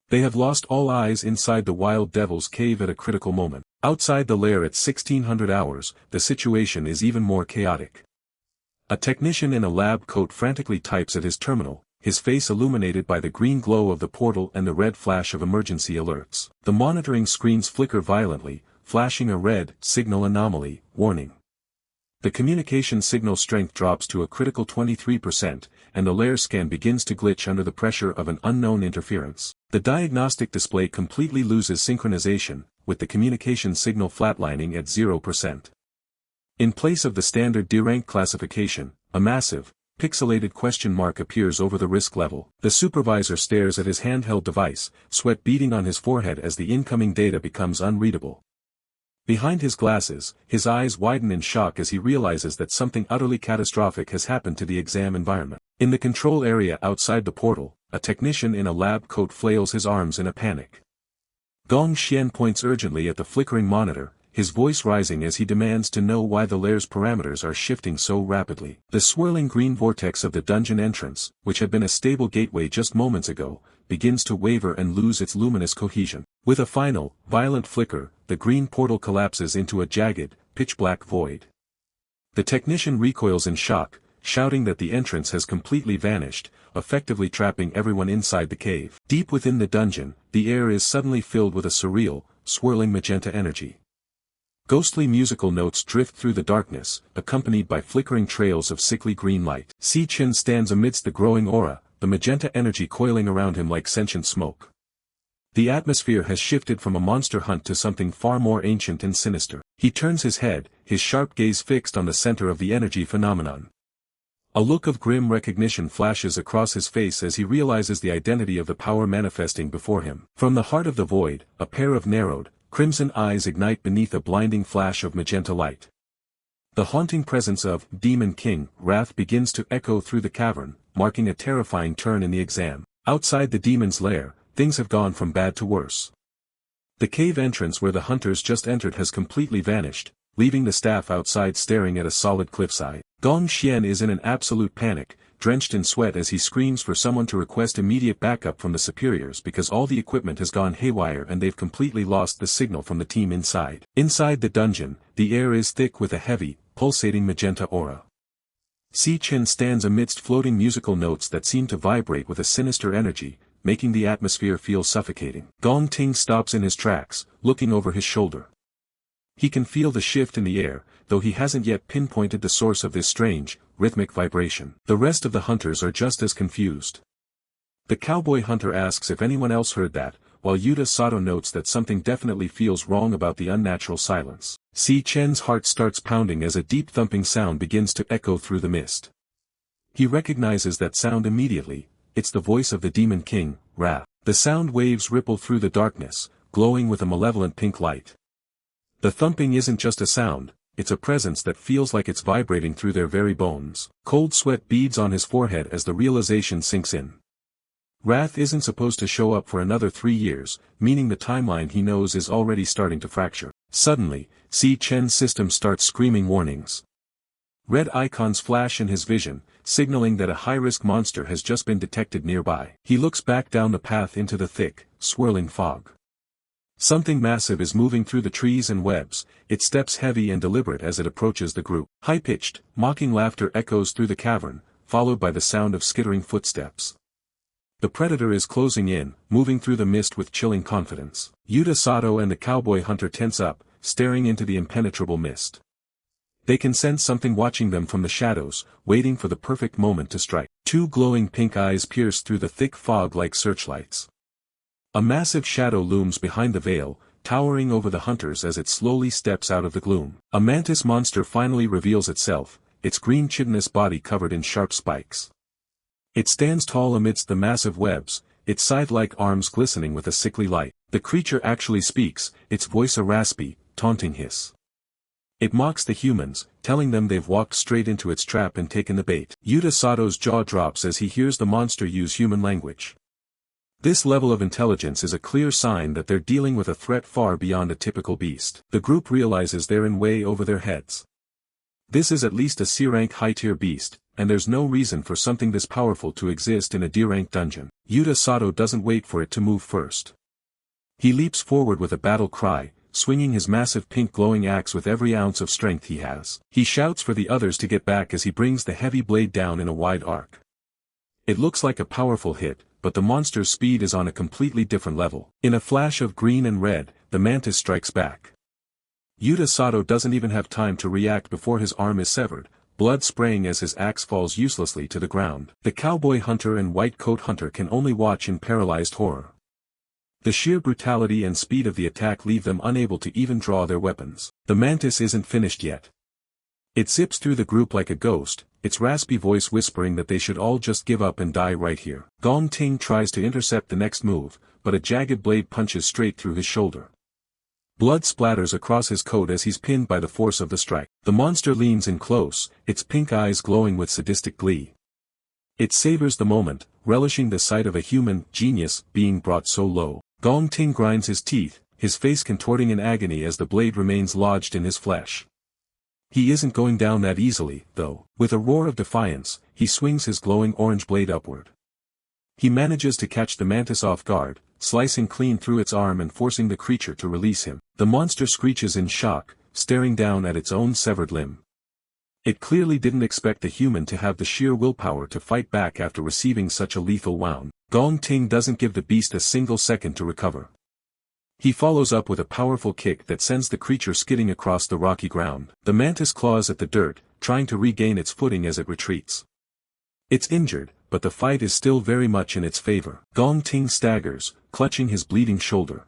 They have lost all eyes inside the Wild Devil's cave at a critical moment. Outside the lair at 1600 hours, the situation is even more chaotic. A technician in a lab coat frantically types at his terminal, his face illuminated by the green glow of the portal and the red flash of emergency alerts. The monitoring screens flicker violently, flashing a red signal anomaly warning. The communication signal strength drops to a critical 23%, and the layer scan begins to glitch under the pressure of an unknown interference. The diagnostic display completely loses synchronization, with the communication signal flatlining at 0%. In place of the standard D-rank classification, a massive, pixelated question mark appears over the risk level. The supervisor stares at his handheld device, sweat beading on his forehead as the incoming data becomes unreadable. Behind his glasses, his eyes widen in shock as he realizes that something utterly catastrophic has happened to the exam environment. In the control area outside the portal, a technician in a lab coat flails his arms in a panic. Gong Xian points urgently at the flickering monitor, his voice rising as he demands to know why the lair's parameters are shifting so rapidly. The swirling green vortex of the dungeon entrance, which had been a stable gateway just moments ago, begins to waver and lose its luminous cohesion. With a final, violent flicker, the green portal collapses into a jagged, pitch-black void. The technician recoils in shock, shouting that the entrance has completely vanished, effectively trapping everyone inside the cave. Deep within the dungeon, the air is suddenly filled with a surreal, swirling magenta energy. Ghostly musical notes drift through the darkness, accompanied by flickering trails of sickly green light. Si Chen stands amidst the growing aura, the magenta energy coiling around him like sentient smoke. The atmosphere has shifted from a monster hunt to something far more ancient and sinister. He turns his head, his sharp gaze fixed on the center of the energy phenomenon. A look of grim recognition flashes across his face as he realizes the identity of the power manifesting before him. From the heart of the void, a pair of narrowed, crimson eyes ignite beneath a blinding flash of magenta light. The haunting presence of Demon King wrath begins to echo through the cavern, marking a terrifying turn in the exam. Outside the demon's lair, things have gone from bad to worse. The cave entrance where the hunters just entered has completely vanished, leaving the staff outside staring at a solid cliffside. Gong Xian is in an absolute panic, drenched in sweat as he screams for someone to request immediate backup from the superiors because all the equipment has gone haywire and they've completely lost the signal from the team inside. Inside the dungeon, the air is thick with a heavy, pulsating magenta aura. Si Chen stands amidst floating musical notes that seem to vibrate with a sinister energy, making the atmosphere feel suffocating. Gong Ting stops in his tracks, looking over his shoulder. He can feel the shift in the air, though he hasn't yet pinpointed the source of this strange, rhythmic vibration. The rest of the hunters are just as confused. The cowboy hunter asks if anyone else heard that, while Yuta Sato notes that something definitely feels wrong about the unnatural silence. Si Chen's heart starts pounding as a deep thumping sound begins to echo through the mist. He recognizes that sound immediately. It's the voice of the Demon King, Wrath. The sound waves ripple through the darkness, glowing with a malevolent pink light. The thumping isn't just a sound, it's a presence that feels like it's vibrating through their very bones. Cold sweat beads on his forehead as the realization sinks in. Wrath isn't supposed to show up for another 3 years, meaning the timeline he knows is already starting to fracture. Suddenly, Si Chen's system starts screaming warnings. Red icons flash in his vision, signaling that a high-risk monster has just been detected nearby. He looks back down the path into the thick, swirling fog. Something massive is moving through the trees and webs, its steps heavy and deliberate as it approaches the group. High-pitched, mocking laughter echoes through the cavern, followed by the sound of skittering footsteps. The predator is closing in, moving through the mist with chilling confidence. Yuta Sato and the cowboy hunter tense up, staring into the impenetrable mist. They can sense something watching them from the shadows, waiting for the perfect moment to strike. 2 glowing pink eyes pierce through the thick fog like searchlights. A massive shadow looms behind the veil, towering over the hunters as it slowly steps out of the gloom. A mantis monster finally reveals itself, its green chitinous body covered in sharp spikes. It stands tall amidst the massive webs, its scythe-like arms glistening with a sickly light. The creature actually speaks, its voice a raspy, taunting hiss. It mocks the humans, telling them they've walked straight into its trap and taken the bait. Yuta Sato's jaw drops as he hears the monster use human language. This level of intelligence is a clear sign that they're dealing with a threat far beyond a typical beast. The group realizes they're in way over their heads. This is at least a C-rank high-tier beast, and there's no reason for something this powerful to exist in a D-rank dungeon. Yuta Sato doesn't wait for it to move first. He leaps forward with a battle cry, swinging his massive pink glowing axe with every ounce of strength he has. He shouts for the others to get back as he brings the heavy blade down in a wide arc. It looks like a powerful hit, but the monster's speed is on a completely different level. In a flash of green and red, the mantis strikes back. Yuta Sato doesn't even have time to react before his arm is severed, blood spraying as his axe falls uselessly to the ground. The cowboy hunter and white coat hunter can only watch in paralyzed horror. The sheer brutality and speed of the attack leave them unable to even draw their weapons. The mantis isn't finished yet. It zips through the group like a ghost, its raspy voice whispering that they should all just give up and die right here. Gong Ting tries to intercept the next move, but a jagged blade punches straight through his shoulder. Blood splatters across his coat as he's pinned by the force of the strike. The monster leans in close, its pink eyes glowing with sadistic glee. It savors the moment, relishing the sight of a human genius being brought so low. Gong Ting grinds his teeth, his face contorting in agony as the blade remains lodged in his flesh. He isn't going down that easily, though. With a roar of defiance, he swings his glowing orange blade upward. He manages to catch the mantis off guard, slicing clean through its arm and forcing the creature to release him. The monster screeches in shock, staring down at its own severed limb. It clearly didn't expect the human to have the sheer willpower to fight back after receiving such a lethal wound. Gong Ting doesn't give the beast a single second to recover. He follows up with a powerful kick that sends the creature skidding across the rocky ground. The mantis claws at the dirt, trying to regain its footing as it retreats. It's injured, but the fight is still very much in its favor. Gong Ting staggers, clutching his bleeding shoulder.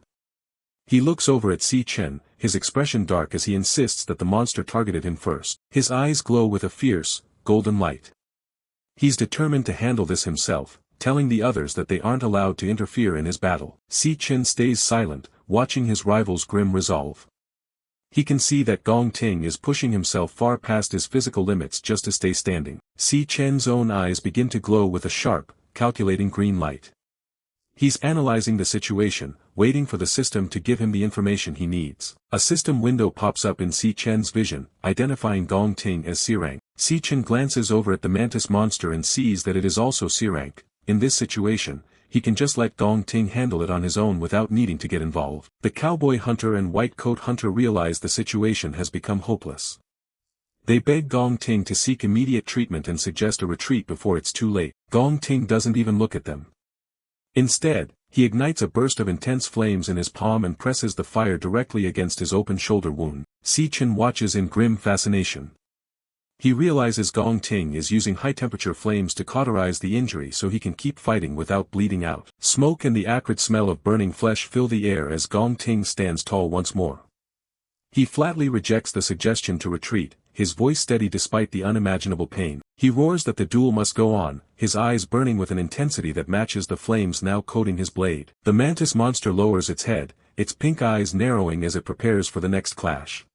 He looks over at Si Chen, his expression dark as he insists that the monster targeted him first. His eyes glow with a fierce, golden light. He's determined to handle this himself, telling the others that they aren't allowed to interfere in his battle. Si Chen stays silent, watching his rival's grim resolve. He can see that Gong Ting is pushing himself far past his physical limits just to stay standing. Si Chen's own eyes begin to glow with a sharp, calculating green light. He's analyzing the situation, waiting for the system to give him the information he needs. A system window pops up in Si Chen's vision, identifying Gong Ting as C-rank. Si Chen glances over at the mantis monster and sees that it is also C-rank. In this situation, he can just let Gong Ting handle it on his own without needing to get involved. The cowboy hunter and white coat hunter realize the situation has become hopeless. They beg Gong Ting to seek immediate treatment and suggest a retreat before it's too late. Gong Ting doesn't even look at them. Instead, he ignites a burst of intense flames in his palm and presses the fire directly against his open shoulder wound. Si Chen watches in grim fascination. He realizes Gong Ting is using high-temperature flames to cauterize the injury so he can keep fighting without bleeding out. Smoke and the acrid smell of burning flesh fill the air as Gong Ting stands tall once more. He flatly rejects the suggestion to retreat, his voice steady despite the unimaginable pain. He roars that the duel must go on, his eyes burning with an intensity that matches the flames now coating his blade. The mantis monster lowers its head, its pink eyes narrowing as it prepares for the next clash.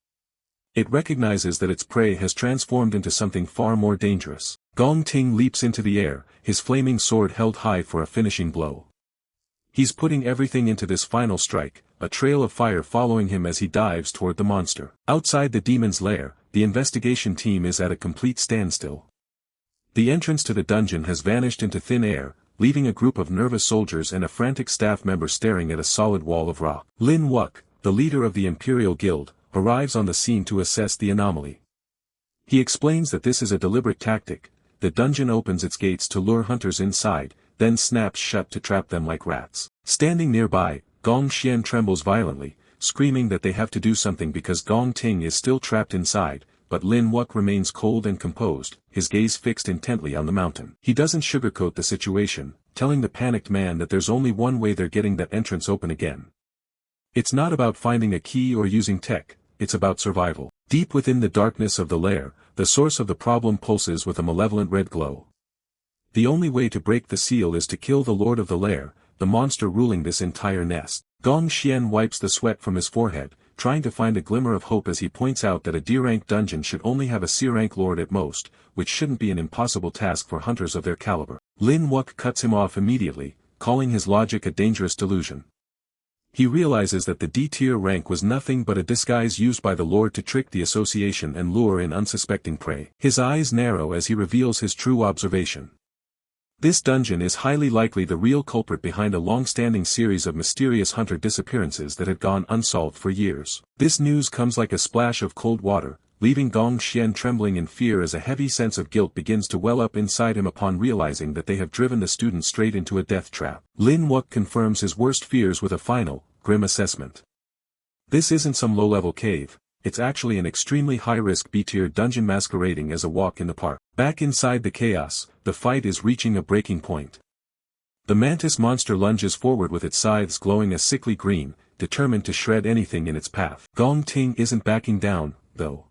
It recognizes that its prey has transformed into something far more dangerous. Gong Ting leaps into the air, his flaming sword held high for a finishing blow. He's putting everything into this final strike, a trail of fire following him as he dives toward the monster. Outside the demon's lair, the investigation team is at a complete standstill. The entrance to the dungeon has vanished into thin air, leaving a group of nervous soldiers and a frantic staff member staring at a solid wall of rock. Lin Wuck, the leader of the Imperial Guild, arrives on the scene to assess the anomaly. He explains that this is a deliberate tactic. The dungeon opens its gates to lure hunters inside, then snaps shut to trap them like rats. Standing nearby, Gong Xian trembles violently, screaming that they have to do something because Gong Ting is still trapped inside, but Lin Wuck remains cold and composed, his gaze fixed intently on the mountain. He doesn't sugarcoat the situation, telling the panicked man that there's only one way they're getting that entrance open again. It's not about finding a key or using tech, it's about survival. Deep within the darkness of the lair, the source of the problem pulses with a malevolent red glow. The only way to break the seal is to kill the lord of the lair, the monster ruling this entire nest. Gong Xian wipes the sweat from his forehead, trying to find a glimmer of hope as he points out that a D-rank dungeon should only have a C-rank lord at most, which shouldn't be an impossible task for hunters of their caliber. Lin Wuck cuts him off immediately, calling his logic a dangerous delusion. He realizes that the D-tier rank was nothing but a disguise used by the Lord to trick the association and lure in unsuspecting prey. His eyes narrow as he reveals his true observation. This dungeon is highly likely the real culprit behind a long-standing series of mysterious hunter disappearances that had gone unsolved for years. This news comes like a splash of cold water, leaving Gong Xian trembling in fear as a heavy sense of guilt begins to well up inside him upon realizing that they have driven the student straight into a death trap. Lin Wuck confirms his worst fears with a final, grim assessment. This isn't some low-level cave, it's actually an extremely high-risk B-tier dungeon masquerading as a walk in the park. Back inside the chaos, the fight is reaching a breaking point. The mantis monster lunges forward with its scythes glowing a sickly green, determined to shred anything in its path. Gong Ting isn't backing down, though.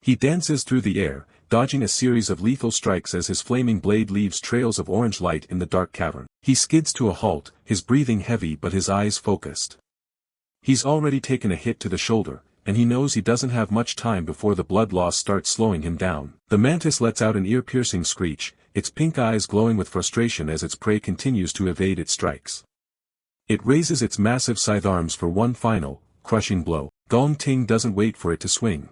He dances through the air, dodging a series of lethal strikes as his flaming blade leaves trails of orange light in the dark cavern. He skids to a halt, his breathing heavy but his eyes focused. He's already taken a hit to the shoulder, and he knows he doesn't have much time before the blood loss starts slowing him down. The mantis lets out an ear-piercing screech, its pink eyes glowing with frustration as its prey continues to evade its strikes. It raises its massive scythe arms for one final, crushing blow. Gong Ting doesn't wait for it to swing.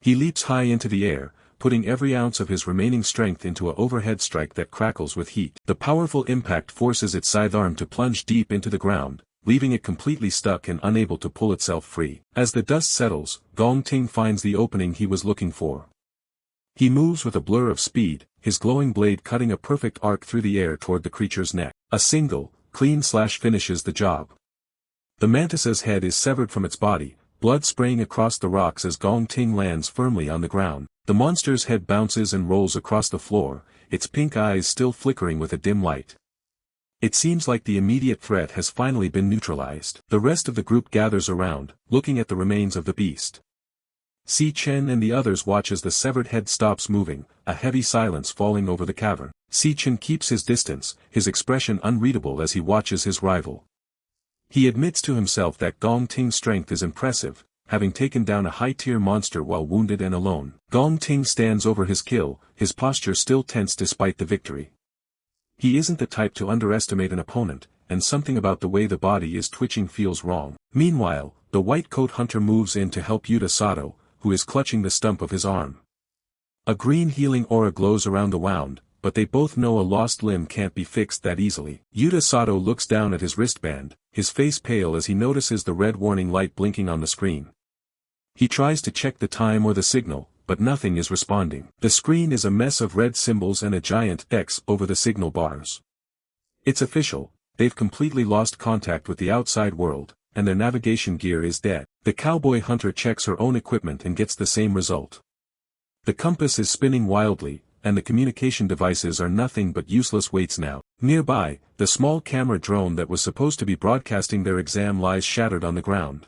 He leaps high into the air, putting every ounce of his remaining strength into an overhead strike that crackles with heat. The powerful impact forces its scythe arm to plunge deep into the ground, leaving it completely stuck and unable to pull itself free. As the dust settles, Gong Ting finds the opening he was looking for. He moves with a blur of speed, his glowing blade cutting a perfect arc through the air toward the creature's neck. A single, clean slash finishes the job. The mantis's head is severed from its body, blood spraying across the rocks as Gong Ting lands firmly on the ground. The monster's head bounces and rolls across the floor, its pink eyes still flickering with a dim light. It seems like the immediate threat has finally been neutralized. The rest of the group gathers around, looking at the remains of the beast. Si Chen and the others watch as the severed head stops moving, a heavy silence falling over the cavern. Si Chen keeps his distance, his expression unreadable as he watches his rival. He admits to himself that Gong Ting's strength is impressive, having taken down a high-tier monster while wounded and alone. Gong Ting stands over his kill, his posture still tense despite the victory. He isn't the type to underestimate an opponent, and something about the way the body is twitching feels wrong. Meanwhile, the white coat hunter moves in to help Yuta Sato, who is clutching the stump of his arm. A green healing aura glows around the wound, but they both know a lost limb can't be fixed that easily. Yuta Sato looks down at his wristband, his face pale as he notices the red warning light blinking on the screen. He tries to check the time or the signal, but nothing is responding. The screen is a mess of red symbols and a giant X over the signal bars. It's official, they've completely lost contact with the outside world, and their navigation gear is dead. The cowboy hunter checks her own equipment and gets the same result. The compass is spinning wildly, and the communication devices are nothing but useless weights now. Nearby, the small camera drone that was supposed to be broadcasting their exam lies shattered on the ground.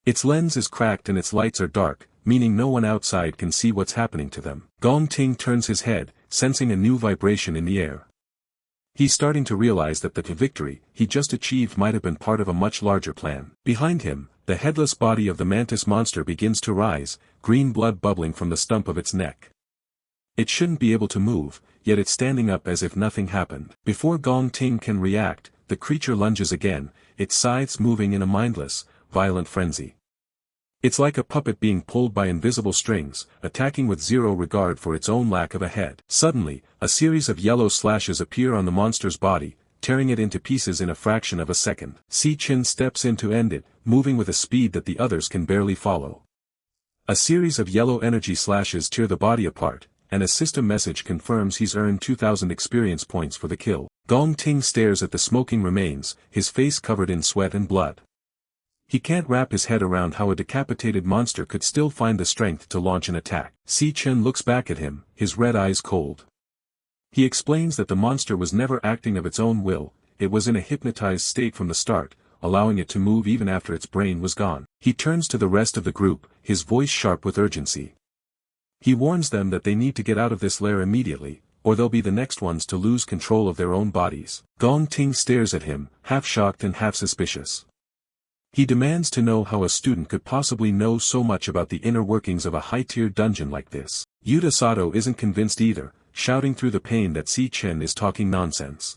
Its lens is cracked and its lights are dark, meaning no one outside can see what's happening to them. Gong Ting turns his head, sensing a new vibration in the air. He's starting to realize that the victory he just achieved might have been part of a much larger plan. Behind him, the headless body of the mantis monster begins to rise, green blood bubbling from the stump of its neck. It shouldn't be able to move, yet it's standing up as if nothing happened. Before Gong Ting can react, the creature lunges again, its scythes moving in a mindless, violent frenzy. It's like a puppet being pulled by invisible strings, attacking with zero regard for its own lack of a head. Suddenly, a series of yellow slashes appear on the monster's body, tearing it into pieces in a fraction of a second. Si Chen steps in to end it, moving with a speed that the others can barely follow. A series of yellow energy slashes tear the body apart, and a system message confirms he's earned 2,000 experience points for the kill. Gong Ting stares at the smoking remains, his face covered in sweat and blood. He can't wrap his head around how a decapitated monster could still find the strength to launch an attack. Si Chen looks back at him, his red eyes cold. He explains that the monster was never acting of its own will, it was in a hypnotized state from the start, allowing it to move even after its brain was gone. He turns to the rest of the group, his voice sharp with urgency. He warns them that they need to get out of this lair immediately, or they'll be the next ones to lose control of their own bodies. Gong Ting stares at him, half shocked and half suspicious. He demands to know how a student could possibly know so much about the inner workings of a high-tier dungeon like this. Yuta Sato isn't convinced either, shouting through the pain that Si Chen is talking nonsense.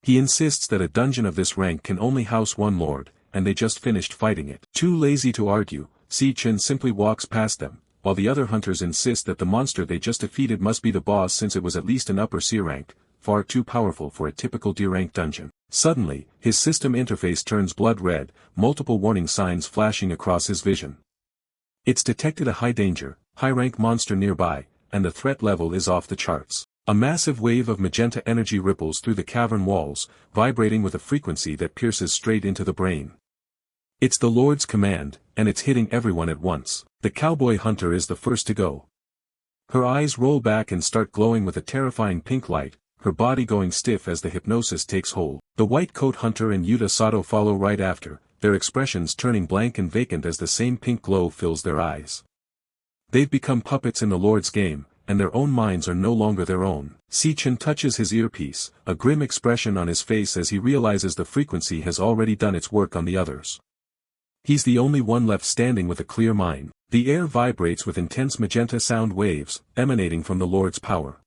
He insists that a dungeon of this rank can only house one lord, and they just finished fighting it. Too lazy to argue, Si Chen simply walks past them, while the other hunters insist that the monster they just defeated must be the boss since it was at least an upper C rank, far too powerful for a typical D rank dungeon. Suddenly, his system interface turns blood red, multiple warning signs flashing across his vision. It's detected a high danger, high-rank monster nearby, and the threat level is off the charts. A massive wave of magenta energy ripples through the cavern walls, vibrating with a frequency that pierces straight into the brain. It's the Lord's command, and it's hitting everyone at once. The cowboy hunter is the first to go. Her eyes roll back and start glowing with a terrifying pink light, her body going stiff as the hypnosis takes hold. The white coat hunter and Yuta Sato follow right after, their expressions turning blank and vacant as the same pink glow fills their eyes. They've become puppets in the Lord's game, and their own minds are no longer their own. Si Chen touches his earpiece, a grim expression on his face as he realizes the frequency has already done its work on the others. He's the only one left standing with a clear mind. The air vibrates with intense magenta sound waves, emanating from the Lord's power.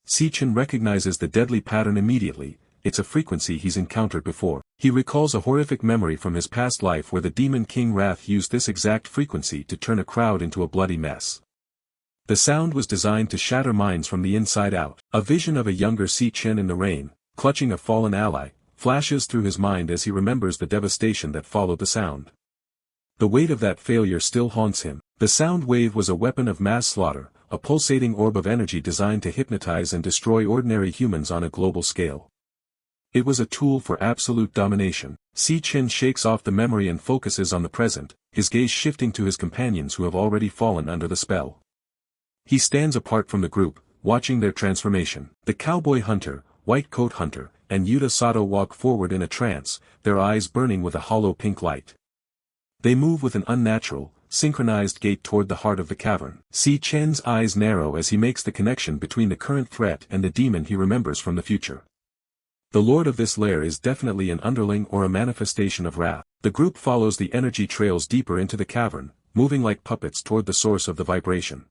Si Chen recognizes the deadly pattern immediately, it's a frequency he's encountered before. He recalls a horrific memory from his past life where the Demon King Wrath used this exact frequency to turn a crowd into a bloody mess. The sound was designed to shatter minds from the inside out. A vision of a younger Si Chen in the rain, clutching a fallen ally, flashes through his mind as he remembers the devastation that followed the sound. The weight of that failure still haunts him. The sound wave was a weapon of mass slaughter, a pulsating orb of energy designed to hypnotize and destroy ordinary humans on a global scale. It was a tool for absolute domination. Si Chen shakes off the memory and focuses on the present, his gaze shifting to his companions who have already fallen under the spell. He stands apart from the group, watching their transformation. The cowboy hunter, white coat hunter, and Yuta Sato walk forward in a trance, their eyes burning with a hollow pink light. They move with an unnatural, synchronized gait toward the heart of the cavern. Si Chen's eyes narrow as he makes the connection between the current threat and the demon he remembers from the future. The lord of this lair is definitely an underling or a manifestation of wrath. The group follows the energy trails deeper into the cavern, moving like puppets toward the source of the vibration.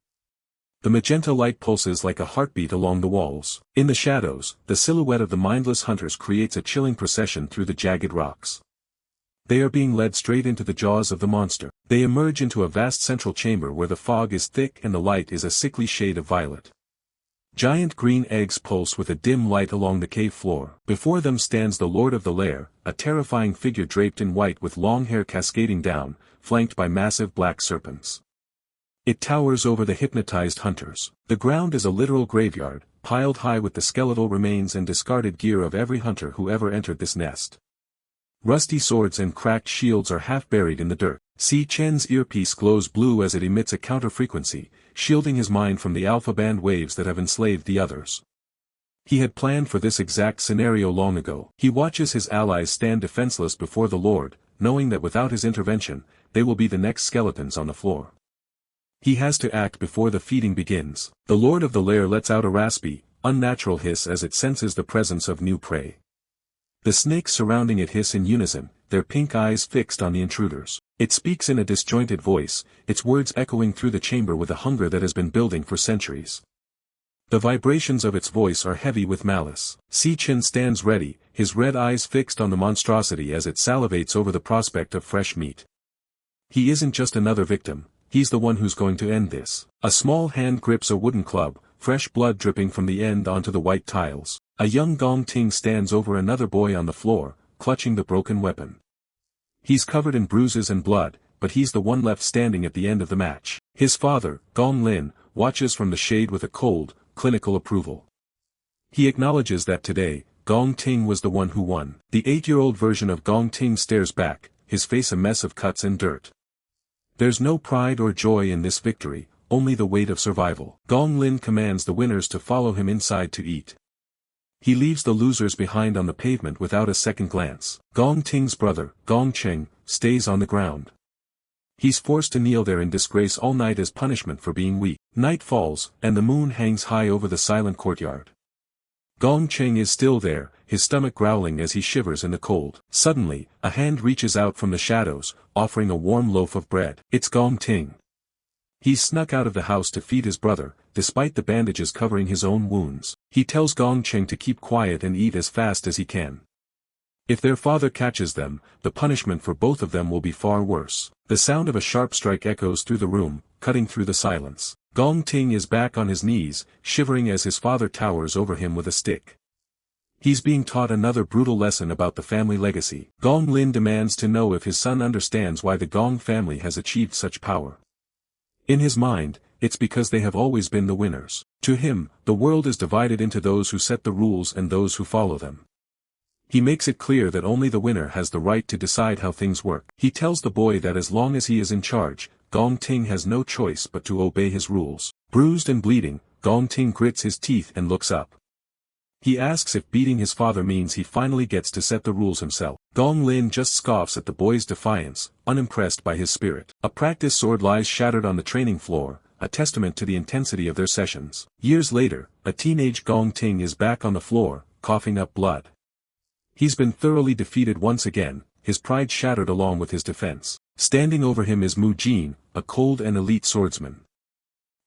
The magenta light pulses like a heartbeat along the walls. In the shadows, the silhouette of the mindless hunters creates a chilling procession through the jagged rocks. They are being led straight into the jaws of the monster. They emerge into a vast central chamber where the fog is thick and the light is a sickly shade of violet. Giant green eggs pulse with a dim light along the cave floor. Before them stands the lord of the lair, a terrifying figure draped in white with long hair cascading down, flanked by massive black serpents. It towers over the hypnotized hunters. The ground is a literal graveyard, piled high with the skeletal remains and discarded gear of every hunter who ever entered this nest. Rusty swords and cracked shields are half buried in the dirt. Si Chen's earpiece glows blue as it emits a counter-frequency, shielding his mind from the alpha band waves that have enslaved the others. He had planned for this exact scenario long ago. He watches his allies stand defenseless before the Lord, knowing that without his intervention, they will be the next skeletons on the floor. He has to act before the feeding begins. The lord of the lair lets out a raspy, unnatural hiss as it senses the presence of new prey. The snakes surrounding it hiss in unison, their pink eyes fixed on the intruders. It speaks in a disjointed voice, its words echoing through the chamber with a hunger that has been building for centuries. The vibrations of its voice are heavy with malice. Si Chen stands ready, his red eyes fixed on the monstrosity as it salivates over the prospect of fresh meat. He isn't just another victim, he's the one who's going to end this. A small hand grips a wooden club, fresh blood dripping from the end onto the white tiles. A young Gong Ting stands over another boy on the floor, clutching the broken weapon. He's covered in bruises and blood, but he's the one left standing at the end of the match. His father, Gong Lin, watches from the shade with a cold, clinical approval. He acknowledges that today, Gong Ting was the one who won. The 8-year-old version of Gong Ting stares back, his face a mess of cuts and dirt. There's no pride or joy in this victory, only the weight of survival. Gong Lin commands the winners to follow him inside to eat. He leaves the losers behind on the pavement without a second glance. Gong Ting's brother, Gong Cheng, stays on the ground. He's forced to kneel there in disgrace all night as punishment for being weak. Night falls, and the moon hangs high over the silent courtyard. Gong Cheng is still there, his stomach growling as he shivers in the cold. Suddenly, a hand reaches out from the shadows, offering a warm loaf of bread. It's Gong Ting. He's snuck out of the house to feed his brother, despite the bandages covering his own wounds. He tells Gong Cheng to keep quiet and eat as fast as he can. If their father catches them, the punishment for both of them will be far worse. The sound of a sharp strike echoes through the room, cutting through the silence. Gong Ting is back on his knees, shivering as his father towers over him with a stick. He's being taught another brutal lesson about the family legacy. Gong Lin demands to know if his son understands why the Gong family has achieved such power. In his mind, it's because they have always been the winners. To him, the world is divided into those who set the rules and those who follow them. He makes it clear that only the winner has the right to decide how things work. He tells the boy that as long as he is in charge, Gong Ting has no choice but to obey his rules. Bruised and bleeding, Gong Ting grits his teeth and looks up. He asks if beating his father means he finally gets to set the rules himself. Gong Lin just scoffs at the boy's defiance, unimpressed by his spirit. A practice sword lies shattered on the training floor, a testament to the intensity of their sessions. Years later, a teenage Gong Ting is back on the floor, coughing up blood. He's been thoroughly defeated once again, his pride shattered along with his defense. Standing over him is Mu Jin, a cold and elite swordsman.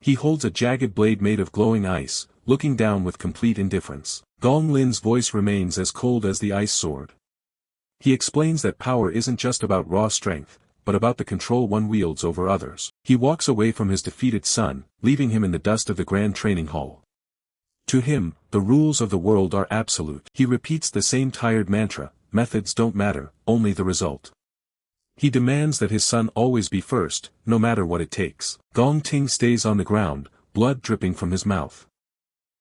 He holds a jagged blade made of glowing ice, looking down with complete indifference. Gong Lin's voice remains as cold as the ice sword. He explains that power isn't just about raw strength, but about the control one wields over others. He walks away from his defeated son, leaving him in the dust of the grand training hall. To him, the rules of the world are absolute. He repeats the same tired mantra, methods don't matter, only the result. He demands that his son always be first, no matter what it takes. Gong Ting stays on the ground, blood dripping from his mouth.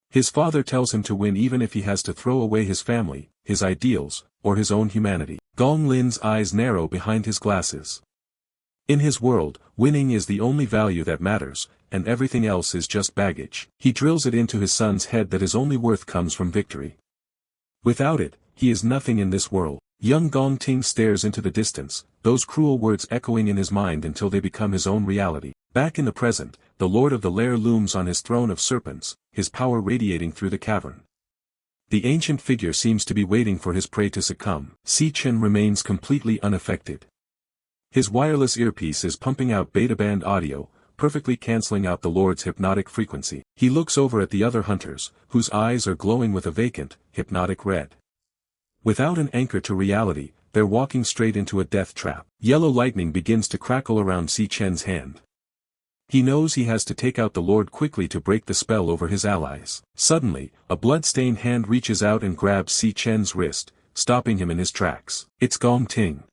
His father tells him to win even if he has to throw away his family, his ideals, or his own humanity. Gong Lin's eyes narrow behind his glasses. In his world, winning is the only value that matters, and everything else is just baggage. He drills it into his son's head that his only worth comes from victory. Without it, he is nothing in this world. Young Gong Ting stares into the distance, those cruel words echoing in his mind until they become his own reality. Back in the present, the lord of the lair looms on his throne of serpents, his power radiating through the cavern. The ancient figure seems to be waiting for his prey to succumb. Si Chen remains completely unaffected. His wireless earpiece is pumping out beta band audio, perfectly cancelling out the lord's hypnotic frequency. He looks over at the other hunters, whose eyes are glowing with a vacant, hypnotic red. Without an anchor to reality, they're walking straight into a death trap. Yellow lightning begins to crackle around Si Chen's hand. He knows he has to take out the lord quickly to break the spell over his allies. Suddenly, a blood-stained hand reaches out and grabs Si Chen's wrist, stopping him in his tracks. It's Gong Ting.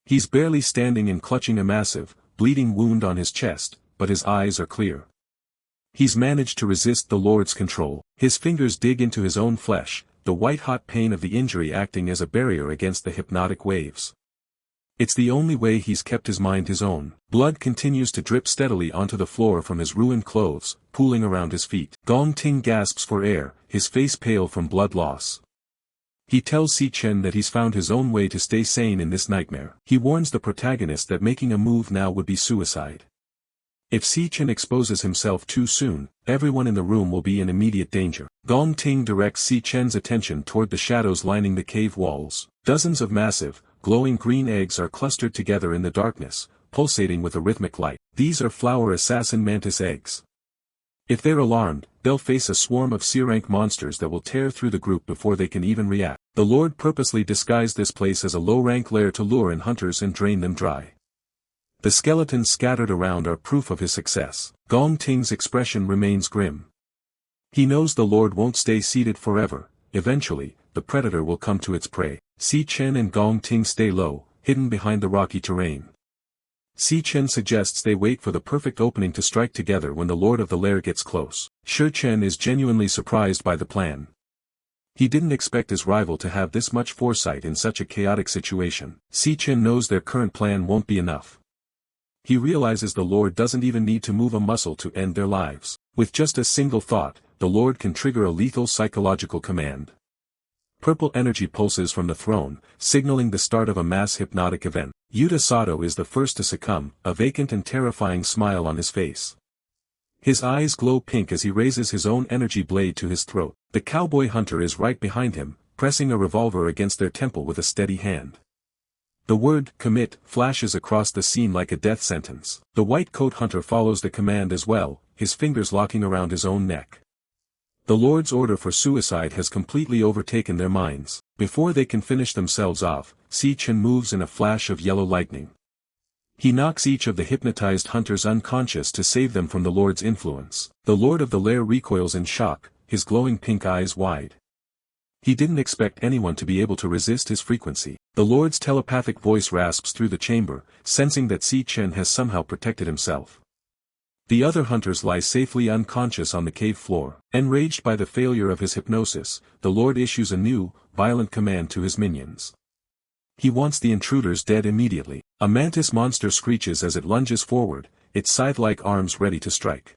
He's barely standing and clutching a massive, bleeding wound on his chest, but his eyes are clear. He's managed to resist the lord's control. His fingers dig into his own flesh, the white-hot pain of the injury acting as a barrier against the hypnotic waves. It's the only way he's kept his mind his own. Blood continues to drip steadily onto the floor from his ruined clothes, pooling around his feet. Gong Ting gasps for air, his face pale from blood loss. He tells Si Chen that he's found his own way to stay sane in this nightmare. He warns the protagonist that making a move now would be suicide. If Si Chen exposes himself too soon, everyone in the room will be in immediate danger. Gong Ting directs Si Chen's attention toward the shadows lining the cave walls. Dozens of massive, glowing green eggs are clustered together in the darkness, pulsating with a rhythmic light. These are flower assassin mantis eggs. If they're alarmed, they'll face a swarm of SSS-Rank monsters that will tear through the group before they can even react. The Lord purposely disguised this place as a low-rank lair to lure in hunters and drain them dry. The skeletons scattered around are proof of his success. Gong Ting's expression remains grim. He knows the Lord won't stay seated forever. Eventually, the predator will come to its prey. Si Chen and Gong Ting stay low, hidden behind the rocky terrain. Si Chen suggests they wait for the perfect opening to strike together when the Lord of the Lair gets close. Si Chen is genuinely surprised by the plan. He didn't expect his rival to have this much foresight in such a chaotic situation. Si Chen knows their current plan won't be enough. He realizes the Lord doesn't even need to move a muscle to end their lives. With just a single thought, the Lord can trigger a lethal psychological command. Purple energy pulses from the throne, signaling the start of a mass hypnotic event. Yuta Sato is the first to succumb, a vacant and terrifying smile on his face. His eyes glow pink as he raises his own energy blade to his throat. The cowboy hunter is right behind him, pressing a revolver against their temple with a steady hand. The word, commit, flashes across the scene like a death sentence. The white coat hunter follows the command as well, his fingers locking around his own neck. The Lord's order for suicide has completely overtaken their minds. Before they can finish themselves off, Si Chen moves in a flash of yellow lightning. He knocks each of the hypnotized hunters unconscious to save them from the Lord's influence. The Lord of the Lair recoils in shock, his glowing pink eyes wide. He didn't expect anyone to be able to resist his frequency. The Lord's telepathic voice rasps through the chamber, sensing that Si Chen has somehow protected himself. The other hunters lie safely unconscious on the cave floor. Enraged by the failure of his hypnosis, the Lord issues a new, violent command to his minions. He wants the intruders dead immediately. A mantis monster screeches as it lunges forward, its scythe-like arms ready to strike.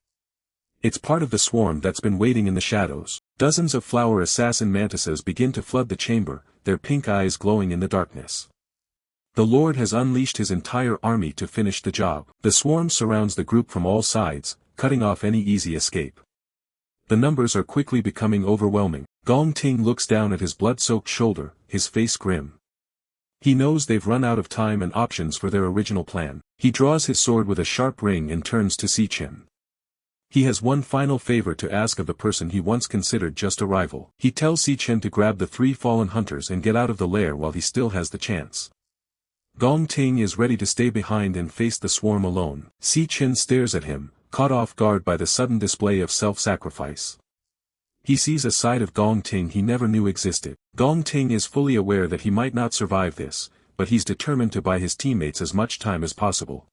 It's part of the swarm that's been waiting in the shadows. Dozens of flower assassin mantises begin to flood the chamber, their pink eyes glowing in the darkness. The Lord has unleashed his entire army to finish the job. The swarm surrounds the group from all sides, cutting off any easy escape. The numbers are quickly becoming overwhelming. Gong Ting looks down at his blood-soaked shoulder, his face grim. He knows they've run out of time and options for their original plan. He draws his sword with a sharp ring and turns to Si Chen. He has one final favor to ask of the person he once considered just a rival. He tells Si Chen to grab the 3 fallen hunters and get out of the lair while he still has the chance. Gong Ting is ready to stay behind and face the swarm alone. Si Chen stares at him, caught off guard by the sudden display of self-sacrifice. He sees a side of Gong Ting he never knew existed. Gong Ting is fully aware that he might not survive this, but he's determined to buy his teammates as much time as possible.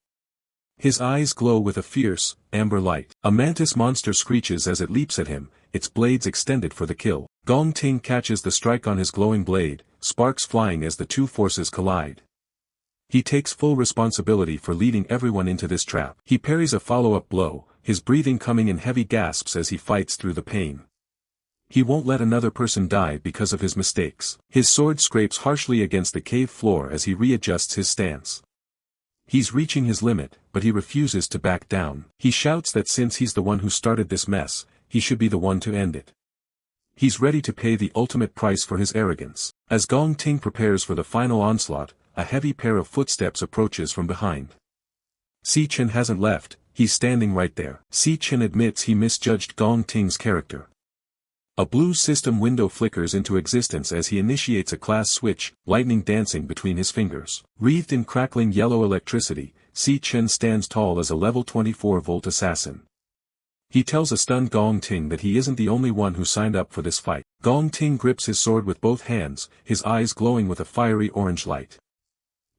His eyes glow with a fierce, amber light. A mantis monster screeches as it leaps at him, its blades extended for the kill. Gong Ting catches the strike on his glowing blade, sparks flying as the two forces collide. He takes full responsibility for leading everyone into this trap. He parries a follow-up blow, his breathing coming in heavy gasps as he fights through the pain. He won't let another person die because of his mistakes. His sword scrapes harshly against the cave floor as he readjusts his stance. He's reaching his limit, but he refuses to back down. He shouts that since he's the one who started this mess, he should be the one to end it. He's ready to pay the ultimate price for his arrogance. As Gong Ting prepares for the final onslaught, a heavy pair of footsteps approaches from behind. Si Chen hasn't left, he's standing right there. Si Chen admits he misjudged Gong Ting's character. A blue system window flickers into existence as he initiates a class switch, lightning dancing between his fingers. Wreathed in crackling yellow electricity, Si Chen stands tall as a level 24-volt assassin. He tells a stunned Gong Ting that he isn't the only one who signed up for this fight. Gong Ting grips his sword with both hands, his eyes glowing with a fiery orange light.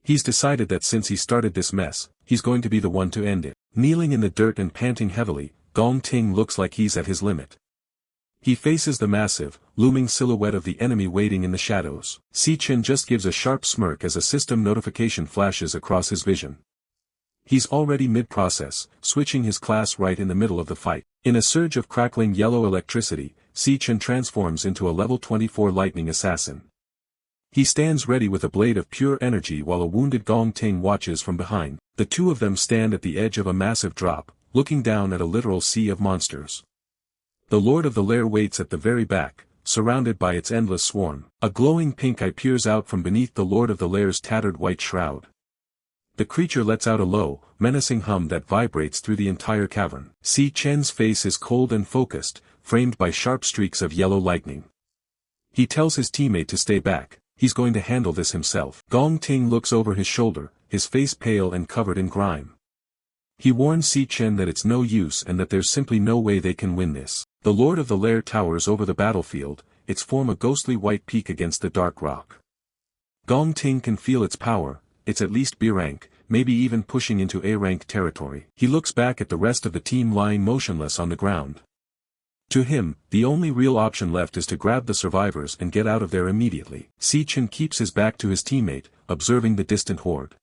He's decided that since he started this mess, he's going to be the one to end it. Kneeling in the dirt and panting heavily, Gong Ting looks like he's at his limit. He faces the massive, looming silhouette of the enemy waiting in the shadows. Si Chen just gives a sharp smirk as a system notification flashes across his vision. He's already mid-process, switching his class right in the middle of the fight. In a surge of crackling yellow electricity, Si Chen transforms into a level 24 lightning assassin. He stands ready with a blade of pure energy while a wounded Gong Ting watches from behind. The two of them stand at the edge of a massive drop, looking down at a literal sea of monsters. The Lord of the Lair waits at the very back, surrounded by its endless swarm. A glowing pink eye peers out from beneath the Lord of the Lair's tattered white shroud. The creature lets out a low, menacing hum that vibrates through the entire cavern. Si Chen's face is cold and focused, framed by sharp streaks of yellow lightning. He tells his teammate to stay back. He's going to handle this himself. Gong Ting looks over his shoulder, his face pale and covered in grime. He warns Si Chen that it's no use and that there's simply no way they can win this. The Lord of the Lair towers over the battlefield, its form a ghostly white peak against the dark rock. Gong Ting can feel its power, it's at least B rank, maybe even pushing into A rank territory. He looks back at the rest of the team lying motionless on the ground. To him, the only real option left is to grab the survivors and get out of there immediately. Si Chen keeps his back to his teammate, observing the distant horde.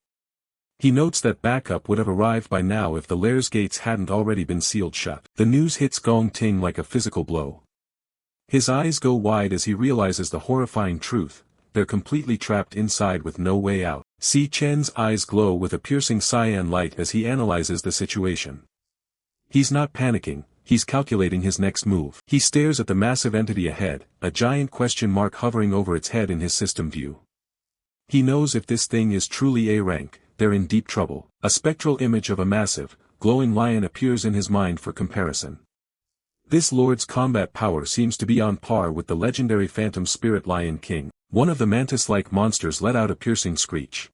He notes that backup would have arrived by now if the lair's gates hadn't already been sealed shut. The news hits Gong Ting like a physical blow. His eyes go wide as he realizes the horrifying truth: they're completely trapped inside with no way out. Si Chen's eyes glow with a piercing cyan light as he analyzes the situation. He's not panicking. He's calculating his next move. He stares at the massive entity ahead, a giant question mark hovering over its head in his system view. He knows if this thing is truly A rank, they're in deep trouble. A spectral image of a massive, glowing lion appears in his mind for comparison. This lord's combat power seems to be on par with the legendary phantom spirit Lion King. One of the mantis-like monsters let out a piercing screech.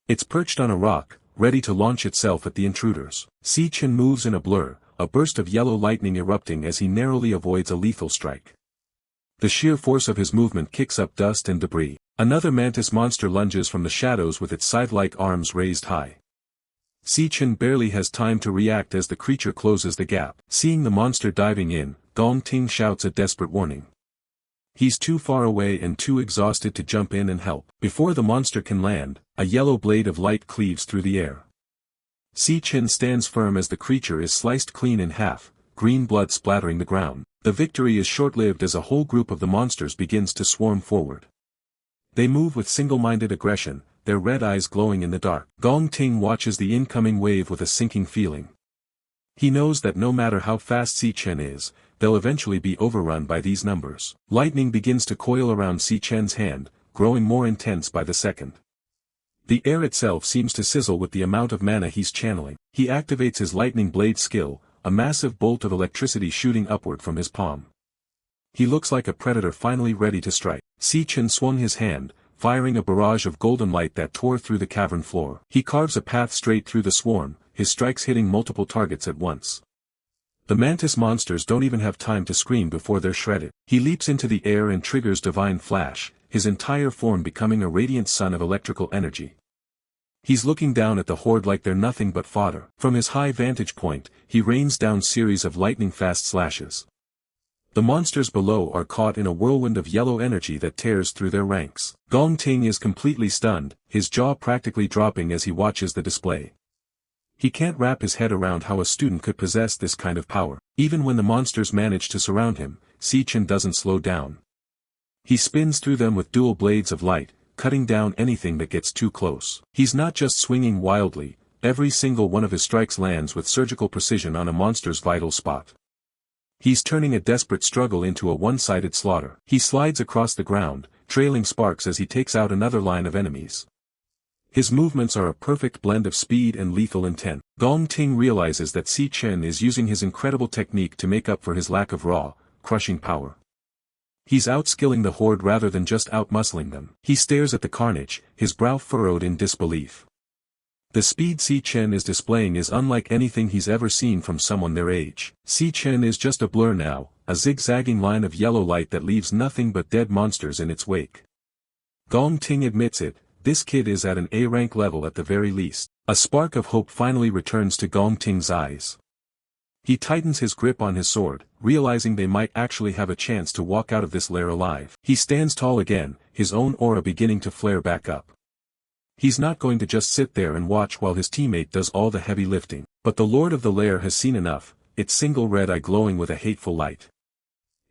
It's perched on a rock, ready to launch itself at the intruders. Si Chen moves in a blur, a burst of yellow lightning erupting as he narrowly avoids a lethal strike. The sheer force of his movement kicks up dust and debris. Another mantis monster lunges from the shadows with its scythe-like arms raised high. Si Chen barely has time to react as the creature closes the gap. Seeing the monster diving in, Gong Ting shouts a desperate warning. He's too far away and too exhausted to jump in and help. Before the monster can land, a yellow blade of light cleaves through the air. Si Chen stands firm as the creature is sliced clean in half, green blood splattering the ground. The victory is short-lived as a whole group of the monsters begins to swarm forward. They move with single-minded aggression, their red eyes glowing in the dark. Gong Ting watches the incoming wave with a sinking feeling. He knows that no matter how fast Si Chen is, they'll eventually be overrun by these numbers. Lightning begins to coil around Si Chen's hand, growing more intense by the second. The air itself seems to sizzle with the amount of mana he's channeling. He activates his lightning blade skill, a massive bolt of electricity shooting upward from his palm. He looks like a predator finally ready to strike. Si Chen swung his hand, firing a barrage of golden light that tore through the cavern floor. He carves a path straight through the swarm, his strikes hitting multiple targets at once. The mantis monsters don't even have time to scream before they're shredded. He leaps into the air and triggers Divine Flash, his entire form becoming a radiant sun of electrical energy. He's looking down at the horde like they're nothing but fodder. From his high vantage point, he rains down series of lightning-fast slashes. The monsters below are caught in a whirlwind of yellow energy that tears through their ranks. Gong Ting is completely stunned, his jaw practically dropping as he watches the display. He can't wrap his head around how a student could possess this kind of power. Even when the monsters manage to surround him, Si Chen doesn't slow down. He spins through them with dual blades of light, cutting down anything that gets too close. He's not just swinging wildly, every single one of his strikes lands with surgical precision on a monster's vital spot. He's turning a desperate struggle into a one-sided slaughter. He slides across the ground, trailing sparks as he takes out another line of enemies. His movements are a perfect blend of speed and lethal intent. Gong Ting realizes that Si Chen is using his incredible technique to make up for his lack of raw, crushing power. He's outskilling the horde rather than just outmuscling them. He stares at the carnage, his brow furrowed in disbelief. The speed Si Chen is displaying is unlike anything he's ever seen from someone their age. Si Chen is just a blur now, a zigzagging line of yellow light that leaves nothing but dead monsters in its wake. Gong Ting admits it, this kid is at an A-rank level at the very least. A spark of hope finally returns to Gong Ting's eyes. He tightens his grip on his sword, realizing they might actually have a chance to walk out of this lair alive. He stands tall again, his own aura beginning to flare back up. He's not going to just sit there and watch while his teammate does all the heavy lifting. But the Lord of the Lair has seen enough, its single red eye glowing with a hateful light.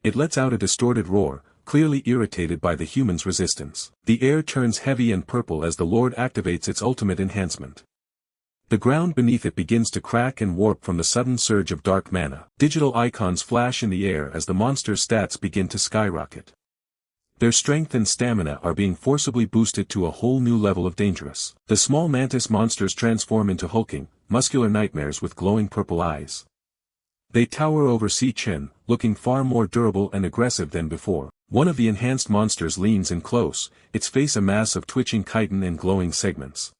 It lets out a distorted roar, clearly irritated by the human's resistance. The air turns heavy and purple as the Lord activates its ultimate enhancement. The ground beneath it begins to crack and warp from the sudden surge of dark mana. Digital icons flash in the air as the monster's stats begin to skyrocket. Their strength and stamina are being forcibly boosted to a whole new level of dangerous. The small mantis monsters transform into hulking, muscular nightmares with glowing purple eyes. They tower over Si Chen, looking far more durable and aggressive than before. One of the enhanced monsters leans in close, its face a mass of twitching chitin and glowing segments.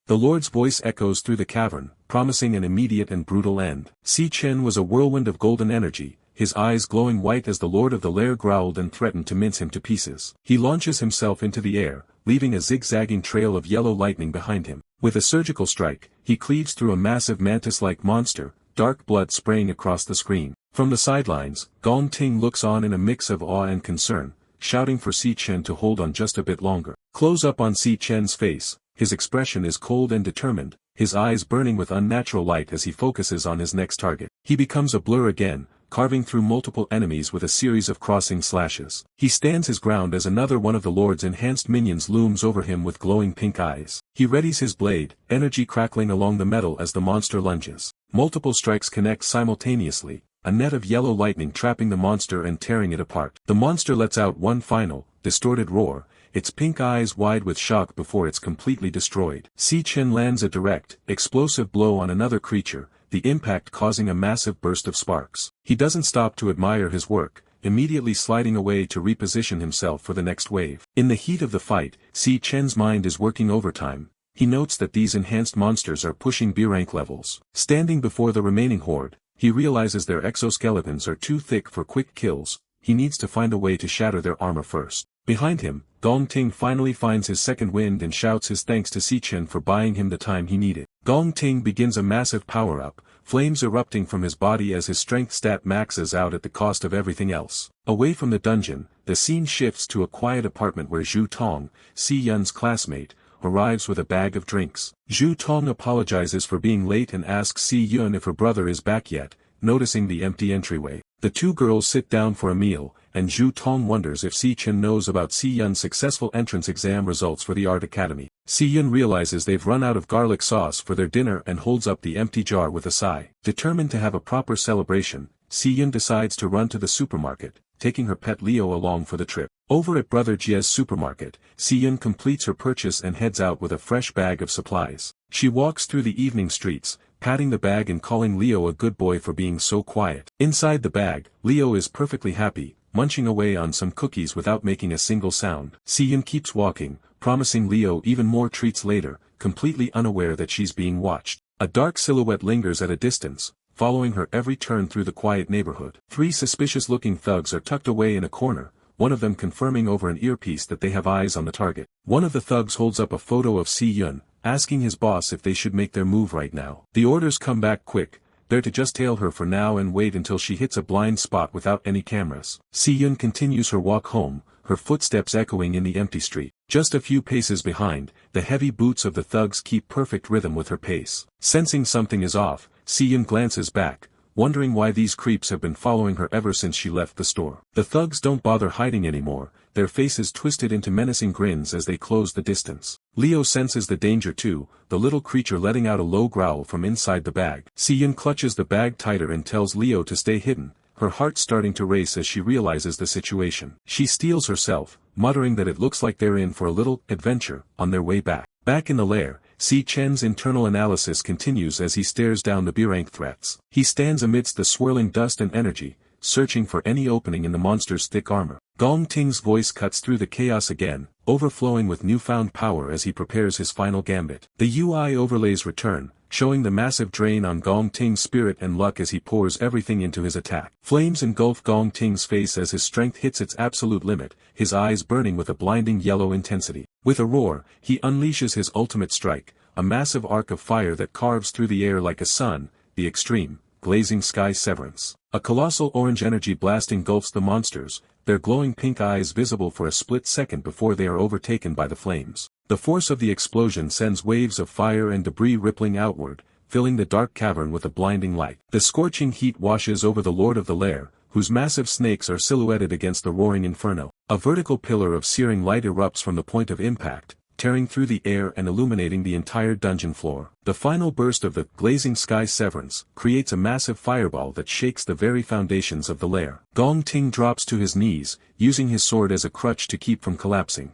The Lord's voice echoes through the cavern, promising an immediate and brutal end. Si Chen was a whirlwind of golden energy, his eyes glowing white as the Lord of the Lair growled and threatened to mince him to pieces. He launches himself into the air, leaving a zigzagging trail of yellow lightning behind him. With a surgical strike, he cleaves through a massive mantis-like monster, dark blood spraying across the screen. From the sidelines, Gong Ting looks on in a mix of awe and concern, shouting for Si Chen to hold on just a bit longer. Close up on Si Chen's face, his expression is cold and determined, his eyes burning with unnatural light as he focuses on his next target. He becomes a blur again, carving through multiple enemies with a series of crossing slashes. He stands his ground as another one of the Lord's enhanced minions looms over him with glowing pink eyes. He readies his blade, energy crackling along the metal as the monster lunges. Multiple strikes connect simultaneously, a net of yellow lightning trapping the monster and tearing it apart. The monster lets out one final, distorted roar, its pink eyes wide with shock before it's completely destroyed. Si Chen lands a direct, explosive blow on another creature, the impact causing a massive burst of sparks. He doesn't stop to admire his work, immediately sliding away to reposition himself for the next wave. In the heat of the fight, Si Chen's mind is working overtime. He notes that these enhanced monsters are pushing B-rank levels. Standing before the remaining horde, he realizes their exoskeletons are too thick for quick kills. He needs to find a way to shatter their armor first. Behind him, Gong Ting finally finds his second wind and shouts his thanks to Si Chen for buying him the time he needed. Gong Ting begins a massive power-up, flames erupting from his body as his strength stat maxes out at the cost of everything else. Away from the dungeon, the scene shifts to a quiet apartment where Zhu Tong, Si Yun's classmate, arrives with a bag of drinks. Zhu Tong apologizes for being late and asks Si Yun if her brother is back yet, noticing the empty entryway. The two girls sit down for a meal, and Zhu Tong wonders if Si Chen knows about Si Yun's successful entrance exam results for the art academy. Si Yun realizes they've run out of garlic sauce for their dinner and holds up the empty jar with a sigh. Determined to have a proper celebration, Si Yun decides to run to the supermarket, taking her pet Leo along for the trip. Over at Brother Jie's supermarket, Si Yun completes her purchase and heads out with a fresh bag of supplies. She walks through the evening streets, patting the bag and calling Leo a good boy for being so quiet. Inside the bag, Leo is perfectly happy, munching away on some cookies without making a single sound. Si Yun keeps walking, promising Leo even more treats later, completely unaware that she's being watched. A dark silhouette lingers at a distance, following her every turn through the quiet neighborhood. Three suspicious-looking thugs are tucked away in a corner, one of them confirming over an earpiece that they have eyes on the target. One of the thugs holds up a photo of Si Yun, asking his boss if they should make their move right now. The orders come back quick, they're to just tail her for now and wait until she hits a blind spot without any cameras. Si Yun continues her walk home, her footsteps echoing in the empty street. Just a few paces behind, the heavy boots of the thugs keep perfect rhythm with her pace. Sensing something is off, Si Yun glances back, wondering why these creeps have been following her ever since she left the store. The thugs don't bother hiding anymore, their faces twisted into menacing grins as they close the distance. Leo senses the danger too, the little creature letting out a low growl from inside the bag. Si Yun clutches the bag tighter and tells Leo to stay hidden, her heart starting to race as she realizes the situation. She steels herself, muttering that it looks like they're in for a little adventure on their way back. Back in the lair, Si Chen's internal analysis continues as he stares down the B-rank threats. He stands amidst the swirling dust and energy, searching for any opening in the monster's thick armor. Gong Ting's voice cuts through the chaos again, overflowing with newfound power as he prepares his final gambit. The UI overlays return, showing the massive drain on Gong Ting's spirit and luck as he pours everything into his attack. Flames engulf Gong Ting's face as his strength hits its absolute limit, his eyes burning with a blinding yellow intensity. With a roar, he unleashes his ultimate strike, a massive arc of fire that carves through the air like a sun, the extreme, blazing sky severance. A colossal orange energy blast engulfs the monsters, their glowing pink eyes visible for a split second before they are overtaken by the flames. The force of the explosion sends waves of fire and debris rippling outward, filling the dark cavern with a blinding light. The scorching heat washes over the Lord of the Lair, whose massive snakes are silhouetted against the roaring inferno. A vertical pillar of searing light erupts from the point of impact, tearing through the air and illuminating the entire dungeon floor. The final burst of the glazing sky severance creates a massive fireball that shakes the very foundations of the lair. Gong Ting drops to his knees, using his sword as a crutch to keep from collapsing.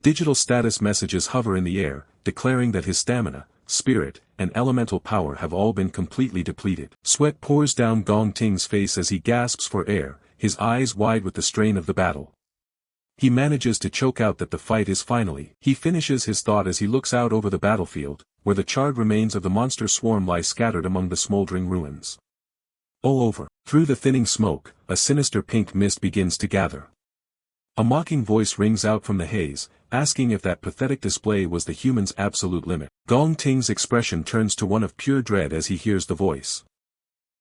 Digital status messages hover in the air, declaring that his stamina, spirit, and elemental power have all been completely depleted. Sweat pours down Gong Ting's face as he gasps for air, his eyes wide with the strain of the battle. He manages to choke out that the fight is finally. He finishes his thought as he looks out over the battlefield, where the charred remains of the monster swarm lie scattered among the smoldering ruins. All over, through the thinning smoke, a sinister pink mist begins to gather. A mocking voice rings out from the haze, asking if that pathetic display was the human's absolute limit. Gong Ting's expression turns to one of pure dread as he hears the voice.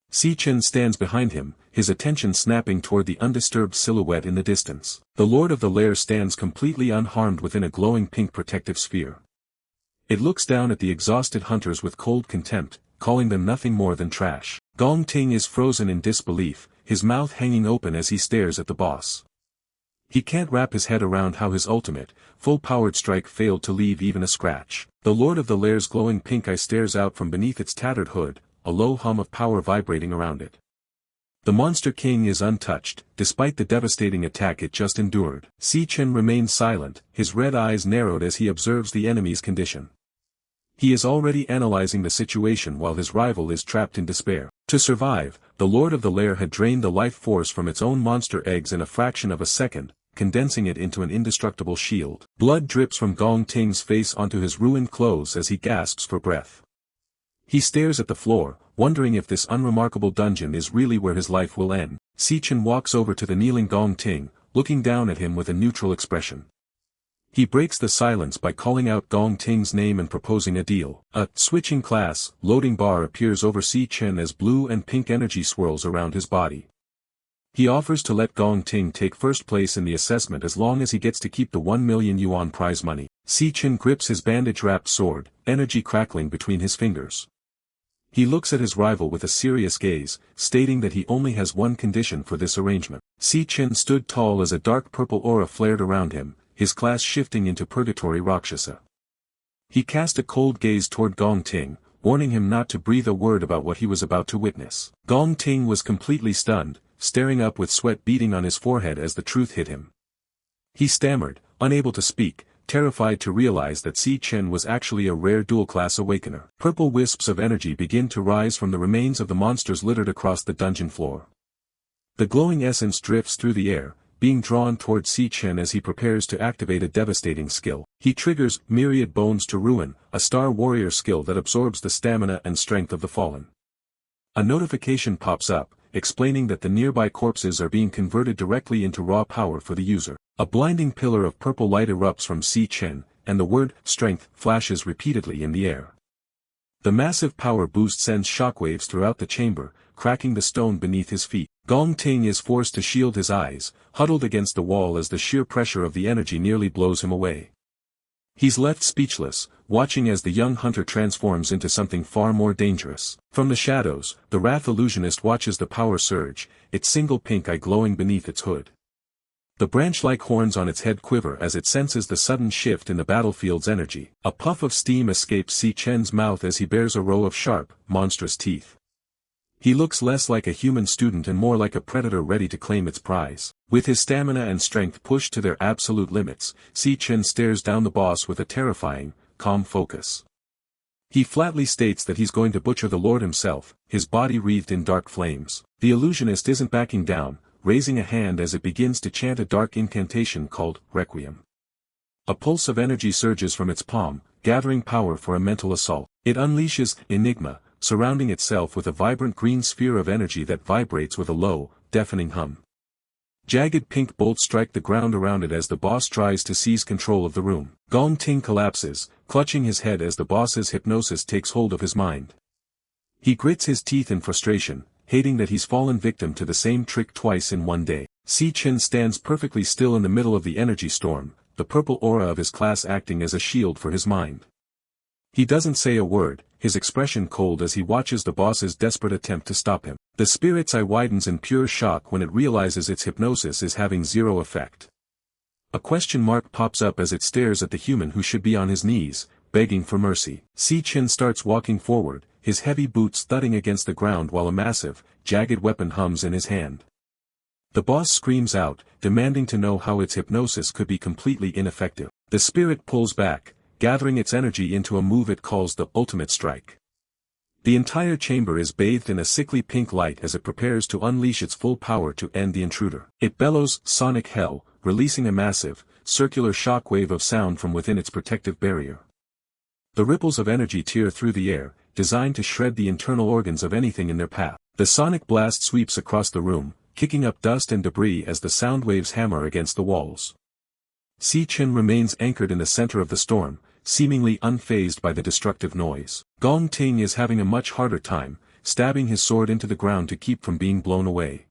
Si Chen stands behind him, his attention snapping toward the undisturbed silhouette in the distance. The lord of the lair stands completely unharmed within a glowing pink protective sphere. It looks down at the exhausted hunters with cold contempt, calling them nothing more than trash. Gong Ting is frozen in disbelief, his mouth hanging open as he stares at the boss. He can't wrap his head around how his ultimate, full-powered strike failed to leave even a scratch. The lord of the lair's glowing pink eye stares out from beneath its tattered hood, a low hum of power vibrating around it. The Monster King is untouched, despite the devastating attack it just endured. Si Chen remains silent, his red eyes narrowed as he observes the enemy's condition. He is already analyzing the situation while his rival is trapped in despair. To survive, the lord of the lair had drained the life force from its own monster eggs in a fraction of a second, condensing it into an indestructible shield. Blood drips from Gong Ting's face onto his ruined clothes as he gasps for breath. He stares at the floor, wondering if this unremarkable dungeon is really where his life will end. Si Chen walks over to the kneeling Gong Ting, looking down at him with a neutral expression. He breaks the silence by calling out Gong Ting's name and proposing a deal. A switching class loading bar appears over Si Chen as blue and pink energy swirls around his body. He offers to let Gong Ting take first place in the assessment as long as he gets to keep the 1 million yuan prize money. Si Chen grips his bandage-wrapped sword, energy crackling between his fingers. He looks at his rival with a serious gaze, stating that he only has one condition for this arrangement. Si Chen stood tall as a dark purple aura flared around him, his class shifting into Purgatory Rakshasa. He cast a cold gaze toward Gong Ting, warning him not to breathe a word about what he was about to witness. Gong Ting was completely stunned, staring up with sweat beading on his forehead as the truth hit him. He stammered, unable to speak, terrified to realize that Si Chen was actually a rare dual-class awakener. Purple wisps of energy begin to rise from the remains of the monsters littered across the dungeon floor. The glowing essence drifts through the air, being drawn toward Si Chen as he prepares to activate a devastating skill. He triggers Myriad Bones to Ruin, a Star Warrior skill that absorbs the stamina and strength of the fallen. A notification pops up, explaining that the nearby corpses are being converted directly into raw power for the user. A blinding pillar of purple light erupts from Si Chen, and the word strength flashes repeatedly in the air. The massive power boost sends shockwaves throughout the chamber, cracking the stone beneath his feet. Gong Ting is forced to shield his eyes, huddled against the wall as the sheer pressure of the energy nearly blows him away. He's left speechless, watching as the young hunter transforms into something far more dangerous. From the shadows, the Wrath Illusionist watches the power surge, its single pink eye glowing beneath its hood. The branch-like horns on its head quiver as it senses the sudden shift in the battlefield's energy. A puff of steam escapes Si Chen's mouth as he bares a row of sharp, monstrous teeth. He looks less like a human student and more like a predator ready to claim its prize. With his stamina and strength pushed to their absolute limits, Si Chen stares down the boss with a terrifying, calm focus. He flatly states that he's going to butcher the Lord himself, his body wreathed in dark flames. The illusionist isn't backing down, raising a hand as it begins to chant a dark incantation called Requiem. A pulse of energy surges from its palm, gathering power for a mental assault. It unleashes Enigma, surrounding itself with a vibrant green sphere of energy that vibrates with a low, deafening hum. Jagged pink bolts strike the ground around it as the boss tries to seize control of the room. Gong Ting collapses, clutching his head as the boss's hypnosis takes hold of his mind. He grits his teeth in frustration, hating that he's fallen victim to the same trick twice in one day. Si Chen stands perfectly still in the middle of the energy storm, the purple aura of his class acting as a shield for his mind. He doesn't say a word, his expression cold as he watches the boss's desperate attempt to stop him. The spirit's eye widens in pure shock when it realizes its hypnosis is having zero effect. A question mark pops up as it stares at the human who should be on his knees, begging for mercy. Si Chen starts walking forward, his heavy boots thudding against the ground while a massive, jagged weapon hums in his hand. The boss screams out, demanding to know how its hypnosis could be completely ineffective. The spirit pulls back, gathering its energy into a move it calls the ultimate strike. The entire chamber is bathed in a sickly pink light as it prepares to unleash its full power to end the intruder. It bellows, "Sonic Hell," releasing a massive, circular shockwave of sound from within its protective barrier. The ripples of energy tear through the air, designed to shred the internal organs of anything in their path. The sonic blast sweeps across the room, kicking up dust and debris as the sound waves hammer against the walls. Si Chen remains anchored in the center of the storm, seemingly unfazed by the destructive noise. Gong Ting is having a much harder time, stabbing his sword into the ground to keep from being blown away.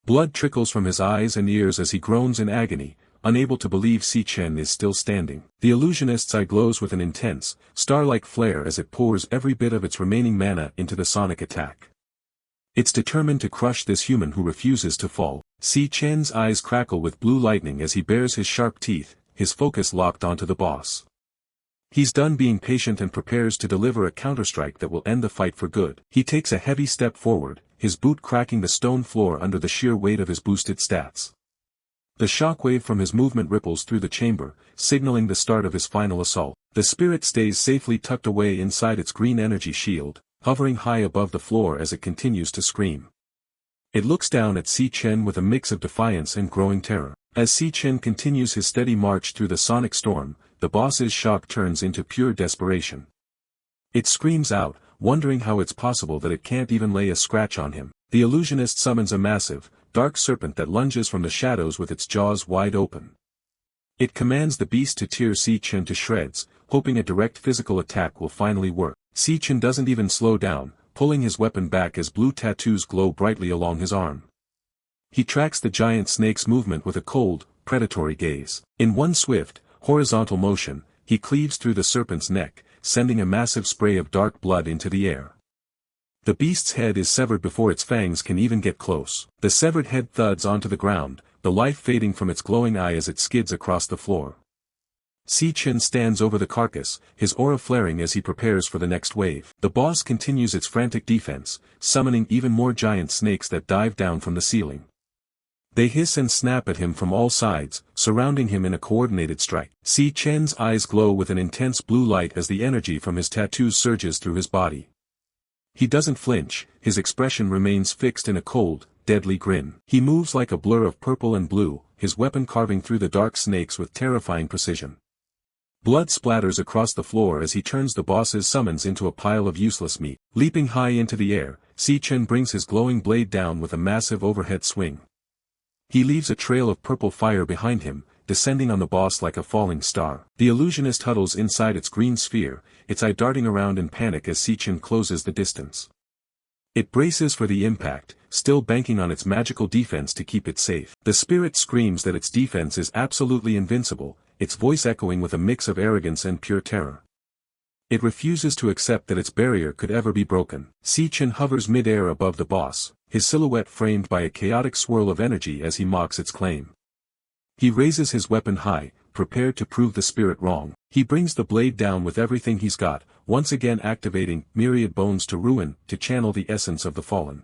Blood trickles from his eyes and ears as he groans in agony, unable to believe Si Chen is still standing. The illusionist's eye glows with an intense, star-like flare as it pours every bit of its remaining mana into the sonic attack. It's determined to crush this human who refuses to fall. Si Chen's eyes crackle with blue lightning as he bares his sharp teeth, his focus locked onto the boss. He's done being patient and prepares to deliver a counterstrike that will end the fight for good. He takes a heavy step forward, his boot cracking the stone floor under the sheer weight of his boosted stats. The shockwave from his movement ripples through the chamber, signaling the start of his final assault. The spirit stays safely tucked away inside its green energy shield, hovering high above the floor as it continues to scream. It looks down at Si Chen with a mix of defiance and growing terror. As Si Chen continues his steady march through the sonic storm, the boss's shock turns into pure desperation. It screams out, wondering how it's possible that it can't even lay a scratch on him. The illusionist summons a massive, dark serpent that lunges from the shadows with its jaws wide open. It commands the beast to tear Si Chen to shreds, hoping a direct physical attack will finally work. Si Chen doesn't even slow down, pulling his weapon back as blue tattoos glow brightly along his arm. He tracks the giant snake's movement with a cold, predatory gaze. In one swift, horizontal motion, he cleaves through the serpent's neck, sending a massive spray of dark blood into the air. The beast's head is severed before its fangs can even get close. The severed head thuds onto the ground, the life fading from its glowing eye as it skids across the floor. Si Chen stands over the carcass, his aura flaring as he prepares for the next wave. The boss continues its frantic defense, summoning even more giant snakes that dive down from the ceiling. They hiss and snap at him from all sides, surrounding him in a coordinated strike. Si Chen's eyes glow with an intense blue light as the energy from his tattoos surges through his body. He doesn't flinch, his expression remains fixed in a cold, deadly grin. He moves like a blur of purple and blue, his weapon carving through the dark snakes with terrifying precision. Blood splatters across the floor as he turns the boss's summons into a pile of useless meat. Leaping high into the air, Si Chen brings his glowing blade down with a massive overhead swing. He leaves a trail of purple fire behind him, descending on the boss like a falling star. The illusionist huddles inside its green sphere, its eye darting around in panic as Si Chen closes the distance. It braces for the impact, still banking on its magical defense to keep it safe. The spirit screams that its defense is absolutely invincible, its voice echoing with a mix of arrogance and pure terror. It refuses to accept that its barrier could ever be broken. Si Chen hovers mid-air above the boss, his silhouette framed by a chaotic swirl of energy as he mocks its claim. He raises his weapon high, prepared to prove the spirit wrong. He brings the blade down with everything he's got, once again activating myriad bones to ruin, to channel the essence of the fallen.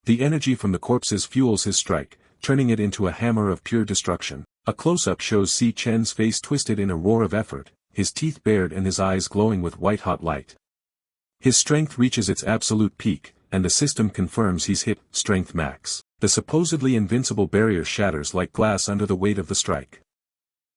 The energy from the corpses fuels his strike, turning it into a hammer of pure destruction. A close-up shows Si Chen's face twisted in a roar of effort, his teeth bared and his eyes glowing with white-hot light. His strength reaches its absolute peak, and the system confirms he's hit strength max. The supposedly invincible barrier shatters like glass under the weight of the strike.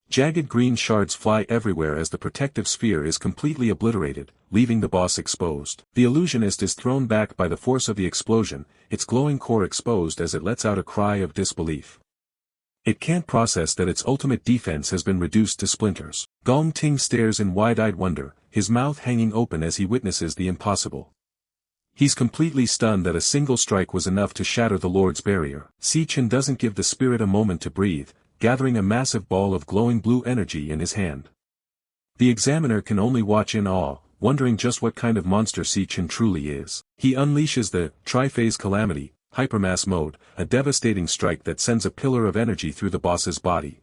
Jagged green shards fly everywhere as the protective sphere is completely obliterated, leaving the boss exposed. The illusionist is thrown back by the force of the explosion, its glowing core exposed as it lets out a cry of disbelief. It can't process that its ultimate defense has been reduced to splinters. Gong Ting stares in wide-eyed wonder, his mouth hanging open as he witnesses the impossible. He's completely stunned that a single strike was enough to shatter the Lord's barrier. Si Chen doesn't give the spirit a moment to breathe, gathering a massive ball of glowing blue energy in his hand. The examiner can only watch in awe, wondering just what kind of monster Si Chen truly is. He unleashes the Tri-Phase Calamity, Hypermass Mode, a devastating strike that sends a pillar of energy through the boss's body.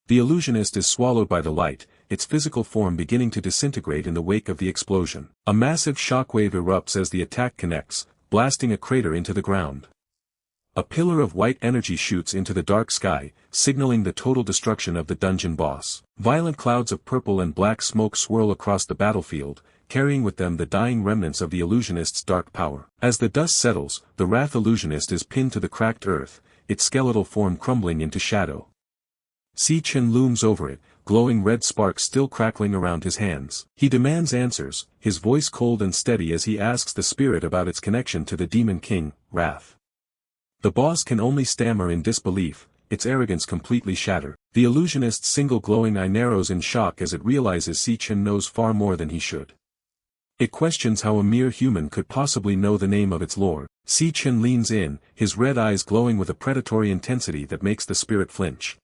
The illusionist is swallowed by the light, its physical form beginning to disintegrate in the wake of the explosion. A massive shockwave erupts as the attack connects, blasting a crater into the ground. A pillar of white energy shoots into the dark sky, signaling the total destruction of the dungeon boss. Violent clouds of purple and black smoke swirl across the battlefield, carrying with them the dying remnants of the illusionist's dark power. As the dust settles, the Wrath Illusionist is pinned to the cracked earth, its skeletal form crumbling into shadow. Si Chen looms over it, glowing red sparks still crackling around his hands. He demands answers, his voice cold and steady as he asks the spirit about its connection to the Demon King, Wrath. The boss can only stammer in disbelief, its arrogance completely shattered. The illusionist's single glowing eye narrows in shock as it realizes Si Chen knows far more than he should. It questions how a mere human could possibly know the name of its lord. Si Chen leans in, his red eyes glowing with a predatory intensity that makes the spirit flinch.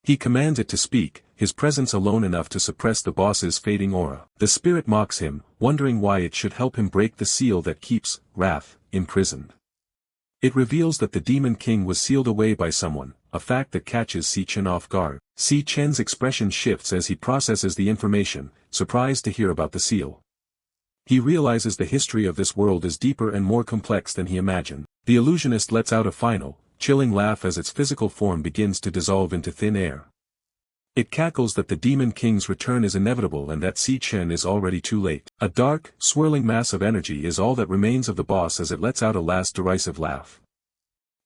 He commands it to speak, his presence alone enough to suppress the boss's fading aura. The spirit mocks him, wondering why it should help him break the seal that keeps Wrath imprisoned. It reveals that the Demon King was sealed away by someone, a fact that catches Si Chen off guard. Si Chen's expression shifts as he processes the information, surprised to hear about the seal. He realizes the history of this world is deeper and more complex than he imagined. The illusionist lets out a final, chilling laugh as its physical form begins to dissolve into thin air. It cackles that the Demon King's return is inevitable and that Si Chen is already too late. A dark, swirling mass of energy is all that remains of the boss as it lets out a last derisive laugh.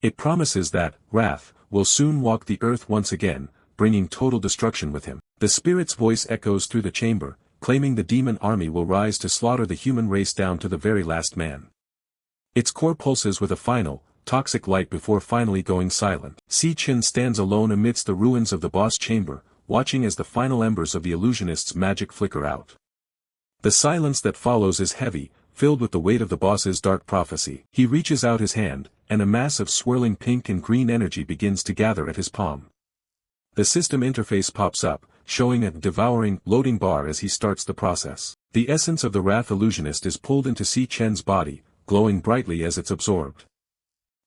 It promises that, Wrath, will soon walk the earth once again, bringing total destruction with him. The spirit's voice echoes through the chamber, claiming the demon army will rise to slaughter the human race down to the very last man. Its core pulses with a final, toxic light before finally going silent. Si Chen stands alone amidst the ruins of the boss chamber, watching as the final embers of the illusionist's magic flicker out. The silence that follows is heavy, filled with the weight of the boss's dark prophecy. He reaches out his hand, and a mass of swirling pink and green energy begins to gather at his palm. The system interface pops up, showing a devouring loading bar as he starts the process. The essence of the Wrath Illusionist is pulled into Si Chen's body, glowing brightly as it's absorbed.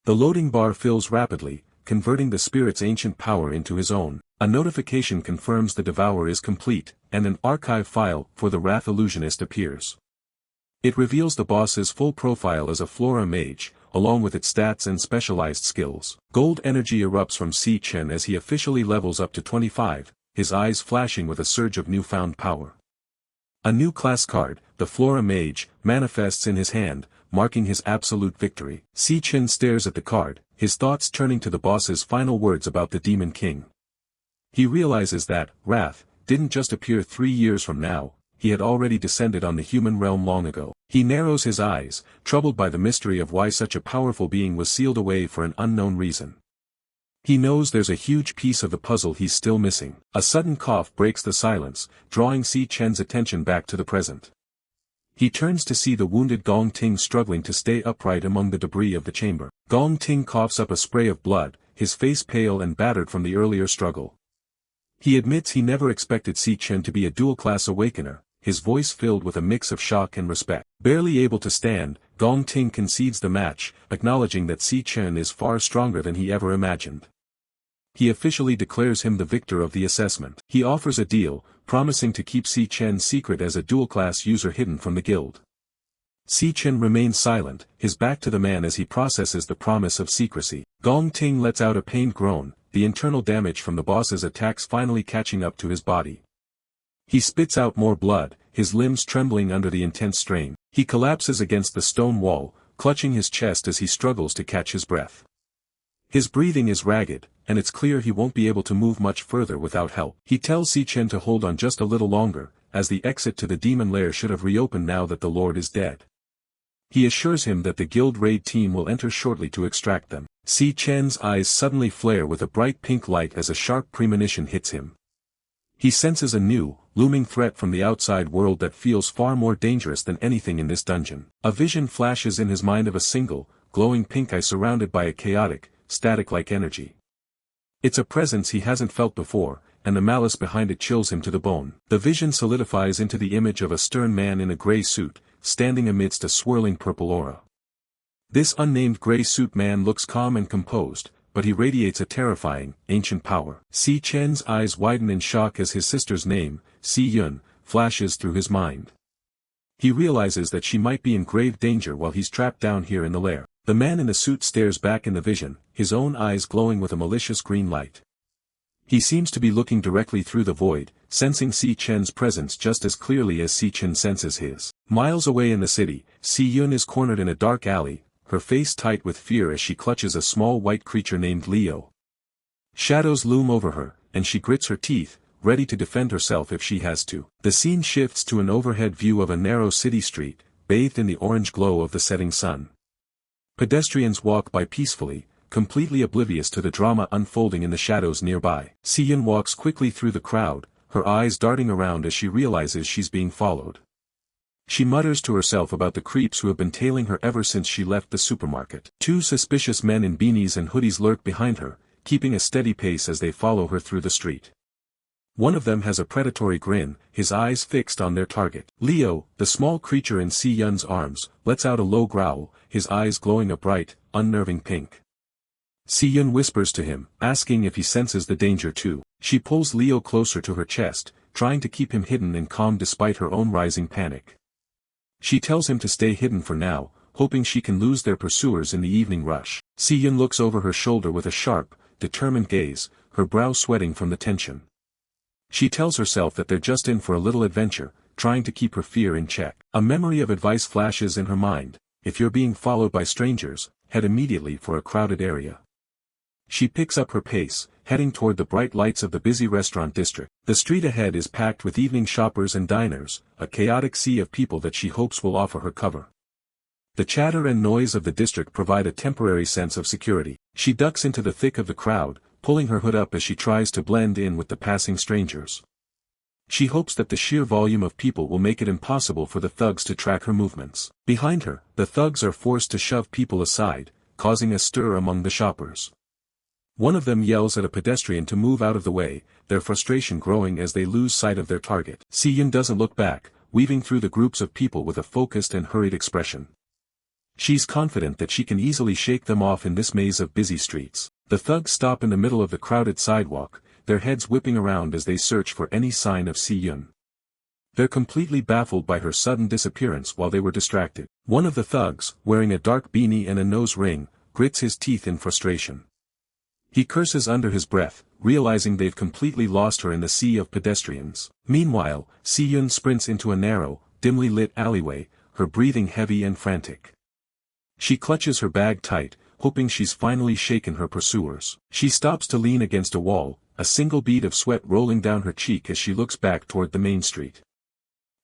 The loading bar fills rapidly, converting the spirit's ancient power into his own. A notification confirms the Devourer is complete, and an archive file for the Wrath Illusionist appears. It reveals the boss's full profile as a Flora mage, along with its stats and specialized skills. Gold energy erupts from Si Chen as he officially levels up to 25, his eyes flashing with a surge of newfound power. A new class card, the Flora Mage, manifests in his hand, marking his absolute victory. Si Chen stares at the card, his thoughts turning to the boss's final words about the Demon King. He realizes that, Wrath, didn't just appear 3 years from now, he had already descended on the human realm long ago. He narrows his eyes, troubled by the mystery of why such a powerful being was sealed away for an unknown reason. He knows there's a huge piece of the puzzle he's still missing. A sudden cough breaks the silence, drawing Si Chen's attention back to the present. He turns to see the wounded Gong Ting struggling to stay upright among the debris of the chamber. Gong Ting coughs up a spray of blood, his face pale and battered from the earlier struggle. He admits he never expected Si Chen to be a dual-class awakener, his voice filled with a mix of shock and respect. Barely able to stand, Gong Ting concedes the match, acknowledging that Si Chen is far stronger than he ever imagined. He officially declares him the victor of the assessment. He offers a deal, promising to keep Si Chen's secret as a dual-class user hidden from the guild. Si Chen remains silent, his back to the man as he processes the promise of secrecy. Gong Ting lets out a pained groan, the internal damage from the boss's attacks finally catching up to his body. He spits out more blood, his limbs trembling under the intense strain. He collapses against the stone wall, clutching his chest as he struggles to catch his breath. His breathing is ragged, and it's clear he won't be able to move much further without help. He tells Si Chen to hold on just a little longer, as the exit to the demon lair should have reopened now that the Lord is dead. He assures him that the guild raid team will enter shortly to extract them. Si Chen's eyes suddenly flare with a bright pink light as a sharp premonition hits him. He senses a new, looming threat from the outside world that feels far more dangerous than anything in this dungeon. A vision flashes in his mind of a single, glowing pink eye surrounded by a chaotic, static-like energy. It's a presence he hasn't felt before, and the malice behind it chills him to the bone. The vision solidifies into the image of a stern man in a gray suit, standing amidst a swirling purple aura. This unnamed gray suit man looks calm and composed, but he radiates a terrifying, ancient power. Si Chen's eyes widen in shock as his sister's name, Si Yun, flashes through his mind. He realizes that she might be in grave danger while he's trapped down here in the lair. The man in the suit stares back in the vision, his own eyes glowing with a malicious green light. He seems to be looking directly through the void, sensing Si Chen's presence just as clearly as Si Chen senses his. Miles away in the city, Si Yun is cornered in a dark alley, her face tight with fear as she clutches a small white creature named Leo. Shadows loom over her, and she grits her teeth, ready to defend herself if she has to. The scene shifts to an overhead view of a narrow city street, bathed in the orange glow of the setting sun. Pedestrians walk by peacefully, completely oblivious to the drama unfolding in the shadows nearby. Si Yun walks quickly through the crowd, her eyes darting around as she realizes she's being followed. She mutters to herself about the creeps who have been tailing her ever since she left the supermarket. Two suspicious men in beanies and hoodies lurk behind her, keeping a steady pace as they follow her through the street. One of them has a predatory grin, his eyes fixed on their target. Leo, the small creature in Si Yun's arms, lets out a low growl, his eyes glowing a bright, unnerving pink. Si Yun whispers to him, asking if he senses the danger too. She pulls Leo closer to her chest, trying to keep him hidden and calm despite her own rising panic. She tells him to stay hidden for now, hoping she can lose their pursuers in the evening rush. Si Yun looks over her shoulder with a sharp, determined gaze, her brow sweating from the tension. She tells herself that they're just in for a little adventure, trying to keep her fear in check. A memory of advice flashes in her mind: if you're being followed by strangers, head immediately for a crowded area. She picks up her pace, heading toward the bright lights of the busy restaurant district. The street ahead is packed with evening shoppers and diners, a chaotic sea of people that she hopes will offer her cover. The chatter and noise of the district provide a temporary sense of security. She ducks into the thick of the crowd, pulling her hood up as she tries to blend in with the passing strangers. She hopes that the sheer volume of people will make it impossible for the thugs to track her movements. Behind her, the thugs are forced to shove people aside, causing a stir among the shoppers. One of them yells at a pedestrian to move out of the way, their frustration growing as they lose sight of their target. Si Yun doesn't look back, weaving through the groups of people with a focused and hurried expression. She's confident that she can easily shake them off in this maze of busy streets. The thugs stop in the middle of the crowded sidewalk, their heads whipping around as they search for any sign of Si Yun. They're completely baffled by her sudden disappearance while they were distracted. One of the thugs, wearing a dark beanie and a nose ring, grits his teeth in frustration. He curses under his breath, realizing they've completely lost her in the sea of pedestrians. Meanwhile, Si Yun sprints into a narrow, dimly lit alleyway, her breathing heavy and frantic. She clutches her bag tight, hoping she's finally shaken her pursuers. She stops to lean against a wall, a single bead of sweat rolling down her cheek as she looks back toward the main street.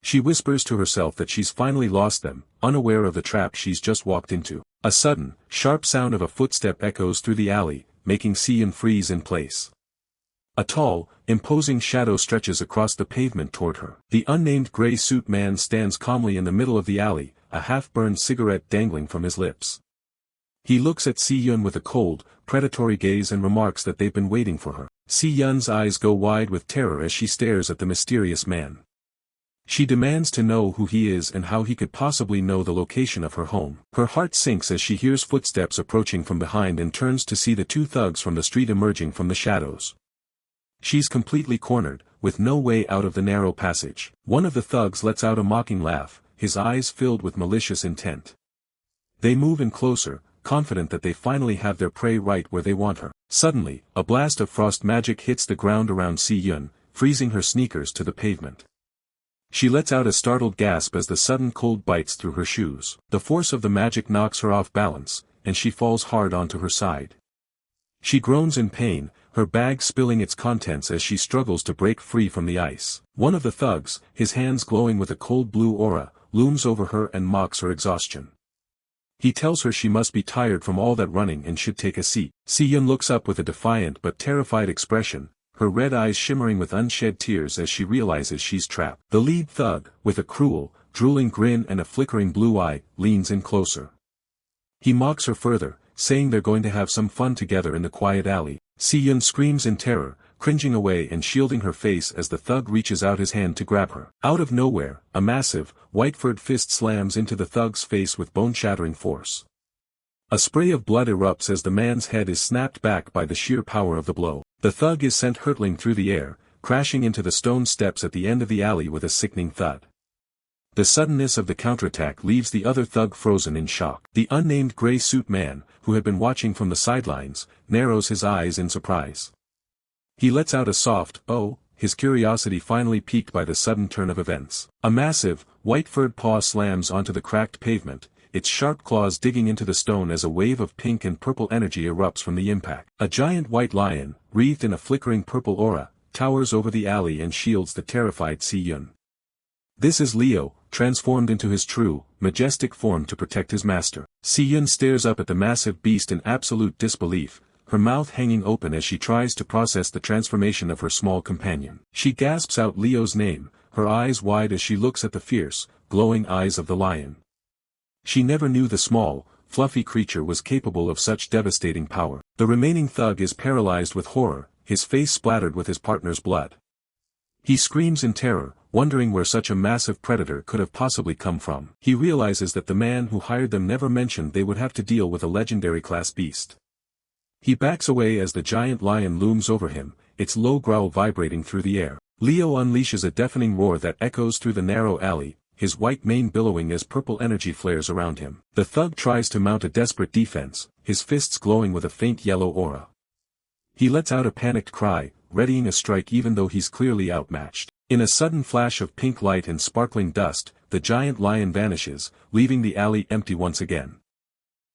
She whispers to herself that she's finally lost them, unaware of the trap she's just walked into. A sudden, sharp sound of a footstep echoes through the alley, making Si Yun freeze in place. A tall, imposing shadow stretches across the pavement toward her. The unnamed gray suit man stands calmly in the middle of the alley, a half-burned cigarette dangling from his lips. He looks at Si Yun with a cold, predatory gaze and remarks that they've been waiting for her. Si Yun's eyes go wide with terror as she stares at the mysterious man. She demands to know who he is and how he could possibly know the location of her home. Her heart sinks as she hears footsteps approaching from behind and turns to see the two thugs from the street emerging from the shadows. She's completely cornered, with no way out of the narrow passage. One of the thugs lets out a mocking laugh, his eyes filled with malicious intent. They move in closer, confident that they finally have their prey right where they want her. Suddenly, a blast of frost magic hits the ground around Si Yun, freezing her sneakers to the pavement. She lets out a startled gasp as the sudden cold bites through her shoes. The force of the magic knocks her off balance, and she falls hard onto her side. She groans in pain, her bag spilling its contents as she struggles to break free from the ice. One of the thugs, his hands glowing with a cold blue aura, looms over her and mocks her exhaustion. He tells her she must be tired from all that running and should take a seat. Si Yun looks up with a defiant but terrified expression, her red eyes shimmering with unshed tears as she realizes she's trapped. The lead thug, with a cruel, drooling grin and a flickering blue eye, leans in closer. He mocks her further, saying they're going to have some fun together in the quiet alley. Si Yun screams in terror, cringing away and shielding her face as the thug reaches out his hand to grab her. Out of nowhere, a massive, white-furred fist slams into the thug's face with bone-shattering force. A spray of blood erupts as the man's head is snapped back by the sheer power of the blow. The thug is sent hurtling through the air, crashing into the stone steps at the end of the alley with a sickening thud. The suddenness of the counterattack leaves the other thug frozen in shock. The unnamed gray suit man, who had been watching from the sidelines, narrows his eyes in surprise. He lets out a soft, "Oh," his curiosity finally piqued by the sudden turn of events. A massive, white-furred paw slams onto the cracked pavement, its sharp claws digging into the stone as a wave of pink and purple energy erupts from the impact. A giant white lion, wreathed in a flickering purple aura, towers over the alley and shields the terrified Si Chen. This is Leo, transformed into his true, majestic form to protect his master. Si Chen stares up at the massive beast in absolute disbelief, her mouth hanging open as she tries to process the transformation of her small companion. She gasps out Leo's name, her eyes wide as she looks at the fierce, glowing eyes of the lion. She never knew the small, fluffy creature was capable of such devastating power. The remaining thug is paralyzed with horror, his face splattered with his partner's blood. He screams in terror, wondering where such a massive predator could have possibly come from. He realizes that the man who hired them never mentioned they would have to deal with a legendary class beast. He backs away as the giant lion looms over him, its low growl vibrating through the air. Leo unleashes a deafening roar that echoes through the narrow alley, his white mane billowing as purple energy flares around him. The thug tries to mount a desperate defense, his fists glowing with a faint yellow aura. He lets out a panicked cry, readying a strike even though he's clearly outmatched. In a sudden flash of pink light and sparkling dust, the giant lion vanishes, leaving the alley empty once again.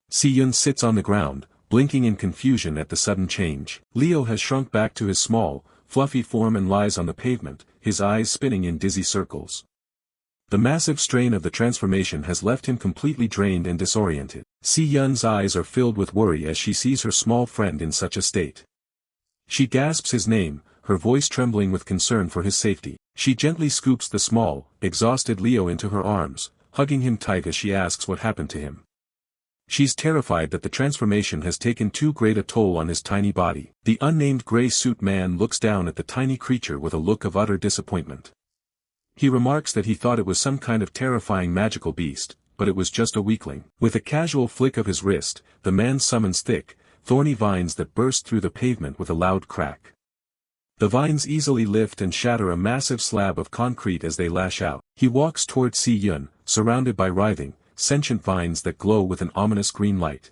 Si Chen sits on the ground, blinking in confusion at the sudden change. Leo has shrunk back to his small, fluffy form and lies on the pavement, his eyes spinning in dizzy circles. The massive strain of the transformation has left him completely drained and disoriented. Si Yun's eyes are filled with worry as she sees her small friend in such a state. She gasps his name, her voice trembling with concern for his safety. She gently scoops the small, exhausted Leo into her arms, hugging him tight as she asks what happened to him. She's terrified that the transformation has taken too great a toll on his tiny body. The unnamed gray suit man looks down at the tiny creature with a look of utter disappointment. He remarks that he thought it was some kind of terrifying magical beast, but it was just a weakling. With a casual flick of his wrist, the man summons thick, thorny vines that burst through the pavement with a loud crack. The vines easily lift and shatter a massive slab of concrete as they lash out. He walks toward Si Chen, surrounded by writhing, sentient vines that glow with an ominous green light.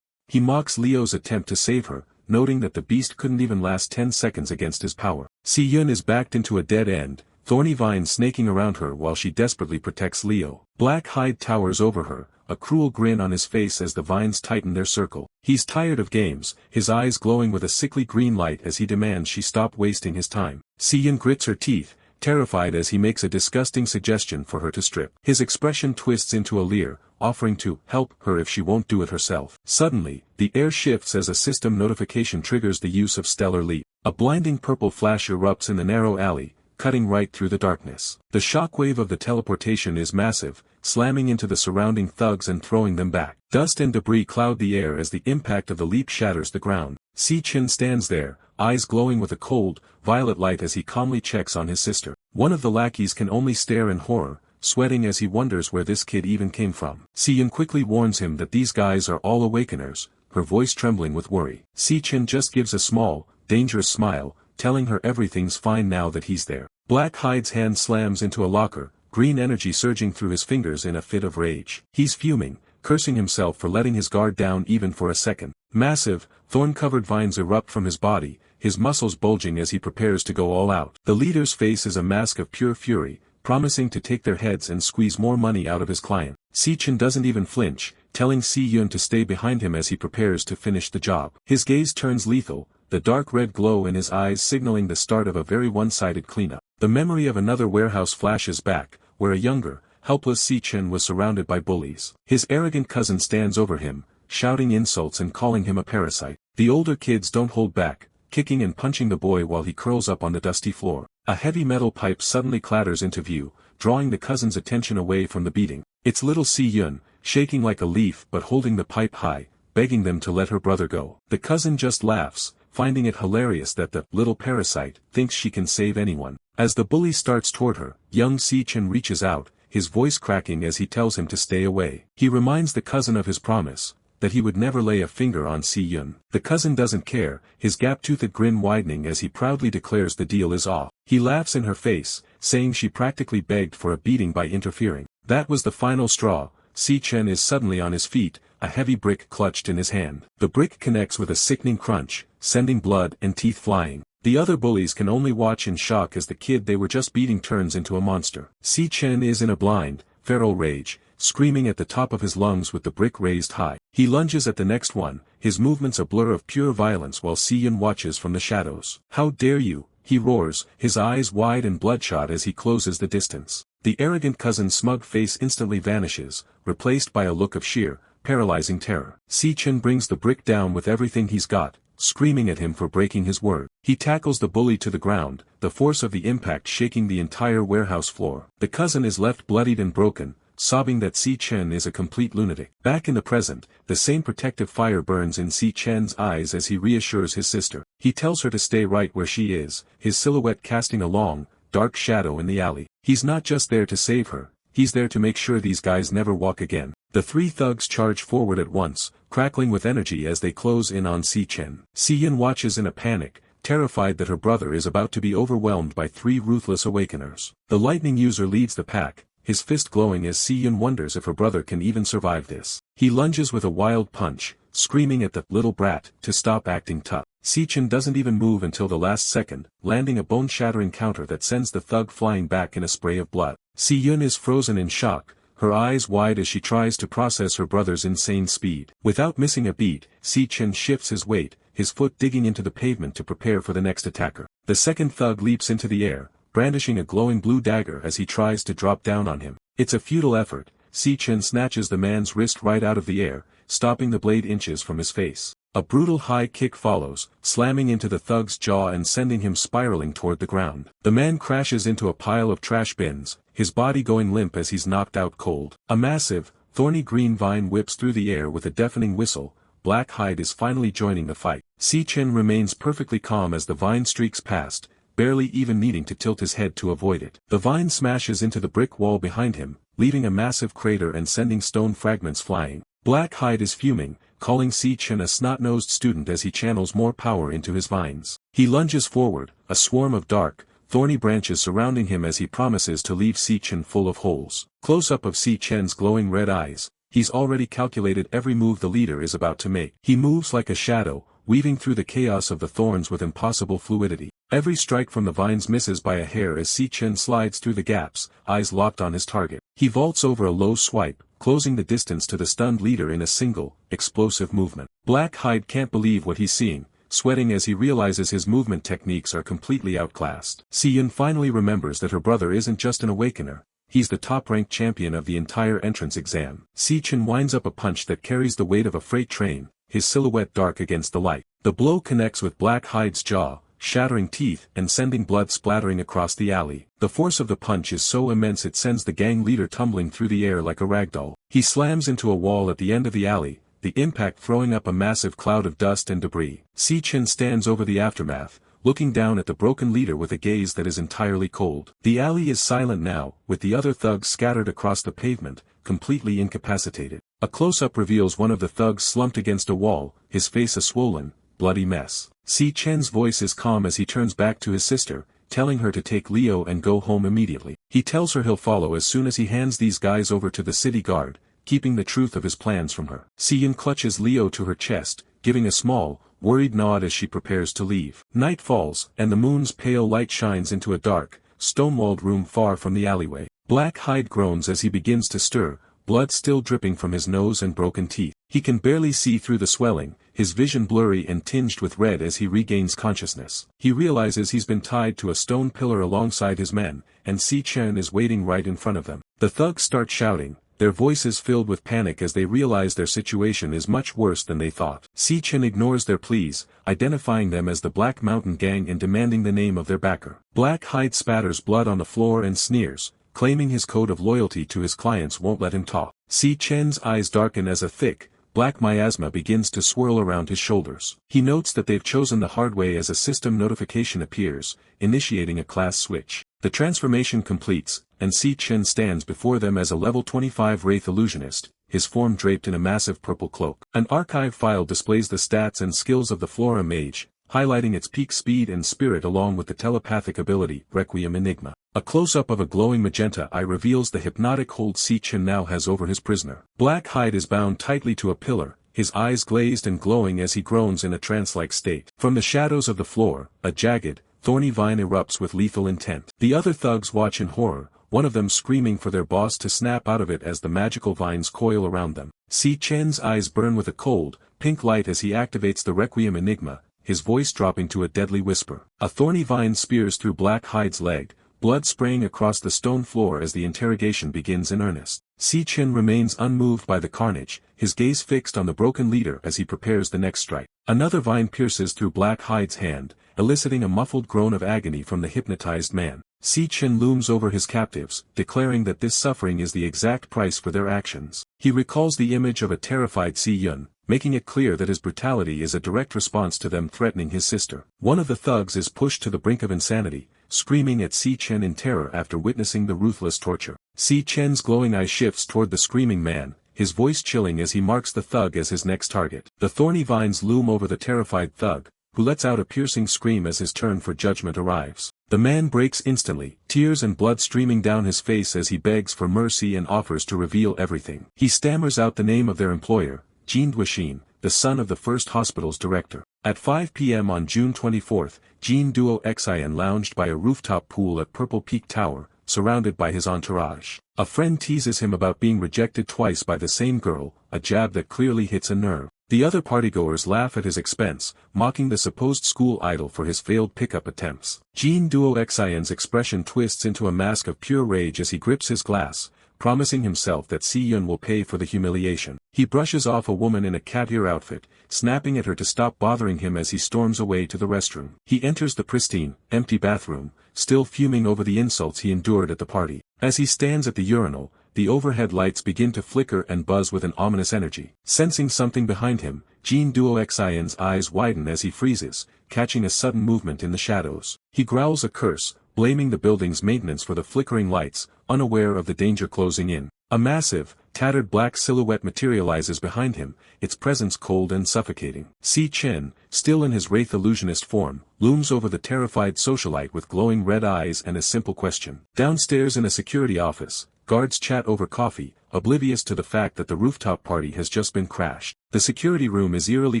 He mocks Leo's attempt to save her, noting that the beast couldn't even last 10 seconds against his power. Si Chen is backed into a dead end, thorny vines snaking around her while she desperately protects Leo. Black hide towers over her, a cruel grin on his face as the vines tighten their circle. He's tired of games, his eyes glowing with a sickly green light as he demands she stop wasting his time. Si Chen grits her teeth, terrified as he makes a disgusting suggestion for her to strip. His expression twists into a leer, offering to help her if she won't do it herself. Suddenly, the air shifts as a system notification triggers the use of Stellar Leap. A blinding purple flash erupts in the narrow alley, cutting right through the darkness. The shockwave of the teleportation is massive, slamming into the surrounding thugs and throwing them back. Dust and debris cloud the air as the impact of the leap shatters the ground. Si Chen stands there, eyes glowing with a cold, violet light as he calmly checks on his sister. One of the lackeys can only stare in horror, sweating as he wonders where this kid even came from. Si Chen quickly warns him that these guys are all awakeners, her voice trembling with worry. Si Chen just gives a small, dangerous smile, telling her everything's fine now that he's there. Black Hide's hand slams into a locker, green energy surging through his fingers in a fit of rage. He's fuming, cursing himself for letting his guard down even for a second. Massive, thorn-covered vines erupt from his body, his muscles bulging as he prepares to go all out. The leader's face is a mask of pure fury, promising to take their heads and squeeze more money out of his client. Si Chen doesn't even flinch, telling Si Chen to stay behind him as he prepares to finish the job. His gaze turns lethal, the dark red glow in his eyes signaling the start of a very one-sided cleanup. The memory of another warehouse flashes back, where a younger, helpless Si Chen was surrounded by bullies. His arrogant cousin stands over him, shouting insults and calling him a parasite. The older kids don't hold back, kicking and punching the boy while he curls up on the dusty floor. A heavy metal pipe suddenly clatters into view, drawing the cousin's attention away from the beating. It's little Si Chen, shaking like a leaf but holding the pipe high, begging them to let her brother go. The cousin just laughs, finding it hilarious that the little parasite thinks she can save anyone. As the bully starts toward her, young Si Chen reaches out, his voice cracking as he tells him to stay away. He reminds the cousin of his promise, that he would never lay a finger on Si Yun. The cousin doesn't care, his gap-toothed grin widening as he proudly declares the deal is off. He laughs in her face, saying she practically begged for a beating by interfering. That was the final straw. Si Chen is suddenly on his feet, a heavy brick clutched in his hand. The brick connects with a sickening crunch, sending blood and teeth flying. The other bullies can only watch in shock as the kid they were just beating turns into a monster. Si Chen is in a blind, feral rage, screaming at the top of his lungs with the brick raised high. He lunges at the next one, his movements a blur of pure violence while Si Yun watches from the shadows. "How dare you!" he roars, his eyes wide and bloodshot as he closes the distance. The arrogant cousin's smug face instantly vanishes, replaced by a look of sheer, paralyzing terror. Si Chen brings the brick down with everything he's got, screaming at him for breaking his word. He tackles the bully to the ground, the force of the impact shaking the entire warehouse floor. The cousin is left bloodied and broken, sobbing that Si Chen is a complete lunatic. Back in the present, the same protective fire burns in Si Chen's eyes as he reassures his sister. He tells her to stay right where she is, his silhouette casting a long, dark shadow in the alley. He's not just there to save her, he's there to make sure these guys never walk again. The three thugs charge forward at once, crackling with energy as they close in on Si Chen. Si Yun watches in a panic, terrified that her brother is about to be overwhelmed by three ruthless awakeners. The lightning user leads the pack, his fist glowing as Si Yun wonders if her brother can even survive this. He lunges with a wild punch, screaming at the little brat to stop acting tough. Si Chen doesn't even move until the last second, landing a bone-shattering counter that sends the thug flying back in a spray of blood. Si Yun is frozen in shock, her eyes wide as she tries to process her brother's insane speed. Without missing a beat, Si Chen shifts his weight, his foot digging into the pavement to prepare for the next attacker. The second thug leaps into the air, brandishing a glowing blue dagger as he tries to drop down on him. It's a futile effort. Si Chen snatches the man's wrist right out of the air, stopping the blade inches from his face. A brutal high kick follows, slamming into the thug's jaw and sending him spiraling toward the ground. The man crashes into a pile of trash bins, his body going limp as he's knocked out cold. A massive, thorny green vine whips through the air with a deafening whistle. Black Hide is finally joining the fight. Si Chen remains perfectly calm as the vine streaks past, barely even needing to tilt his head to avoid it. The vine smashes into the brick wall behind him, leaving a massive crater and sending stone fragments flying. Black Hide is fuming, calling Si Chen a snot-nosed student as he channels more power into his vines. He lunges forward, a swarm of dark, thorny branches surrounding him as he promises to leave Si Chen full of holes. Close-up of Si Chen's glowing red eyes, he's already calculated every move the leader is about to make. He moves like a shadow, weaving through the chaos of the thorns with impossible fluidity. Every strike from the vines misses by a hair as Si Chen slides through the gaps, eyes locked on his target. He vaults over a low swipe, closing the distance to the stunned leader in a single, explosive movement. Black Hide can't believe what he's seeing, sweating as he realizes his movement techniques are completely outclassed. Si Yun finally remembers that her brother isn't just an awakener, he's the top-ranked champion of the entire entrance exam. Si Chen winds up a punch that carries the weight of a freight train, his silhouette dark against the light. The blow connects with Black Hide's jaw, shattering teeth and sending blood splattering across the alley. The force of the punch is so immense it sends the gang leader tumbling through the air like a ragdoll. He slams into a wall at the end of the alley, the impact throwing up a massive cloud of dust and debris. Si Chen stands over the aftermath, looking down at the broken leader with a gaze that is entirely cold. The alley is silent now, with the other thugs scattered across the pavement, completely incapacitated. A close-up reveals one of the thugs slumped against a wall, his face a swollen, bloody mess. Si Chen's voice is calm as he turns back to his sister, telling her to take Leo and go home immediately. He tells her he'll follow as soon as he hands these guys over to the city guard, keeping the truth of his plans from her. Si Yun clutches Leo to her chest, giving a small, worried nod as she prepares to leave. Night falls, and the moon's pale light shines into a dark, stone-walled room far from the alleyway. Black Hide groans as he begins to stir, blood still dripping from his nose and broken teeth. He can barely see through the swelling, his vision blurry and tinged with red as he regains consciousness. He realizes he's been tied to a stone pillar alongside his men, and Si Chen is waiting right in front of them. The thugs start shouting, their voices filled with panic as they realize their situation is much worse than they thought. Si Chen ignores their pleas, identifying them as the Black Mountain Gang and demanding the name of their backer. Black Hide spatters blood on the floor and sneers, claiming his code of loyalty to his clients won't let him talk. Si Chen's eyes darken as a thick, black miasma begins to swirl around his shoulders. He notes that they've chosen the hard way as a system notification appears, initiating a class switch. The transformation completes, and Si Chen stands before them as a level 25 Wraith illusionist, his form draped in a massive purple cloak. An archive file displays the stats and skills of the Flora Mage, highlighting its peak speed and spirit along with the telepathic ability, Requiem Enigma. A close-up of a glowing magenta eye reveals the hypnotic hold Si Chen now has over his prisoner. Black Hide is bound tightly to a pillar, his eyes glazed and glowing as he groans in a trance-like state. From the shadows of the floor, a jagged, thorny vine erupts with lethal intent. The other thugs watch in horror, one of them screaming for their boss to snap out of it as the magical vines coil around them. Si Chen's eyes burn with a cold, pink light as he activates the Requiem Enigma, his voice dropping to a deadly whisper. A thorny vine spears through Black Hide's leg, blood spraying across the stone floor as the interrogation begins in earnest. Si Chen remains unmoved by the carnage, his gaze fixed on the broken leader as he prepares the next strike. Another vine pierces through Black Hide's hand, eliciting a muffled groan of agony from the hypnotized man. Si Chen looms over his captives, declaring that this suffering is the exact price for their actions. He recalls the image of a terrified Si Yun, making it clear that his brutality is a direct response to them threatening his sister. One of the thugs is pushed to the brink of insanity, screaming at Si Chen in terror after witnessing the ruthless torture. Si Chen's glowing eye shifts toward the screaming man, his voice chilling as he marks the thug as his next target. The thorny vines loom over the terrified thug, who lets out a piercing scream as his turn for judgment arrives. The man breaks instantly, tears and blood streaming down his face as he begs for mercy and offers to reveal everything. He stammers out the name of their employer, Jin Duoxin, the son of the first hospital's director. At 5 p.m. on June 24, Jin Duoxin lounged by a rooftop pool at Purple Peak Tower, surrounded by his entourage. A friend teases him about being rejected twice by the same girl, a jab that clearly hits a nerve. The other partygoers laugh at his expense, mocking the supposed school idol for his failed pickup attempts. Jin Duoxin's expression twists into a mask of pure rage as he grips his glass, promising himself that Si Yun will pay for the humiliation. He brushes off a woman in a cat ear outfit, snapping at her to stop bothering him as he storms away to the restroom. He enters the pristine, empty bathroom, still fuming over the insults he endured at the party. As he stands at the urinal, the overhead lights begin to flicker and buzz with an ominous energy. Sensing something behind him, Jin Duoxin's eyes widen as he freezes, catching a sudden movement in the shadows. He growls a curse, blaming the building's maintenance for the flickering lights, unaware of the danger closing in. A massive, tattered black silhouette materializes behind him, its presence cold and suffocating. Si Chen, still in his wraith illusionist form, looms over the terrified socialite with glowing red eyes and a simple question. Downstairs in a security office, guards chat over coffee, oblivious to the fact that the rooftop party has just been crashed. The security room is eerily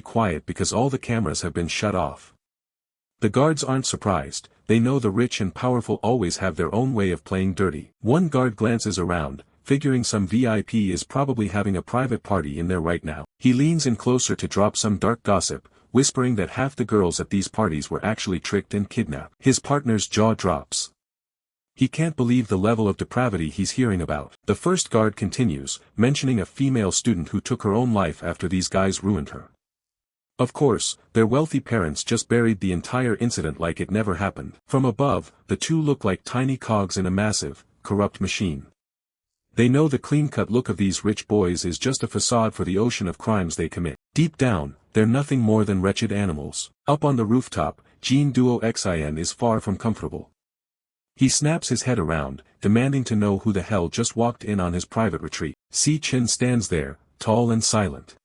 quiet because all the cameras have been shut off. The guards aren't surprised, they know the rich and powerful always have their own way of playing dirty. One guard glances around, figuring some VIP is probably having a private party in there right now. He leans in closer to drop some dark gossip, whispering that half the girls at these parties were actually tricked and kidnapped. His partner's jaw drops. He can't believe the level of depravity he's hearing about. The first guard continues, mentioning a female student who took her own life after these guys ruined her. Of course, their wealthy parents just buried the entire incident like it never happened. From above, the two look like tiny cogs in a massive, corrupt machine. They know the clean-cut look of these rich boys is just a facade for the ocean of crimes they commit. Deep down, they're nothing more than wretched animals. Up on the rooftop, Jin Duoxin is far from comfortable. He snaps his head around, demanding to know who the hell just walked in on his private retreat. Si Chen stands there, tall and silent.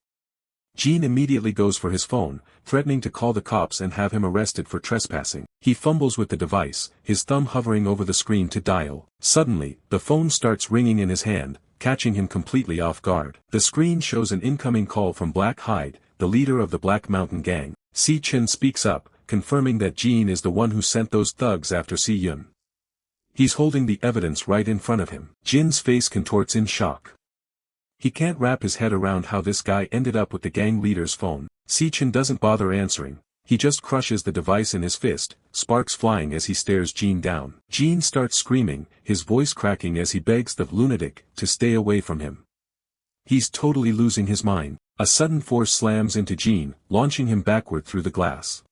Jin immediately goes for his phone, threatening to call the cops and have him arrested for trespassing. He fumbles with the device, his thumb hovering over the screen to dial. Suddenly, the phone starts ringing in his hand, catching him completely off guard. The screen shows an incoming call from Black Hide, the leader of the Black Mountain Gang. Si Chen speaks up, confirming that Jin is the one who sent those thugs after Si Yun. He's holding the evidence right in front of him. Jin's face contorts in shock. He can't wrap his head around how this guy ended up with the gang leader's phone. Si Chen doesn't bother answering, he just crushes the device in his fist, sparks flying as he stares Jin down. Jin starts screaming, his voice cracking as he begs the lunatic to stay away from him. He's totally losing his mind. A sudden force slams into Jin, launching him backward through the glass.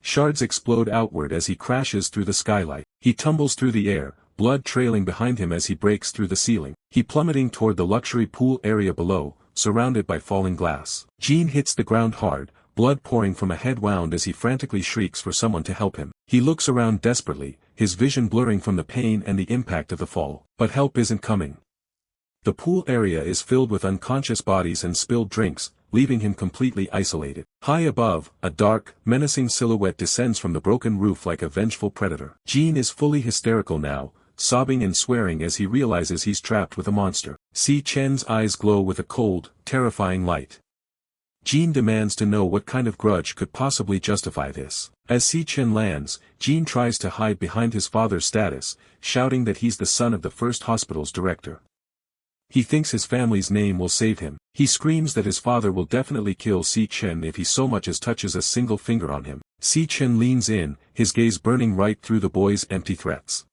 Shards explode outward as he crashes through the skylight. He tumbles through the air, blood trailing behind him as he breaks through the ceiling. He plummeting toward the luxury pool area below, surrounded by falling glass. Jin hits the ground hard, blood pouring from a head wound as he frantically shrieks for someone to help him. He looks around desperately, his vision blurring from the pain and the impact of the fall. But help isn't coming. The pool area is filled with unconscious bodies and spilled drinks, leaving him completely isolated. High above, a dark, menacing silhouette descends from the broken roof like a vengeful predator. Jin is fully hysterical now, sobbing and swearing as he realizes he's trapped with a monster. Si Chen's eyes glow with a cold, terrifying light. Jin demands to know what kind of grudge could possibly justify this. As Si Chen lands, Jin tries to hide behind his father's status, shouting that he's the son of the first hospital's director. He thinks his family's name will save him. He screams that his father will definitely kill Si Chen if he so much as touches a single finger on him. Si Chen leans in, his gaze burning right through the boy's empty threats.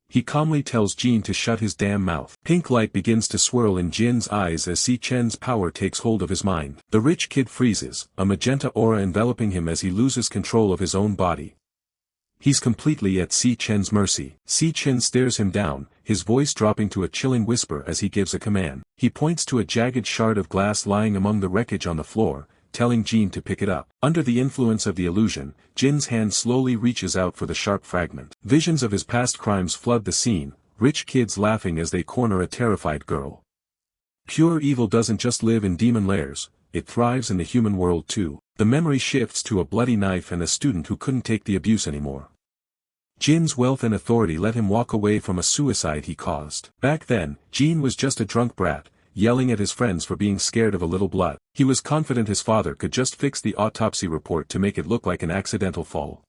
He calmly tells Jin to shut his damn mouth. Pink light begins to swirl in Jin's eyes as Si Chen's power takes hold of his mind. The rich kid freezes, a magenta aura enveloping him as he loses control of his own body. He's completely at Si Chen's mercy. Si Chen stares him down, his voice dropping to a chilling whisper as he gives a command. He points to a jagged shard of glass lying among the wreckage on the floor, telling Jin to pick it up. Under the influence of the illusion, Jin's hand slowly reaches out for the sharp fragment. Visions of his past crimes flood the scene, rich kids laughing as they corner a terrified girl. Pure evil doesn't just live in demon lairs, it thrives in the human world too. The memory shifts to a bloody knife and a student who couldn't take the abuse anymore. Jin's wealth and authority let him walk away from a suicide he caused. Back then, Jin was just a drunk brat, yelling at his friends for being scared of a little blood. He was confident his father could just fix the autopsy report to make it look like an accidental fall.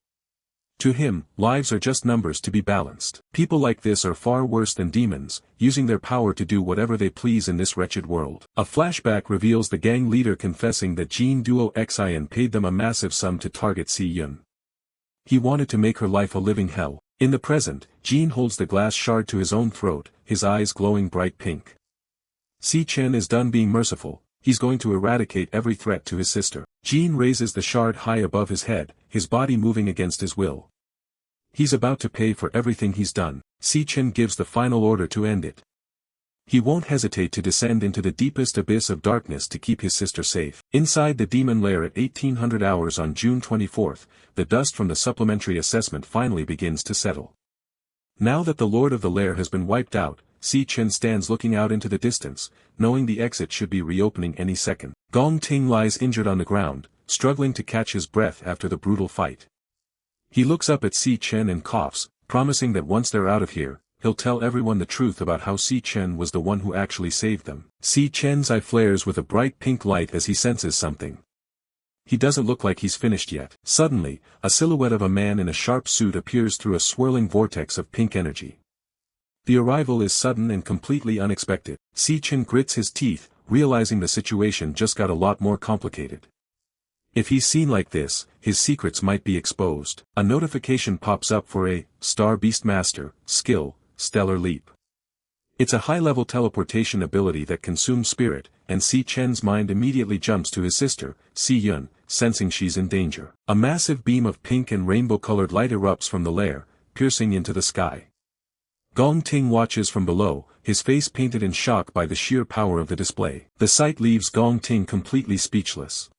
To him, lives are just numbers to be balanced. People like this are far worse than demons, using their power to do whatever they please in this wretched world. A flashback reveals the gang leader confessing that Jin Duo Xian paid them a massive sum to target Si Yun. He wanted to make her life a living hell. In the present, Jin holds the glass shard to his own throat, his eyes glowing bright pink. Si Chen is done being merciful, he's going to eradicate every threat to his sister. Jin raises the shard high above his head, his body moving against his will. He's about to pay for everything he's done. Si Chen gives the final order to end it. He won't hesitate to descend into the deepest abyss of darkness to keep his sister safe. Inside the demon lair at 1800 hours on June 24th, the dust from the supplementary assessment finally begins to settle. Now that the lord of the lair has been wiped out, Si Chen stands looking out into the distance, knowing the exit should be reopening any second. Gong Ting lies injured on the ground, struggling to catch his breath after the brutal fight. He looks up at Si Chen and coughs, promising that once they're out of here, he'll tell everyone the truth about how Si Chen was the one who actually saved them. Si Chen's eye flares with a bright pink light as he senses something. He doesn't look like he's finished yet. Suddenly, a silhouette of a man in a sharp suit appears through a swirling vortex of pink energy. The arrival is sudden and completely unexpected. Si Chen grits his teeth, realizing the situation just got a lot more complicated. If he's seen like this, his secrets might be exposed. A notification pops up for a Star Beast Master skill, Stellar Leap. It's a high-level teleportation ability that consumes spirit, and Si Chen's mind immediately jumps to his sister, Si Yun, sensing she's in danger. A massive beam of pink and rainbow-colored light erupts from the lair, piercing into the sky. Gong Ting watches from below, his face painted in shock by the sheer power of the display. The sight leaves Gong Ting completely speechless.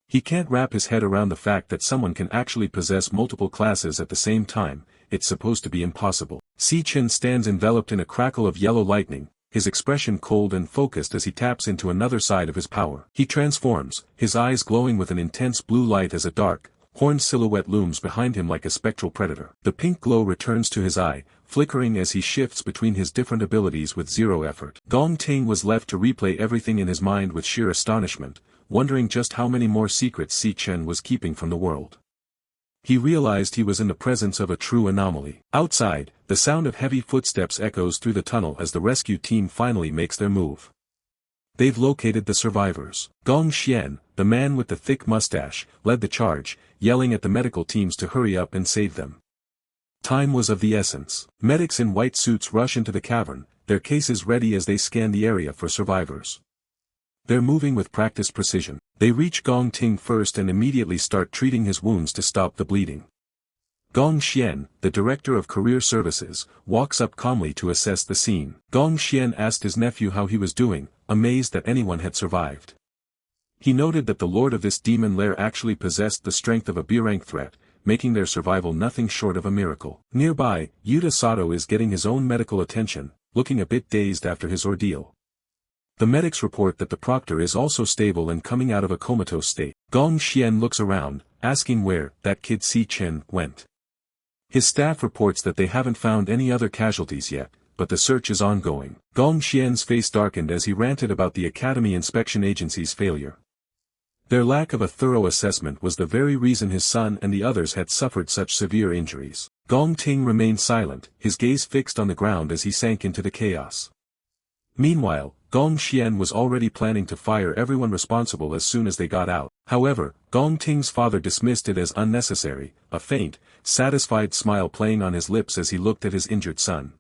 He can't wrap his head around the fact that someone can actually possess multiple classes at the same time. It's supposed to be impossible. Si Chen stands enveloped in a crackle of yellow lightning, his expression cold and focused as he taps into another side of his power. He transforms, his eyes glowing with an intense blue light as a dark, horned silhouette looms behind him like a spectral predator. The pink glow returns to his eye, flickering as he shifts between his different abilities with zero effort. Gong Ting was left to replay everything in his mind with sheer astonishment, wondering just how many more secrets Si Chen was keeping from the world. He realized he was in the presence of a true anomaly. Outside, the sound of heavy footsteps echoes through the tunnel as the rescue team finally makes their move. They've located the survivors. Gong Xian, the man with the thick mustache, led the charge, yelling at the medical teams to hurry up and save them. Time was of the essence. Medics in white suits rush into the cavern, their cases ready as they scan the area for survivors. They're moving with practiced precision. They reach Gong Ting first and immediately start treating his wounds to stop the bleeding. Gong Xian, the director of career services, walks up calmly to assess the scene. Gong Xian asked his nephew how he was doing, amazed that anyone had survived. He noted that the lord of this demon lair actually possessed the strength of a B-rank threat, making their survival nothing short of a miracle. Nearby, Yuta Sato is getting his own medical attention, looking a bit dazed after his ordeal. The medics report that the proctor is also stable and coming out of a comatose state. Gong Xian looks around, asking where that kid Si Chen went. His staff reports that they haven't found any other casualties yet, but the search is ongoing. Gong Xian's face darkened as he ranted about the Academy Inspection Agency's failure. Their lack of a thorough assessment was the very reason his son and the others had suffered such severe injuries. Gong Ting remained silent, his gaze fixed on the ground as he sank into the chaos. Meanwhile, Gong Xian was already planning to fire everyone responsible as soon as they got out. However, Gong Ting's father dismissed it as unnecessary, a faint, satisfied smile playing on his lips as he looked at his injured son.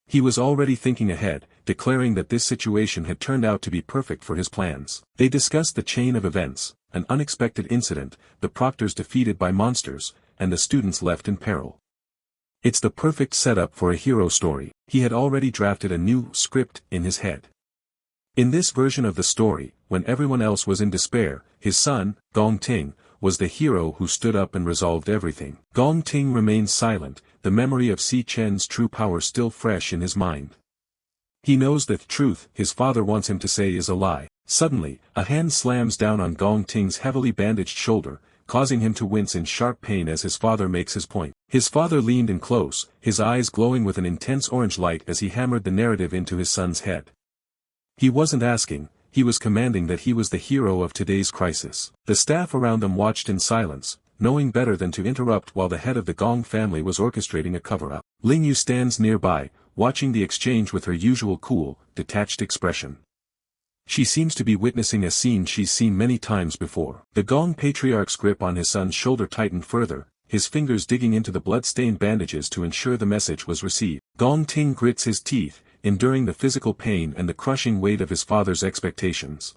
He was already thinking ahead, declaring that this situation had turned out to be perfect for his plans. They discussed the chain of events, an unexpected incident, the proctors defeated by monsters, and the students left in peril. It's the perfect setup for a hero story. He had already drafted a new script in his head. In this version of the story, when everyone else was in despair, his son, Gong Ting, was the hero who stood up and resolved everything. Gong Ting remained silent, the memory of Si Chen's true power still fresh in his mind. He knows that the truth his father wants him to say is a lie. Suddenly, a hand slams down on Gong Ting's heavily bandaged shoulder, causing him to wince in sharp pain as his father makes his point. His father leaned in close, his eyes glowing with an intense orange light as he hammered the narrative into his son's head. He wasn't asking, he was commanding that he was the hero of today's crisis. The staff around them watched in silence, knowing better than to interrupt while the head of the Gong family was orchestrating a cover-up. Lanyue stands nearby, watching the exchange with her usual cool, detached expression. She seems to be witnessing a scene she's seen many times before. The Gong patriarch's grip on his son's shoulder tightened further, his fingers digging into the blood-stained bandages to ensure the message was received. Gong Ting grits his teeth, enduring the physical pain and the crushing weight of his father's expectations.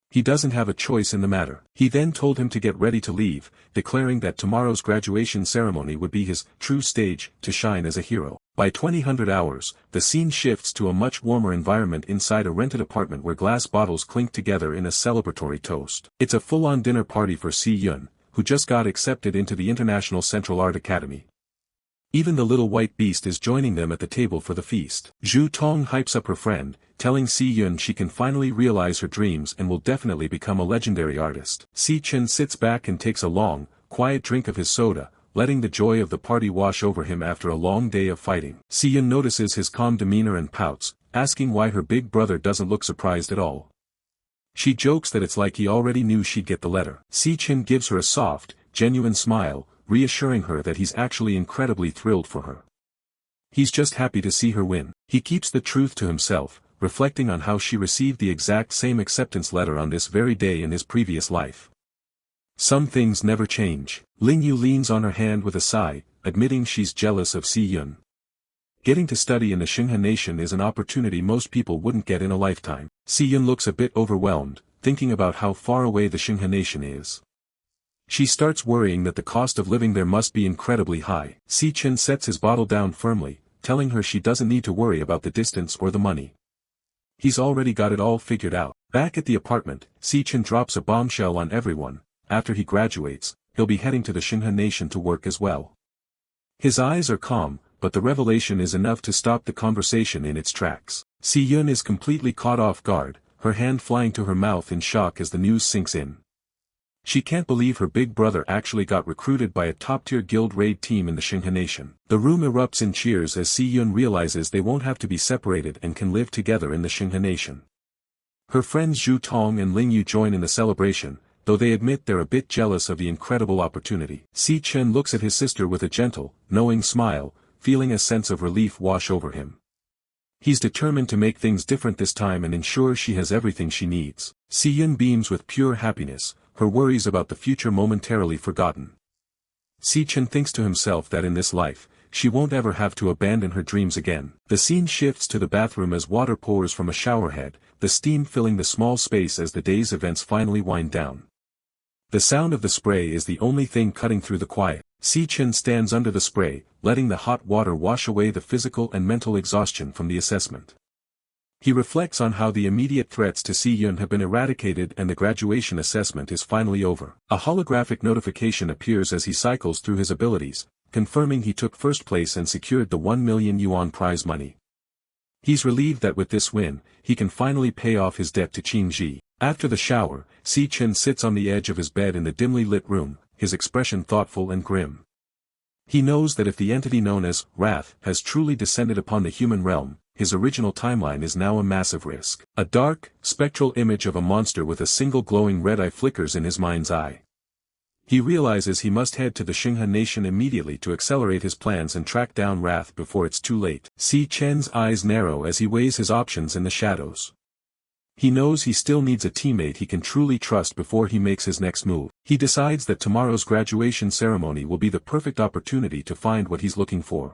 He doesn't have a choice in the matter. He then told him to get ready to leave, declaring that tomorrow's graduation ceremony would be his true stage to shine as a hero. By 2000 hours, the scene shifts to a much warmer environment inside a rented apartment where glass bottles clink together in a celebratory toast. It's a full-on dinner party for Si Yun, who just got accepted into the International Central Art Academy. Even the little white beast is joining them at the table for the feast. Zhu Tong hypes up her friend, telling Si Yun she can finally realize her dreams and will definitely become a legendary artist. Si Chen sits back and takes a long, quiet drink of his soda, letting the joy of the party wash over him after a long day of fighting. Si Yun notices his calm demeanor and pouts, asking why her big brother doesn't look surprised at all. She jokes that it's like he already knew she'd get the letter. Si Chen gives her a soft, genuine smile, reassuring her that he's actually incredibly thrilled for her. He's just happy to see her win. He keeps the truth to himself, reflecting on how she received the exact same acceptance letter on this very day in his previous life. Some things never change. Lanyue leans on her hand with a sigh, admitting she's jealous of Si Yun. Getting to study in the Xinghe Nation is an opportunity most people wouldn't get in a lifetime. Si Yun looks a bit overwhelmed, thinking about how far away the Xinghe Nation is. She starts worrying that the cost of living there must be incredibly high. Si Chen sets his bottle down firmly, telling her she doesn't need to worry about the distance or the money. He's already got it all figured out. Back at the apartment, Si Chen drops a bombshell on everyone. After he graduates, he'll be heading to the Xinghe Nation to work as well. His eyes are calm, but the revelation is enough to stop the conversation in its tracks. Si Yun is completely caught off guard, her hand flying to her mouth in shock as the news sinks in. She can't believe her big brother actually got recruited by a top-tier guild raid team in the Xinghe Nation. The room erupts in cheers as Si Yun realizes they won't have to be separated and can live together in the Xinghe Nation. Her friends Zhu Tong and Lanyue join in the celebration, though they admit they're a bit jealous of the incredible opportunity. Si Chen looks at his sister with a gentle, knowing smile, feeling a sense of relief wash over him. He's determined to make things different this time and ensure she has everything she needs. Si Yun beams with pure happiness, her worries about the future momentarily forgotten. Si Chen thinks to himself that in this life, she won't ever have to abandon her dreams again. The scene shifts to the bathroom as water pours from a shower head, the steam filling the small space as the day's events finally wind down. The sound of the spray is the only thing cutting through the quiet. Si Chen stands under the spray, letting the hot water wash away the physical and mental exhaustion from the assessment. He reflects on how the immediate threats to Si Chen have been eradicated and the graduation assessment is finally over. A holographic notification appears as he cycles through his abilities, confirming he took first place and secured the 1 million yuan prize money. He's relieved that with this win, he can finally pay off his debt to Qingji. After the shower, Si Chen sits on the edge of his bed in the dimly lit room, his expression thoughtful and grim. He knows that if the entity known as Wrath has truly descended upon the human realm, his original timeline is now a massive risk. A dark, spectral image of a monster with a single glowing red eye flickers in his mind's eye. He realizes he must head to the Xinghe nation immediately to accelerate his plans and track down Wrath before it's too late. Si Chen's eyes narrow as he weighs his options in the shadows. He knows he still needs a teammate he can truly trust before he makes his next move. He decides that tomorrow's graduation ceremony will be the perfect opportunity to find what he's looking for.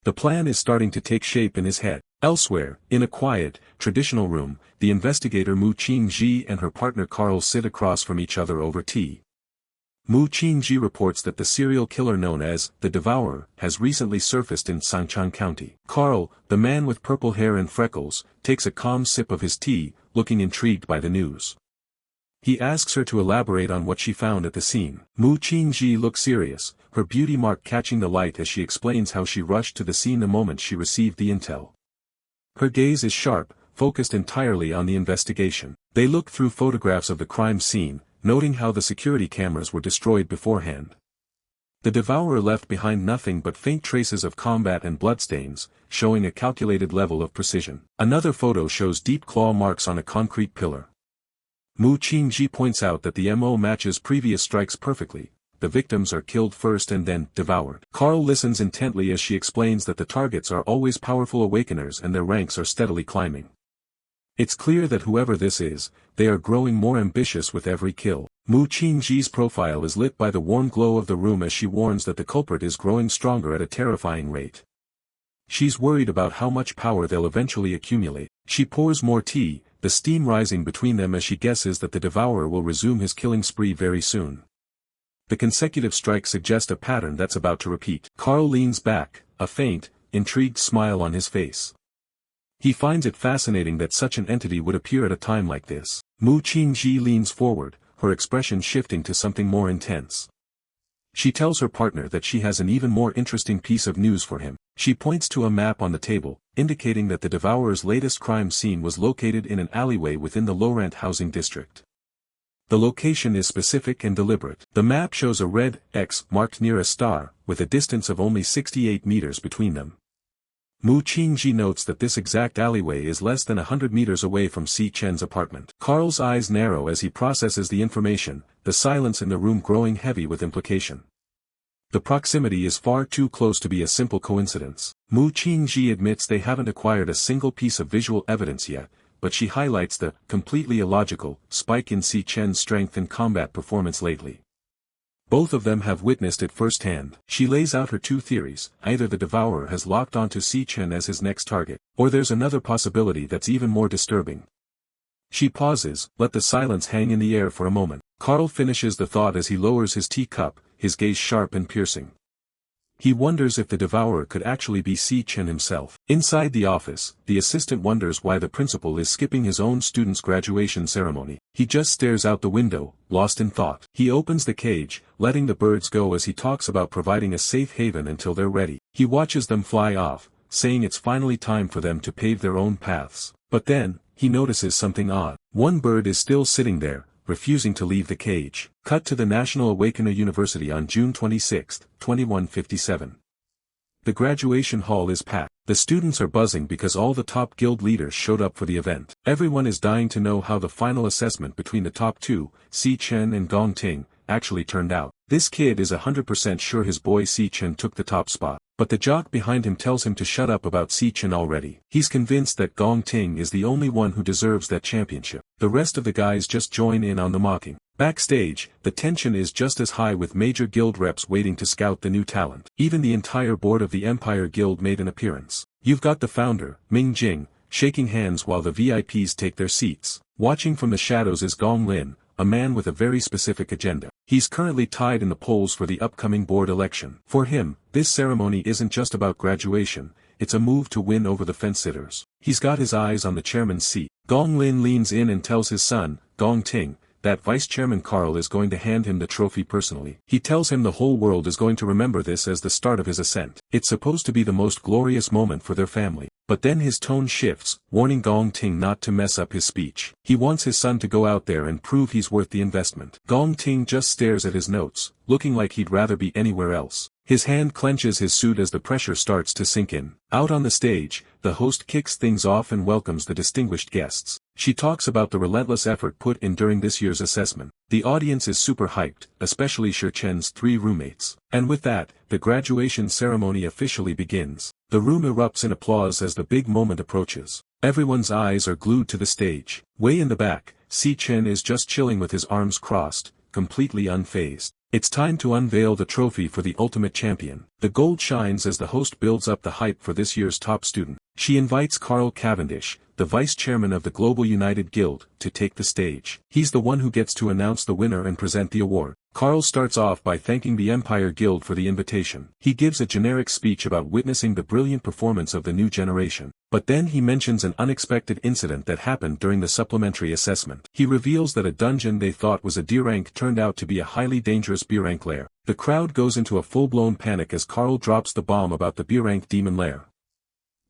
The plan is starting to take shape in his head. Elsewhere, in a quiet, traditional room, the investigator Mu Qingji and her partner Carl sit across from each other over tea. Mu Qingji reports that the serial killer known as the Devourer has recently surfaced in Sangchang County. Carl, the man with purple hair and freckles, takes a calm sip of his tea, looking intrigued by the news. He asks her to elaborate on what she found at the scene. Mu Qingji looks serious, her beauty mark catching the light as she explains how she rushed to the scene the moment she received the intel. Her gaze is sharp, focused entirely on the investigation. They look through photographs of the crime scene, noting how the security cameras were destroyed beforehand. The Devourer left behind nothing but faint traces of combat and bloodstains, showing a calculated level of precision. Another photo shows deep claw marks on a concrete pillar. Mu Qingji points out that the MO matches previous strikes perfectly. The victims are killed first and then devoured. Carl listens intently as she explains that the targets are always powerful awakeners and their ranks are steadily climbing. It's clear that whoever this is, they are growing more ambitious with every kill. Mu Qingji's profile is lit by the warm glow of the room as she warns that the culprit is growing stronger at a terrifying rate. She's worried about how much power they'll eventually accumulate. She pours more tea, the steam rising between them as she guesses that the Devourer will resume his killing spree very soon. The consecutive strikes suggest a pattern that's about to repeat. Carl leans back, a faint, intrigued smile on his face. He finds it fascinating that such an entity would appear at a time like this. Mu Qingji leans forward, her expression shifting to something more intense. She tells her partner that she has an even more interesting piece of news for him. She points to a map on the table, indicating that the Devourer's latest crime scene was located in an alleyway within the low-rent housing district. The location is specific and deliberate. The map shows a red X marked near a star, with a distance of only 68 meters between them. Mu Qingji notes that this exact alleyway is less than 100 meters away from Si Chen's apartment. Carl's eyes narrow as he processes the information, the silence in the room growing heavy with implication. The proximity is far too close to be a simple coincidence. Mu Qingji admits they haven't acquired a single piece of visual evidence yet, but she highlights the completely illogical spike in Si Chen's strength and combat performance lately. Both of them have witnessed it firsthand. She lays out her two theories: either the Devourer has locked onto Si Chen as his next target, or there's another possibility that's even more disturbing. She pauses, let the silence hang in the air for a moment. Carl finishes the thought as he lowers his teacup, his gaze sharp and piercing. He wonders if the Devourer could actually be Si Chen himself. Inside the office, the assistant wonders why the principal is skipping his own student's graduation ceremony. He just stares out the window, lost in thought. He opens the cage, letting the birds go as he talks about providing a safe haven until they're ready. He watches them fly off, saying it's finally time for them to pave their own paths. But then, he notices something odd. One bird is still sitting there, refusing to leave the cage. Cut to the National Awakener University on June 26, 2157. The graduation hall is packed. The students are buzzing because all the top guild leaders showed up for the event. Everyone is dying to know how the final assessment between the top two, Si Chen and Gong Ting, actually turned out. This kid is 100% sure his boy Si Chen took the top spot, but the jock behind him tells him to shut up about Si Chen already. He's convinced that Gong Ting is the only one who deserves that championship. The rest of the guys just join in on the mocking. Backstage, the tension is just as high with major guild reps waiting to scout the new talent. Even the entire board of the Empire Guild made an appearance. You've got the founder, Ming Jing, shaking hands while the VIPs take their seats. Watching from the shadows is Gong Lin, a man with a very specific agenda. He's currently tied in the polls for the upcoming board election. For him, this ceremony isn't just about graduation, it's a move to win over the fence-sitters. He's got his eyes on the chairman's seat. Gong Lin leans in and tells his son, Gong Ting, that Vice Chairman Carl is going to hand him the trophy personally. He tells him the whole world is going to remember this as the start of his ascent. It's supposed to be the most glorious moment for their family. But then his tone shifts, warning Gong Ting not to mess up his speech. He wants his son to go out there and prove he's worth the investment. Gong Ting just stares at his notes, looking like he'd rather be anywhere else. His hand clenches his suit as the pressure starts to sink in. Out on the stage, the host kicks things off and welcomes the distinguished guests. She talks about the relentless effort put in during this year's assessment. The audience is super hyped, especially Si Chen's 3 roommates. And with that, the graduation ceremony officially begins. The room erupts in applause as the big moment approaches. Everyone's eyes are glued to the stage. Way in the back, Si Chen is just chilling with his arms crossed, completely unfazed. It's time to unveil the trophy for the ultimate champion. The gold shines as the host builds up the hype for this year's top student. She invites Carl Cavendish, the vice chairman of the Global United Guild, to take the stage. He's the one who gets to announce the winner and present the award. Carl starts off by thanking the Empire Guild for the invitation. He gives a generic speech about witnessing the brilliant performance of the new generation. But then he mentions an unexpected incident that happened during the supplementary assessment. He reveals that a dungeon they thought was a D rank turned out to be a highly dangerous B rank lair. The crowd goes into a full-blown panic as Carl drops the bomb about the B rank demon lair.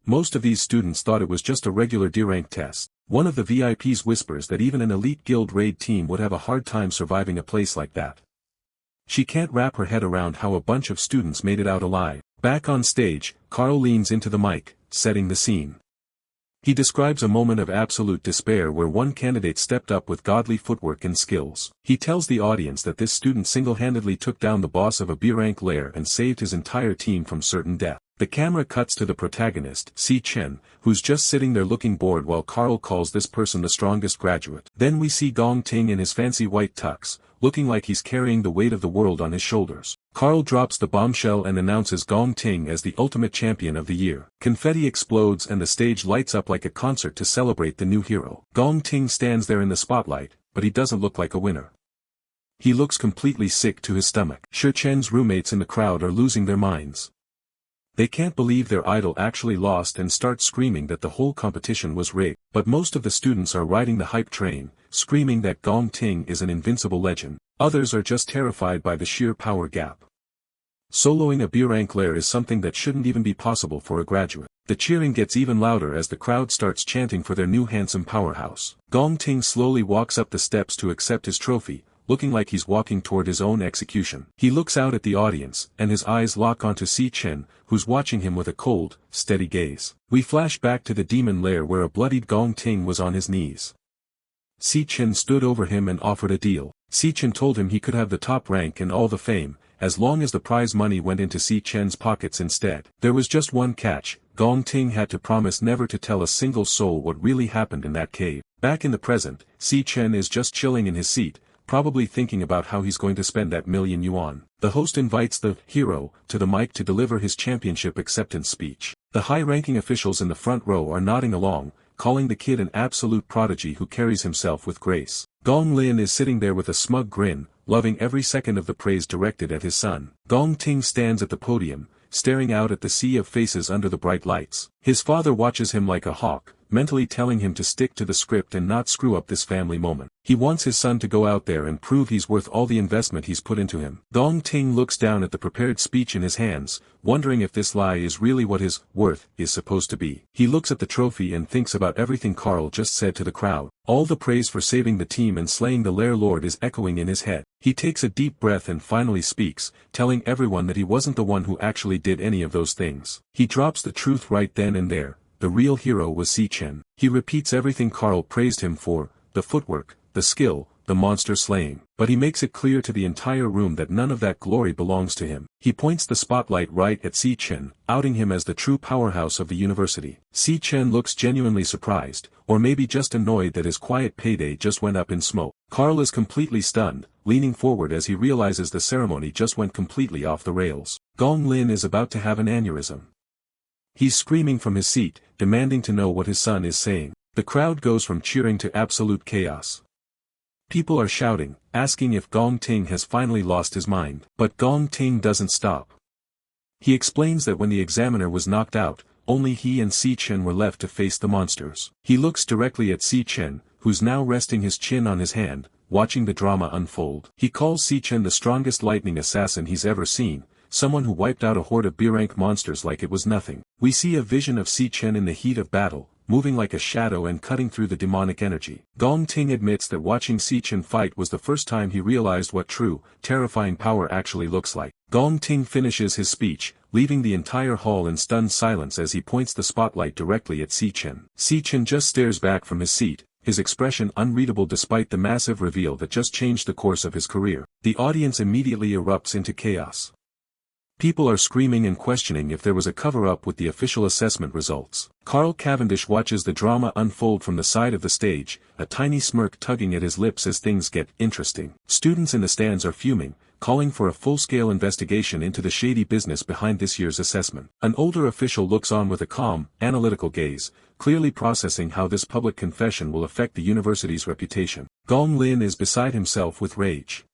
Most of these students thought it was just a regular D rank test. One of the VIPs whispers that even an elite guild raid team would have a hard time surviving a place like that. She can't wrap her head around how a bunch of students made it out alive. Back on stage, Carl leans into the mic, setting the scene. He describes a moment of absolute despair where one candidate stepped up with godly footwork and skills. He tells the audience that this student single-handedly took down the boss of a B-rank lair and saved his entire team from certain death. The camera cuts to the protagonist, Si Chen, who's just sitting there looking bored while Carl calls this person the strongest graduate. Then we see Gong Ting in his fancy white tux, looking like he's carrying the weight of the world on his shoulders. Carl drops the bombshell and announces Gong Ting as the ultimate champion of the year. Confetti explodes and the stage lights up like a concert to celebrate the new hero. Gong Ting stands there in the spotlight, but he doesn't look like a winner. He looks completely sick to his stomach. Si Chen's roommates in the crowd are losing their minds. They can't believe their idol actually lost and start screaming that the whole competition was rigged. But most of the students are riding the hype train, screaming that Gong Ting is an invincible legend. Others are just terrified by the sheer power gap. Soloing a B-rank lair is something that shouldn't even be possible for a graduate. The cheering gets even louder as the crowd starts chanting for their new handsome powerhouse. Gong Ting slowly walks up the steps to accept his trophy, looking like he's walking toward his own execution. He looks out at the audience, and his eyes lock onto Si Chen, who's watching him with a cold, steady gaze. We flash back to the demon lair where a bloodied Gong Ting was on his knees. Si Chen stood over him and offered a deal. Si Chen told him he could have the top rank and all the fame, as long as the prize money went into Si Chen's pockets instead. There was just one catch: Gong Ting had to promise never to tell a single soul what really happened in that cave. Back in the present, Si Chen is just chilling in his seat, probably thinking about how he's going to spend that million yuan. The host invites the hero to the mic to deliver his championship acceptance speech. The high-ranking officials in the front row are nodding along, calling the kid an absolute prodigy who carries himself with grace. Gong Lin is sitting there with a smug grin, loving every second of the praise directed at his son. Gong Ting stands at the podium, staring out at the sea of faces under the bright lights. His father watches him like a hawk, mentally telling him to stick to the script and not screw up this family moment. He wants his son to go out there and prove he's worth all the investment he's put into him. Gong Ting looks down at the prepared speech in his hands, wondering if this lie is really what his worth is supposed to be. He looks at the trophy and thinks about everything Carl just said to the crowd. All the praise for saving the team and slaying the lair lord is echoing in his head. He takes a deep breath and finally speaks, telling everyone that he wasn't the one who actually did any of those things. He drops the truth right then and there. The real hero was Si Chen. He repeats everything Carl praised him for: the footwork, the skill, the monster slaying. But he makes it clear to the entire room that none of that glory belongs to him. He points the spotlight right at Si Chen, outing him as the true powerhouse of the university. Si Chen looks genuinely surprised, or maybe just annoyed that his quiet payday just went up in smoke. Carl is completely stunned, leaning forward as he realizes the ceremony just went completely off the rails. Gong Lin is about to have an aneurysm. He's screaming from his seat, demanding to know what his son is saying. The crowd goes from cheering to absolute chaos. People are shouting, asking if Gong Ting has finally lost his mind. But Gong Ting doesn't stop. He explains that when the examiner was knocked out, only he and Si Chen were left to face the monsters. He looks directly at Si Chen, who's now resting his chin on his hand, watching the drama unfold. He calls Si Chen the strongest lightning assassin he's ever seen, someone who wiped out a horde of B-rank monsters like it was nothing. We see a vision of Si Chen in the heat of battle, moving like a shadow and cutting through the demonic energy. Gong Ting admits that watching Si Chen fight was the first time he realized what true, terrifying power actually looks like. Gong Ting finishes his speech, leaving the entire hall in stunned silence as he points the spotlight directly at Si Chen. Si Chen just stares back from his seat, his expression unreadable despite the massive reveal that just changed the course of his career. The audience immediately erupts into chaos. People are screaming and questioning if there was a cover-up with the official assessment results. Carl Cavendish watches the drama unfold from the side of the stage, a tiny smirk tugging at his lips as things get interesting. Students in the stands are fuming, calling for a full-scale investigation into the shady business behind this year's assessment. An older official looks on with a calm, analytical gaze, clearly processing how this public confession will affect the university's reputation. Gong Lin is beside himself with rage.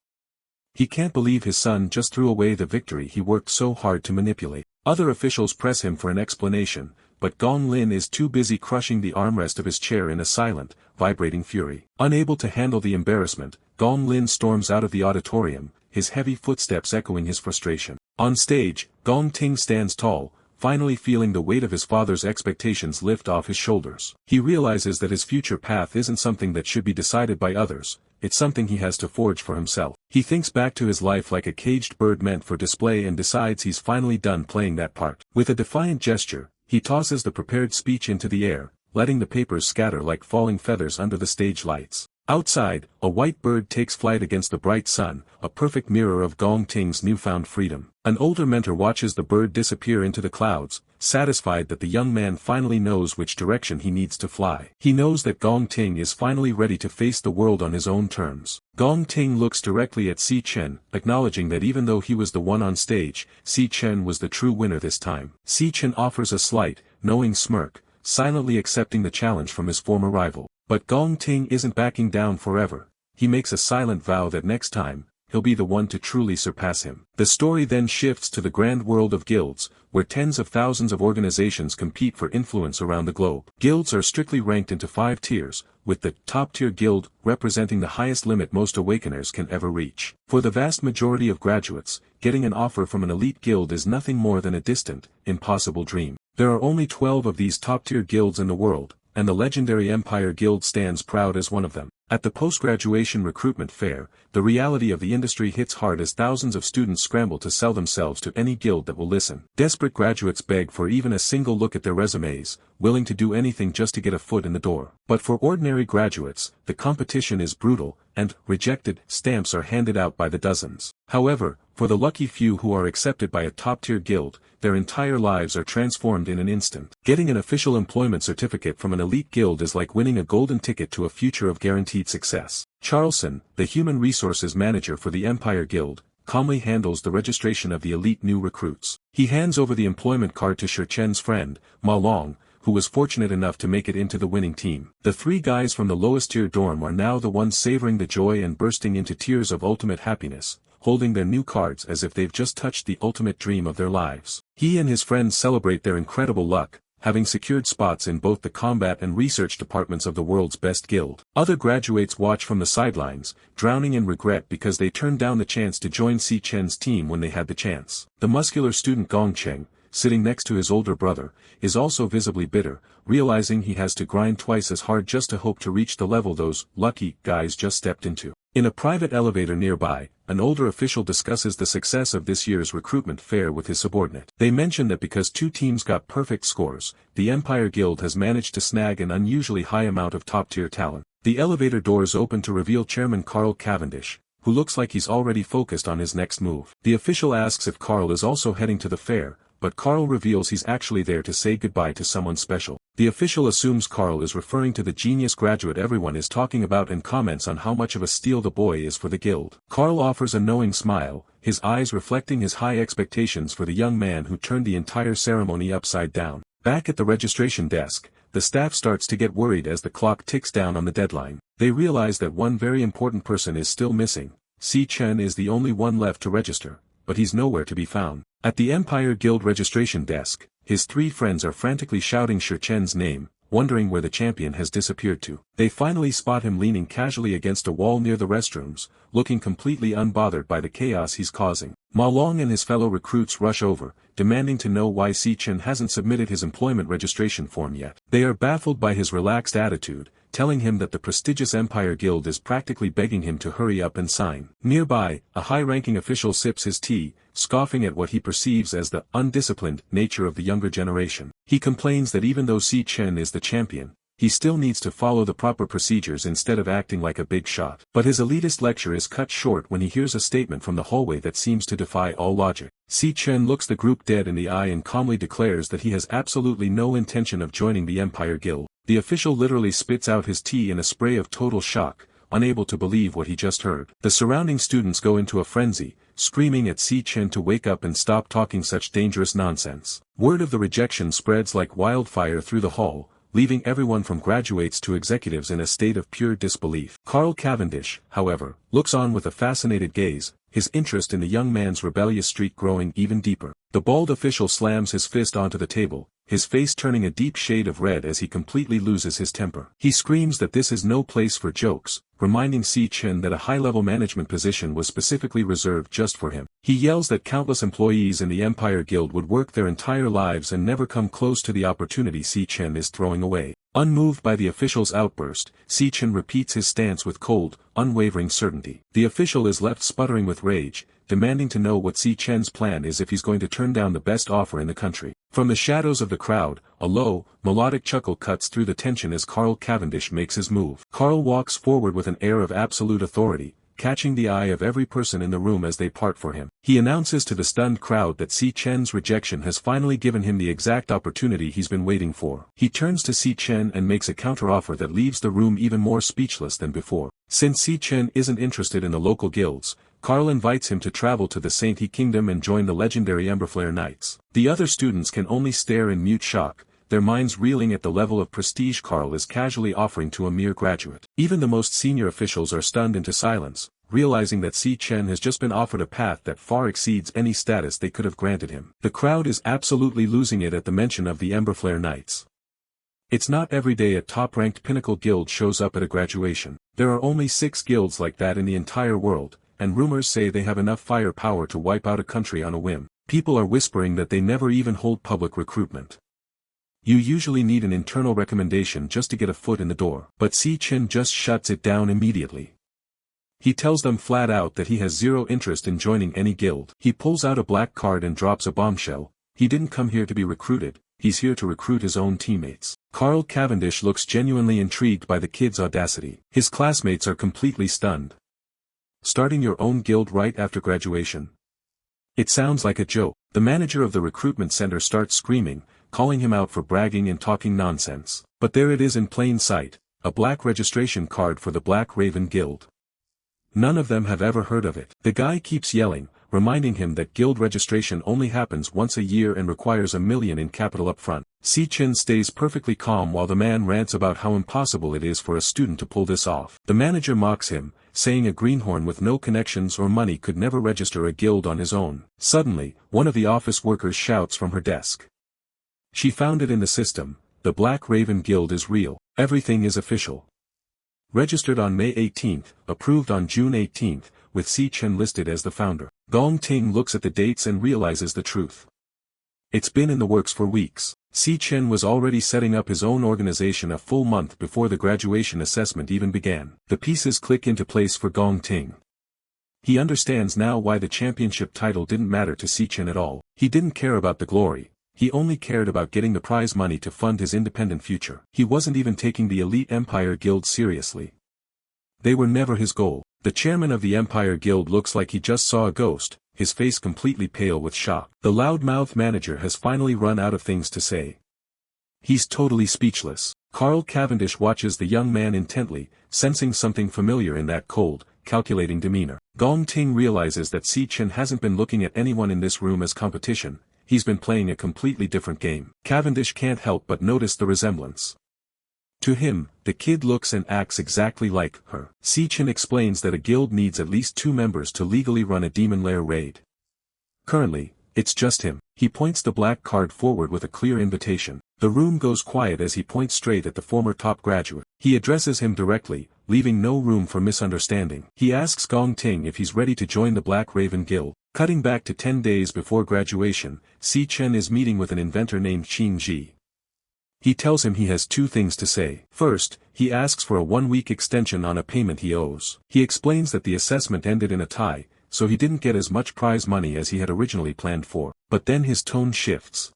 He can't believe his son just threw away the victory he worked so hard to manipulate. Other officials press him for an explanation, but Gong Lin is too busy crushing the armrest of his chair in a silent, vibrating fury. Unable to handle the embarrassment, Gong Lin storms out of the auditorium, his heavy footsteps echoing his frustration. On stage, Gong Ting stands tall, finally feeling the weight of his father's expectations lift off his shoulders. He realizes that his future path isn't something that should be decided by others, it's something he has to forge for himself. He thinks back to his life like a caged bird meant for display and decides he's finally done playing that part. With a defiant gesture, he tosses the prepared speech into the air, letting the papers scatter like falling feathers under the stage lights. Outside, a white bird takes flight against the bright sun, a perfect mirror of Gong Ting's newfound freedom. An older mentor watches the bird disappear into the clouds, satisfied that the young man finally knows which direction he needs to fly. He knows that Gong Ting is finally ready to face the world on his own terms. Gong Ting looks directly at Si Chen, acknowledging that even though he was the one on stage, Si Chen was the true winner this time. Si Chen offers a slight, knowing smirk, silently accepting the challenge from his former rival. But Gong Ting isn't backing down forever. He makes a silent vow that next time, he'll be the one to truly surpass him. The story then shifts to the grand world of guilds, where tens of thousands of organizations compete for influence around the globe. Guilds are strictly ranked into 5 tiers, with the top-tier guild representing the highest limit most awakeners can ever reach. For the vast majority of graduates, getting an offer from an elite guild is nothing more than a distant, impossible dream. There are only 12 of these top-tier guilds in the world, and the legendary Empire Guild stands proud as one of them. At the post-graduation recruitment fair, the reality of the industry hits hard as thousands of students scramble to sell themselves to any guild that will listen. Desperate graduates beg for even a single look at their resumes, willing to do anything just to get a foot in the door. But for ordinary graduates, the competition is brutal, and rejected stamps are handed out by the dozens. However, for the lucky few who are accepted by a top-tier guild, their entire lives are transformed in an instant. Getting an official employment certificate from an elite guild is like winning a golden ticket to a future of guaranteed success. Charleston, the human resources manager for the Empire Guild, calmly handles the registration of the elite new recruits. He hands over the employment card to Si Chen's friend, Ma Long, who was fortunate enough to make it into the winning team. The 3 guys from the lowest tier dorm are now the ones savoring the joy and bursting into tears of ultimate happiness, holding their new cards as if they've just touched the ultimate dream of their lives. He and his friends celebrate their incredible luck, having secured spots in both the combat and research departments of the world's best guild. Other graduates watch from the sidelines, drowning in regret because they turned down the chance to join Si Chen's team when they had the chance. The muscular student Gong Cheng, sitting next to his older brother, is also visibly bitter, realizing he has to grind twice as hard just to hope to reach the level those lucky guys just stepped into. In a private elevator nearby, an older official discusses the success of this year's recruitment fair with his subordinate. They mention that because 2 teams got perfect scores, the Empire Guild has managed to snag an unusually high amount of top-tier talent. The elevator doors open to reveal Chairman Carl Cavendish, who looks like he's already focused on his next move. The official asks if Carl is also heading to the fair, but Carl reveals he's actually there to say goodbye to someone special. The official assumes Carl is referring to the genius graduate everyone is talking about and comments on how much of a steal the boy is for the guild. Carl offers a knowing smile, his eyes reflecting his high expectations for the young man who turned the entire ceremony upside down. Back at the registration desk, the staff starts to get worried as the clock ticks down on the deadline. They realize that one very important person is still missing. Si Chen is the only one left to register, but he's nowhere to be found. At the Empire Guild registration desk, his three friends are frantically shouting Si Chen's name, wondering where the champion has disappeared to. They finally spot him leaning casually against a wall near the restrooms, looking completely unbothered by the chaos he's causing. Ma Long and his fellow recruits rush over, demanding to know why Si Chen hasn't submitted his employment registration form yet. They are baffled by his relaxed attitude, telling him that the prestigious Empire Guild is practically begging him to hurry up and sign. Nearby, a high-ranking official sips his tea, scoffing at what he perceives as the undisciplined nature of the younger generation. He complains that even though Si Chen is the champion, he still needs to follow the proper procedures instead of acting like a big shot. But his elitist lecture is cut short when he hears a statement from the hallway that seems to defy all logic. Si Chen looks the group dead in the eye and calmly declares that he has absolutely no intention of joining the Empire Guild. The official literally spits out his tea in a spray of total shock, unable to believe what he just heard. The surrounding students go into a frenzy, screaming at Si Chen to wake up and stop talking such dangerous nonsense. Word of the rejection spreads like wildfire through the hall, leaving everyone from graduates to executives in a state of pure disbelief. Carl Cavendish, however, looks on with a fascinated gaze, his interest in the young man's rebellious streak growing even deeper. The bald official slams his fist onto the table, his face turning a deep shade of red as he completely loses his temper. He screams that this is no place for jokes, reminding Si Chen that a high-level management position was specifically reserved just for him. He yells that countless employees in the Empire Guild would work their entire lives and never come close to the opportunity Si Chen is throwing away. Unmoved by the official's outburst, Si Chen repeats his stance with cold, unwavering certainty. The official is left sputtering with rage, demanding to know what Si Chen's plan is if he's going to turn down the best offer in the country. From the shadows of the crowd, a low, melodic chuckle cuts through the tension as Carl Cavendish makes his move. Carl walks forward with an air of absolute authority, catching the eye of every person in the room as they part for him. He announces to the stunned crowd that Si Chen's rejection has finally given him the exact opportunity he's been waiting for. He turns to Si Chen and makes a counteroffer that leaves the room even more speechless than before. Since Si Chen isn't interested in the local guilds, Carl invites him to travel to the Saint He Kingdom and join the legendary Emberflare Knights. The other students can only stare in mute shock, their minds reeling at the level of prestige Carl is casually offering to a mere graduate. Even the most senior officials are stunned into silence, realizing that Si Chen has just been offered a path that far exceeds any status they could have granted him. The crowd is absolutely losing it at the mention of the Emberflare Knights. It's not every day a top-ranked pinnacle guild shows up at a graduation. There are only 6 guilds like that in the entire world, and rumors say they have enough firepower to wipe out a country on a whim. People are whispering that they never even hold public recruitment. You usually need an internal recommendation just to get a foot in the door. But Si Chen just shuts it down immediately. He tells them flat out that he has zero interest in joining any guild. He pulls out a black card and drops a bombshell. He didn't come here to be recruited, he's here to recruit his own teammates. Carl Cavendish looks genuinely intrigued by the kid's audacity. His classmates are completely stunned. Starting your own guild right after graduation? It sounds like a joke. The manager of the recruitment center starts screaming, calling him out for bragging and talking nonsense. But there it is in plain sight, a black registration card for the Black Raven Guild. None of them have ever heard of it. The guy keeps yelling, reminding him that guild registration only happens once a year and requires $1 million in capital up front. Si Chen stays perfectly calm while the man rants about how impossible it is for a student to pull this off. The manager mocks him, saying a greenhorn with no connections or money could never register a guild on his own. Suddenly, one of the office workers shouts from her desk. She found it in the system, the Black Raven Guild is real, everything is official. Registered on May 18th, approved on June 18th, with Si Chen listed as the founder. Gong Ting looks at the dates and realizes the truth. It's been in the works for weeks. Si Chen was already setting up his own organization a full month before the graduation assessment even began. The pieces click into place for Gong Ting. He understands now why the championship title didn't matter to Si Chen at all. He didn't care about the glory. He only cared about getting the prize money to fund his independent future. He wasn't even taking the elite Empire Guild seriously. They were never his goal. The chairman of the Empire Guild looks like he just saw a ghost, his face completely pale with shock. The loudmouth manager has finally run out of things to say. He's totally speechless. Carl Cavendish watches the young man intently, sensing something familiar in that cold, calculating demeanor. Gong Ting realizes that Si Chen hasn't been looking at anyone in this room as competition. He's been playing a completely different game. Cavendish can't help but notice the resemblance. To him, the kid looks and acts exactly like her. Si Chen explains that a guild needs at least 2 members to legally run a demon lair raid. Currently, it's just him. He points the black card forward with a clear invitation. The room goes quiet as he points straight at the former top graduate. He addresses him directly, leaving no room for misunderstanding. He asks Gong Ting if he's ready to join the Black Raven Guild. Cutting back to 10 days before graduation, Si Chen is meeting with an inventor named Qing Ji. He tells him he has two things to say. First, he asks for a 1-week extension on a payment he owes. He explains that the assessment ended in a tie, so he didn't get as much prize money as he had originally planned for. But then his tone shifts.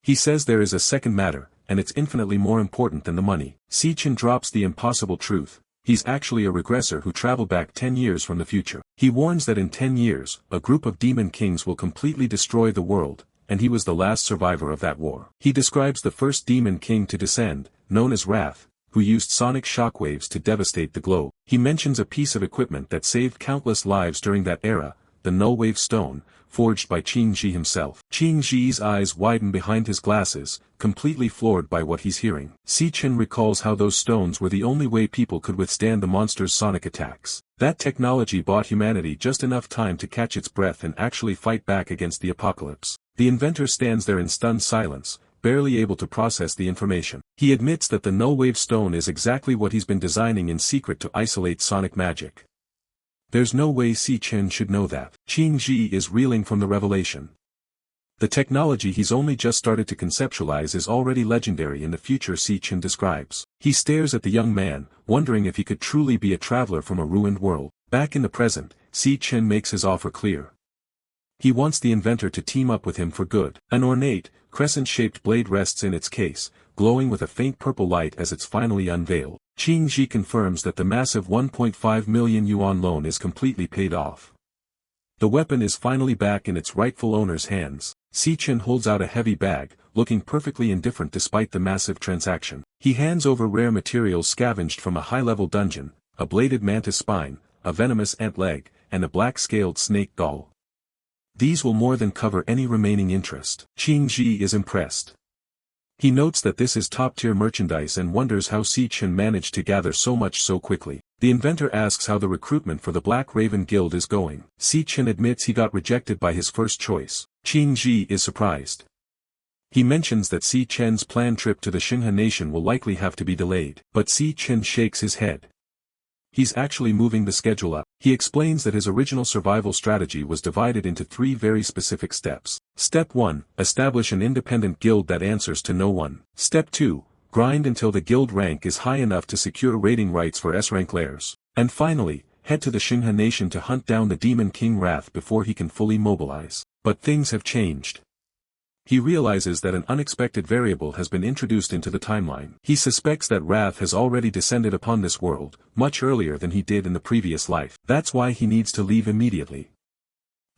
He says there is a second matter, and it's infinitely more important than the money. Si Chen drops the impossible truth. He's actually a regressor who traveled back 10 years from the future. He warns that in 10 years, a group of demon kings will completely destroy the world, and he was the last survivor of that war. He describes the first demon king to descend, known as Wrath, who used sonic shockwaves to devastate the globe. He mentions a piece of equipment that saved countless lives during that era, the null-wave stone, forged by Qing Ji himself. Qing Ji's eyes widen behind his glasses, completely floored by what he's hearing. Si Chen recalls how those stones were the only way people could withstand the monster's sonic attacks. That technology bought humanity just enough time to catch its breath and actually fight back against the apocalypse. The inventor stands there in stunned silence, barely able to process the information. He admits that the null-wave stone is exactly what he's been designing in secret to isolate sonic magic. There's no way Si Chen should know that. Qing Ji is reeling from the revelation. The technology he's only just started to conceptualize is already legendary in the future Si Chen describes. He stares at the young man, wondering if he could truly be a traveler from a ruined world. Back in the present, Si Chen makes his offer clear. He wants the inventor to team up with him for good. An ornate, crescent-shaped blade rests in its case, glowing with a faint purple light as it's finally unveiled. Qing Ji confirms that the massive 1.5 million yuan loan is completely paid off. The weapon is finally back in its rightful owner's hands. Si Chen holds out a heavy bag, looking perfectly indifferent despite the massive transaction. He hands over rare materials scavenged from a high-level dungeon, a bladed mantis spine, a venomous ant leg, and a black-scaled snake gall. These will more than cover any remaining interest. Qing Ji is impressed. He notes that this is top-tier merchandise and wonders how Si Chen managed to gather so much so quickly. The inventor asks how the recruitment for the Black Raven Guild is going. Si Chen admits he got rejected by his first choice. Qing Ji is surprised. He mentions that Si Chen's planned trip to the Xinghe nation will likely have to be delayed. But Si Chen shakes his head. He's actually moving the schedule up. He explains that his original survival strategy was divided into 3 very specific steps. Step 1, establish an independent guild that answers to no one. Step 2, grind until the guild rank is high enough to secure raiding rights for S-rank layers. And finally, head to the Xinghe nation to hunt down the Demon King Wrath before he can fully mobilize. But things have changed. He realizes that an unexpected variable has been introduced into the timeline. He suspects that Wrath has already descended upon this world, much earlier than he did in the previous life. That's why he needs to leave immediately.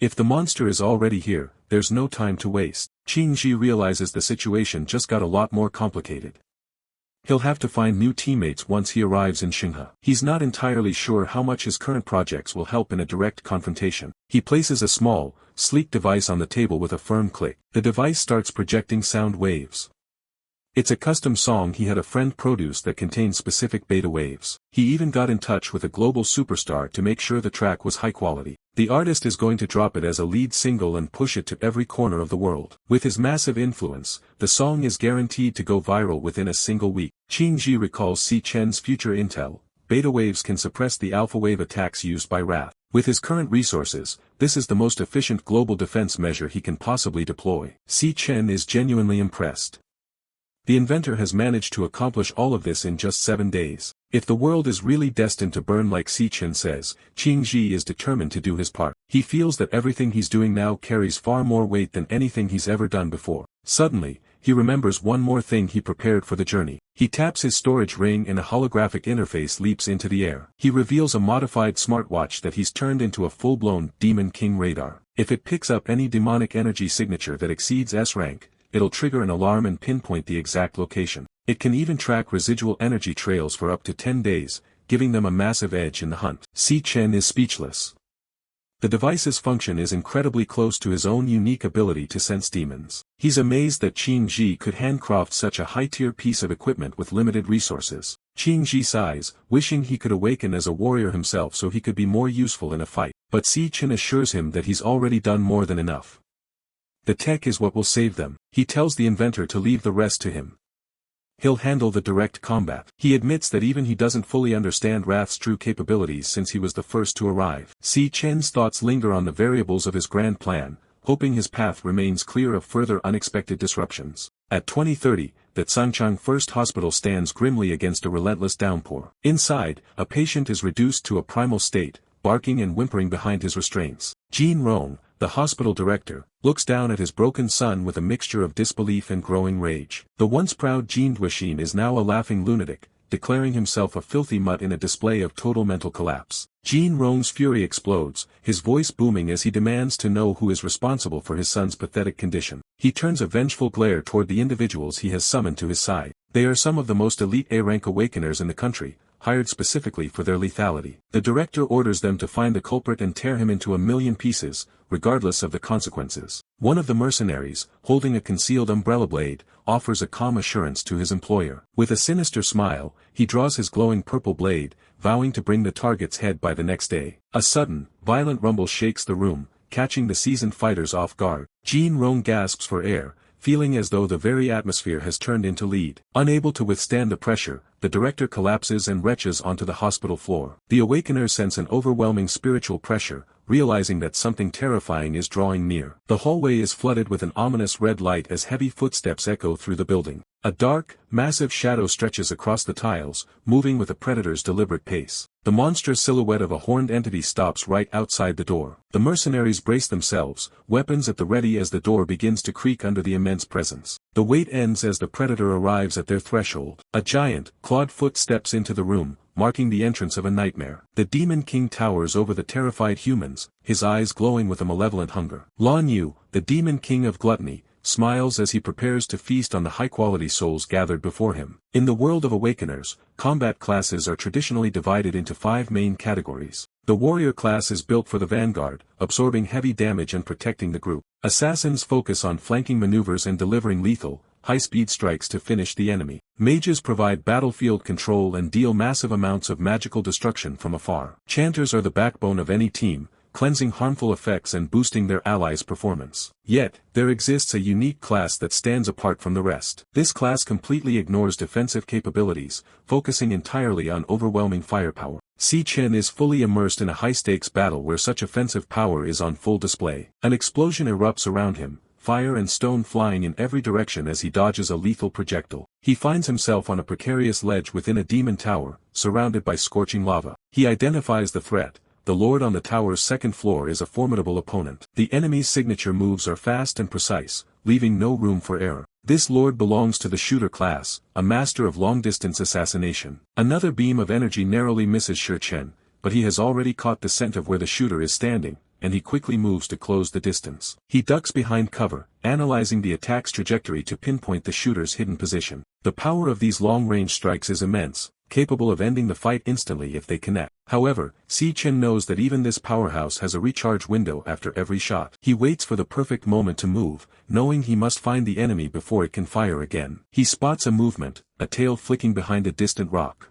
If the monster is already here, there's no time to waste. Qing Ji realizes the situation just got a lot more complicated. He'll have to find new teammates once he arrives in Xinghe. He's not entirely sure how much his current projects will help in a direct confrontation. He places a small, sleek device on the table with a firm click. The device starts projecting sound waves. It's a custom song he had a friend produce that contains specific beta waves. He even got in touch with a global superstar to make sure the track was high quality. The artist is going to drop it as a lead single and push it to every corner of the world. With his massive influence, the song is guaranteed to go viral within a single week. Qing Ji recalls Si Chen's future intel. Beta waves can suppress the alpha wave attacks used by Wrath. With his current resources, this is the most efficient global defense measure he can possibly deploy. Si Chen is genuinely impressed. The inventor has managed to accomplish all of this in just 7 days. If the world is really destined to burn like Si Chen says, Qing Ji is determined to do his part. He feels that everything he's doing now carries far more weight than anything he's ever done before. Suddenly, he remembers one more thing he prepared for the journey. He taps his storage ring and a holographic interface leaps into the air. He reveals a modified smartwatch that he's turned into a full-blown Demon King radar. If it picks up any demonic energy signature that exceeds S-rank, it'll trigger an alarm and pinpoint the exact location. It can even track residual energy trails for up to 10 days, giving them a massive edge in the hunt. Si Chen is speechless. The device's function is incredibly close to his own unique ability to sense demons. He's amazed that Qing Ji could handcraft such a high-tier piece of equipment with limited resources. Qing Ji sighs, wishing he could awaken as a warrior himself so he could be more useful in a fight. But Si Chen assures him that he's already done more than enough. The tech is what will save them. He tells the inventor to leave the rest to him. He'll handle the direct combat. He admits that even he doesn't fully understand Wrath's true capabilities since he was the first to arrive. Si Chen's thoughts linger on the variables of his grand plan, hoping his path remains clear of further unexpected disruptions. At 2030, the Changchang First Hospital stands grimly against a relentless downpour. Inside, a patient is reduced to a primal state, barking and whimpering behind his restraints. Jin Rong, the hospital director, looks down at his broken son with a mixture of disbelief and growing rage. The once proud Jin Duixin is now a laughing lunatic, declaring himself a filthy mutt in a display of total mental collapse. Jin Rong's fury explodes, his voice booming as he demands to know who is responsible for his son's pathetic condition. He turns a vengeful glare toward the individuals he has summoned to his side. They are some of the most elite A-rank awakeners in the country, hired specifically for their lethality. The director orders them to find the culprit and tear him into a million pieces, regardless of the consequences. One of the mercenaries, holding a concealed umbrella blade, offers a calm assurance to his employer. With a sinister smile, he draws his glowing purple blade, vowing to bring the target's head by the next day. A sudden, violent rumble shakes the room, catching the seasoned fighters off guard. Jin Rong gasps for air, feeling as though the very atmosphere has turned into lead. Unable to withstand the pressure, the director collapses and retches onto the hospital floor. The awakeners sense an overwhelming spiritual pressure, realizing that something terrifying is drawing near. The hallway is flooded with an ominous red light as heavy footsteps echo through the building. A dark, massive shadow stretches across the tiles, moving with a predator's deliberate pace. The monstrous silhouette of a horned entity stops right outside the door. The mercenaries brace themselves, weapons at the ready as the door begins to creak under the immense presence. The wait ends as the predator arrives at their threshold. A giant, clawed foot steps into the room, marking the entrance of a nightmare. The Demon King towers over the terrified humans, his eyes glowing with a malevolent hunger. Lanyue, the Demon King of Gluttony, smiles as he prepares to feast on the high-quality souls gathered before him. In the world of Awakeners, combat classes are traditionally divided into 5 main categories. The warrior class is built for the vanguard, absorbing heavy damage and protecting the group. Assassins focus on flanking maneuvers and delivering lethal, high-speed strikes to finish the enemy. Mages provide battlefield control and deal massive amounts of magical destruction from afar. Chanters are the backbone of any team, cleansing harmful effects and boosting their allies' performance. Yet, there exists a unique class that stands apart from the rest. This class completely ignores defensive capabilities, focusing entirely on overwhelming firepower. Si Chen is fully immersed in a high-stakes battle where such offensive power is on full display. An explosion erupts around him, fire and stone flying in every direction as he dodges a lethal projectile. He finds himself on a precarious ledge within a demon tower, surrounded by scorching lava. He identifies the threat. The lord on the tower's second floor is a formidable opponent. The enemy's signature moves are fast and precise, leaving no room for error. This lord belongs to the shooter class, a master of long-distance assassination. Another beam of energy narrowly misses Si Chen, but he has already caught the scent of where the shooter is standing, and he quickly moves to close the distance. He ducks behind cover, analyzing the attack's trajectory to pinpoint the shooter's hidden position. The power of these long-range strikes is immense, capable of ending the fight instantly if they connect. However, Si Chen knows that even this powerhouse has a recharge window after every shot. He waits for the perfect moment to move, knowing he must find the enemy before it can fire again. He spots a movement, a tail flicking behind a distant rock.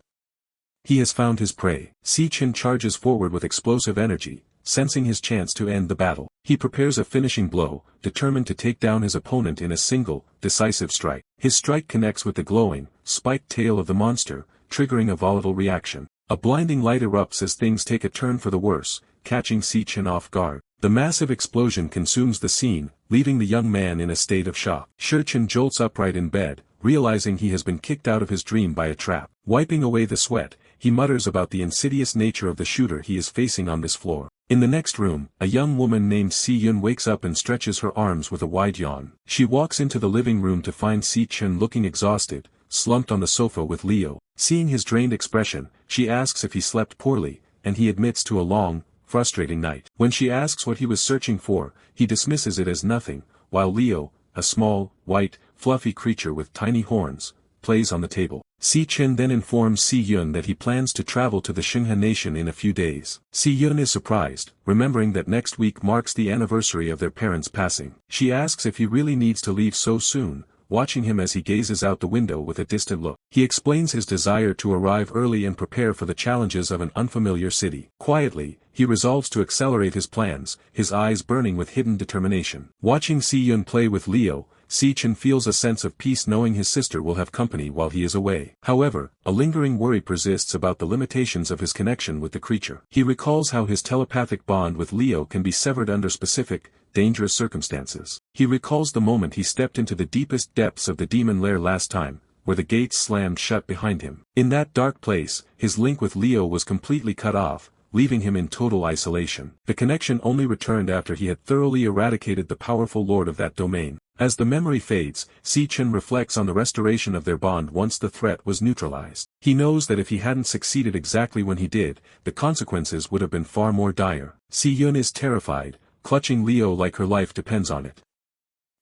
He has found his prey. Si Chen charges forward with explosive energy, sensing his chance to end the battle. He prepares a finishing blow, determined to take down his opponent in a single, decisive strike. His strike connects with the glowing, spiked tail of the monster, triggering a volatile reaction. A blinding light erupts as things take a turn for the worse, catching Si Chen off guard. The massive explosion consumes the scene, leaving the young man in a state of shock. Si Chen jolts upright in bed, realizing he has been kicked out of his dream by a trap. Wiping away the sweat, he mutters about the insidious nature of the shooter he is facing on this floor. In the next room, a young woman named Si Yun wakes up and stretches her arms with a wide yawn. She walks into the living room to find Si Chen looking exhausted, slumped on the sofa with Leo. Seeing his drained expression, she asks if he slept poorly, and he admits to a long, frustrating night. When she asks what he was searching for, he dismisses it as nothing, while Leo, a small, white, fluffy creature with tiny horns, plays on the table. Si Chen then informs Si Yun that he plans to travel to the Xinghe nation in a few days. Si Yun is surprised, remembering that next week marks the anniversary of their parents' passing. She asks if he really needs to leave so soon, watching him as he gazes out the window with a distant look. He explains his desire to arrive early and prepare for the challenges of an unfamiliar city. Quietly, he resolves to accelerate his plans, his eyes burning with hidden determination. Watching Si Chen play with Leo, Si Chen feels a sense of peace knowing his sister will have company while he is away. However, a lingering worry persists about the limitations of his connection with the creature. He recalls how his telepathic bond with Leo can be severed under specific, dangerous circumstances. He recalls the moment he stepped into the deepest depths of the demon lair last time, where the gates slammed shut behind him. In that dark place, his link with Leo was completely cut off, leaving him in total isolation. The connection only returned after he had thoroughly eradicated the powerful lord of that domain. As the memory fades, Si Chen reflects on the restoration of their bond once the threat was neutralized. He knows that if he hadn't succeeded exactly when he did, the consequences would have been far more dire. Si Chen is terrified, clutching Leo like her life depends on it.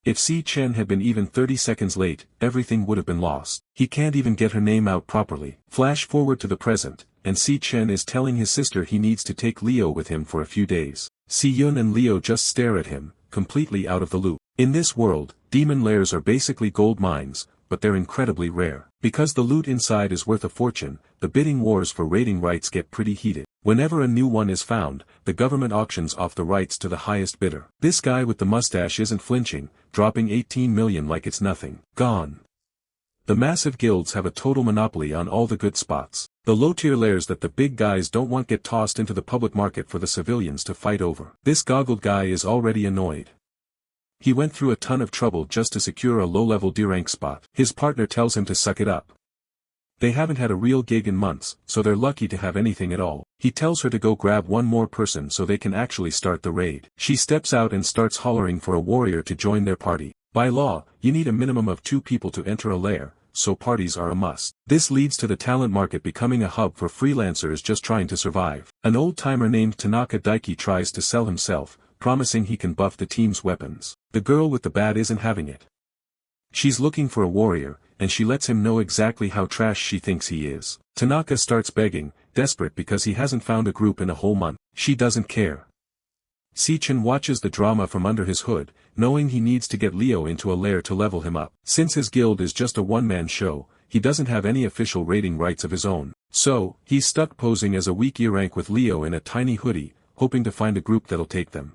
If Si Chen had been even 30 seconds late, everything would have been lost. He can't even get her name out properly. Flash forward to the present, and Si Chen is telling his sister he needs to take Leo with him for a few days. Si Chen and Leo just stare at him, completely out of the loop. In this world, demon lairs are basically gold mines, but they're incredibly rare. Because the loot inside is worth a fortune, the bidding wars for raiding rights get pretty heated. Whenever a new one is found, the government auctions off the rights to the highest bidder. This guy with the mustache isn't flinching, dropping 18 million like it's nothing. Gone. The massive guilds have a total monopoly on all the good spots. The low-tier lairs that the big guys don't want get tossed into the public market for the civilians to fight over. This goggled guy is already annoyed. He went through a ton of trouble just to secure a low-level D-rank spot. His partner tells him to suck it up. They haven't had a real gig in months, so they're lucky to have anything at all. He tells her to go grab one more person so they can actually start the raid. She steps out and starts hollering for a warrior to join their party. By law, you need a minimum of 2 people to enter a lair, so parties are a must. This leads to the talent market becoming a hub for freelancers just trying to survive. An old-timer named Tanaka Daiki tries to sell himself, promising he can buff the team's weapons. The girl with the bat isn't having it. She's looking for a warrior, and she lets him know exactly how trash she thinks he is. Tanaka starts begging, desperate because he hasn't found a group in a whole month. She doesn't care. Si Chen watches the drama from under his hood, knowing he needs to get Leo into a lair to level him up. Since his guild is just a one-man show, he doesn't have any official raiding rights of his own. So, he's stuck posing as a weak E rank with Leo in a tiny hoodie, hoping to find a group that'll take them.